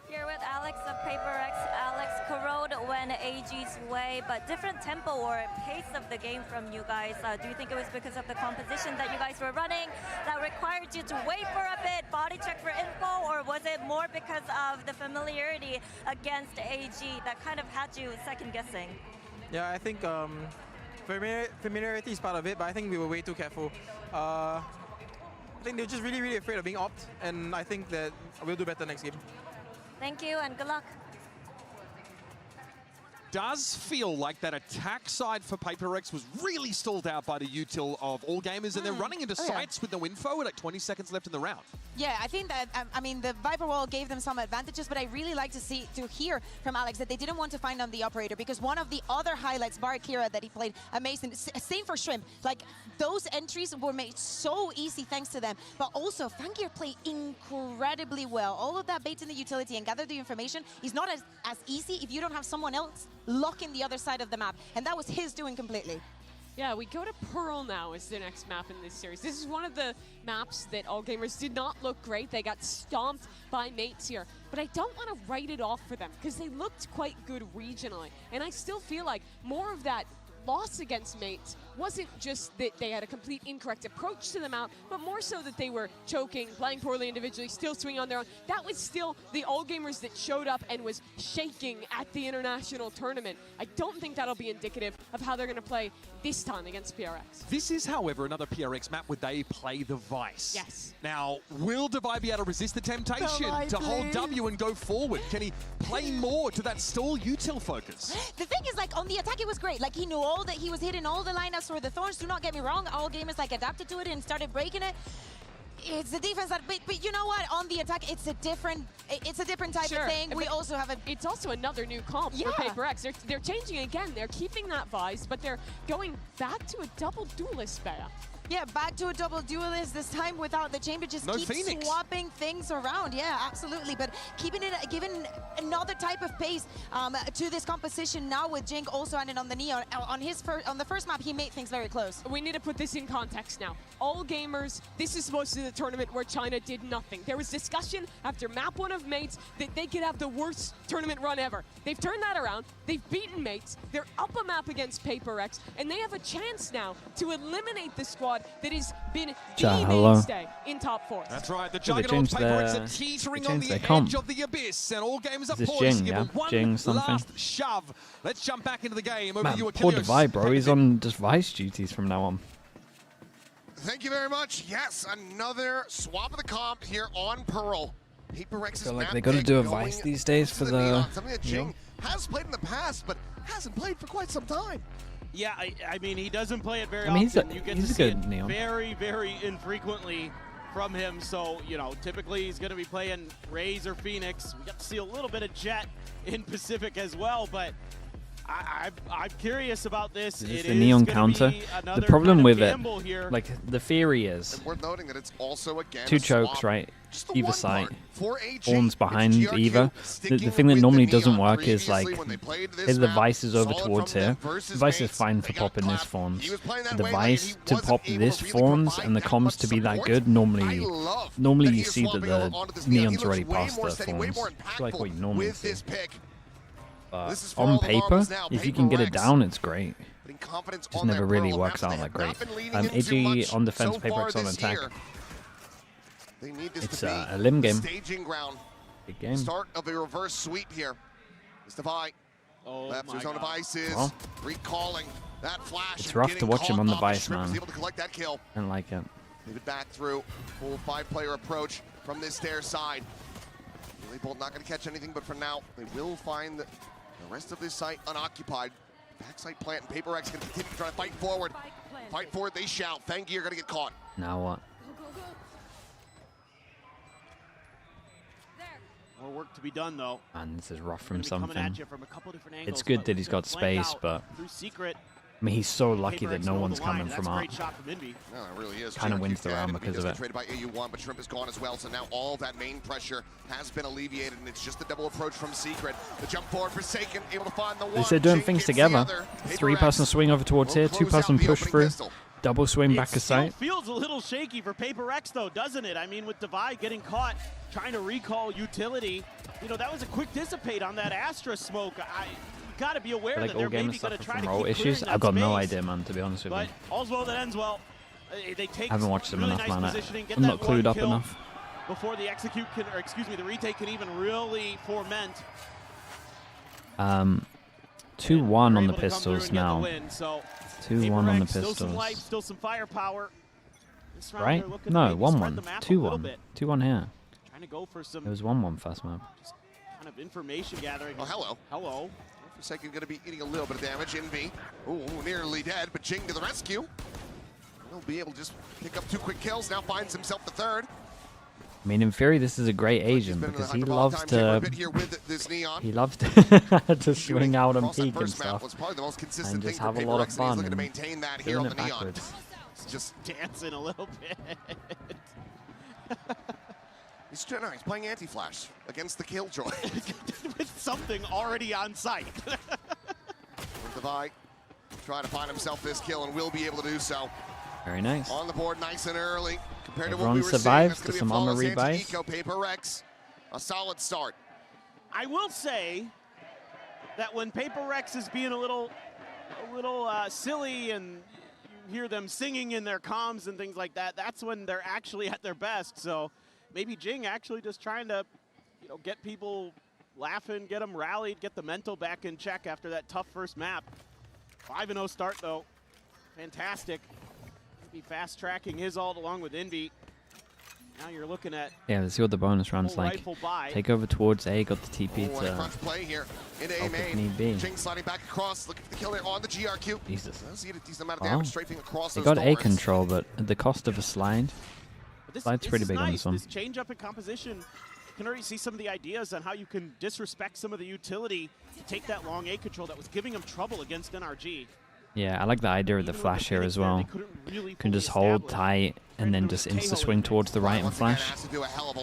Here with Alex of PaperX. Alex, Corrode went AG's way, but different tempo or pace of the game from you guys. Do you think it was because of the composition that you guys were running that required you to wait for a bit, body check for info, or was it more because of the familiarity against AG that kind of had you second guessing? Yeah, I think familiarity is part of it, but I think we were way too careful. I think they're just really, really afraid of being opt, and I think that we'll do better next game. Thank you and good luck. Does feel like that attack side for PaperX was really stalled out by the util of All Gamers, and they're running into sites with no info with like 20 seconds left in the round. Yeah, I think that, I mean, the Viper Wall gave them some advantages, but I really like to hear from Alex that they didn't want to find on the operator, because one of the other highlights, Barakira, that he played amazing, same for Shrimp. Like, those entries were made so easy thanks to them, but also Fangir played incredibly well. All of that bait in the utility and gather the information is not as easy if you don't have someone else locking the other side of the map, and that was his doing completely. Yeah, we go to Pearl now as the next map in this series. This is one of the maps that All Gamers did not look great. They got stomped by mates here. But I don't want to write it off for them because they looked quite good regionally. And I still feel like more of that loss against mates wasn't just that they had a complete incorrect approach to the map, but more so that they were choking, playing poorly individually, still swinging on their own. That was still the All Gamers that showed up and was shaking at the international tournament. I don't think that'll be indicative of how they're going to play this time against PRX. This is, however, another PRX map where they play the Vice. Yes. Now, will Dabai be able to resist the temptation to hold W and go forward? Can he play more to that stall util focus? The thing is, like, on the attack, it was great. Like, he knew all that, he was hitting all the lineups for the Thorns. Do not get me wrong, All Gamers, like, adapted to it and started breaking it. It's the defense that, but you know what? On the attack, it's a different type of thing. We also have a. It's also another new comp for PaperX. They're changing again. They're keeping that Vice, but they're going back to a double duelist, Bea. Yeah, back to a double duelist, this time without the chamber. Just keep swapping things around. Yeah, absolutely. But giving another type of pace to this composition now with Jing also adding on the Neon. On the first map, he made things very close. We need to put this in context now. All Gamers, this is supposed to be the tournament where China did nothing. There was discussion after map 1 of mates that they could have the worst tournament run ever. They've turned that around. They've beaten mates. They're up a map against PaperX, and they have a chance now to eliminate the squad that has been the mainstay in top 4. That's right, the Juggernaut PaperX are teetering on the edge of the abyss, and All Gamers are poised to give them one last shove. Let's jump back into the game. Over to you, Poor Achilles. Dabai, bro. He's on just Vice duties from now on. Thank you very much. Yes, another swap of the comp here on Pearl. PaperX I feel like they got to do a Vice these days for the. Something that Jing has played in the past, but hasn't played for quite some time. Yeah, I mean, he doesn't play it very often. You get to see it very, very infrequently from him. So, you know, typically he's going to be playing Raze or Phoenix. We got to see a little bit of Jet in Pacific as well, but I'm curious about this. Is this the Neon counter? The problem with it, like, the theory is worth noting that it's also again 2 chokes, right? Either side. Horns behind either. The thing that normally doesn't work is, like, if the Vice is over towards here, the Vice is fine for popping this Fawns. The Vice to pop this Fawns and the comms to be that good, normally you see that the Neon's already past the Fawns. It's like what you normally see. On paper, if you can get it down, it's great. putting confidence Just on never their really pro works maps. out They that have great. not been leaning into AG much on defense, so Paper far X on this attack. year. They need this It's to be a limb game. staging ground. Big game. Start of a reverse sweep here. It's Devi. Left to his own devices. Well, Recalling that flash. it's and rough to getting watch him caught on the off Vice, strip. Was man. able to collect that kill. Don't like it. David back through. Full 5-player approach from this stair side. Really Bolt not going to catch anything, but for now, they will find the rest of this site unoccupied. Backside plant and Paper X going to continue trying to fight forward. Fight forward, they shall. Fengi are going to get caught. Now what? More work to be done, though. Man, this is rough from Coming something. at you from a couple different angles, It's good but that he's got flank space, out but through secret. I mean, he's so lucky Paper that X no hold one's the line. coming That's from a up. great shot from Envy. No, it really is. Kind of GRQ wins the dead. round Envy because does of get it. traded by AU1, but Shrimp is gone as well, so now all that main pressure has been alleviated, and it's just the double approach from Secret. The jump forward, Forsaken, able to find the At one. least they're doing Jing things gets the together. other. Paper 3-person X swing over towards will here, close 2-person out the push opening through. pistol. Double swing back It of still sight. feels a little shaky for Paper X, though, doesn't it? I mean, with Devi getting caught, trying to recall utility, you know, that was a quick dissipate on that Astra smoke. You got to be aware Like that all they're maybe gamers going to suffer try from to roll keep clearing issues. that I've got no space. idea, man, to be honest with But you. all's well that ends well. They take I haven't watched them really enough, nice man. positioning, get I'm that not one clued up kill enough. before the execute can, or excuse me, the retake can even really foment. 2-1 on the Able to come through pistols and get the now. win. So 2-1 on the Still some life, pistols. still some firepower. This round Right? they're looking to No, maybe 1-1. spread the map a little 2-1. bit. 2-1 here. Trying to go for some It was 1-1 first map. kind of information gathering. Oh, hello. Hello. Forsaken going to be eating a little bit of damage. Envy, ooh, nearly dead, but Jing to the rescue. He'll be able to just pick up 2 quick kills. Now finds himself the 3rd. I mean, in theory, this is a great agent because he loves to to swing out and peek and stuff, and just have a lot of fun and doing it backwards. Just dancing a little bit. He's playing anti-flash against the Killjoy. With something already on site. Devi trying to find himself this kill and will be able to do so. Very nice. On the board nice and early. Compared to what Everyone we were survives seeing, to some armor rebuys. Eco Paper X, a solid start. I will say that when Paper X is being a little silly and you hear them singing in their comms and things like that, that's when they're actually at their best. So maybe Jing actually just trying to, you know, get people laughing, get them rallied, get the mental back in check after that tough first map. 5-0 start though, fantastic. Be fast tracking his ult along with Envy. Now you're looking at Let's see what the bonus round's like. rifle buy. Take over towards A, got the TP to Crunch play here into A help if main. need be. Jing sliding back across, looking for the kill there on the GRQ. Jesus. Does get a decent amount of Wow. damage strafing across They those got A doors. control, but at the cost of a slide. Slide's pretty is big on nice. this one. This change up in composition, you can already see some of the ideas on how you can disrespect some of the utility to take that long A control that was giving him trouble against NRG. Yeah, I like the idea of the flash here as well. You can just hold tight and then just insta swing towards the right and flash.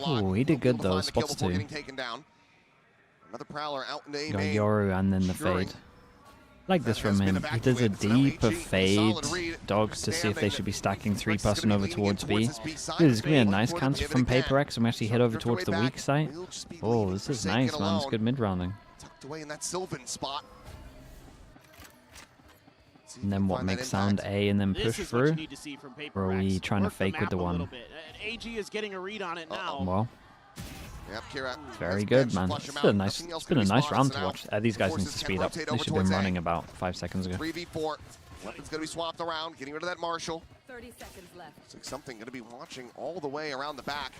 Ooh, he did good though. Spots 2. Another prowler out in A Got main. Yoru and then the fade. I like this from him. He does a deeper fade dog to see if they should be stacking 3-person over towards B. Dude, this is going to be a nice counter from Paper X and we actually head over towards the weak site. Oh, this is nice, man. It's good mid-rounding. Tucked away in that Sylvan spot. And then what, make sound A and then push through? Or are we trying to fake with the one? AG is getting a read on it now. Well, Yep, Kira. very good, man. It's been a nice round to watch. These guys need to speed up. They should have been running about 5 seconds ago. 3v4. Weapons going to be swapped around, getting rid of that Marshall. 30 seconds left. Looks like something going to be watching all the way around the back.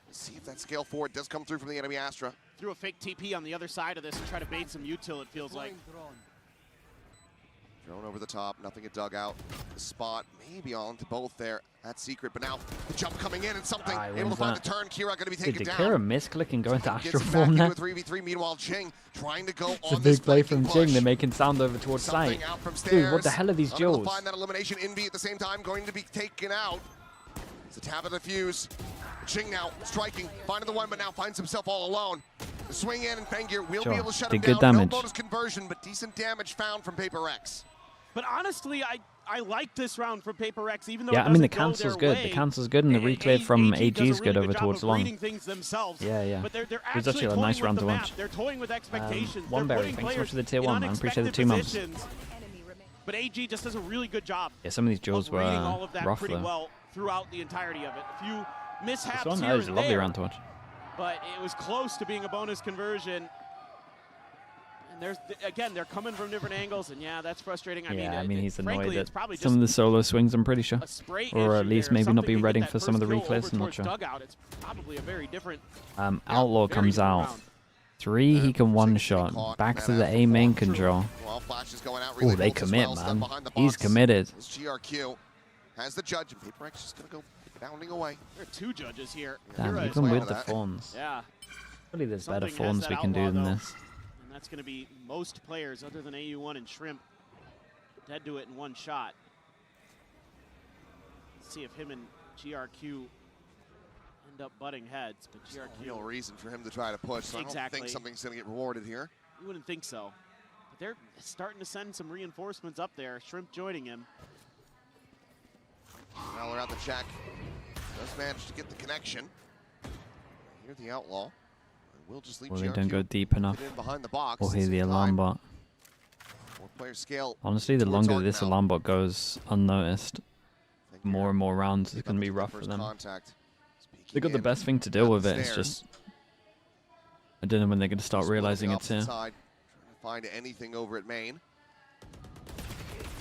Let's see if that scale forward does come through from the enemy Astra. Threw a fake TP on the other side of this and try to bait some util, it feels like. Drone over the top, nothing at dugout. The spot maybe on to both there. That's Secret, but now the jump coming in and something able to find the turn. Kira going to be taken Did down. Kira misclick and go into Gets Astral him form back there? into a 3v3. Meanwhile, Jing trying to go It's a on this big play flanking from push. Jing. They're making sound over towards Something sight. out from Dude, what the stairs. hell are these Unable to Joes? find that elimination. Envy at the same time going to be taken out. It's a tap of the fuse. Jing now striking, finding the one, but now finds himself all alone. The swing in and Fengir will be able to shut him Did good down. damage. No bonus conversion, but decent damage found from Paper X. But honestly, I like this round from Paper X, even though Yeah, it I mean the doesn't go cancel's their good. The way. cancel's good and the reclear from AG does a AG's good really over job towards of long. reading things themselves. Yeah. But they're It was actually actually a toying nice with round the to map. watch. They're toying with expectations. One They're berry, putting thanks so much players for the tier in 1, man. Appreciate the unexpected 2 months. positions. But AG just does a really good job. Yeah, some of these duels were reading all of that rough pretty though. well throughout the entirety of it. A few mishaps This one, here that was a and lovely there, round to watch. but it was close to being a bonus conversion. And there's again, they're coming from different angles, and yeah, that's frustrating. I mean, he's frankly, annoyed it's probably at some of the solo swings, I'm pretty sure. spray Or at issue least there. maybe not Something being to ready get for that some of the first kill reclays, over I'm not towards sure. dugout. It's probably a very different. Outlaw very comes different out. round. 3, he can one-shot. Back to the A main control. Oh, they commit, man. He's committed. GRQ has the judge, and PaperX just going to go bounding away. There are 2 judges here. Damn, Kira is even one with of the that. fawns. Yeah. Surely there's better Something has fawns that we can do outlaw, than though. this. And that's going to be most players other than AU1 and Shrimp dead to it in one shot. Let's see if him and GRQ end up butting heads, but GRQ. Real reason for him to try to push, so I don't think something's going to get rewarded here. You wouldn't think so. But they're starting to send some reinforcements up there. Shrimp joining him. Valor out the check. Does manage to get the connection. Here's the outlaw. We'll just leave Well, they GRQ don't go deep enough. in behind the box. Or hear the alarm bot. Player scale. Honestly, the towards longer Arc this now. alarm bot goes unnoticed, more and more rounds it's going to be rough for them. They got the best thing to deal with it. It's just, I don't know when they're going to start realizing it's here. Trying to find anything over at main.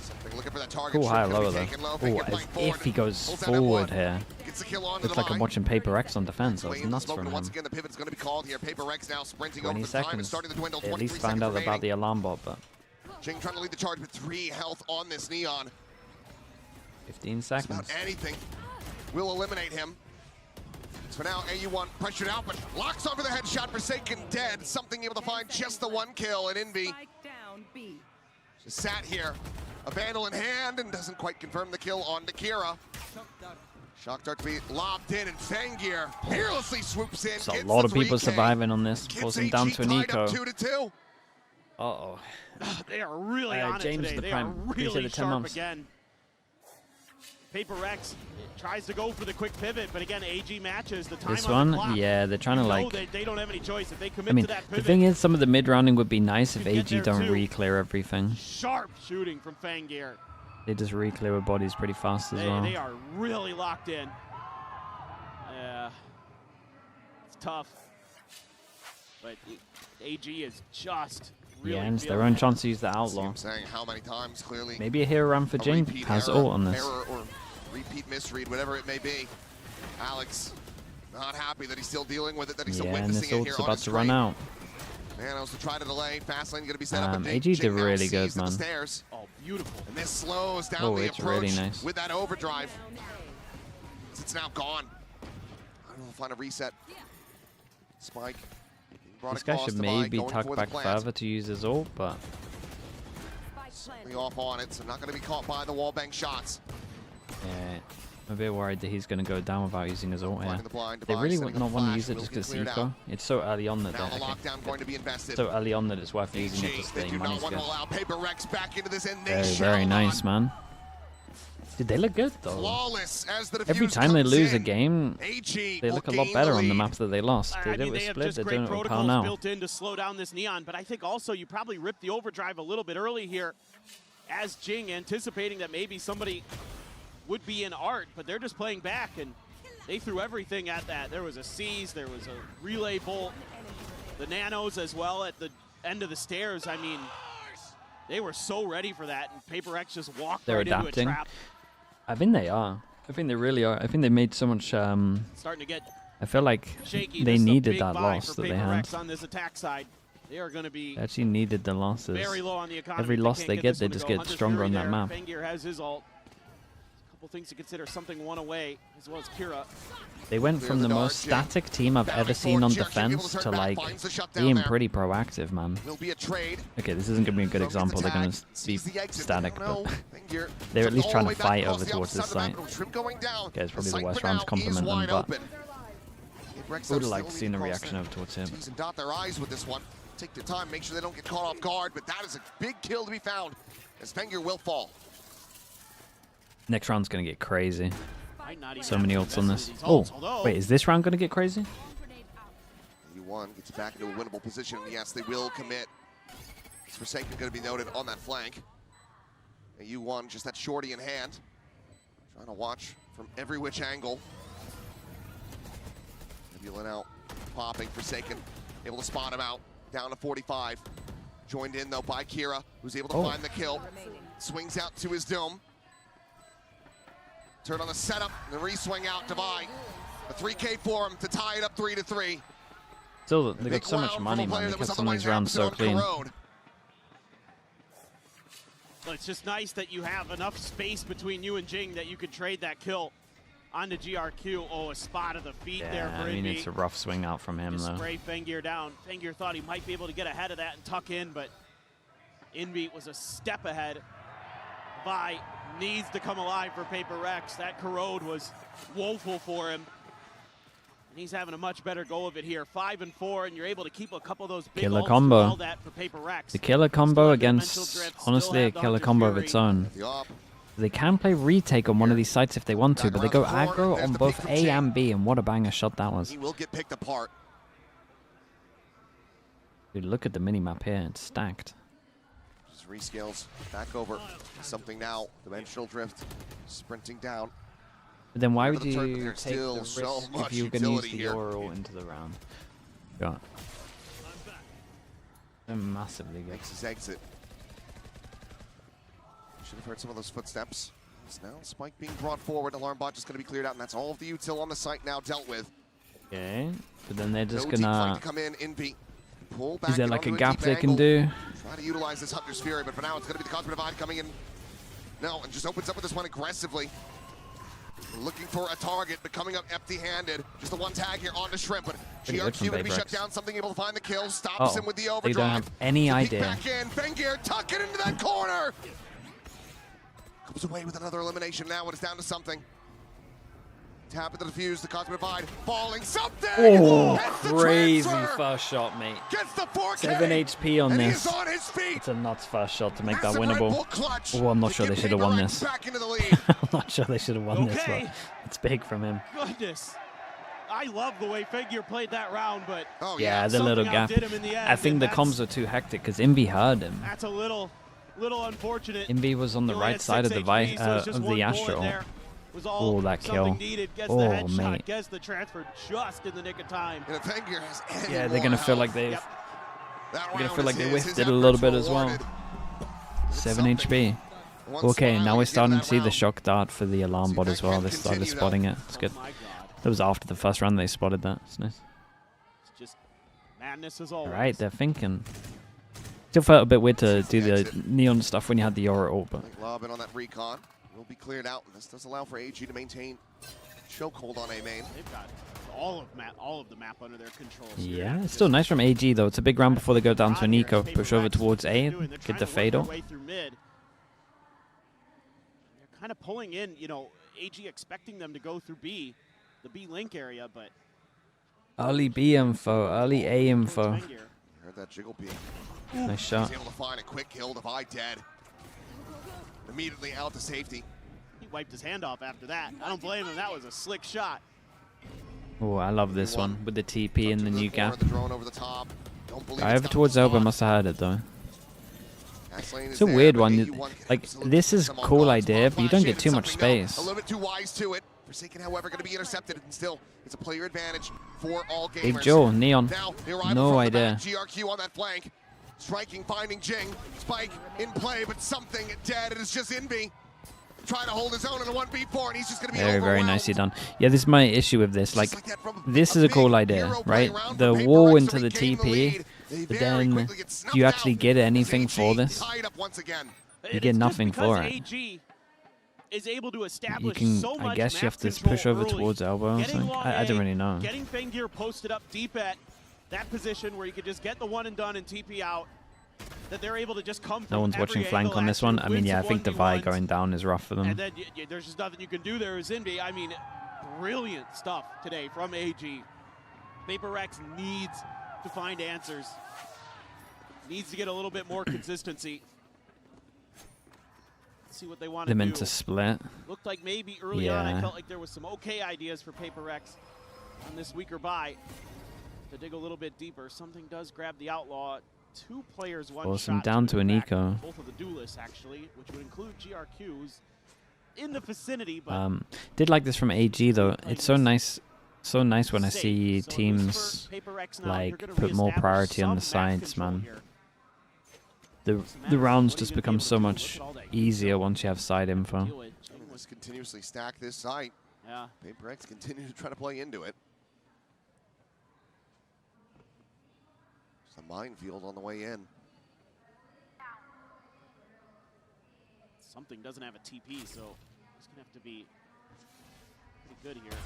Something looking for that target. Cool high Shrimp lower gonna though. be taken low. Oh, Figure as playing forward if he goes pulls down that forward one. here. Gets the kill onto Looks the like I'm line. watching Paper X on defense. That's Way into nuts the smoke, from and him. once again, the pivot's going to be called here. Paper X now sprinting over 20 the time and seconds. starting to dwindle. They at 23 least found seconds out remaining. about the alarm bot, but Jing trying to lead the charge with 3 health on this Neon. 15 Just seconds. about anything will eliminate him. So now AU1 pressured out, but locks over the headshot. Forsaken dead. Something able to find just the 1 kill, and Envy just sat here, a vandal in hand, and doesn't quite confirm the kill on Kira. Shock dart to be lobbed in, and Fangir fearlessly swoops in. There's a gets lot the of people 3K, surviving on this. gets Forcing down AG to an tied up eco. 2-2. Uh-oh. They are really on James it today. the They Prime. are Appreciate really the 10 sharp months. again. Paper X tries to go for the quick pivot, but again, AG matches the time This on the one, clock. yeah, they're trying to You know like. that they don't have any choice. If they commit I mean, to that the pivot, thing is, some of the mid-rounding would be nice if get AG there don't too. re-clear everything. sharp shooting from Fangir. They just re-clear with bodies pretty fast as well. They are really locked in. Yeah, it's tough. But AG is just really Yeah, and it's their feeling own it. chance to use the outlaw. I'm saying how many times clearly. Maybe a hero run for a Jing repeat has error, ult on this. Error or repeat misread, whatever it may be. Alex not happy that he's still dealing with it, that he's still Yeah, and witnessing this it here ult's on about his to run screen. out. Manos to try to delay. Fast lane going to be set up. And AG did Jing now really good, sees at the man. stairs. Oh, beautiful. And this slows down Oh, the it's approach really nice. with that overdrive. It's now gone. I don't know, find a reset. Spike. being brought This guy across should the line, maybe going tuck for the back plant. further to use his ult, but Certainly off on it, so not going to be caught by the wallbang shots. yeah, I'm a bit worried that he's going to go down without using his ult here. Blocking the blind They device, really sending would a not want to flash, use it will just be because cleared eco. out. It's so early on that Now the they're lockdown going to be invested. so early on that it's worth using it AG, to they stay do not money's want good. to allow Paper Rex back into this, and they Very, shall very nice, not. man. Dude, they look good though. Flawless as the Every defuse time they comes lose a in. game, AG they will look a lot gain better the on the lead. maps that they lost. They I did mean, it with they have Split, just they're great doing it with Pal protocols now. built in to slow down this Neon, but I think also you probably ripped the overdrive a little bit early here as Jing, anticipating that maybe somebody would be in art, but they're just playing back, and they threw everything at that. There was a seize, there was a relay bolt, the nanos as well at the end of the stairs. I mean, they were so ready for that, and Paper X just walked They're right into a adapting. trap. I think they are. I think they really are. I think they made so much. Starting to get I feel like shaky. they This is a needed big that buy loss for that they Paper had. X on this attack side. They are going to be They actually needed the losses. very low on the economy. Every if loss can't they get get, this they one to just go. get Hunter's stronger Fury on that there. map. Fangir has his ult. A couple things to consider. Something one away, as well as Kira. They went Clear from the the dart, most Jing. static team I've ever Bounding seen on forward, Jing able defense to to turn back, like finds the shutdown being there. pretty proactive, man. Will be a trade. Okay, this isn't gonna be a good Focus example. They're gonna attack, be sees the exit. static, I don't but know. Fangir they're at took least all trying the to way back fight across over the towards opposite this side of the site. map. Shrimp going down. Okay, it's probably the site worst for round now to compliment is them, wide but open. Rex I would still like to need see a cross reaction there. over towards him. Tease and dot their eyes with this one. Take their time, make sure they don't get caught off guard, but that is a big kill to be found, as Fangir will fall. Next round's gonna get crazy. Might not even So have many to ults on invest this. in Oh, these ults, although- wait, is this round gonna get crazy? U1 gets back into a winnable position. Yes, they will commit. Is Forsaken going to be noted on that flank? U1, just that shorty in hand. Trying to watch from every which angle. Nebula now popping, Forsaken, able to spot him out, down to 45. Joined in though by Kira, who's able to find the kill. Swings out to his dome. Turn on the setup, and the re-swing out, Divide. A 3K for him to tie it up 3-3. Still, they got so much money, man. They kept some of these rounds so clean. Well, it's just nice that you have enough space between you and Jing that you could trade that kill onto GRQ. Oh, a spot of the feet there for I mean, Invi. it's a rough swing out from him, though. Spray Fengear down. Fengear thought he might be able to get ahead of that and tuck in, but Invi was a step ahead. Vi needs to come alive for Paper Rex. That corrode was woeful for him. And he's having a much better go of it here. 5 and 4, and you're able to keep a couple of those big Killer ults combo. through all that for Paper Rex. The killer combo against, honestly, a killer combo of its own. They can play retake on one of these sites if they want to, but they go aggro on both A and B, and what a banger shot that was. He will get picked apart. Dude, look at the minimap here. It's stacked. Just rescales back over. Something now. Dimensional drift. Sprinting down. But then why would Remember the turn, but you there's take the still risk so if much you were going to use the utility here. Euro into the round? God. They're massively good. Makes his exit. Should have heard some of those footsteps. It's now Spike being brought forward. Alarm bot just going to be cleared out, and that's all of the util on the site now dealt with. Okay, but then they're just No deep fight gonna... to come in, Envy. Pull back Is there and like a onto gap deep they can angle. do? Try to utilize this Hunter's Fury, but for now it's going to be the Cosmic Divide coming in. No, and just opens up with this one aggressively. Looking for a target, but coming up empty-handed. Just the one tag here on the Shrimp, but Pretty good from GRQ going to be shut Bayrex. down. Something able to find the kill. Stops Uh-oh. him with the They overdrive. don't have any Peek idea. Back in. Fengear tuck it into that corner. Comes away with another elimination now. It's down to something. Tap at the defuse. The Cosmic Divide falling. Something. Oh, Gets the crazy transfer. first shot, mate. Gets the 4K. 7 HP on and this. He is on his feet. It's a nuts first shot to make that Massive Red Bull winnable. clutch Oh, I'm not to sure they get should have won Paper this. Rex back into the lead. I'm not sure they should have won this, Okay. but it's big from him. Goodness. I love the way Fengear played that round, but Yeah, the little gap. outdid him in the end, I think and the that's- comms were too hectic because Invi heard him. That's a little unfortunate. Invi was on the He only right had side of 6 the HP, so it's just of one the bullet Astro. there. Was all Oh, that kill. something needed. Gets the Oh, headshot, mate. gets the transfer just in the nick of time. And if Fengear has any Yeah, they're gonna more feel like health, they've. Yep. that They're gonna round feel like is they his. whiffed His it a little efforts bit were as well. rewarded. 7 HP. One Okay, smile, now we're he's given starting that to see the round. shock dart for the alarm bot as well. They started continue, though. spotting it. It's good. That was after the first round they spotted that. It's nice. It's just madness as always. Alright, they're thinking. Still felt a bit weird to do the neon stuff when you had the Aura ult, but Lob in on that recon. Will be cleared out. And this does allow for AG to maintain chokehold on A main. They've got all of the map under their control. yeah, it's still nice from AG though. It's a big round before they go down to an eco. Push over towards A, get the fatal. Way through mid. They're kind of pulling in, you know, AG expecting them to go through B, the B link area, but Early B info, early A info. Heard that jiggle peek. Nice shot. He's able to find a quick kill. Divide dead. Immediately out to safety. he wiped his hand off after that. I don't blame him. That was a slick shot. Oh, I love this one with the TP and the new gap. The drone over the top. Don't believe Guy it's over got towards the elbow spot. must have had it though. Lane It's is a there, weird but one. AU1 Like, this is a cool idea, but you don't get too much space. A little bit too wise to it. Forsaken, however, going to be intercepted, and still, it's a player advantage for all gamers. Big Joe, Neon. Now, the arrival No from idea. The back, GRQ on that flank. Striking, finding Jing. Spike in play, but something dead. It is just Envy. Trying to hold his own in a 1v4, and he's just going to be Very, very overwhelmed. nicely done. Yeah, this is my issue with this. Like, this is a cool idea, right? The wall into the TP, but then do you actually get anything for this? You get nothing for it. AG is able to You establish can, so much I guess you map have to control push over early. towards elbow or Getting something. long I don't A, really know. Getting Fengear posted up deep at that position where you could just get the one and done and TP out. That they're able to just come from No one's every watching flank angle, on this one. I actually mean, win yeah, I some think the Vi 1v1s, going down is rough for them. and then there's just nothing you can do there. Zinbi, I mean, brilliant stuff today from AG. Paper Rex needs to find answers. Needs to get a little bit more consistency. Let's see what they want to Them do. into split. Looked like maybe early on I Yeah. felt like there was some okay ideas for Paper Rex on this weaker buy to dig a little bit deeper. Something does grab the Outlaw. 2 players one Force him shot down to the an back. eco. Both of the duelists, actually, which would include GRQs in the vicinity. But Did like this from AG though. It's so nice when I see teams like put more priority on the sides, man. The rounds just become so much easier once you have side info. Just continuously stack this site. Yeah. PaperX continues to try to play into it. It's a minefield on the way in. Something doesn't have a TP, so it's gonna have to be pretty good here.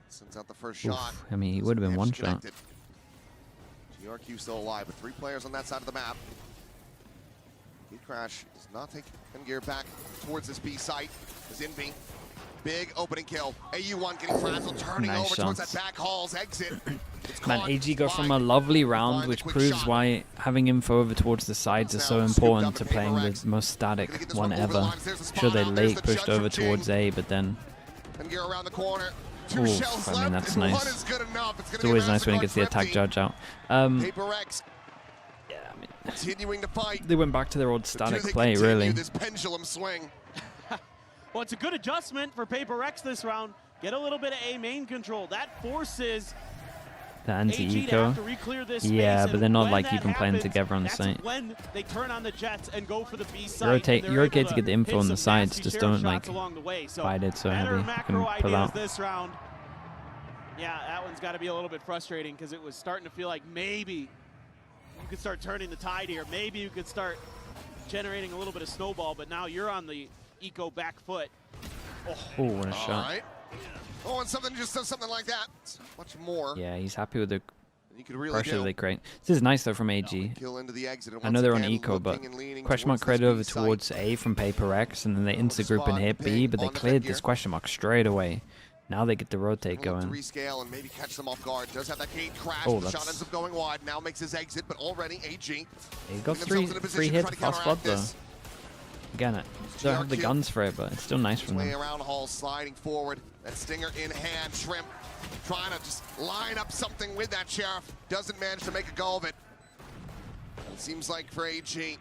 Sends out the first Oof, shot. I mean, he would have been one shot. GRQ still alive, with 3 players on that side of the map. Crash does not take gear back towards this B site. Is in B. Big opening kill. AU1 getting frazzled, turning Nice over towards shots. that back hall's exit. Man, AG got from a lovely round, which proves why having info over towards the sides is so important to playing the most static one ever. Sure, they late pushed over towards A, but then... Gear around the corner. 2 Oof, shells I mean, left, that's and nice. one is good enough. It's always nice when he gets the attack judge out. PaperX continuing to fight. They went back to their old static Do they play, continue really. this pendulum swing? Well, it's a good adjustment for PaperX this round. Get a little bit of A main control. That forces The AG to anti-eco. have to re-clear this Yeah, space, but they're not when like that even playing happens, together on the that's site. when they turn on the jets and go for the B site. Rotate, and you're they're okay able to get the info hit on the some sides, nasty just share don't like shots along the way. So fight it so heavy. better You macro can pull ideas out. this round. Yeah, that one's got to be a little bit frustrating because it was starting to feel like maybe you could start turning the tide here. Maybe you could start generating a little bit of snowball, but now you're on the eco back foot. Oh, what a All shot. right. Oh, and something just does something like that. It's much more. Yeah, he's happy with the You could really pressure do. they create. This is nice though from AG. Kill into the exit. And I know once they're on again, eco, but looking and leaning question mark towards credit this over B site. towards A from PaperX, and then they insta group and hit B, but they cleared this question mark straight away. Now they get the rotate Look to going. rescale and maybe catch them off guard. Does have that gate crash. Oh, The shot that's- ends up going wide. Now makes his exit, but already AG. He got putting themselves in a three position to hits try to fast spot counteract though. this. Again, I don't have the GRQ. guns for it, but it's still nice from Way them. around Hall, sliding forward. That stinger in hand. Shrimp trying to just line up something with that Sheriff. Doesn't manage to make a go of it. It seems like for AG,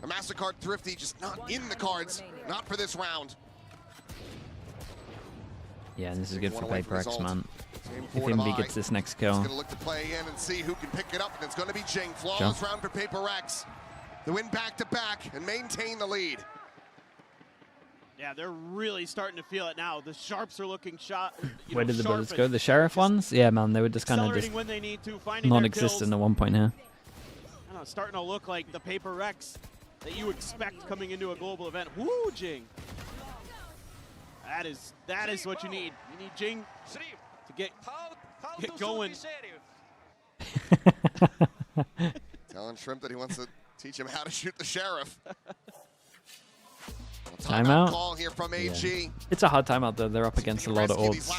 a MasterCard Thrifty just not in the cards. Not for this round. Yeah, and this is good for One away from PaperX, result. man. Same If forward Invi eye. gets this next He's kill. going to look to play in and see who can pick it up, and it's going to be Jing. Flawless round for PaperX. The win back-to-back and maintain the lead. Yeah, they're really starting to feel it now. The sharps are looking shot. Where did the bullets go? The Sheriff ones? Yeah, man, they were just kind of just when they need to, finding their non-existent kills. at one point here. I don't know, starting to look like the PaperX that you expect coming into a global event. Woo, Jing! That is what you need. You need Jing to get going. Telling Shrimp that he wants to teach him how to shoot the Sheriff. Timeout? Call here from AG. It's a hard timeout though. They're up against a lot of odds.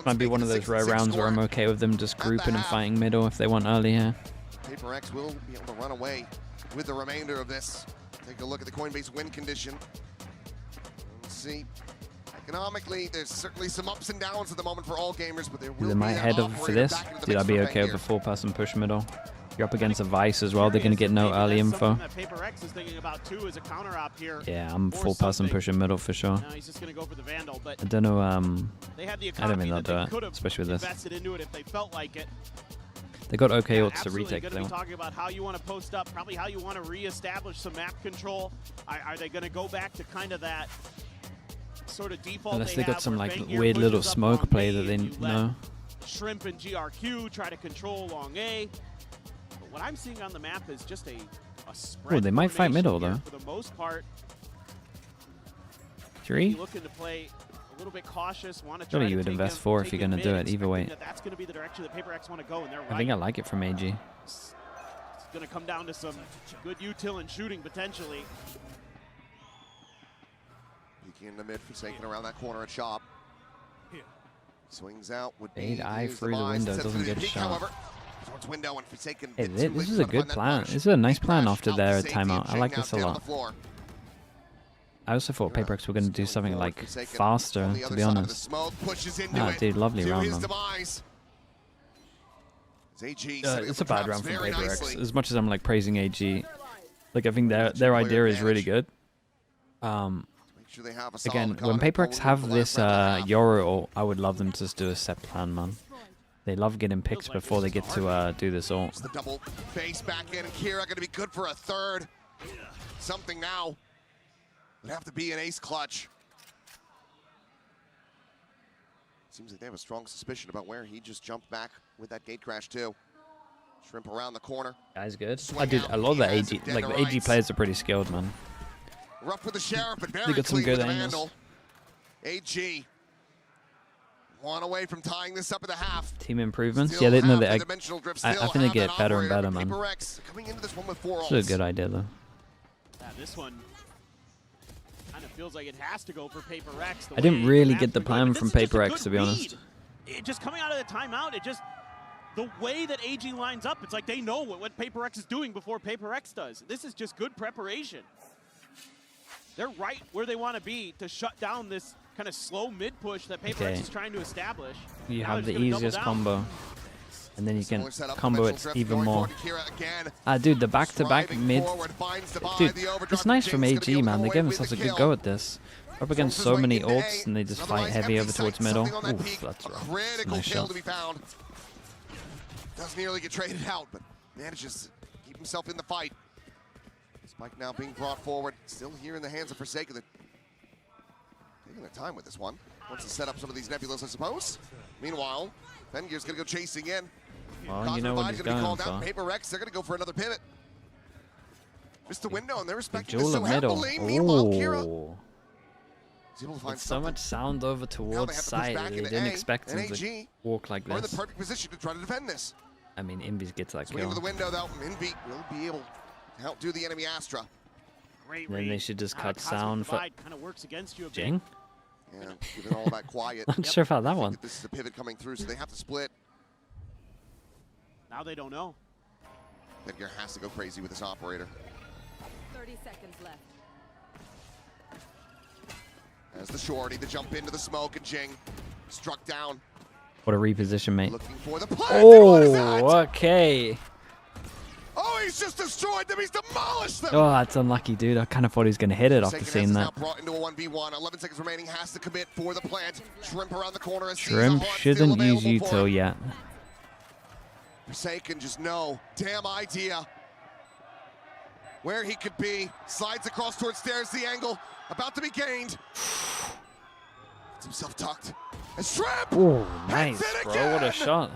Might be one of those rare rounds where I'm okay with them just grouping and fighting middle if they want early here. PaperX will be able to run away with the remainder of this. Take a look at the Coinbase win condition. Let's see. Economically, there's certainly some ups and downs at the moment for all gamers, but there will They be might that head over for operator this. back into the Dude, mix I'd be for okay with here. a 4-person push middle. You're up against a Vice as well. They're going to get no early info. That PaperX is thinking about too is a counter op here. Yeah, I'm or 4-person something. pushing middle for sure. Now he's just going to go for the Vandal, but I don't know. they had the I don't economy think that they'll they do could it, have especially with this. invested into it if they felt like it. They got okay odds to Absolutely retake if going they to be want. talking about how you want to post up, probably how you want to reestablish some map control. Are they going to go back to kind of that sort of default Unless they got have some where like Bangir weird little pushes up smoke along play A that they and you let know. Shrimp and GRQ try to control along A. But what I'm seeing on the map is just a spread. Oh, they might fight formation middle here though. For the most part, 3? looking to play a little bit cautious. Want to try Surely to you would take invest him- 4 if take you're him going to do mid, it, either way. expecting that's going to be the direction that PaperX want to go, and they're right. I think I like it from AG. It's going to come down to some good util and shooting potentially. Peeking in the mid, Forsaken around that corner at shop. Swings out, would be Bait eye used through the demise, window, sets doesn't the get peek, shot. However, towards window and Forsaken. Hey, bit too late this is to a find good that plan. punish. This is a nice plan Crash after out their the safety timeout. and I like Jing this a now down lot. the floor. I also thought PaperX were going to do something like Forsaken faster, on the to other be side of the honest. smoke, pushes into Ah, it dude, lovely to round, his man. demise. It's a bad round from PaperX. As much as I'm like praising AG, like I think their idea is really good. Again, when PaperX have this Yoru ult, I would love them to just do a set plan, man. They love getting picked before they get to do this ult. The double face back in, and Kira going to be good for a third. Something now would have to be an ace clutch. Seems like they have a strong suspicion about where he just jumped back with that gate crash too. Shrimp around the corner. Guy's good. I love the AG. Like the AG players are pretty skilled, man. Rough with the sheriff, but very They got some clean good with the angles. vandal. AG. One away from tying this up at the half. Team improvements. Still Yeah, have the dimensional drift, I still think they have get that better and operator, better, man. PaperX coming into this one with 4 It's a good idea, though. Yeah, this one kind of feels like it has to go for PaperX. I didn't really get the plan from PaperX, to be honest. It just coming out of the timeout, it just, the way that AG lines up, it's like they know what PaperX is doing before PaperX does. This is just good preparation. They're right where they want to be to shut down this kind of slow mid push that PaperX is trying to establish. You Now have they're the just gonna easiest double down. combo, and then you can combo it even more. Dude, the back-to-back mid. Dude, it's nice from AG, man. They gave themselves a good go at this. Up against so many ults, and they just fight heavy over towards middle. Oof, that's rough. Nice kill shot. to be found. Does nearly get traded out, but manages to keep himself in the fight. Spike now being brought forward, still here in the hands of Forsaken. They're taking their time with this one. Wants to set up some of these nebulas, I suppose. Meanwhile, Fengir's gonna go chasing in. Well, you know what he's going for. PaperX, they're gonna go for another pivot. Missed the window, and they're respecting Jewel this in so middle. heavily. Meanwhile, Kira Oh. is able to find With so much sound over towards side, they didn't expect him to walk like Are in the this. perfect position to try to defend this. I mean, Invis gets that Swing kill. to the window, though. Invi will be able to outdo the enemy Astra. Then they should just cut sound for Kind of works against you a bit. Jing. Yeah, given all that quiet. Not sure about that one. This is a pivot coming through, so they have to split. Now they don't know. Edgar has to go crazy with this operator. 30 seconds left. As the shorty, the jump into the smoke, and Jing struck down. What a reposition, mate. Looking for the plant. Oh, okay. Oh, he's just destroyed them. He's demolished them. Oh, that's unlucky, dude. I kind of thought he was going to hit it after Forsaken seeing is that. now brought into a 1v1. 11 seconds remaining. Has to commit for the plant. Shrimp around the corner. As Shrimp shouldn't use util yet. Forsaken just no damn idea where he could be. Slides across towards stairs. The angle about to be gained. Gets himself tucked. And Shrimp! Oh, nice, bro. What a shot.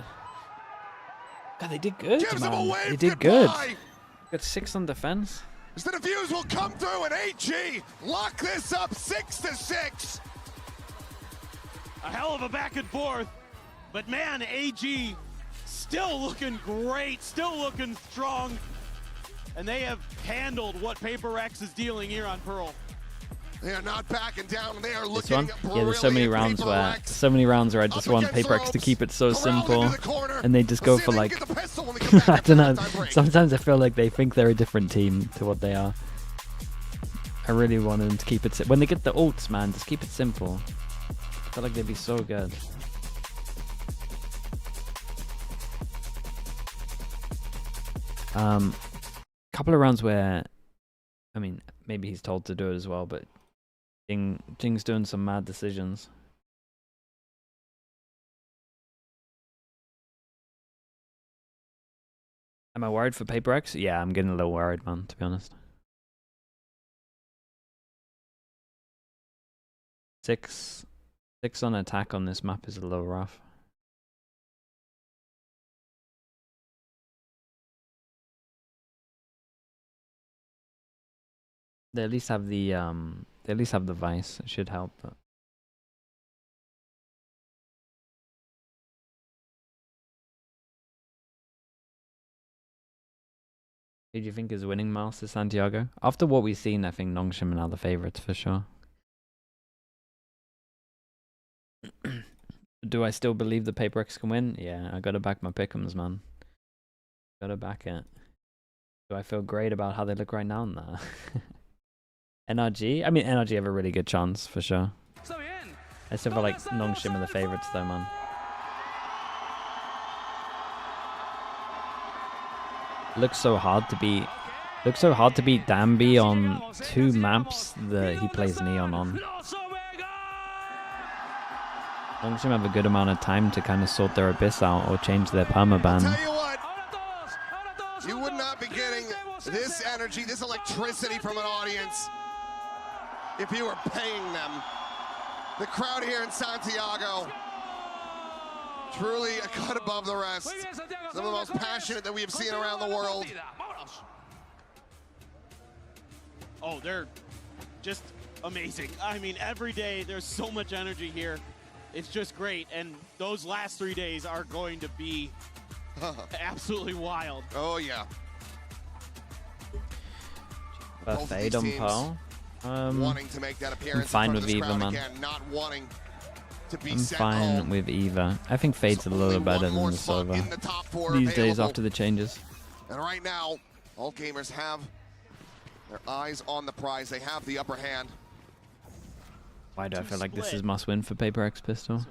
God, they did good, Gives him a man. wave They did good. goodbye. Got 6 on defense. As the defuse will come through, and AG lock this up 6-6. A hell of a back and forth. But man, AG still looking great, still looking strong. And they have handled what PaperX is dealing here on Pearl. They are not backing down. They are This looking one? Yeah, there's so many rounds where I just want PaperX to keep it so simple, and they just go for like, I don't know. Sometimes I feel like they think they're a different team to what they are. I really want them to keep it when they get the ults, man. Just keep it simple. I feel like they'd be so good. Couple of rounds where, I mean, maybe he's told to do it as well, but Jing's doing some mad decisions. Am I worried for PaperX? Yeah, I'm getting a little worried, man, to be honest. 6 on attack on this map is a little rough. They at least have the Vice. It should help. But who do you think is winning Masters Santiago? After what we've seen, I think Nongshim are the favorites for sure. Do I still believe the PaperX can win? Yeah, I gotta back my pick'ems, man. Gotta back it. Do I feel great about how they look right now? Nah. NRG? I mean, NRG have a really good chance, for sure. I still feel like Nongshim are the favorites, though, man. Looks so hard to beat. Looks so hard to beat Danby on 2 maps that he plays Neon on. As long as you have a good amount of time to kind of sort their Abyss out or change their permaban. Tell you what, you would not be getting this energy, this electricity from an audience if you were paying them. The crowd here in Santiago, truly a cut above the rest. Some of the most passionate that we have seen around the world. Oh, they're just amazing. I mean, every day there's so much energy here. It's just great, and those last 3 days are going to be absolutely wild. Oh, yeah. Fade on Pearl. Wanting to make that appearance I'm fine with Eva, man. Again, not wanting to be I'm sent fine home. with Eva. I think Fade's a little better than the Sova these days after the changes. And right now, all gamers have their eyes on the prize. They have the upper hand. Why do I feel like this is must win for Paper X Pistol?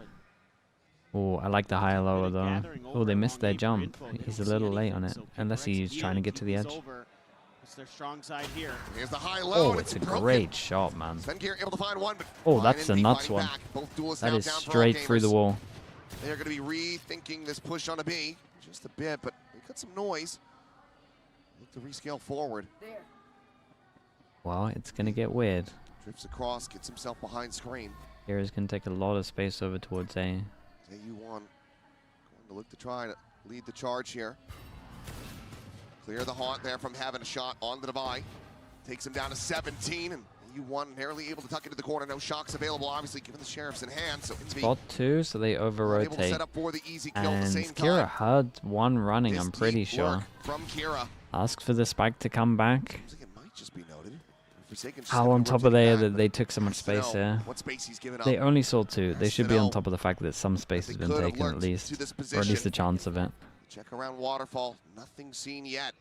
Oh, I like the higher lower though. Oh, they missed their jump. He's a little late on it. Unless he's trying to get to the edge. It's their strong side here. Here's the high low. Oh, it's a great shot, man. Svengear able to find one, but Oh, that's a nuts one. That is straight through the wall. They are going to be rethinking this push on a B just a bit, but they got some noise. Look to rescale forward. Well, it's going to get weird. Drifts across, gets himself behind screen. Hero's going to take a lot of space over towards A. AU1 going to look to try to lead the charge here. Clear the haunt there from having a shot on the divide. Takes him down to 17, and AU1 narrowly able to tuck into the corner. No shocks available, obviously, given the Sheriff's in hand. So it's Spot 2, so they over-rotate. And Kira had one running, I'm pretty sure. From Kira. Ask for the spike to come back. It might just be noted. How on top of they that they took so much space here. What space he's given up. They only saw 2. They should be on top of the fact that some space has been taken at least. Or at least a chance of it. Check around Waterfall. Nothing seen yet.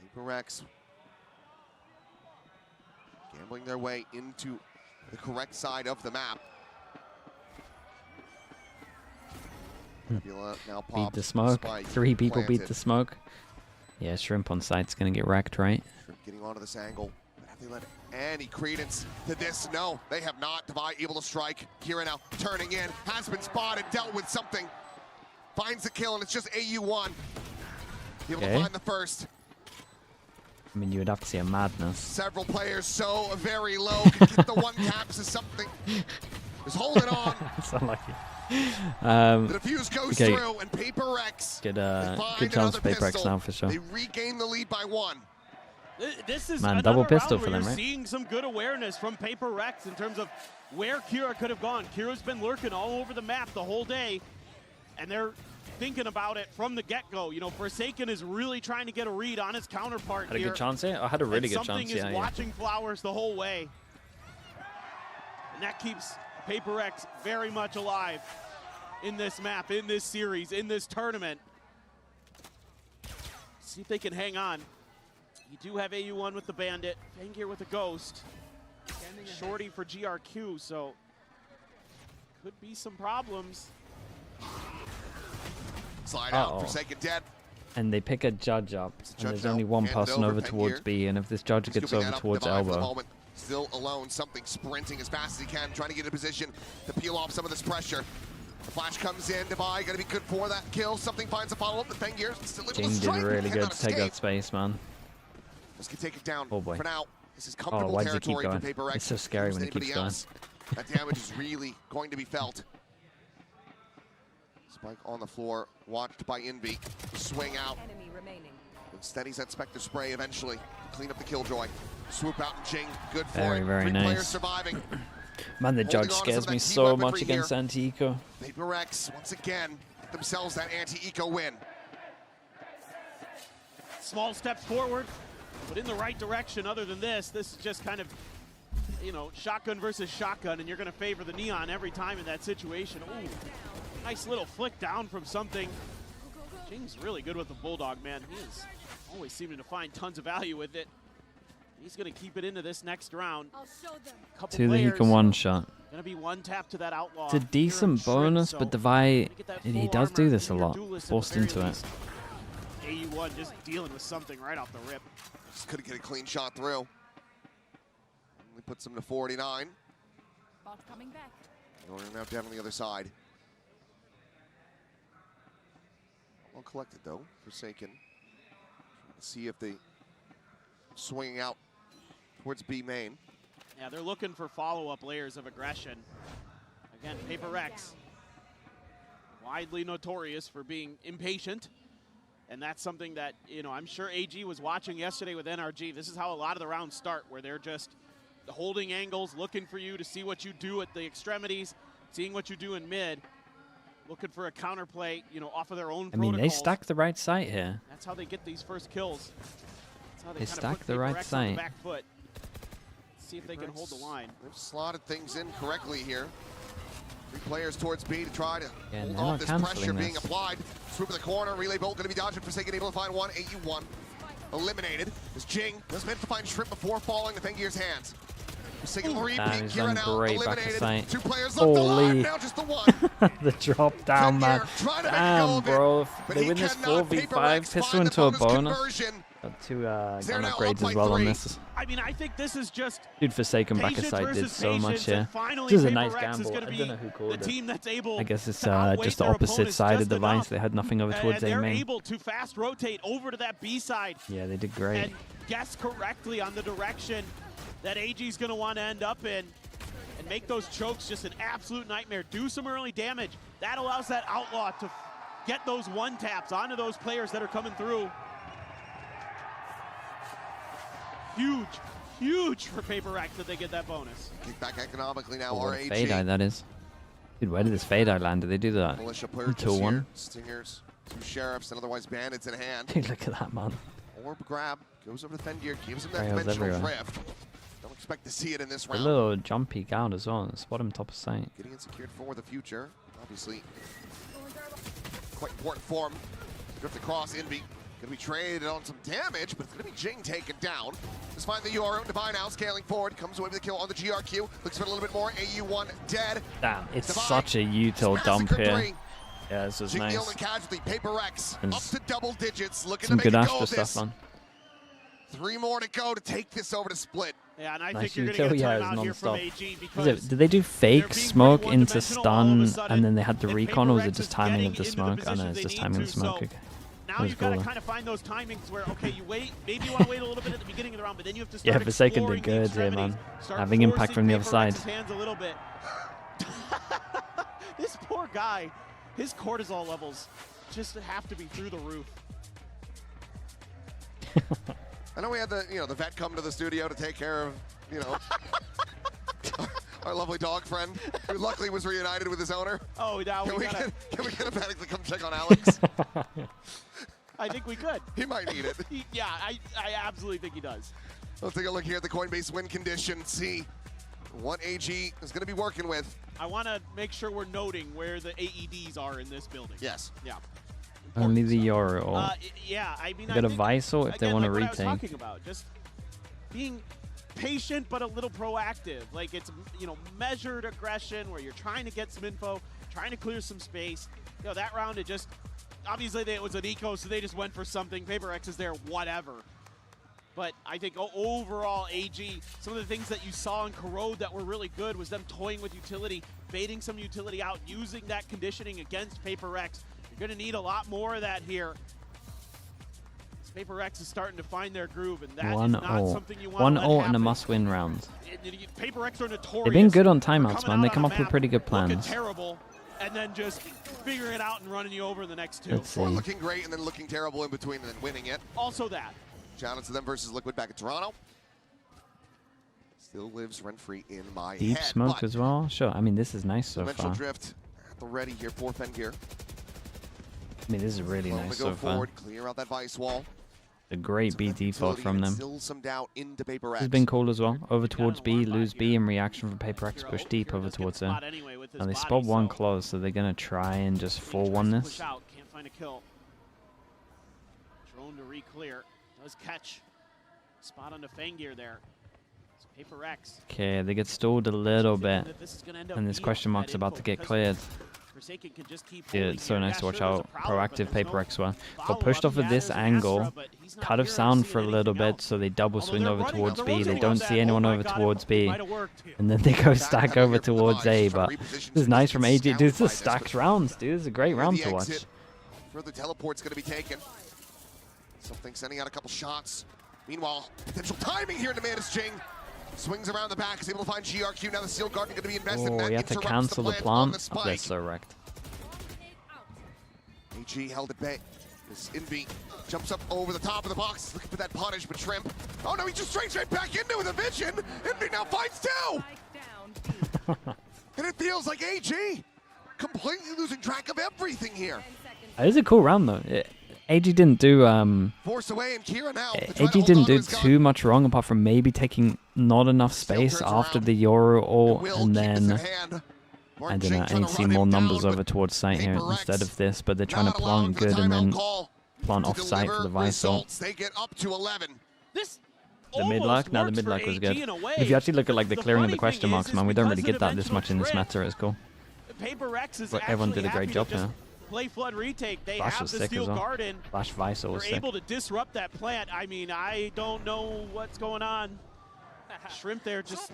Paper X gambling their way into the correct side of the map. Now beat the smoke. 3 people beat the smoke. Yeah, Shrimp on site's gonna get wrecked, right? Shrimp getting onto this angle. But have they let any credence to this? No, they have not. Divide able to strike. Kira now turning in. Has been spotted. Dealt with something. Finds the kill, and it's just AU1. Able to find the first. I mean, you would have to see a madness. Several players so very low. Can get the one taps to something. Just holding on. It's unlucky. The defuse goes through, and Paper X. Good chance for Paper X now for sure. They regain the lead by 1. This is man, double pistol for them, you're right? Seeing some good awareness from Paper Rex in terms of where Kira could have gone. Kira's been lurking all over the map the whole day, and they're thinking about it from the get-go. You know, Forsaken is really trying to get a read on his counterpart Had a here. good chance here? I had a really good chance, Something is watching Flowers the whole way. And that keeps Paper X very much alive in this map, in this series, in this tournament. See if they can hang on. You do have AU1 with the Bandit, Fangir with the Ghost, Shorty for GRQ, so could be some problems. Slide out, Forsaken dead. And they pick a judge up, and there's only one person over towards B, and if this judge gets over towards Elbow... Still alone, something sprinting as fast as he can, trying to get in a position to peel off some of this pressure. The flash comes in, Divide gonna be good for that kill. Something finds a follow-up, but Fangir still able to strike. did really good to take that space, man. Just can take it down. Oh boy. For now, this is comfortable why does it keep territory for going? Paper X. It's so scary when it keeps going. That damage is really going to be felt. Spike on the floor, watched by Envy. Swing out. And steadies that Spectre spray eventually to clean up the Killjoy. Swoop out and Jing, good for it. Very 3 nice. players surviving. Man, the judge scares me so much against anti-eco. Paper X, once again, get themselves that anti-eco win. Small steps forward, but in the right direction. Other than this is just kind of, you know, shotgun versus shotgun, and you're going to favor the Neon every time in that situation. Ooh, nice little flick down from something. Jing's really good with the Bulldog, man. He is always seeming to find tons of value with it. He's going to keep it into this next round. Two that he can one-shot. Going to be one tap to that Outlaw. It's a decent bonus, but Divide, he does do this a lot. Forced into it. AU1 just dealing with something right off the rip. Just couldn't get a clean shot through. Only puts him to 49. Bot coming back. Going now down on the other side. Well collected though, Forsaken. Let's see if they swinging out towards B main. Yeah, they're looking for follow-up layers of aggression. Again, PaperX, widely notorious for being impatient. And that's something that, you know, I'm sure AG was watching yesterday with NRG. This is how a lot of the rounds start, where they're just holding angles, looking for you to see what you do at the extremities, seeing what you do in mid, looking for a counterplay, you know, off of their own I mean, they protocols. stack the right site here. That's how they get these first kills. That's how They kind of stack put the right PaperX on site. the back foot. See if they can hold the line. They've slotted things in correctly here. 3 players towards B to try to Yeah, hold they're off not this canceling pressure being this. applied. Swoop in the corner, relay bolt going to be dodged. Forsaken able to find one. AU1 eliminated. As Jing was meant to find Shrimp before falling to Fengir's hands. Forsaken will Damn, repeat. he's Kira done now great back to eliminated. sight. 2 players left alive. Holy. Now just the one. The drop down, man. trying to make a go Damn, of it, bro. If but they he win this cannot. 4v5, PaperX pistol find into a the bonus. conversion. Got 2 They're gun now up upgrades by as well on 3. this. I mean, I think this is just Dude, Forsaken back patience aside did versus so much patience, here. and finally This is a nice PaperX is gamble. gonna I be don't know who called the it. team that's able I guess it's to outweigh just the their opposite opponents side of just the lines. enough. They had nothing over towards And A they're main. able to fast rotate over to that B side Yeah, they did great. and guess correctly on the direction that AG's going to want to end up in and make those chokes just an absolute nightmare. Do some early damage. That allows that Outlaw to get those one taps onto those players that are coming through. Huge, huge for PaperX that they get that bonus. Kick back economically now, Oh, what a RAG. fade eye that is. Dude, where did this fade eye land? Did they do that? Militia purchase Until here. one. Stingers, 2 sheriffs, and otherwise bandits in hand. Dude, look at that, man. Orb grab, goes over to Fengear, gives him that Rails dimensional everywhere. drift. Don't expect to see it in this A round. little jump peek out as well. Spot him top of sight. Getting it secured for the future. Obviously, quite important form. Drift across, Envy. Gonna be traded on some damage, but it's gonna be Jing taken down. Just find the UR Divine now, scaling forward. Comes away with the kill on the GRQ. Looks for a little bit more. AU1 dead. Damn, it's Divine, such a util dump Massacre here. 3. Yeah, this was Jing the nice. only casualty. PaperX up to double digits. Looking Some to good make a go Astra of this. stuff, man. 3 more to go to take this over to Split. Yeah, and I Nice think you're going to util, get a yeah, timeout it's here from non-stop. AG Is because it, did they do fake being smoke pretty into one-dimensional all of a stun sudden, and then they had the and recon, or was PaperX it just is timing getting of the into smoke? Oh no, positions it's they just need timing of to, the smoke. so Okay. Now That was you've got cool, to though. kind of find those timings where, okay, you wait, maybe you want to wait a little bit at the beginning of the round, but then you have to start Yeah, Forsaken exploring did the good here, extremities, man. start Having impact from the other forcing side. PaperX's hands a little bit. This poor guy, his cortisol levels just have to be through the roof. I know we had the vet come to the studio to take care of, our lovely dog friend, who luckily was reunited with his owner. Oh, now Can we we gotta. get a medic to come check on Alex? I think we could. He might need it. Yeah, I absolutely think he does. Let's take a look here at the Coinbase win condition. See what AG is going to be working with. I want to make sure we're noting where the AEDs are in this building. Yes. Yeah. Only the Yoro. Yeah, I mean, They got a think, Visor if they again, want to like what I was retake. talking about, just being patient but a little proactive. Like it's measured aggression where you're trying to get some info, trying to clear some space. That round it just obviously it was an eco, so they just went for something. PaperX is there, whatever. But I think overall, AG, some of the things that you saw in Corrode that were really good was them toying with utility, baiting some utility out, using that conditioning against PaperX. You're going to need a lot more of that here. PaperX is starting to find their groove, and that is not something you want to let 1-0 in a happen. must-win round. PaperX are notorious. They've been good on timeouts, for man. They coming come out up on a with pretty good map, looking plans. terrible, and then just figuring it out and running you over in the next 2. Let's see. Or looking great and then looking terrible in between and then winning it. Also that. Shout out to them versus Liquid back in Toronto. Still lives rent-free in my Deep head. smoke but as well. Sure. I mean, this is nice so dimensional far. drift at the ready here for Fengear. I mean, this is really Well, nice to go so far. forward, clear out that vice wall. A great B default Utility from and them. Still some doubt into PaperX. This has been cool as well. Over towards B, lose B in reaction from PaperX, push deep over towards A. And they spot one close, so they're going to try and just 4-1 this. Push out, can't find a kill. Drone to re-clear. Does catch. Spot on the Fengear there. It's PaperX. Okay, they get stalled a little bit. that this is gonna end up And this being question that mark's about info to get because cleared. Forsaken can just keep Dude, it's so nice to watch how proactive PaperX were. Got pushed off of this Astra, angle, but he's not cut of here sound seeing for a little anything bit, so they double swing they're over running towards up B. the They road don't towards see that. anyone Oh my over God, towards it B. might have worked. And then they go stack over towards A, but this is nice from AG. Dude, this is stacked rounds, dude. This is a great round to watch. Further teleport's going to be taken. Something sending out a couple shots. Meanwhile, potential timing here into Manus Jing. Swings around the back, is able to find GRQ. Now the Steel Garden going to be invested. Oh, That you have to interrupts cancel the on plant. the spike. They're so wrecked. AG held at bay. This Envy jumps up over the top of the box, looking for that punish, but Shrimp. Oh no, he just straight back into it with a vision. Envy now finds two. And it feels like AG completely losing track of everything here. It is a cool round though. AG didn't do Force away and Kira now. AG didn't do too much wrong apart from maybe taking not enough space after the Euro ult, and then I don't know, I need to see more numbers over towards site here instead of this, but they're trying to plant good and then plant off site for the Vice ult. They get up to 11. The mid luck? No, the mid luck was good. If you actually look at like the clearing of the question marks, man, we don't really get that this much in this meta. It's cool. PaperX is But everyone did a great job here. here. Play Flood retake. They Flash have was the sick Steel as well. Garden. Flash Vice ult was They're sick. able to disrupt that plant. I mean, I don't know what's going on. Shrimp there just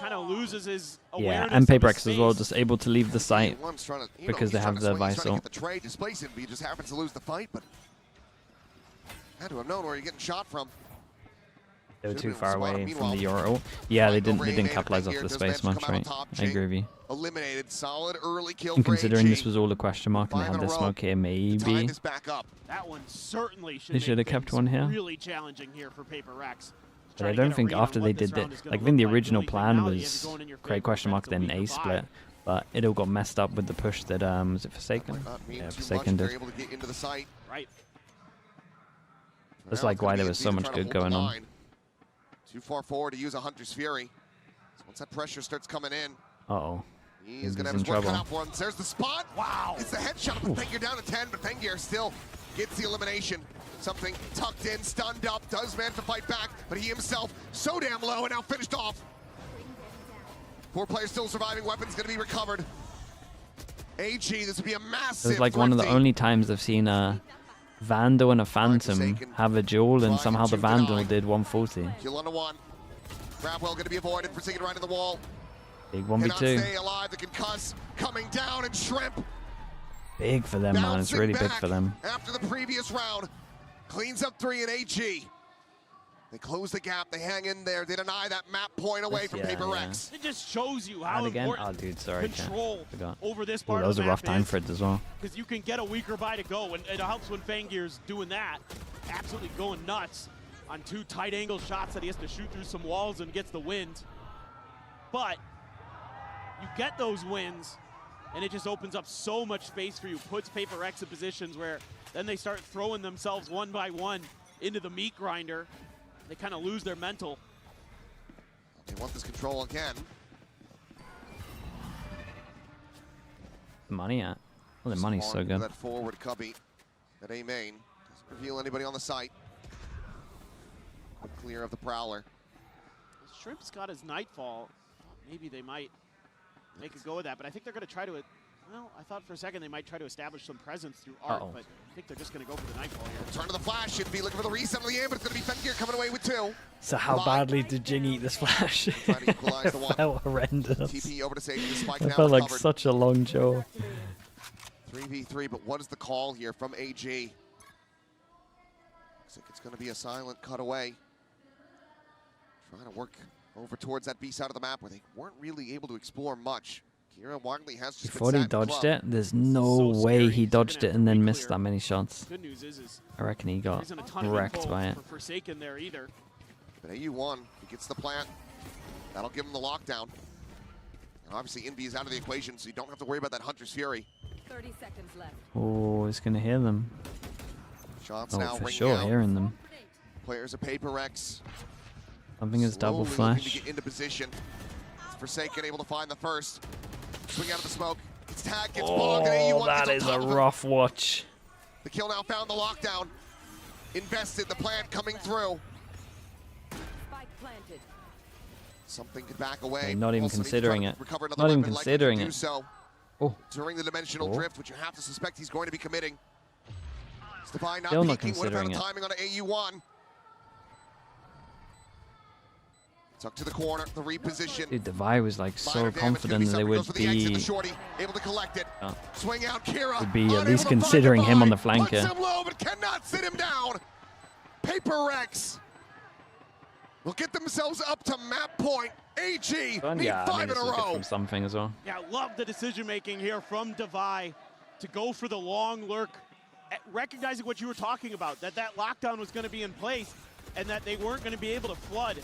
kind of loses his awareness. Yeah, and of his PaperX as well, space. just able to leave the site One's trying to, because they have the Vice ult. the trade, displace him, but he just happens to lose the fight, but had to have known where you're getting shot from. They were too far away from the Euro ult. Yeah, they didn't capitalize off the space much, right? I agree with you. Eliminated, solid early kill. And considering this was all a question mark and they had the smoke here, maybe That one certainly they should have kept one here. really challenging here for PaperX. But I don't think after they did that, like I think the original plan was create question mark then A split, but it all got messed up with the push that was it Forsaken? Yeah, Forsaken did. Able to get into the site. Right. That's like why there was so much good going on. Too far forward to use a Hunter's Fury. So once that pressure starts coming in, Uh-oh. he's going to have his work cut out for him. There's the spot. Wow. It's the headshot, but Fengir down to 10, but Fengir still gets the elimination. Something tucked in, stunned up, does manage to fight back, but he himself so damn low and now finished off. 4 players still surviving, weapons going to be recovered. AG, this would be a massive. It was like one of the only times I've seen a Vandal and a Phantom have a duel, and somehow the Vandal did 140. Kill on 1. Grabwell going to be avoided, Forsaken right in the wall. Big Cannot 1v2. stay alive, the concuss coming down, and Shrimp Big for them, man. It's really big for them. after the previous round. Cleans up 3 in AG. They close the gap, they hang in there, they deny that map point away from Yeah, PaperX. It just shows you how And again? important Oh, dude, sorry. control Forgot. over this Ooh, part that was of a the rough map time is. for it as well. Because you can get a weaker buy to go, and it helps when Fangir's doing that. Absolutely going nuts on 2 tight angle shots that he has to shoot through some walls and gets the wind. But you get those wins, and it just opens up so much space for you, puts PaperX in positions where then they start throwing themselves one by one into the meat grinder. They kind of lose their mental. They want this control again. The money at? Well, the money's so good. That forward cubby at A main. Doesn't reveal anybody on the site. Clear of the Prowler. Shrimp's got his Nightfall. Maybe they might make a go of that, but I think they're going to try to, well, I thought for a second they might try to establish some presence through art, but I think they're just going to go for the Nightfall here. Turn to the flash, should be looking for the reset of the aim, but it's going to be Fengir coming away with 2. So how badly did Jing eat this flash? It felt horrendous. TP over to save the spike It now felt like recovered. such a long jaw. 3v3, but what is the call here from AG? Looks like it's going to be a silent cutaway. Trying to work over towards that B side of the map where they weren't really able to explore much. Kira Wagley has just Before he dodged it, there's no way he dodged it and then missed that many shots. Good news is I reckon he got isn't a ton of wrecked info by it. for Forsaken there either. But AU1, he gets the plant. That'll give him the lockdown. And obviously Envy is out of the equation, so you don't have to worry about that Hunter's Fury. 30 seconds left. Oh, he's going to hear them. Shots Oh, now for ringing sure, out. hearing them. Players of PaperX. Something is double Slowly looking to flash. get into position. It's Forsaken able to find the first. Swing out of the smoke. It's tag, gets blocked, and Oh, AU1 that gets on is top a of him. rough watch. The kill now found the lockdown. Invested, the plant coming through. Spike planted. Something could back away. Okay, not even Also needs to considering try it. to recover another Not even weapon, likely to considering do it. So. during the dimensional drift, which you have to suspect he's going to be committing. Stefan not Still not peeking. What about considering the it. timing on AU1? Tuck to the corner, the reposition. Dude, Devi was like so confident that they would be, able to collect it. Swing out, Kira. Would be at least considering him on the flanker. Puts him low, but cannot sit him down. PaperX will get themselves up to map point. AG need Yeah, I 5 mean, in it's a looking row. from something as well. Yeah, love the decision making here from Devi to go for the long lurk, recognizing what you were talking about, that lockdown was going to be in place and that they weren't going to be able to flood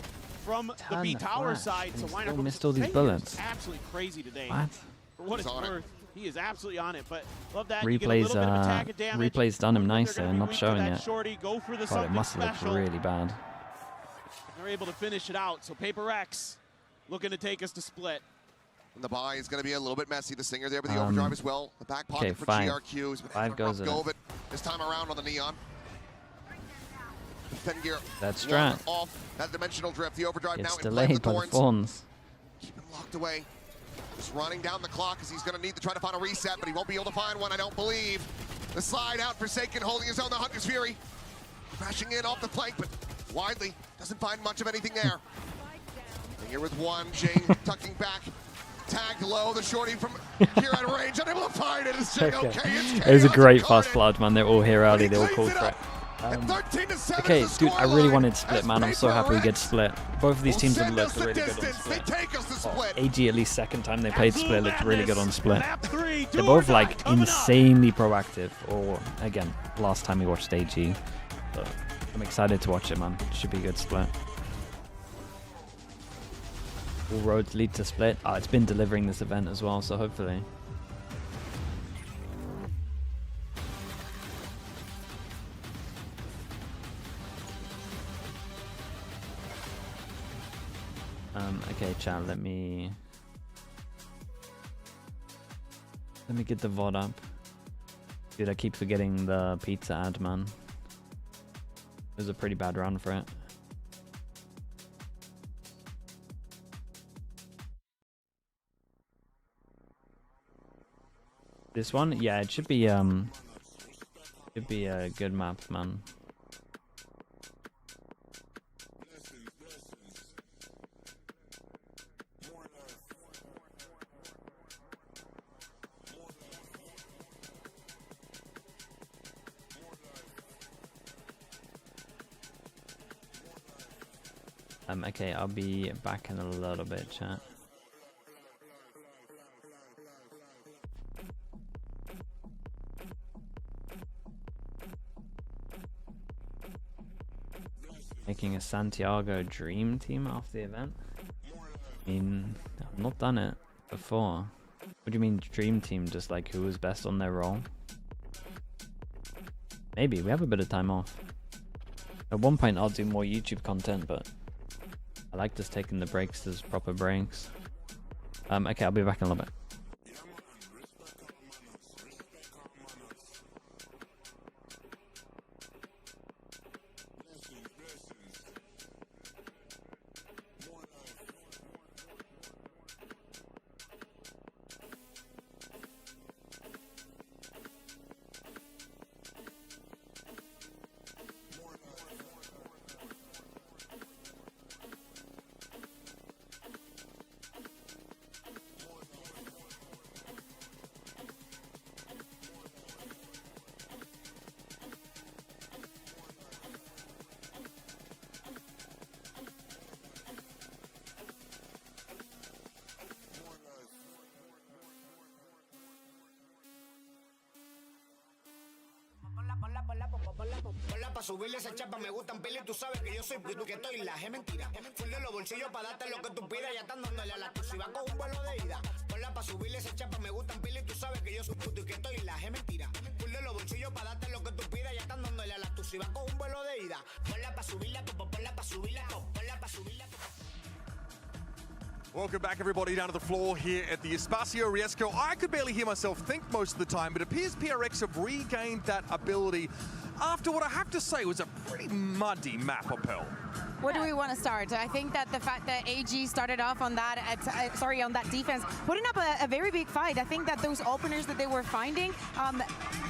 from the B tower side. So why not missed all these bullets? Absolutely crazy today. What? For what it's worth, he is absolutely on it. But love that. Replay's done him nicer and not showing it. Shorty, go for the God, it must have looked really bad. They're able to finish it out. So PaperX looking to take us to split. And the buy is going to be a little bit messy. The Singer there with the overdrive as well. The back pocket okay, for 5. GRQ. Has been 5 goes in. go of it this time around on the Neon. Defend gear. That's strat. Off that dimensional drift. The overdrive It's now delayed in by the Thorns. Fawns. Keep him locked away. Just running down the clock as he's going to need to try to find a reset, but he won't be able to find one, I don't believe. The slide out, Forsaken holding his own. The Hunter's Fury crashing in off the flank, but widely doesn't find much of anything there. Here with one, Jing tucking back. Tagged low, the shorty from here at range, unable to find it. It's Jing, okay, it's It was a great fast flood, man. They're all here early. They all called for it. Okay, dude, I really wanted split, man. I'm so happy we get split. Both of these teams have looked really good on split. AG, at least second time they played split, looked really good on split. They're both like insanely proactive. Or again, last time we watched AG, but I'm excited to watch it, man. It should be a good split. All roads lead to split. It's been delivering this event as well, so hopefully. Okay, chat, let me get the VOD up. Dude, I keep forgetting the pizza ad, man. It was a pretty bad run for it. This one? Yeah, it should be a good map, man. Okay, I'll be back in a little bit, chat. Making a Santiago dream team after the event? I mean, I've not done it before. What do you mean dream team? Just like who was best on their role? Maybe, we have a bit of time off. At one point I'll do more YouTube content, but I like just taking the breaks as proper breaks. Okay, I'll be back in a little bit. Ponla pa' subirle esa chapa, me gustan pila y tú sabes que yo soy puto que estoy la es mentira. Full de los bolsillos pa' darte lo que tú pidas, ya están dándole a la exclusiva con un vuelo de ida. Ponla pa' subirle esa chapa, me gustan pila y tú sabes que yo soy puto y que estoy la es mentira. Full de los bolsillos pa' darte lo que tú pidas, ya están dándole a la exclusiva con un vuelo de ida. Ponla pa' subirla, ponla pa' subirla, ponla pa' subirla. Welcome back, everybody, down to the floor here at the Espacio Riesco. I could barely hear myself think most of the time, but it appears PRX have regained that ability after what I have to say was a pretty muddy map, Appel. What do we want to start? I think that the fact that AG started off on that, on that defense, putting up a very big fight. I think that those openers that they were finding,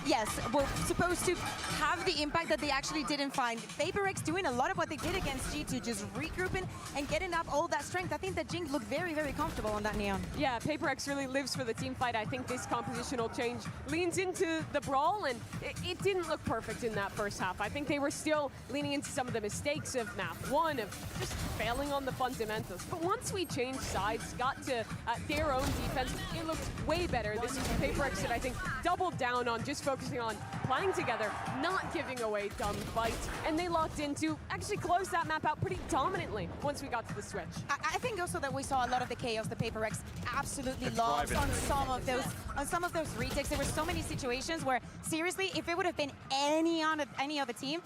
yes, were supposed to have the impact that they actually didn't find. PaperX doing a lot of what they did against G2, just regrouping and getting up all that strength. I think that Jinx looked very, very comfortable on that Neon. Yeah, PaperX really lives for the team fight. I think this compositional change leans into the brawl, and it didn't look perfect in that first half. I think they were still leaning into some of the mistakes of map 1, of just failing on the fundamentals. But once we changed sides, got to their own defense, it looked way better. This is PaperX that I think doubled down on just focusing on playing together, not giving away dumb fights, and they locked into actually close that map out pretty dominantly once we got to the switch. I think also that we saw a lot of the chaos the PaperX absolutely lost on some of those retakes. There were so many situations where, seriously, if it would have been any other team,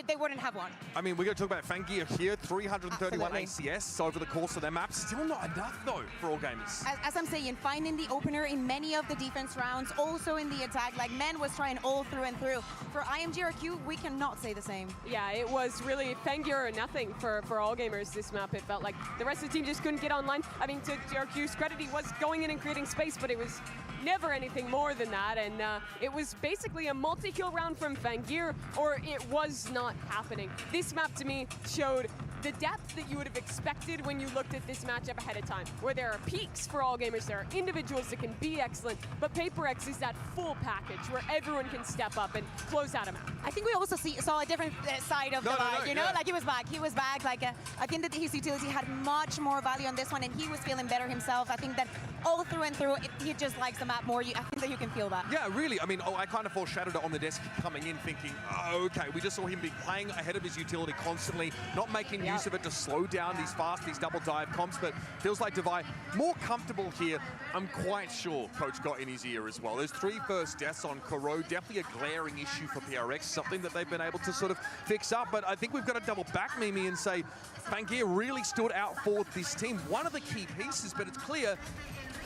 they wouldn't have won. I mean, we're going to talk about Fangir here. 331 Absolutely. ACS over the course of their map. Still not enough, though, for all gamers. As I'm saying, finding the opener in many of the defense rounds, also in the attack, like Men was trying all through and through. For IMGRQ, we cannot say the same. Yeah, it was really Fangir or nothing for all gamers this map. It felt like the rest of the team just couldn't get online. I mean, to GRQ's credit, he was going in and creating space, but it was never anything more than that, and it was basically a multi-kill round from Fangir, or it was not happening. This map to me showed the depth that you would have expected when you looked at this matchup ahead of time, where there are peaks for all gamers, there are individuals that can be excellent, but PaperX is that full package where everyone can step up and close out a map. I think we also saw a different side of the vibe, you know? Like, he was back. Like, I think that his utility had much more value on this one, and he was feeling better himself. I think that all through and through, he just likes the map more. I think that you can feel that. Yeah, really. I mean, I kind of foreshadowed it on the desk coming in thinking, oh, okay, we just saw him be playing ahead of his utility constantly, not making use of it to slow down these double dive comps, but feels like Devi more comfortable here. I'm quite sure Coach got in his ear as well. Those 3 first deaths on Kuro, definitely a glaring issue for PRX, something that they've been able to sort of fix up, but I think we've got to double back, Mimi, and say Fangir really stood out for this team. One of the key pieces, but it's clear,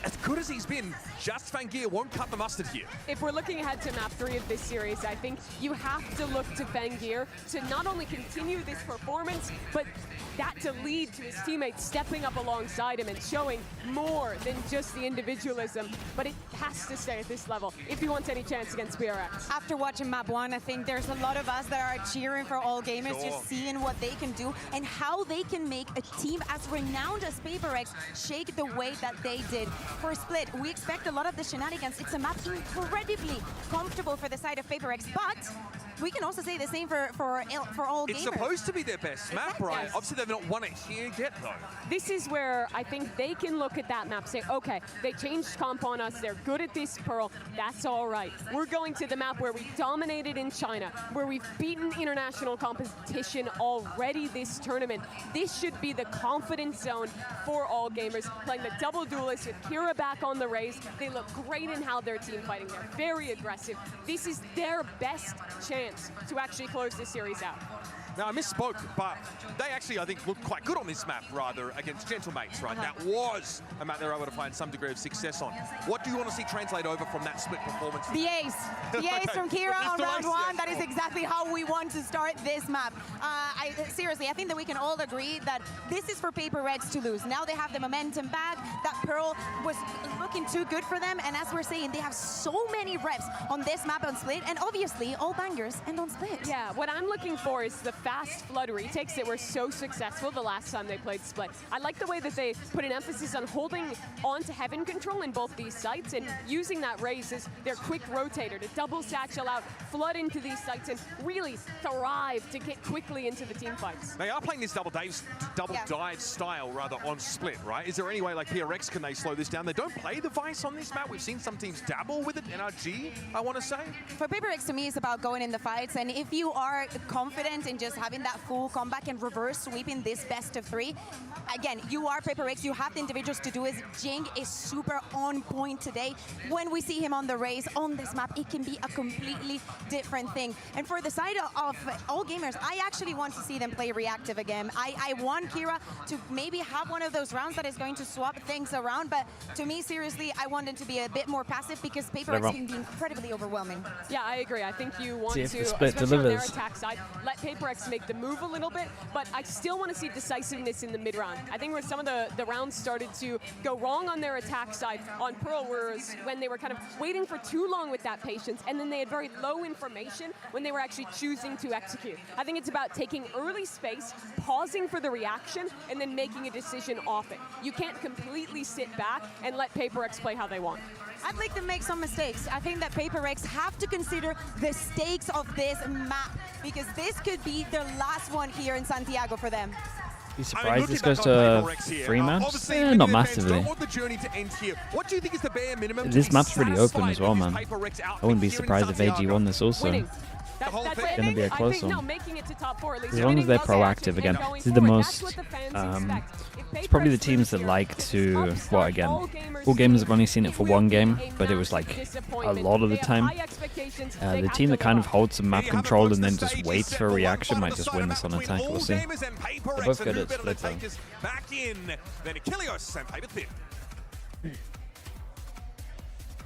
as good as he's been, just Fangir won't cut the mustard here. If we're looking ahead to map 3 of this series, I think you have to look to Fangir to not only continue this performance, but that to lead to his teammates stepping up alongside him and showing more than just the individualism. But it has to stay at this level if he wants any chance against PRX. After watching map 1, I think there's a lot of us that are cheering for all gamers, just seeing what they can do and how they can make a team as renowned as PaperX shake the way that they did. For Split, we expect a lot of the shenanigans. It's a map incredibly comfortable for the side of PaperX, but we can also say the same for all gamers. It's supposed to be their best map, right? Obviously, they've not won it here yet, though. This is where I think they can look at that map, say, okay, they changed comp on us, they're good at this Pearl, that's all right. We're going to the map where we dominated in China, where we've beaten international competition already this tournament. This should be the confidence zone for all gamers, playing the double duelist with Kira back on the raise. They look great in how they're team fighting. They're very aggressive. This is their best chance to actually close this series out. Now, I misspoke, but they actually, I think, looked quite good on this map, rather, against Gentlemates, right? That was a map they were able to find some degree of success on. What do you want to see translate over from that split performance? The ace. The ace from Kira on round 1. That is exactly how we want to start this map. Seriously, I think that we can all agree that this is for PaperX to lose. Now they have the momentum back. That Pearl was looking too good for them, and as we're saying, they have so many reps on this map on Split, and obviously all bangers end on Split. Yeah, what I'm looking for is the fast flood retakes that were so successful the last time they played Split. I like the way that they put an emphasis on holding on to heaven control in both these sites and using that raise as their quick rotator to double satchel out, flood into these sites, and really thrive to get quickly into the team fights. They are playing this double dive style, rather, on Split, right? Is there any way, like PRX, can they slow this down? They don't play the Vice on this map. We've seen some teams dabble with it, NRG, I want to say. For PaperX, to me, it's about going in the fights, and if you are confident in just having that full comeback and reverse sweeping this best of 3, again, you are PaperX, you have the individuals to do it. Jing is super on point today. When we see him on the race, on this map, it can be a completely different thing. And for the side of all gamers, I actually want to see them play reactive again. I want Kira to maybe have one of those rounds that is going to swap things around, but to me, seriously, I want them to be a bit more passive because PaperX can be incredibly overwhelming. Yeah, I agree. I think you want See to, if the Split especially on their delivers. attack side, let PaperX perhaps make the move a little bit, but I still want to see decisiveness in the mid-round. I think where some of the rounds started to go wrong on their attack side on Pearl was when they were kind of waiting for too long with that patience, and then they had very low information when they were actually choosing to execute. I think it's about taking early space, pausing for the reaction, and then making a decision off it. You can't completely sit back and let PaperX play how they want. I'd like them to make some mistakes. I think that PaperX have to consider the stakes of this map, because this could be their last one here in Santiago for them. Be surprised this goes to 3 maps? Not massively. What do you think is the bare minimum? This map's pretty open as well, man. I wouldn't be surprised if AG won this also. It's going to be a close one. As long as they're proactive again. This is the most... it's probably the teams that like to... Well, again, all gamers have only seen it for 1 game, but it was like a lot of the time. The team that kind of holds some map control and then just waits for a reaction might just win this on attack. We'll see. They're both good at split though.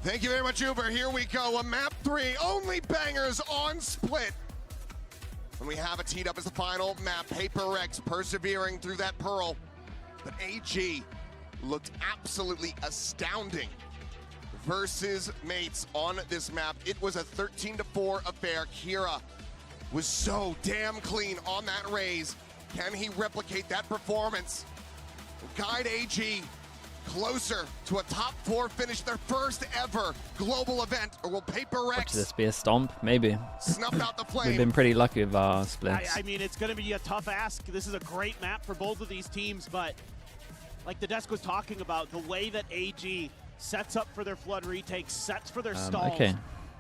Thank you very much, Uber. Here we go. A map 3. Only bangers on split. And we have it teed up as the final map. PaperX persevering through that Pearl. But AG looked absolutely astounding versus mates on this map. It was a 13-4 affair. Kira was so damn clean on that raise. Can he replicate that performance? Guide AG closer to a top 4 finish, their first ever global event, or will PaperX Watch this be a stomp? Maybe. Snuff out the flame? We've been pretty lucky with our splits. I mean, it's going to be a tough ask. This is a great map for both of these teams, but like the desk was talking about, the way that AG sets up for their flood retakes, sets for their stalls. Okay.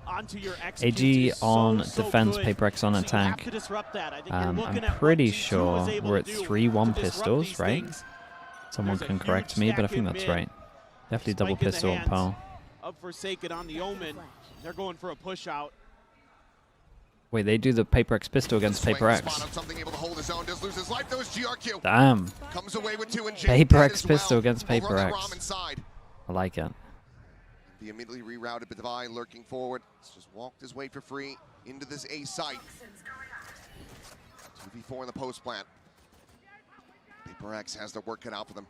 Onto your AG on so defense, good. PaperX on attack. I'm pretty sure we're at 3-1 pistols, right? Someone can correct me, but I think that's right. Definitely double pistol on Pearl. Of Forsaken on the Omen. They're going for a push out. Wait, they do the PaperX pistol against PaperX. Damn. PaperX pistol against PaperX. I like it. He immediately rerouted, but Divine lurking forward. He's just walked his way for free into this A site. 2v4 in the post plant. PaperX has their work cut out for them.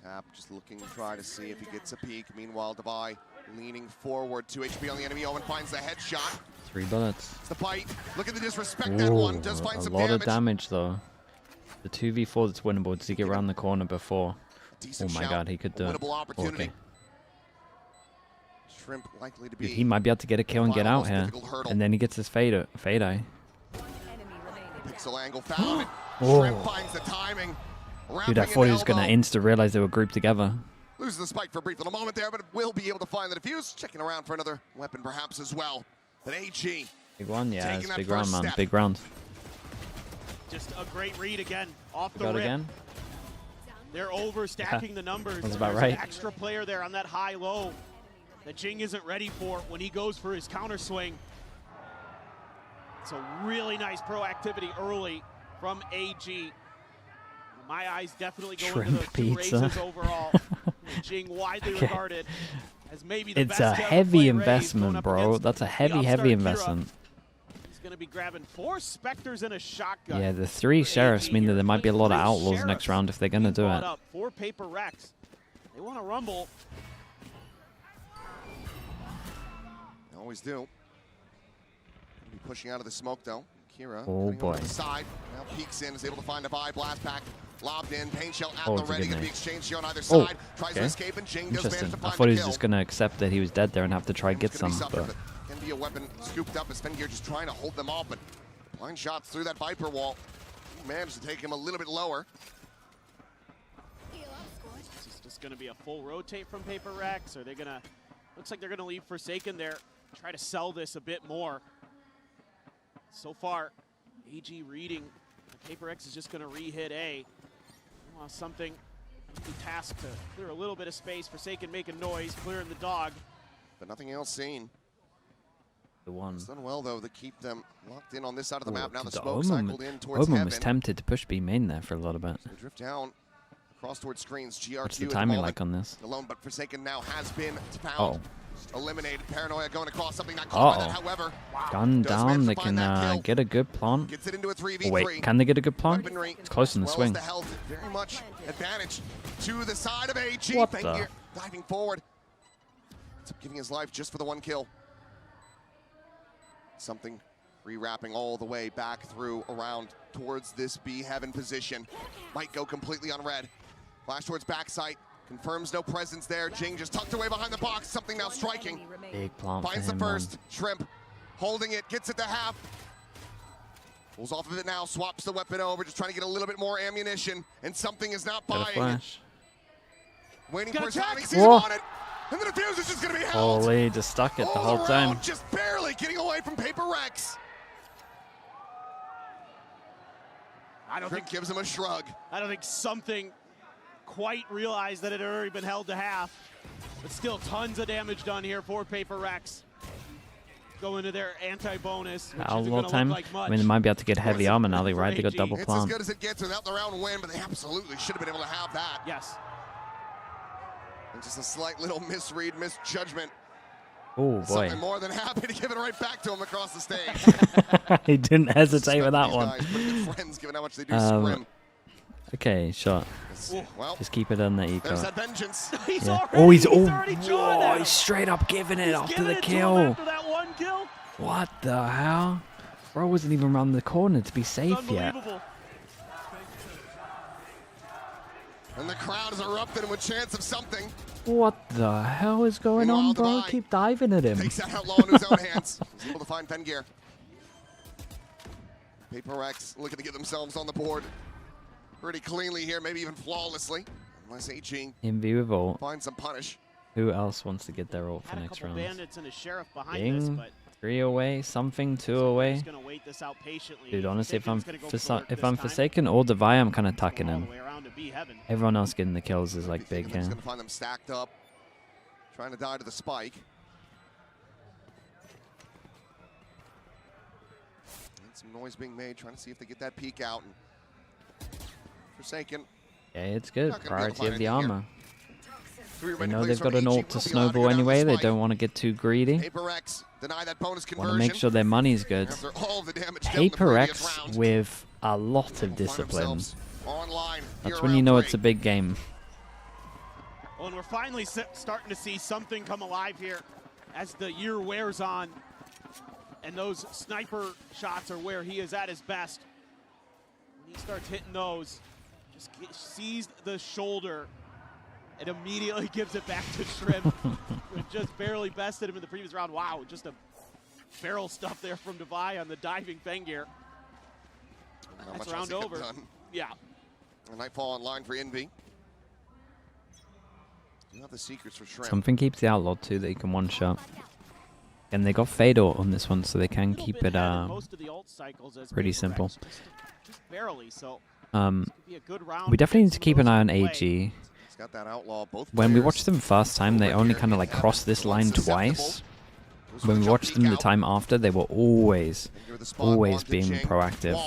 Tap just looking to try to see if he gets a peek. Meanwhile, Divine leaning forward. 2 HP on the enemy. Owen finds the headshot. 3 bullets. It's the bite. Look at the disrespect. That one does find some damage. A lot of damage though. The 2v4 that's winnable. Does he get around the corner before? Oh my god, he could do it. Okay. Shrimp likely to be. Dude, he might be able to get a kill and get out here. And then he gets his fade eye. Pixel angle found it. Oh. Shrimp finds the timing. Dude, I thought he was going to insta-realize they were grouped together. Loses the spike for a brief little moment there, but will be able to find the defuse. Checking around for another weapon perhaps as well. But AG. Big one, yeah, it's big round, man. Big round. Just a great read again. Off the Got rip. again? They're overstacking the numbers. That's about There's right. an extra player there on that high-low that Jing isn't ready for when he goes for his counter swing. It's a really nice proactivity early from AG. My eyes definitely go into those 2 races overall. Jing widely regarded as maybe the best It's a heavy investment, bro. That's a heavy investment. He's going to be grabbing 4 Spectres and a shotgun. Yeah, the 3 sheriffs mean that there might be a lot of outlaws next round if they're going to do it. For PaperX. They want to rumble. They always do. Be pushing out of the smoke though. Kira. Oh boy. The side. Now peeks in, is able to find a buy. Blast pack. Lobbed in. Pain shell at Oh, the it's a ready. good Gonna be name. exchanged here on either Oh, side. Tries to okay. escape and Jing does manage Interesting. to I find thought he the was kill. just going to accept that he was dead there and have to try get some. But Can be a weapon scooped up as Fengear just trying to hold them off, but blind shots through that Viper wall. He managed to take him a little bit lower. This is just going to be a full rotate from PaperX. Are they going to... Looks like they're going to leave Forsaken there. Try to sell this a bit more. So far, AG reading. PaperX is just going to re-hit A. Something tasked to clear a little bit of space. Forsaken making noise, clearing the dog. But nothing else seen. the one. It's done well though to keep them locked in on this side of the map. Now the smoke Omen cycled in towards was heaven. tempted to push B main there for a little bit. They drift down across towards screens. GRQ What's the at timing moment like on this? alone, but Forsaken now has been found. Oh, Eliminated. Paranoia going across something not caught by that, however. Gun down, they can get a good plant. Gets it into a 3v3. Oh, wait, can they get a good plant? It's close in the swing. The health, very much advantage to the side of AG. What Thank the? you. Diving forward. Ends up giving his life just for the 1 kill. Something rewrapping all the way back through around towards this B heaven position. Might go completely on red. Flash towards backside. Confirms no presence there. Jing just tucked away behind the box. Something now striking. Big plant Finds for the him, first. man. Shrimp holding it. Gets it to half. Pulls off of it now. Swaps the weapon over. Just trying to get a little bit more ammunition. And something is not Got a buying. flash. Waiting for his timing. Sees him Whoa. on it. And the diffuser's just going to be held. Holy, just stuck it the All whole time. around, just barely getting away from Paper Rex. I don't Shrimp think gives him a shrug. I don't think something quite realized that it had already been held to half. But still tons of damage done here for Paper Rex. Go into their anti-bonus, which isn't Outlaw gonna time. look like much. I mean, they might be able to get heavy armor now, right? They got double It's as plant. good as it gets without the round win, but they absolutely should have been able to have that. Yes. And just a slight little misread, misjudgment. Oh boy. Something more than happy to give it right back to him across the stage. He didn't hesitate with that These one. guys, pretty good friends, given how much they do scrim. Okay, shot. Well, Just keep it on the eco. there's that vengeance. Yeah. Oh, he's he's straight up giving it after the kill. After that 1 kill. What the hell? Bro wasn't even around the corner to be safe yet. Unbelievable. And the crowd is erupting with chants of something. What the hell is going on, bro? Keep diving at him. Takes that outlaw into his own hands. He's able to find Fengear. Paper Rex looking to get themselves on the board pretty cleanly here, maybe even flawlessly. Unless AG In view of ult. finds some punish. Who else wants to get their ult for Had a next couple round? bandits and a sheriff behind this, Ding. but 3 away, something 2 away. just gonna wait this out patiently. Dude, honestly, if I'm Thinking it's gonna go for it if this I'm time. Forsaken or Devi, I'm kind of tucking All him. the way around to B heaven. Everyone else getting the kills is like big He's here. going to find them stacked up, trying to die to the spike. And some noise being made, trying to see if they get that peek out. And Forsaken. Yeah, it's good. Not gonna be able to Priority find of the anything here. armor. Three They remaining know players they've got from an AG ult to will be allowed snowball go down the anyway. They spike. don't want to get too greedy. Paper X deny that bonus Want conversion. to make sure their money's good. After all the damage dealt in the Paper previous X round, with a lot of find discipline. themselves online That's here when you around know three. it's a big game. Well, and we're finally starting to see something come alive here as the year wears on. And those sniper shots are where he is at his best. When he starts hitting those, just sees the shoulder and immediately gives it back to Shrimp. Who just barely bested him in the previous round. Wow, just a barrel stuff there from Devi on the diving Fengear. Not That's much else round he could over. have done. Yeah. A Nightfall online for Envy. You have the secrets for Shrimp. Something keeps the outlaw too that you can one shot. And they got fade ult on this one, so they can keep it Most of the ult cycles as pretty Paper simple. Rex, just barely. So be a good round we definitely need to against keep an those eye on in play. AG. He's got that outlaw. Both When we players watched them first time, they only kind of like crossed this line twice. When we watched them the time after, they were always being proactive.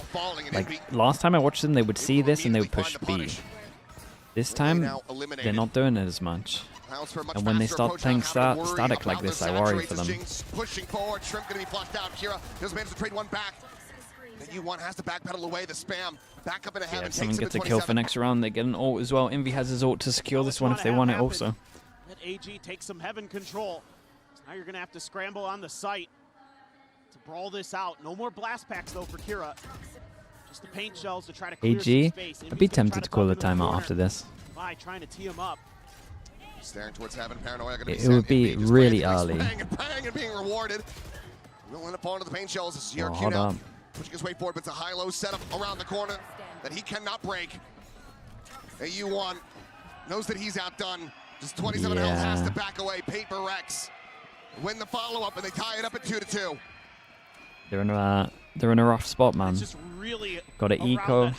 Like last time I watched them, they would see this and they would push B. This time, they're not doing it as much. And when they start playing static like this, I worry for them. Pushing forward, Shrimp going to be flushed out. Kira does manage to trade one back. The U1 has to backpedal away the spam. Back up into Yeah, heaven. if someone takes him gets a to kill for 27. next round, they get an ult as well. Envy has his ult to secure this one if they want it also. Let AG take some heaven control. So now you're going to have to scramble on the site to brawl this out. No more blast packs, though, for Kira. Just the paint shells to try to clear some AG, space. I'd be tempted to call a timeout after this. By trying to tee him up. Staring towards heaven, Paranoia going to be It would be sent. really early. Praying and being rewarded. Will end up falling to the paint shells. This is Oh, CRQ hold now. up. Pushing his way forward, but it's a high-low setup around the corner that he cannot break. A U1 knows that he's outdone. Just 27 health has to back away. Paper Rex win the follow-up, and they tie it up at 2-2. They're in a rough spot, man. Really Got an eco. The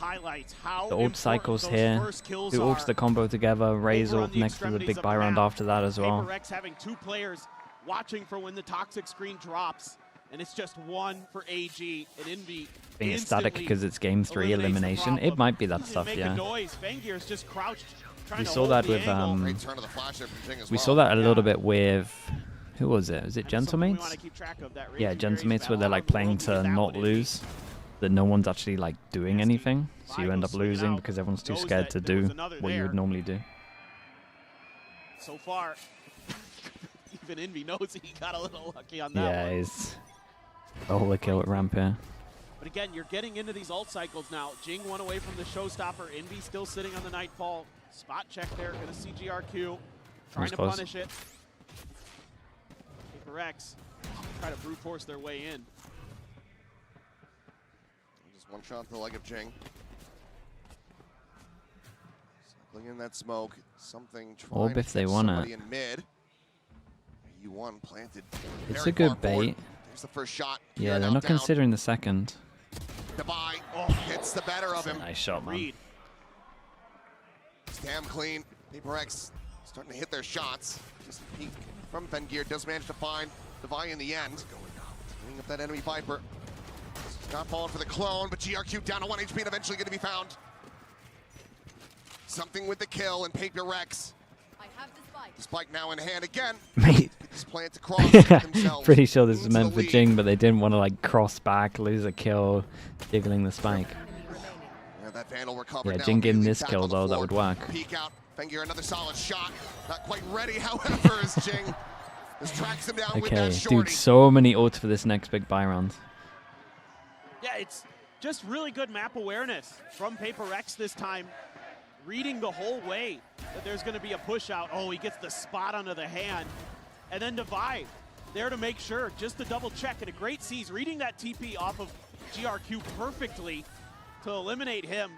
The ult cycles here. Who ults the combo together. Raise ult next to the big buy round after that as well. Paper Rex having two players watching for when the toxic screen drops, and it's just one for AG and Envy. I think it's static because it's game 3 elimination. It might be that stuff, yeah. Just crouched, We saw that with Great turn of the flash there from Jing as we well. saw that a little bit with Who was it? Was it Gentlemates? Yeah, Gentlemates where they're like playing to not lose. That no one's actually like doing anything. So you end up losing because everyone's too scared to do what you would normally do. So far, even Envy knows he got a little lucky on that one. Yeah, he's all the kill at ramp here. But again, you're getting into these ult cycles now. Jing one away from the showstopper. Envy still sitting on the Nightfall. Spot check there. Gonna see GRQ. Trying to punish it. PaperX try to brute force their way in. Just one shot to the leg of Jing. Cycling in that smoke. Something trying if they want it. in mid. U1 planted. It's a good bait. There's the first shot. Yeah, they're not considering the second. Dubai hits the better of him. Nice shot, man. It's damn clean. PaperX starting to hit their shots. Just a peek from Fengear. Does manage to find Dubai in the end. Cleaning up that enemy Viper. Not falling for the clone, but GRQ down to 1 HP and eventually going to be found. Something with the kill, and PaperX. The spike now in hand again. Mate. This plant across Pretty sure this is meant for Jing, but they didn't want to like cross back, lose a kill, jiggling the spike. Yeah, that Vandal recovered. Yeah, Jing getting this kill though, that would work. Peek out. Fengear, another solid shot. Not quite ready, however, as Jing just tracks him down with that Okay, shorty. dude, so many ults for this next big buy round. Yeah, it's just really good map awareness from PaperX this time. Reading the whole way that there's going to be a push out. Oh, he gets the spot under the hand. And then Divide there to make sure, just to double check. And a great C's reading that TP off of GRQ perfectly to eliminate him.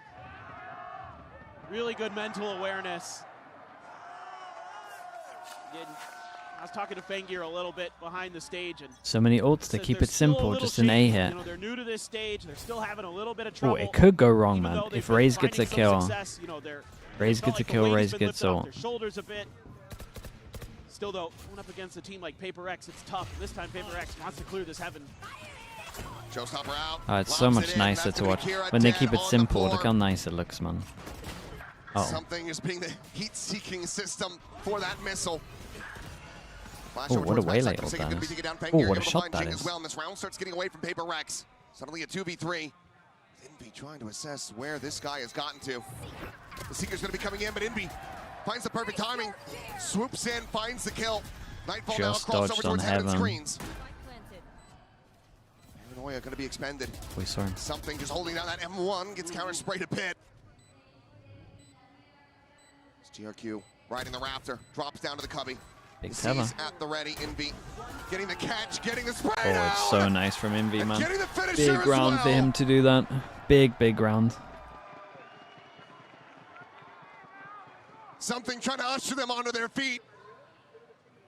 Really good mental awareness. I was talking to Fengear a little bit behind the stage, and So many ults to keep it simple, just an A hit. you know, they're new to this stage. They're still having a little bit of trouble. Oh, it could go wrong, Even man. though they've If been Raze gets a finding some kill, success, you know, Raze felt gets a like the kill, weight's Raze been gets lifted off ult. their shoulders a bit. Still though, going up against a team like PaperX, it's tough. This time PaperX wants to clear this heaven. Showstopper out. Oh, it's so much nicer to watch. When they keep it simple, look how nice it looks, man. Oh, Something is being the heat-seeking system for that missile. oh what a waylay ult that is. Oh, what a shot that As is. well, and this round starts getting away from PaperX. Suddenly a 2v3. Envy trying to assess where this guy has gotten to. The Seeker's going to be coming in, but Envy finds the perfect timing. Swoops in, finds the kill. Nightfall now Just across over dodged on towards heaven heaven. screens. Paranoia going to be expended. We saw him. Something just holding down that M1, gets counter-sprayed a bit. It's GRQ riding the Raptor, drops down to the cubby. Big Sees cover. at the ready, Envy. Getting the catch, getting the spray Oh, down. it's so nice from Envy, And man. getting the finisher Big as round for well. him to do that. Big round. Something trying to usher them onto their feet.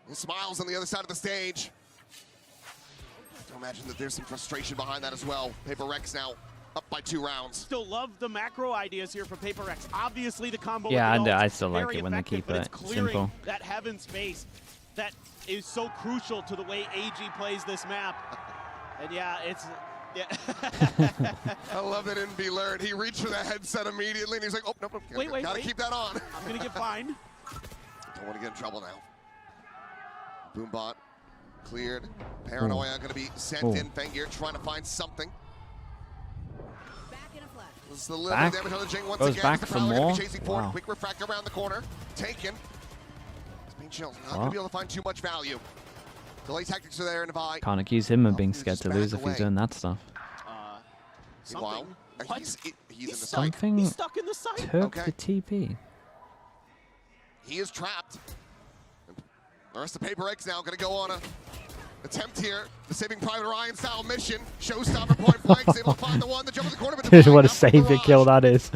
And smiles on the other side of the stage. I imagine that there's some frustration behind that as well. PaperX now up by 2 rounds. Still love the macro ideas here from PaperX. Obviously the combo Yeah, with the ult, I still like very it when they effective, keep but it it's clearing simple. that heaven space that is so crucial to the way AG plays this map. And yeah, it's... Yeah. I love that Envy learned. He reached for that headset immediately and he's like, oh, nope, Wait, gotta keep that on. I'm gonna get fined. Don't want to get in trouble now. Boombot cleared. Paranoia going to be sent in. Fengear trying to find something. This is the little Back? damage on the Jing once Goes again. back The for Prowler gonna be more? chasing forward. Wow. Quick refractor around the corner. Taken. Spin Chill's not going to be able to find too much value. Delay tactics are there in Divide. Can't accuse him of being scared to lose if he's doing that stuff. Meanwhile, he's in the side. Something He's stuck in the side. took the TP. He is trapped. The rest of PaperX now going to go on a attempt here. The Saving Private Ryan style mission. Showstopper point blank. Able to find the one. The jump in the corner. But Dude, what a save it kill that is.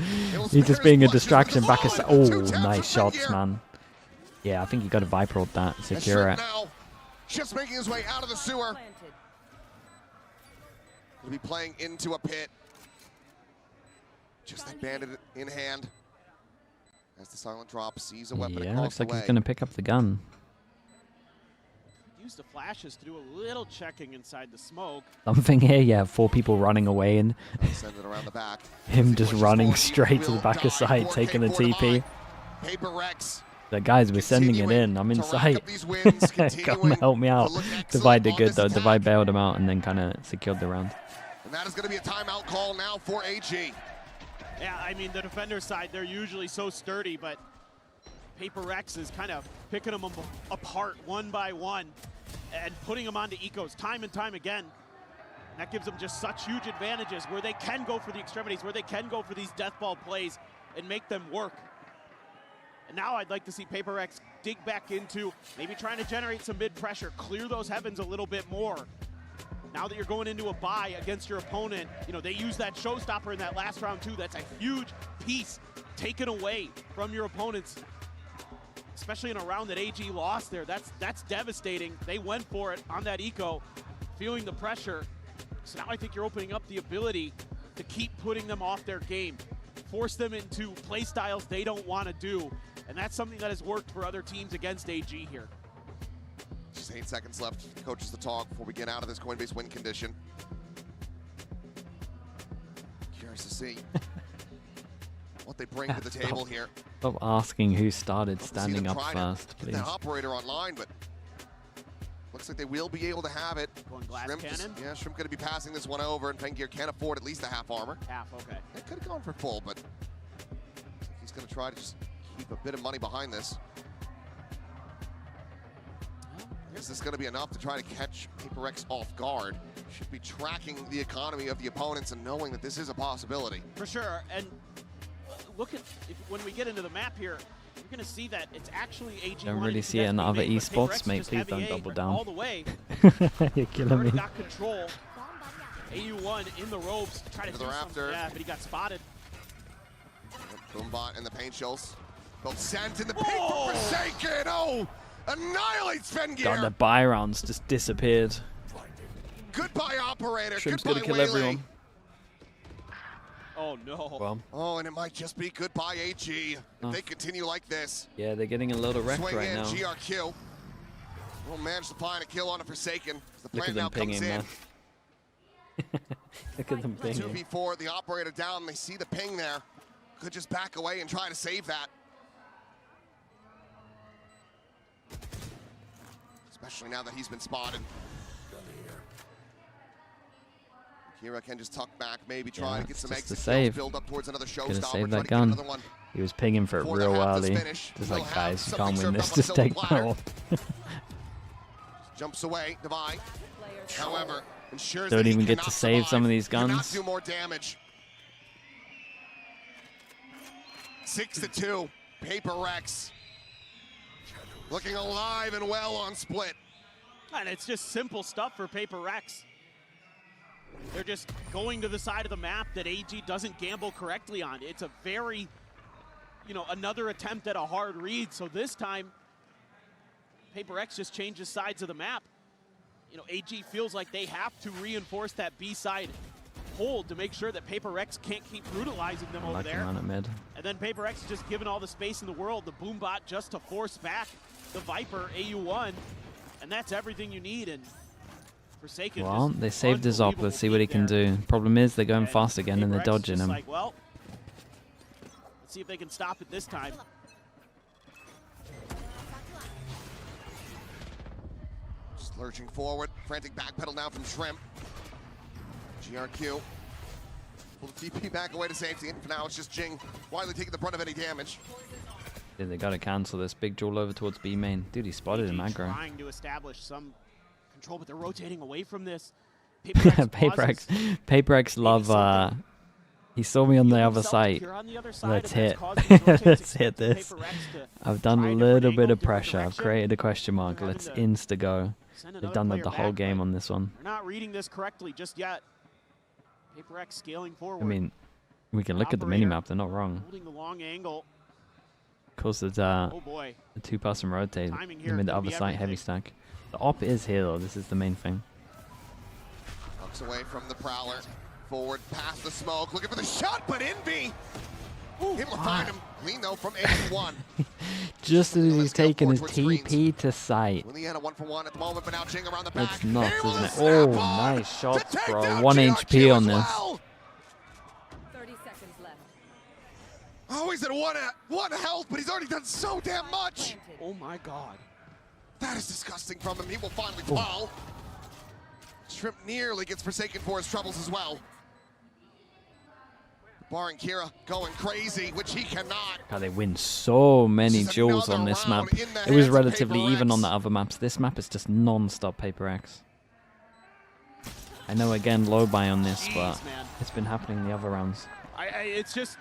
He's just being a distraction back aside. Oh, nice shots, man. Yeah, I think you got to Viper ult that. Secure it. Now, just making his way out of the sewer. He'll be playing into a pit. Just that bandit in hand. As the silent drop sees a weapon Yeah, across looks the like way. he's going to pick up the gun. Use the flashes to do a little checking inside the smoke. Something here, yeah, 4 people running away and Send it around the back. him just running straight to the back of side, taking the TP. PaperX The guys, we're sending it in. I'm in sight. Come help me out. Divide did good though. Divide bailed him out and then kind of secured the round. And that is going to be a timeout call now for AG. Yeah, I mean, the defender side, they're usually so sturdy, but PaperX is kind of picking them apart one by one and putting them onto ecos time and time again. And that gives them just such huge advantages where they can go for the extremities, where they can go for these death ball plays and make them work. And now I'd like to see PaperX dig back into maybe trying to generate some mid-pressure, clear those heavens a little bit more. Now that you're going into a bye against your opponent, you know, they use that showstopper in that last round too. That's a huge piece taken away from your opponents, especially in a round that AG lost there. That's devastating. They went for it on that eco, feeling the pressure. So now I think you're opening up the ability to keep putting them off their game, force them into play styles they don't want to do. And that's something that has worked for other teams against AG here. Just 8 seconds left. Coaches the talk before we get out of this Coinbase win condition. Curious to see what they bring to the table here. Stop asking who started standing up first, please. That operator online, but looks like they will be able to have it. Going glass Shrimp cannon? Yeah, Shrimp going to be passing this one over, and Pengear can't afford at least a half armor. Half, okay. They could have gone for full, but he's going to try to just keep a bit of money behind this. Is this going to be enough to try to catch PaperX off guard? Should be tracking the economy of the opponents and knowing that this is a possibility. For sure, and look at, when we get into the map here, you're going to see that it's actually AG. Don't really see it in other esports, mate. Please don't double down. All the way. You're killing me. Got control. AU1 in the ropes. Try to do something. Yeah, but he got spotted. Boombot and the paint shells. Both sent in the paint for Forsaken. Oh! Annihilates Fengear. God, the buy rounds just disappeared. Goodbye, operator. Shrimp's Goodbye, gonna kill Waylay. everyone. Oh no. Well. Oh, and it might just be goodbye, AG. If they continue like this. Yeah, they're getting a little wrecked Swing right in, now. GRQ. Will manage to find a kill on a Forsaken. The Look plan at now them comes pinging, in. man. Look at them pinging. 2v4, the operator down. They see the ping there. Could just back away and try to save that. Especially now that he's been spotted. Kira can just tuck back, maybe try to get some exit kills, build up towards another showstopper, saved try that to gun. get another one. He was pinging for it real early. Just like, guys, you can't win this. Just take it all. Jumps away, Divide. However, ensures Don't that he even get cannot to save some of these cannot guns. do more damage. 6-2, PaperX. Looking alive and well on split. And it's just simple stuff for PaperX. They're just going to the side of the map that AG doesn't gamble correctly on. It's a very, you know, another attempt at a hard read. So this time, PaperX just changes sides of the map. You know, AG feels like they have to reinforce that B side hold to make sure that PaperX can't keep brutalizing them over there. On it mid. And then PaperX is just given all the space in the world, the Boombot just to force back the Viper AU1, and that's everything you need. And Forsaken. Well, they saved his op. Let's see what he can do. Problem is, they're going fast again and they're dodging him. Like, well, let's see if they can stop it this time. Just lurching forward, frantic backpedal now from Shrimp. GRQ. Pull the TP back away to safety, and for now it's just Jing widely taking the brunt of any damage. Yeah, they gotta cancel this. Big duel over towards B main. Dude, he spotted him aggro. Trying to establish some control, but they're rotating away from this. PaperX love, he saw me on the other side. Let's hit. Let's hit this. I've done a little bit of pressure. I've created a question mark. Let's insta-go. They've done that the whole game on this one. They're not reading this correctly just yet. PaperX scaling forward. I mean, we can look at the minimap. They're not wrong. Holding the long angle. Of course, there's a two-person rotate. Them in the other side, heavy stack. The op is here, though. This is the main thing. Walks away from the Prowler. Forward, past the smoke. Looking for the shot, but Envy. Able to find him. Clean, though, from A1. Just as he's taking his TP to sight. He had a 1-for-1 at the moment, but now Jing around the back. It's nuts, isn't it? Oh, nice shots, bro. 1 HP on this. 30 seconds left. Oh, know he's at one health, but he's already done so damn much. Oh my god. That is disgusting from him. He will finally fall. Shrimp nearly gets Forsaken for his troubles as well. Bar and Kira going crazy, which he cannot. God, they win so many duels on this map. It was relatively even on the other maps. This map is just non-stop Paper X. I know, again, low buy on this, but it's been happening the other rounds. It's just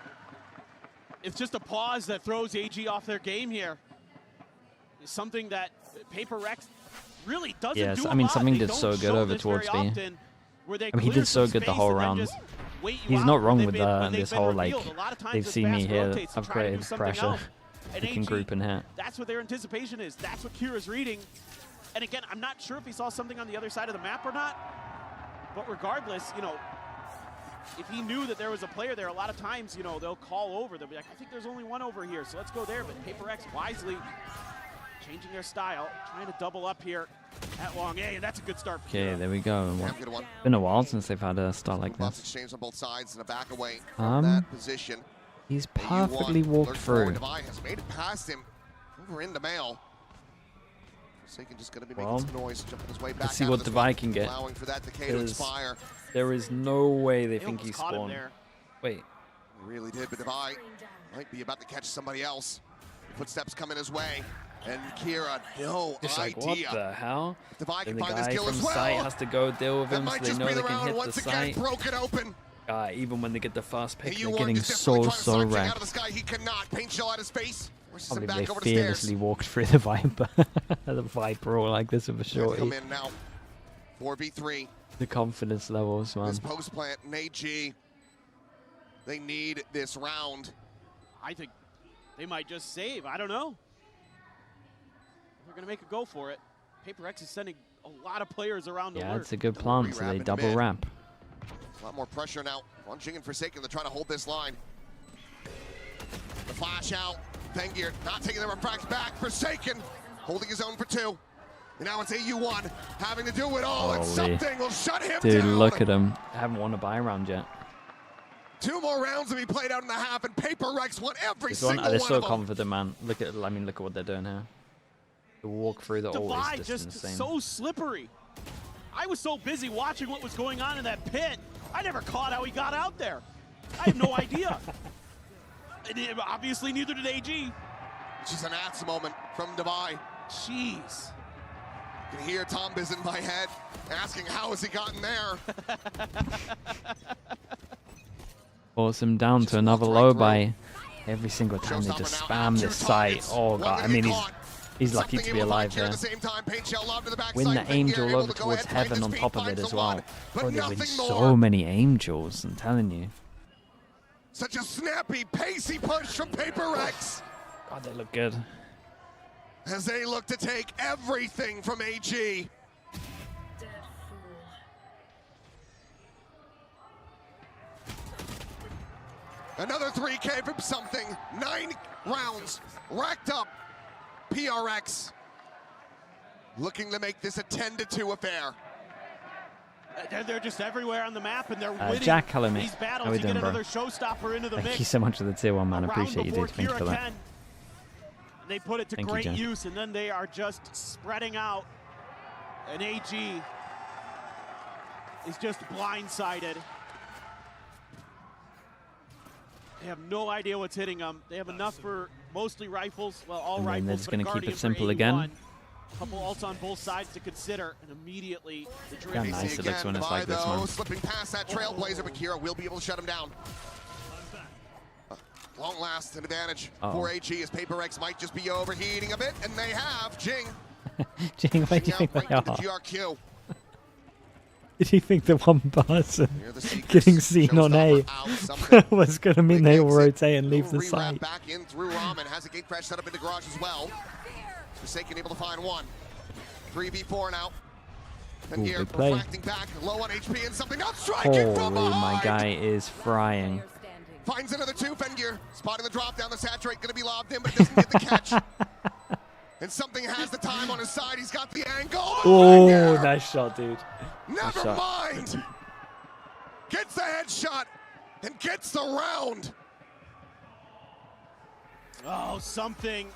a pause that throws AG off their game here. It's something that Paper X really doesn't do a lot. I mean, something They did don't so good show over this towards very B. often, where they I mean, he clear did so some good the space whole and then round. just wait you He's out not when wrong they've with been- when they've this been whole, like, revealed. A lot of times they've it's seen me fast here, rotates to I've try to do created something pressure. else. And We can AG, group and hit. that's what their anticipation is. That's what Kira's reading. And again, I'm not sure if he saw something on the other side of the map or not. But regardless, you know, if he knew that there was a player there, a lot of times, you know, they'll call over. They'll be like, I think there's only one over here, so let's go there. But Paper X wisely changing their style, trying to double up here at long A, and that's a good start for Okay, Kira. there we go. Yeah, good one. Been a while since they've had a start like Buffs this. exchange on both sides and a back away from that position. He's AU1 perfectly walked lurks forward. through. Devi has made it past him over into Mail. Forsaken just going to be Well, making some noise, jumping his way back Let's see out what of this Devi one, can get. allowing for that decay to 'cause expire. there is no way they think almost he's caught him spawned. there. Wait. He really did, but Devi might be about to catch somebody else. Footsteps coming his way, and Kira, no It's like, idea. what the hell? Devi Then can the find this guy kill from as well. site has to go deal with That him so might they just know be they the can round hit once the again, site. broken open. Even when they get the fast pick, they're AU1 getting is desperately so trying to start Jing out wrecked. of the sky. He cannot. Paint shell at his face. Forces I him believe back they over the stairs. fearlessly walked through the Viper. The Viper all like this with a shorty. Come in now. 4v3. The confidence levels, man. This post plant and AG. They need this round. I think they might just save. I don't know. They're going to make a go for it. Paper X is sending a lot of players around to Yeah, lurk. it's a good plan, so they double ramp. A lot more pressure now on Jing and Forsaken to try to hold this line. The flash out. Fengir not taking the refracts back. Forsaken holding his own for two. And now it's AU1 having to do it all, and Holy. something will shut him Dude, down. look at him. I haven't won a buy round yet. 2 more rounds to be played out in the half, and Paper Rex won every This one, single they're one so of them. confident, man. Look at what they're doing here. The walk through the ult Devi is just just insane. so slippery. I was so busy watching what was going on in that pit, I never caught how he got out there. I have no idea. And obviously, neither did AG. Just an ass moment from Devi. Jeez. You can hear Tom Biz in my head asking how has he gotten there. Force him down to another low buy. Every single time they just spam this site. Oh god, I mean he's lucky to be alive here. Win the angel over towards heaven on top of it as well. Bro, they win so many angels, I'm telling you. Such a snappy, pacey push from Paper Rex. God, they look good. As they look to take everything from AG. Another 3K from something. 9 rounds racked up. PRX looking to make this a 10-2 affair. They're just everywhere on the map, and they're winning Jack, hello, mate. these battles How we to get doing, bro? another showstopper into the Thank mix. you so much for the tier 1, man. I Around appreciate you, before dude. Thank you for Kira that. can. They put it to Thank you, great Jack. use, and then they are just spreading out. And AG is just blindsided. They have no idea what's hitting them. They have enough for mostly rifles, well, all And then rifles, they're just but a gonna keep it Guardian for simple 81. again. Couple ults on both sides to consider, and immediately the Look how nice it looks when it's like this, man. Slipping past that Trailblazer, but Kira will be able to shut him down. Long last, an advantage for AG as Paper X might just be overheating a bit, and they have Jing. Jing, where do you think they Right to are? the GRQ. Did you think the one person Here the Seekers, getting seen on A Showstopper out, something. was going to mean they will rotate and leave the Rewrap site? back in through Ramen, has a gate crash set up in the garage as well. Forsaken able to find one. 3v4 now. And Ooh, here, big play. refracting back, low on HP, and something else striking from Holy, behind. my guy is frying. Finds another 2, Fengir. Spotting the drop down, the saturate, gonna be lobbed in, but doesn't get the catch. And something has the time on his side, he's got the angle. Oh, nice shot, dude. Nice Never shot. mind. Gets the headshot and gets the round. Oh, something.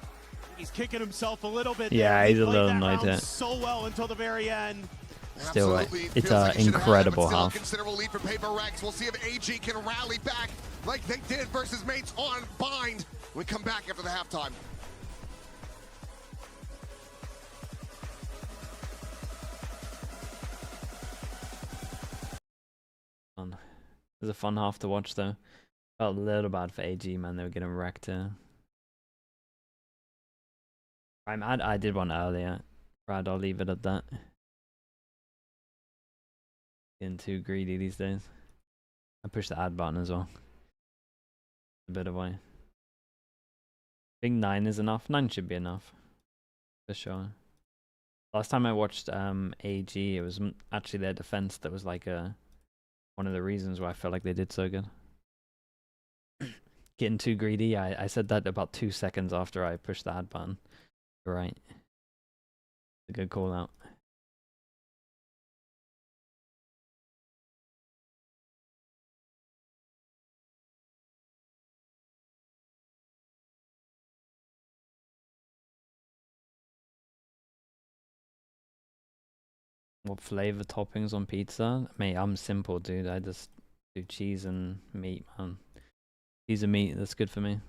He's kicking himself a little bit. Yeah, there. he's a played little that annoyed round there. so well until the very end. Still, Absolutely. it's Feels like an it should have incredible happened, half. still a considerable lead for Paper Rex. We'll see if AG can rally back like they did versus mates on Bind. We come back after the halftime. It was a fun half to watch, though. Felt a little bad for AG, man. They were getting wrecked here. I'm mad. I did one earlier. Brad, I'll leave it at that. Getting too greedy these days. I pushed the add button as well. A bit away. I think 9 is enough. 9 should be enough. For sure. Last time I watched AG, it was actually their defense that was like one of the reasons why I felt like they did so good. Getting too greedy. I said that about 2 seconds after I pushed the add button. Right. A good call out. What flavor toppings on pizza? Mate, I'm simple, dude. I just do cheese and meat, man. Cheese and meat, that's good for me.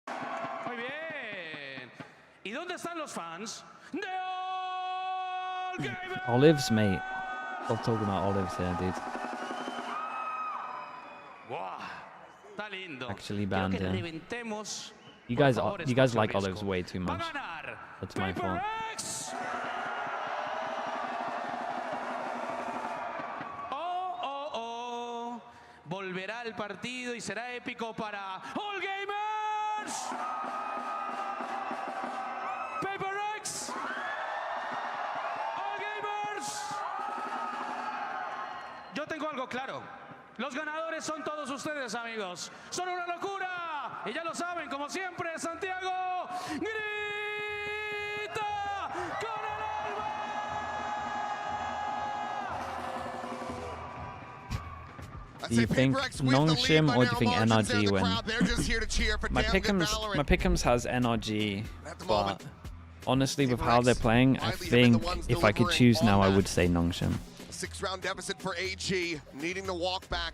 Muy bien. ¿Y dónde están los fans de All Gamers? Olives, mate. Stop talking about olives here, dude. Wow, está lindo. Actually Quiero banned que here. reventemos, You por guys, favor, you guys espacio like risco. olives way too Va a much. ganar That's my fault. PaperX. Oh. Volverá el partido y será épico para All Gamers. PaperX. All Gamers. Yo tengo algo claro. Los ganadores son todos ustedes, amigos. Son una locura. Y ya lo saben, como siempre, Santiago grita con el alma. Do you think Nongshim or do you think NRG win? My pick'ems has NRG, but honestly, with how they're playing, I think if I could choose now, I would say Nongshim. 6-round deficit for AG, needing the walk back.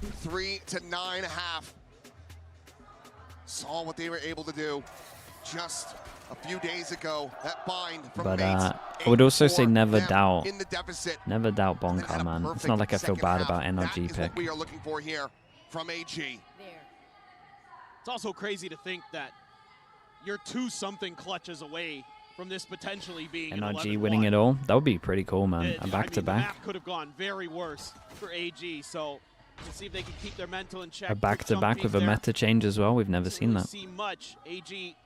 3 to 9.5. Saw what they were able to do just a few days ago. That bind from But mates. I would also say never now doubt, in the deficit. never doubt Bonka, man. It's not like I feel bad about NRG That is what pick. we are looking for here from AG. It's also crazy to think that you're 2-something clutches away from this potentially being an NRG 11-1. winning it all, that would be pretty cool, man. A I mean, back to the back. map could have gone very worse for AG, so we'll see if they can keep their mental in check. A back to back with a meta change as well. We've never seen that. See much. AG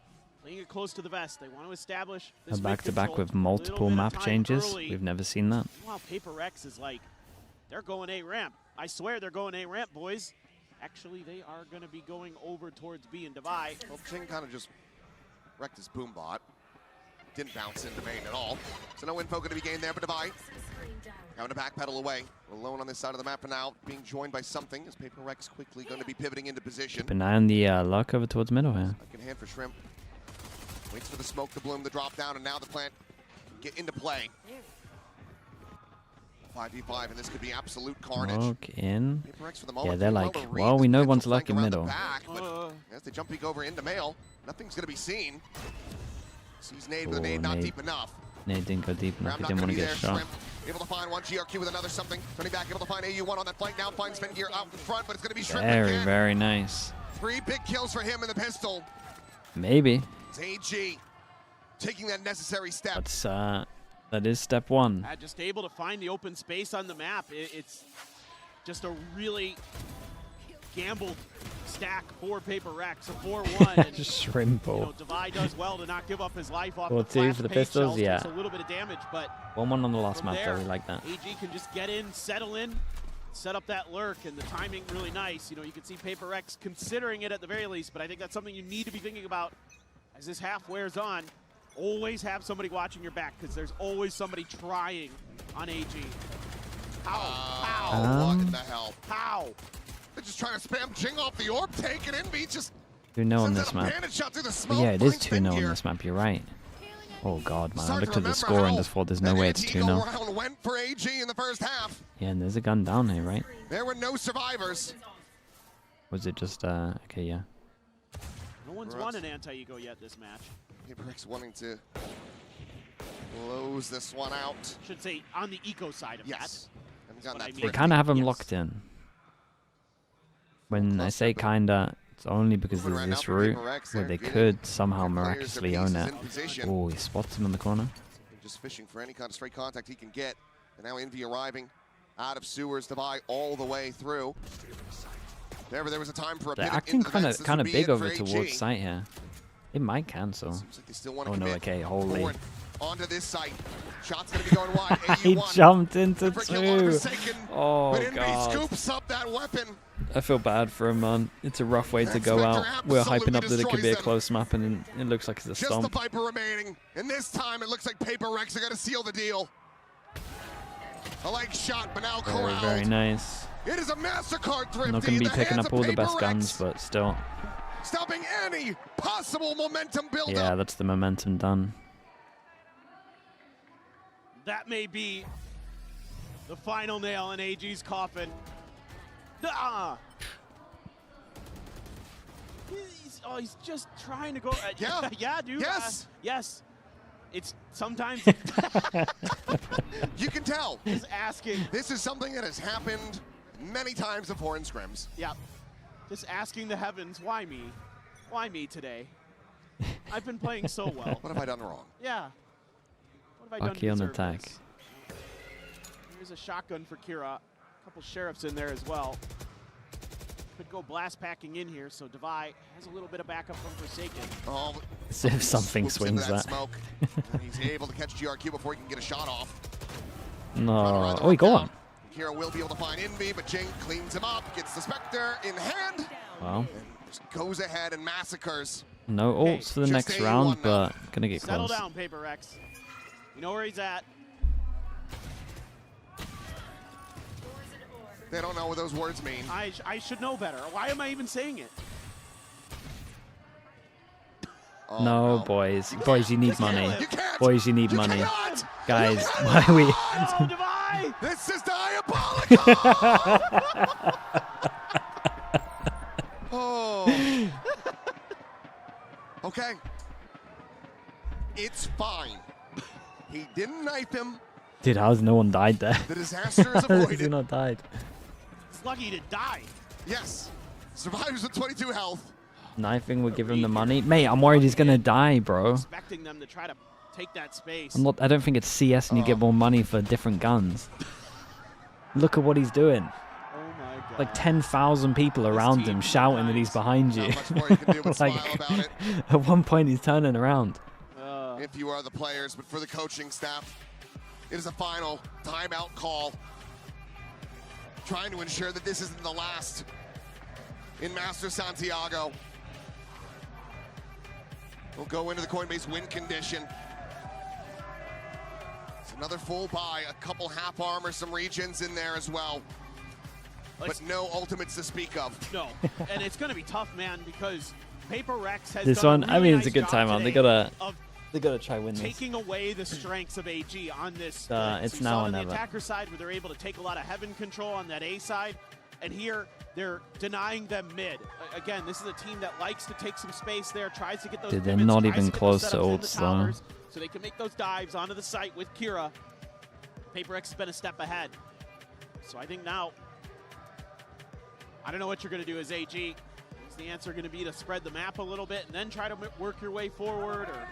playing it close to the vest. They want to establish A this back to back mid-control. with multiple Little bit of map time changes. early. We've never seen that. Meanwhile, PaperX is like, they're going A ramp. I swear they're going A ramp, boys. Actually, they are going to be going over towards B and divide. Well, Ching kind of just wrecked his boom bot. Didn't bounce into main at all. So no info going to be gained there for Divide. Having to backpedal away. Alone on this side of the map for now. Being joined by something as Paper Rex quickly going to be pivoting into position. Keep an eye on the luck over towards middle here. Second hand for Shrimp. Waits for the smoke to bloom, the drop down, and now the plant get into play. 5v5, and this could be absolute carnage. Look in. Paper Rex for the Yeah, moment they're doing like, well to read well, this we know potential one's flank luck in around the middle. back, but as they jump peek over into mail, nothing's going to be seen. Sees nade, but the nade not deep enough. Nade didn't go deep enough. Grab He not didn't want gonna to be get there. shot. Shrimp able to find one GRQ with another something. Turning back, able to find AU1 on that flank. Now finds Fengear out in front, but it's going to be Shrimp Very, again. very nice. 3 big kills for him in the pistol. Maybe. It's AG taking that necessary step. That's that is step one. Just able to find the open space on the map. It's just a really gambled stack for PaperX, a 4-1. Just Shrimp. You know, Divide does well to not give up his life off the 4-2 flash for the page pistols, shells, yeah. takes a little bit of damage, but 1-1 on the last from map, there, though. We like that. AG can just get in, settle in, set up that lurk, and the timing really nice. You know, you can see PaperX considering it at the very least, but I think that's something you need to be thinking about as this half wears on. Always have somebody watching your back, because there's always somebody trying on AG. How? What in the hell? How? The just trying to spam Jing off the orb, take it in, Envy just 2-0 on this sends out a map. bandit shot through the But smoke, yeah, it is finds 2-0 on Fenrir. this map, you're right. Oh god, man, I Starting looked to at the remember score and how just thought there's no way it's Eagle 2-0. round went for AG in the first half. Yeah, and there's a gun down here, right? There were no survivors. Was it just, okay, yeah. No one's won an anti-ego yet this match. PRX wanting to close this one out. Should say on the eco side of yes. that. They kind of have him locked in. When I say kinda, it's only because there's this route where they could somehow miraculously own it. Oh, he spots him in the corner. Just fishing for any kind of straight contact he can get. And now Envy arriving out of sewers to buy all the way through. There was a time for a They're pivot acting into the vents. This kind would of be big it over for towards AG. site here. It might cancel. They still want to Oh no, commit okay, holy. forward onto this site. Shot's gonna be going wide. He AU1. jumped into For kill on 2. Forsaken, Oh but Envy god. scoops up that weapon. I feel bad for him, man. It's a rough way to go out. We're hyping up that it could be a close map, and it looks like it's a Just the stomp. Viper remaining. And this time it looks like Paper Rex are gonna seal the deal. A leg shot, but now Very, corralled. very nice. It is a MasterCard Thrifty. Not going to be The picking hands up of all the Paper best Rex, guns, but still. stopping any possible momentum buildup. Yeah, that's the momentum done. That may be the final nail in AG's coffin. Ah! He's just trying to go. Yeah. Yeah, dude. Yes. Yes. It's sometimes. You can tell. Just asking. This is something that has happened many times before in scrims. Yeah. Just asking the heavens, why me? Why me today? I've been playing so well. What have I done wrong? Yeah. What have I done Lucky to on deserve attack. this? Here's a shotgun for Kira. A couple sheriffs in there as well. Could go blast packing in here, so Devi has a little bit of backup from Forsaken. Oh, See if something swoops into swings that. smoke. And he's able to catch GRQ before he can get a shot off. No. Oh, he got one. Kira will be able to find Envy, but Jing cleans him up, gets the Spectre in hand, Well, and just goes ahead and massacres. no ults for the just next A1 round, now. but gonna get Settle close. down, Paper Rex. You know where he's at. They don't know what those words mean. I should know better. Why am I even saying it? Oh, No, boys. Boys, you need money. You can't. Boys, you need You money. cannot. Guys, why are we... Oh, Devi! This is diabolical! Oh. Okay. It's fine. He didn't knife him. Dude, how's no one died there? The disaster is How has he avoided. not died? Sluggy to die. Yes. Survivors with 22 health. Knifing would give him the money. Mate, I'm worried he's gonna die, bro. Expecting them to try to take that space. I don't think it's CS and you get more money for different guns. Look at what he's doing. Oh my god. Like 10,000 people around him shouting that he's behind you. Not much more you can do but Like, smile about it. at one point he's turning around. If you are the players, but for the coaching staff, it is a final timeout call. Trying to ensure that this isn't the last in Masters Santiago. We'll go into the Coinbase win condition. It's another full buy, a couple half armor, some regions in there as well. But no ultimates to speak of. No, and it's going to be tough, man, because Paper Rex has This done one, a I really mean, it's a nice good job timeout. They today gotta, of try win this. taking away the strengths of AG on this. It's we now saw or on the never. attacker side where they're able to take a lot of heaven control on that A side, and here they're denying them mid. Again, this is a team that likes to take some space there, tries to get those. Dude, they're pivots, not tries even to get close those to setups in the ults, though. towers, so they can make those dives onto the site with Kira. Paper X has been a step ahead, so I think now. I don't know what you're going to do as AG. Is the answer going to be to spread the map a little bit and then try to work your way forward, or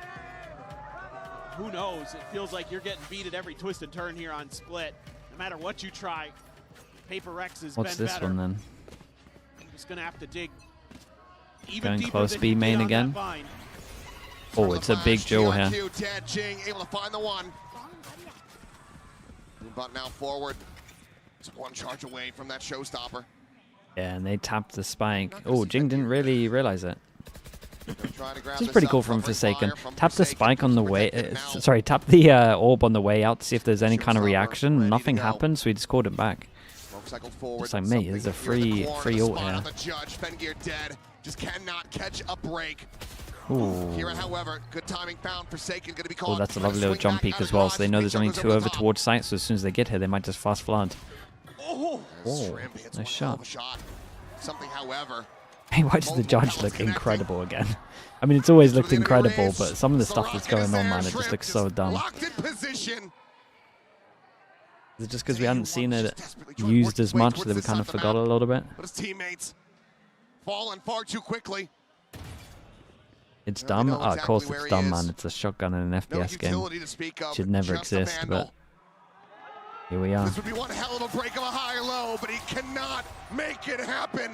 who knows? It feels like you're getting beat at every twist and turn here on Split. No matter what you try, Paper Rex has What's been this better. one then? Just going to have to dig even Going deeper close than B you did main on that again. vine. Oh, it's a big duel here. GRQ, Ted Jing able to find the one. But now forward. It's one charge away from that showstopper. Yeah, and they tapped the spike. Oh, Jing didn't really realize it. Trying to grab This is this pretty up, cool from covering Forsaken. fire from Tap the Forsaken, spike on the comes way. protected now. Sorry, tap the orb on the way out to see if there's any kind of Showstopper reaction. ready Nothing to go. happened, so he just called it back. It's like, mate, there's a free ult here. The judge, Fengear dead. Just cannot catch a break. Here, however, good timing found. Forsaken going to be caught. Oh, that's a lovely little jump peek as well. So they know there's only 2 over towards site. So as soon as they get here, they might just fast flood. Oh, nice shot. Something, however. Hey, why does the judge look incredible again? I mean, it's always looked incredible, but some of the stuff that's going on, man, it just looks so dumb. Is it just because we hadn't seen it used as much that we kind of forgot a little bit? But his teammates falling far too quickly. It's dumb? Oh, of course it's dumb, man. It's a shotgun in an FPS game. Should never exist, but here we are. This would be one hell of a break of a high low, but he cannot make it happen.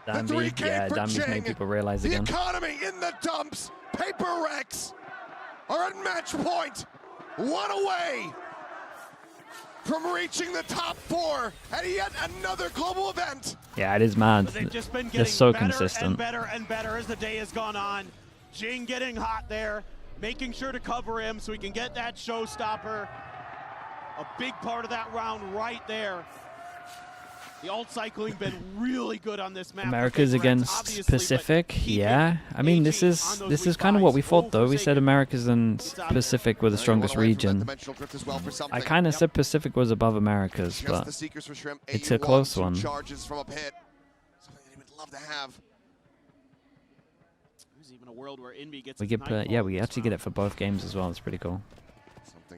Dambi, yeah, Dambi's made people realize again. The economy in the dumps. Paper Rex are at match point. 1 away from reaching the top 4 at yet another global event. Yeah, it is mad. They're so consistent. Better and better as the day has gone on. Jing getting hot there, making sure to cover him so he can get that showstopper. A big part of that round right there. The ult cycling been really good on this map. America's against Pacific, yeah. I mean, this is kind of what we thought, though. We said America's and Pacific were the strongest region. I kind of said Pacific was above America's, but it's a close one. We get, yeah, we actually get it for both games as well. It's pretty cool.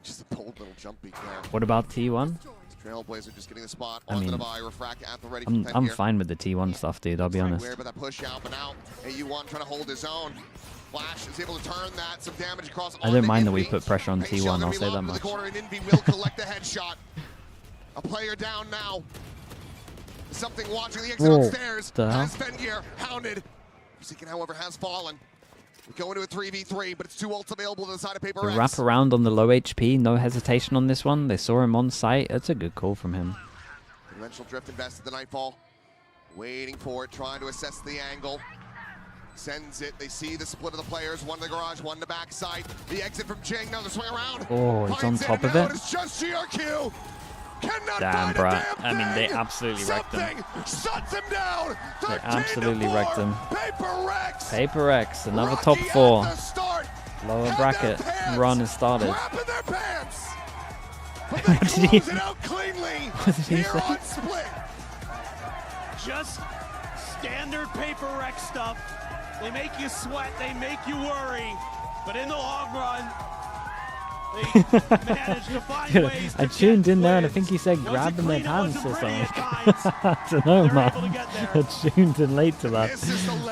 Just a bold little jump peek there. What about T1? Trailblazer just getting the spot I mean, the refract at the ready I'm fine with the T1 stuff, dude. I'll be honest. But that push out, but now AU1 trying to hold his own. Flash is able to turn that. Some damage across. I don't mind that we put pressure on T1. I'll say that much. Corner, and Envy will collect the headshot. A player down now. Something watching the exit upstairs. Has Fengear hounded. Forsaken, however, has fallen. We go into a 3v3, but it's 2 ults available to the side of Paper Rex. Wrap around on the low HP, no hesitation on this one. They saw him on site. That's a good call from him. Conventional drift invested the Nightfall. Waiting for it, trying to assess the angle. Sends it. They see the split of the players. One in the garage, one in the backside. The exit from Jing. Now the swing around. Oh, it's on top of it. It's just GRQ. Damn, bro. I mean, they absolutely wrecked him. Shuts him down. They absolutely wrecked him. Paper Rex. Paper Rex, another top 4. Lower bracket run has started. What did he say? Just standard Paper Rex stuff. They make you sweat, they make you worry, but in the long run, they manage to find ways I tuned in there and I think he said grabbing their pants or something. I don't know, man. I tuned in late to that.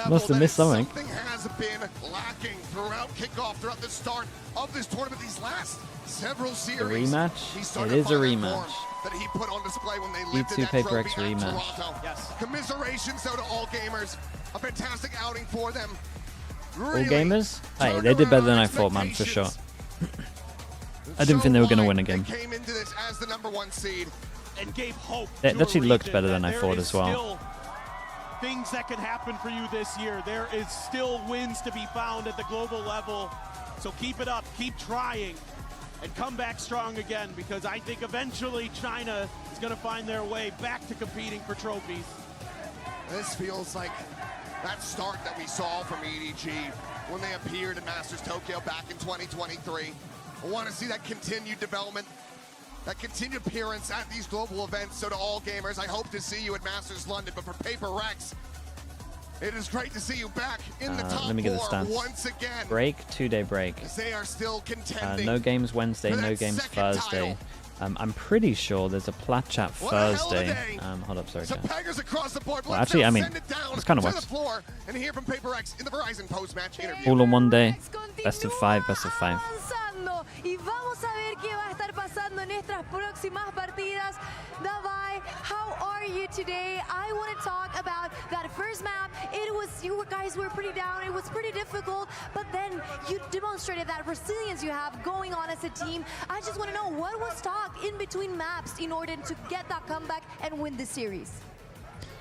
Must have missed something. Something has been lacking throughout kickoff, throughout the start of this tournament, these last several series. A rematch? It is a rematch. That he put on display when they G2 Paper X rematch. Yes. Commiserations though to all gamers. A fantastic outing for them. All gamers? Hey, they did better than I thought, man, for sure. I didn't think they were going to win again. They came into this as the #1 seed and gave hope. It actually looked better than I thought as well. Things that can happen for you this year. There is still wins to be found at the global level. So keep it up, keep trying, and come back strong again, because I think eventually China is going to find their way back to competing for trophies. This feels like that start that we saw from EDG when they appeared in Masters Tokyo back in 2023. I want to see that continued development, that continued appearance at these global events. So to all gamers, I hope to see you at Masters London. But for Paper Rex, it is great to see you back in the top 4 once again. Break, 2-day break. They are still contending. No games Wednesday, no games Thursday. I'm pretty sure there's a plat chat Thursday. Hold up, sorry. Across the board. Well, actually, I mean, it's kind of works. And hear from Paper Rex in the Verizon post-match interview. All on one day. Best of 5, best of 5. Y vamos a ver qué va a estar pasando en estas próximas partidas. Davai, how are you today? I want to talk about that first map. It was, you guys were pretty down. It was pretty difficult, but then you demonstrated that resilience you have going on as a team. I just want to know, what was talked in between maps in order to get that comeback and win the series?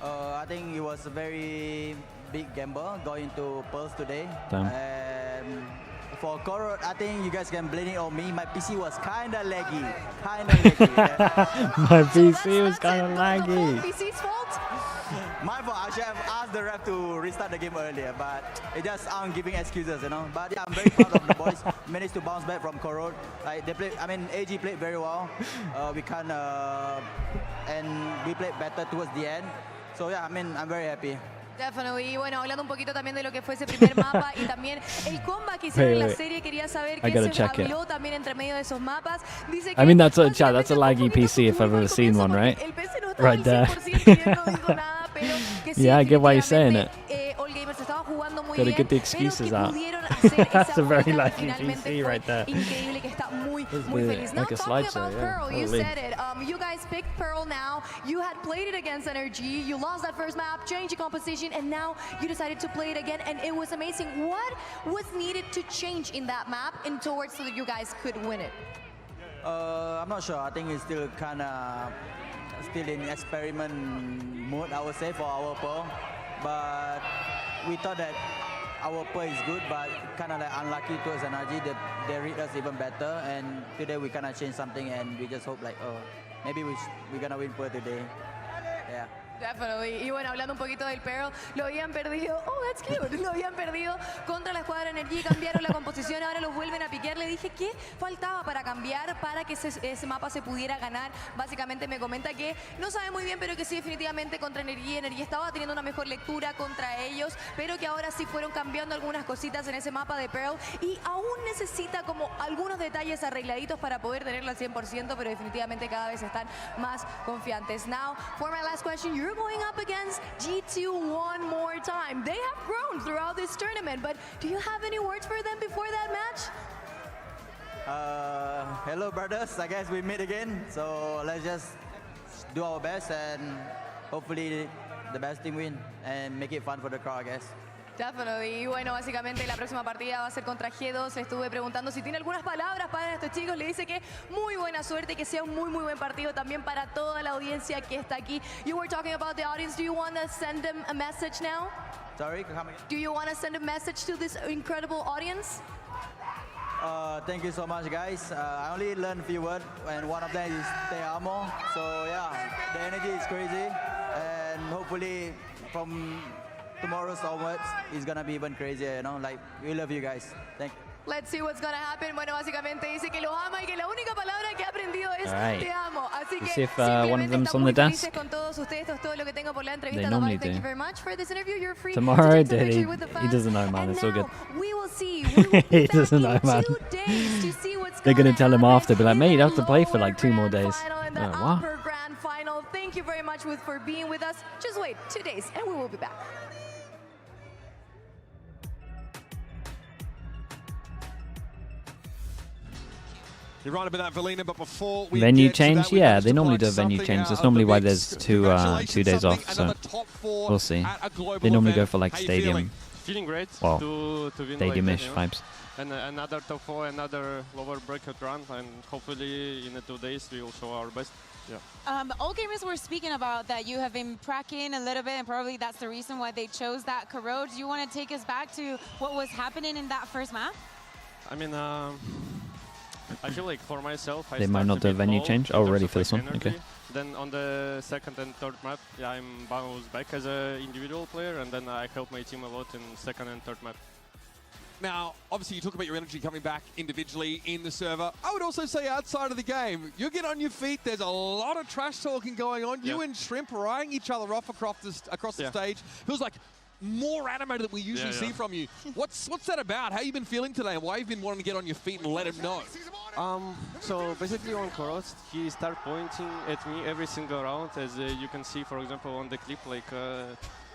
I think it was a very big gamble going to Pulse today. for Coro, I think you guys can blame it on me. My PC was kind of laggy. Yeah. My PC was kind of laggy. PC's fault? My fault. I should have asked the ref to restart the game earlier, but it just I'm giving excuses, you know. But yeah, I'm very proud of the boys. Managed to bounce back from Coro. Like they played. I mean, AG played very well. We can't, and we played better towards the end. So yeah, I mean, I'm very happy. Definitely. Y bueno, hablando un poquito también de lo que fue ese primer mapa y también el comeback que hicieron en la serie, quería saber qué se habló también entre medio de esos mapas. Dice que I mean, that's a chat. That's a laggy PC if I've ever seen one, right? Right there. Yeah, I get why you're saying it. Gotta get the excuses out. That's a very laggy PC right there. Increíble, que está muy feliz. Like a slideshow, yeah. You said it. You guys picked Pearl now. You had played it against NRG. You lost that first map, changed the composition, and now you decided to play it again, and it was amazing. What was needed to change in that map in towards so that you guys could win it? I'm not sure. I think it's still kind of still in experiment mode, I would say, for our Pearl. But we thought that our Pearl is good, but kind of like unlucky towards NRG. They read us even better, and today we kind of changed something, and we just hope like, oh, maybe we're gonna win Pearl today. Yeah. Definitely. Y bueno, hablando un poquito del Pearl, lo habían perdido. Oh, that's cute. Lo habían perdido contra la escuadra Energía, cambiaron la composición, ahora los vuelven a piquear. Le dije qué faltaba para cambiar para que ese mapa se pudiera ganar. Básicamente me comenta que no sabe muy bien, pero que sí, definitivamente contra Energía. Energía estaba teniendo una mejor lectura contra ellos, pero que ahora sí fueron cambiando algunas cositas en ese mapa de Pearl y aún necesita como algunos detalles arregladitos para poder tenerlo al 100%, pero definitivamente cada vez están más confiantes. Now, for my last question, you're going up against G2 one more time. They have grown throughout this tournament, but do you have any words for them before that match? Hello, brothers. I guess we meet again. So let's just do our best and hopefully the best team win and make it fun for the crowd, I guess. Definitely. Y bueno, básicamente la próxima partida va a ser contra G2. Le estuve preguntando si tiene algunas palabras para estos chicos. Le dice que muy buena suerte y que sea un muy buen partido también para toda la audiencia que está aquí. You were talking about the audience. Do you want to send them a message now? Sorry, come again? Do you want to send a message to this incredible audience? Thank you so much, guys. I only learned a few words, and one of them is Te Amo. So yeah, the energy is crazy, and hopefully from tomorrow's onwards, it's gonna be even crazier, you know, like, we love you guys. Thank you. Let's see what's gonna happen. Bueno, básicamente dice que los ama y que la única palabra que ha aprendido es te amo. Así que see if one of them's on the desk. Con todos ustedes, esto es todo lo que tengo por la entrevista. They normally Thank do. you very much for this interview. You're free Tomorrow, to take a picture with the fans. he doesn't know, man. It's all good. We will see. We will He doesn't know, man. 2 days to see what's They're gonna tell him after, be like, mate, you have to play for lower like 2 more days. in the What? upper grand final. Thank you very much for being with us. Just wait 2 days and we will be back. You're right about that, Valina, but before we Venue get change? to that, Yeah, they normally do a venue change. That's normally why there's 2 days off, so we'll see. They normally go for like stadium. Feeling great Well, to win stadium-ish like that, vibes. And another top 4, another lower bracket run, and hopefully in the 2 days we will show our best. Yeah. All gamers were speaking about that you have been pracking a little bit, and probably that's the reason why they chose that corrode. Do you want to take us back to what was happening in that first map? I mean, I feel like for myself, They might not do a venue change. Oh, ready for this one? Okay. Then on the second and third map, yeah, I'm bounced back as an individual player, and then I help my team a lot in second and third map. Now, obviously, you talk about your energy coming back individually in the server. I would also say outside of the game, you get on your feet, there's a lot of trash talking going on. You and Shrimp are eyeing each other off across the stage. Feels like more animated than we usually see from you. What's that about? How you been feeling today? Why have you been wanting to get on your feet and let him know? So basically on Koros, he started pointing at me every single round, as you can see, for example, on the clip,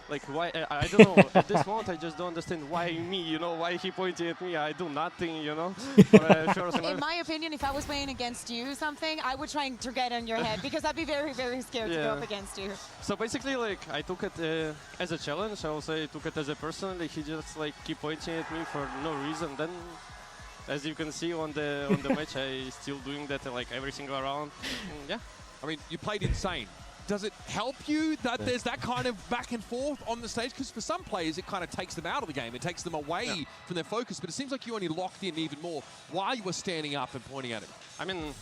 like why, I don't know, at this moment I just don't understand why me, you know, why he pointed at me, I do nothing, you know. In my opinion, if I was playing against you something, I would try to get on your head, because I'd be very, very scared to go up against you. So basically, like, I took it as a challenge, I also took it as a person, like, he just like keep pointing at me for no reason. Then, as you can see on the match, I still doing that like every single round. Yeah. I mean, you played insane. does it help you that there's that kind of back and forth on the stage? Because for some players, it kind of takes them out of the game. It takes them away from their focus. But it seems like you only locked in even more while you were standing up and pointing at it. I mean,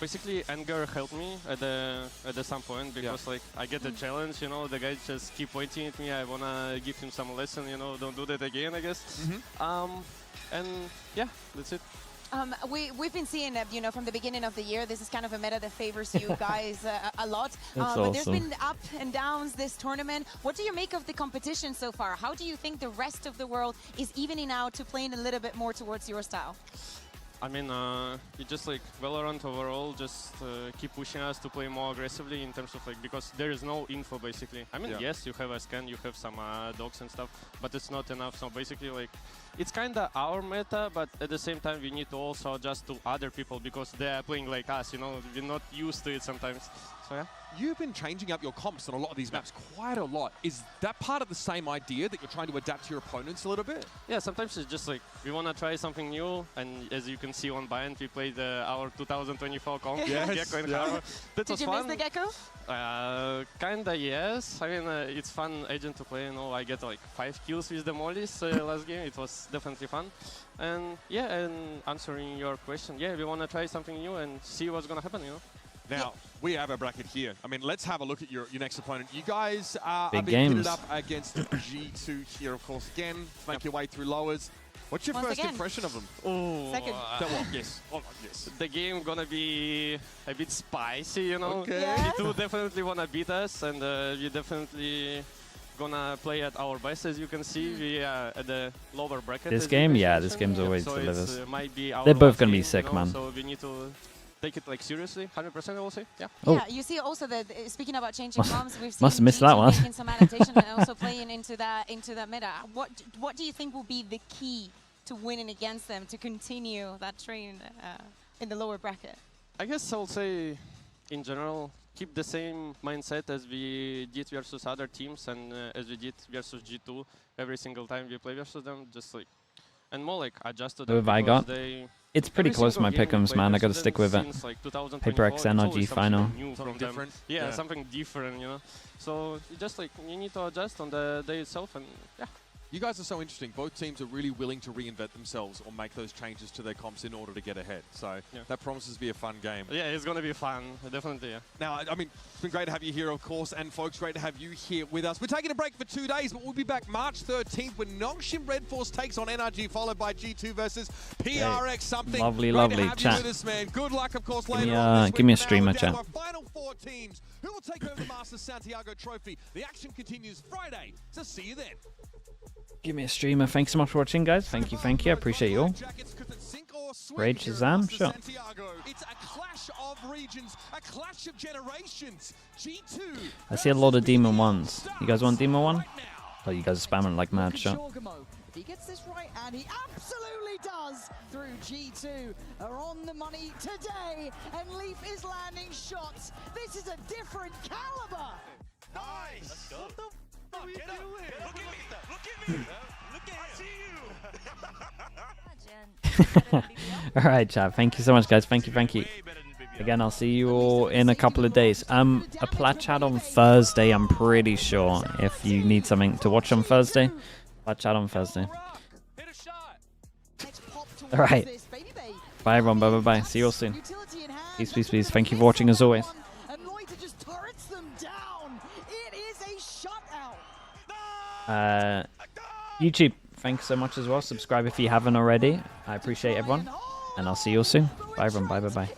basically, anger helped me at some point because like I get the challenge, you know, the guys just keep pointing at me. I wanna give him some lesson, you know, don't do that again, I guess. And yeah, that's it. We've been seeing, you know, from the beginning of the year, this is kind of a meta that favors you guys a lot. But there's been up and downs this tournament. What do you make of the competition so far? How do you think the rest of the world is evening out to playing a little bit more towards your style? I mean, it just like Valorant overall just keep pushing us to play more aggressively in terms of like, because there is no info basically. I mean, yes, you have a scan, you have some dogs and stuff, but it's not enough. So basically like, it's kind of our meta, but at the same time we need to also adjust to other people because they are playing like us, you know, we're not used to it sometimes. So yeah. You've been changing up your comps on a lot of these maps quite a lot. Is that part of the same idea that you're trying to adapt to your opponents a little bit? Yeah, sometimes it's just like we want to try something new, and as you can see on Bind, we played our 2024 comp. Yes. That Did was you fun. miss the Gecko? Kinda yes. I mean, it's fun agent to play. You know, I get like 5 kills with the mollies last game. It was definitely fun. And yeah, and answering your question, yeah, we want to try something new and see what's gonna happen. You know. Now, we have a bracket here. I mean, let's have a look at your next opponent. You guys are Big being games. pitted up against G2 here, of course, again, to make your way through lowers. What's your first impression of them? Oh, second. Yes. Oh, yes. The game gonna be a bit spicy, you know. Okay. Yeah. G2 definitely wanna beat us, and we definitely gonna play at our best. As you can see, we are at the lower bracket. This game, yeah, this game's always so delivers. Might be our They're both last gonna be game, sick, you know, man. So we need to take it like seriously, 100% I will say. Yeah. Oh. Yeah, you see also that speaking about changing comms, we've seen Must have missed that G2 one. making some adaptation and also playing into that meta. What do you think will be the key to winning against them to continue that train in the lower bracket? I guess I'll say, in general, keep the same mindset as we did versus other teams and as we did versus G2 every single time we play versus them. Just like, and more like adjust to them. Who have I got? It's pretty Every close to my single game we pick'ems, play man. I versus gotta them stick with it. since, like, 2024, Paper X it's always NRG something final. new from them. different. Yeah, something different, you know. So just like you need to adjust on the day itself, and yeah. You guys are so interesting. Both teams are really willing to reinvent themselves or make those changes to their comps in order to get ahead. So that promises to be a fun game. Yeah, it's going to be fun, definitely, yeah. Now, I mean, it's been great to have you here, of course, and folks, great to have you here with us. We're taking a break for 2 days, but we'll be back March 13th when Nongshim Red Force takes on NRG, followed by G2 versus PRX. Something lovely, great lovely to have chat. you with us, man. Good luck, of course, Give later me, on this give me a week. Now streamer we're down chat. to our final 4 teams who will take over the Masters Santiago Trophy. The action continues Friday, so see you then. Give me a streamer. Thanks so much for watching, guys. Thank you. I appreciate you all. Raid Shazam, sure. It's a clash of regions, a clash of generations. G2. I see a lot of Demon 1s. You guys want Demon 1? Oh, you guys are spamming like mad, sure. He gets this right, and he absolutely does through G2 are on the money today, and Leaf is landing shots. This is a different caliber. Nice. Let's go. What the fuck? Get up. Look at me. Look at me. Look at I see you. All right, chat. Thank you so much, guys. Thank you. Again, I'll see you all in a couple of days. A plat chat on Thursday, I'm pretty sure. If you need something to watch on Thursday, plat chat on Thursday. All right. Bye, everyone. Bye. See you all soon. Peace. Thank you for watching, as always. And Loiter just turrets them down. It is a shutout. YouTube, thanks so much as well. Subscribe if you haven't already. I appreciate everyone. And I'll see you all soon. Bye, everyone. Bye.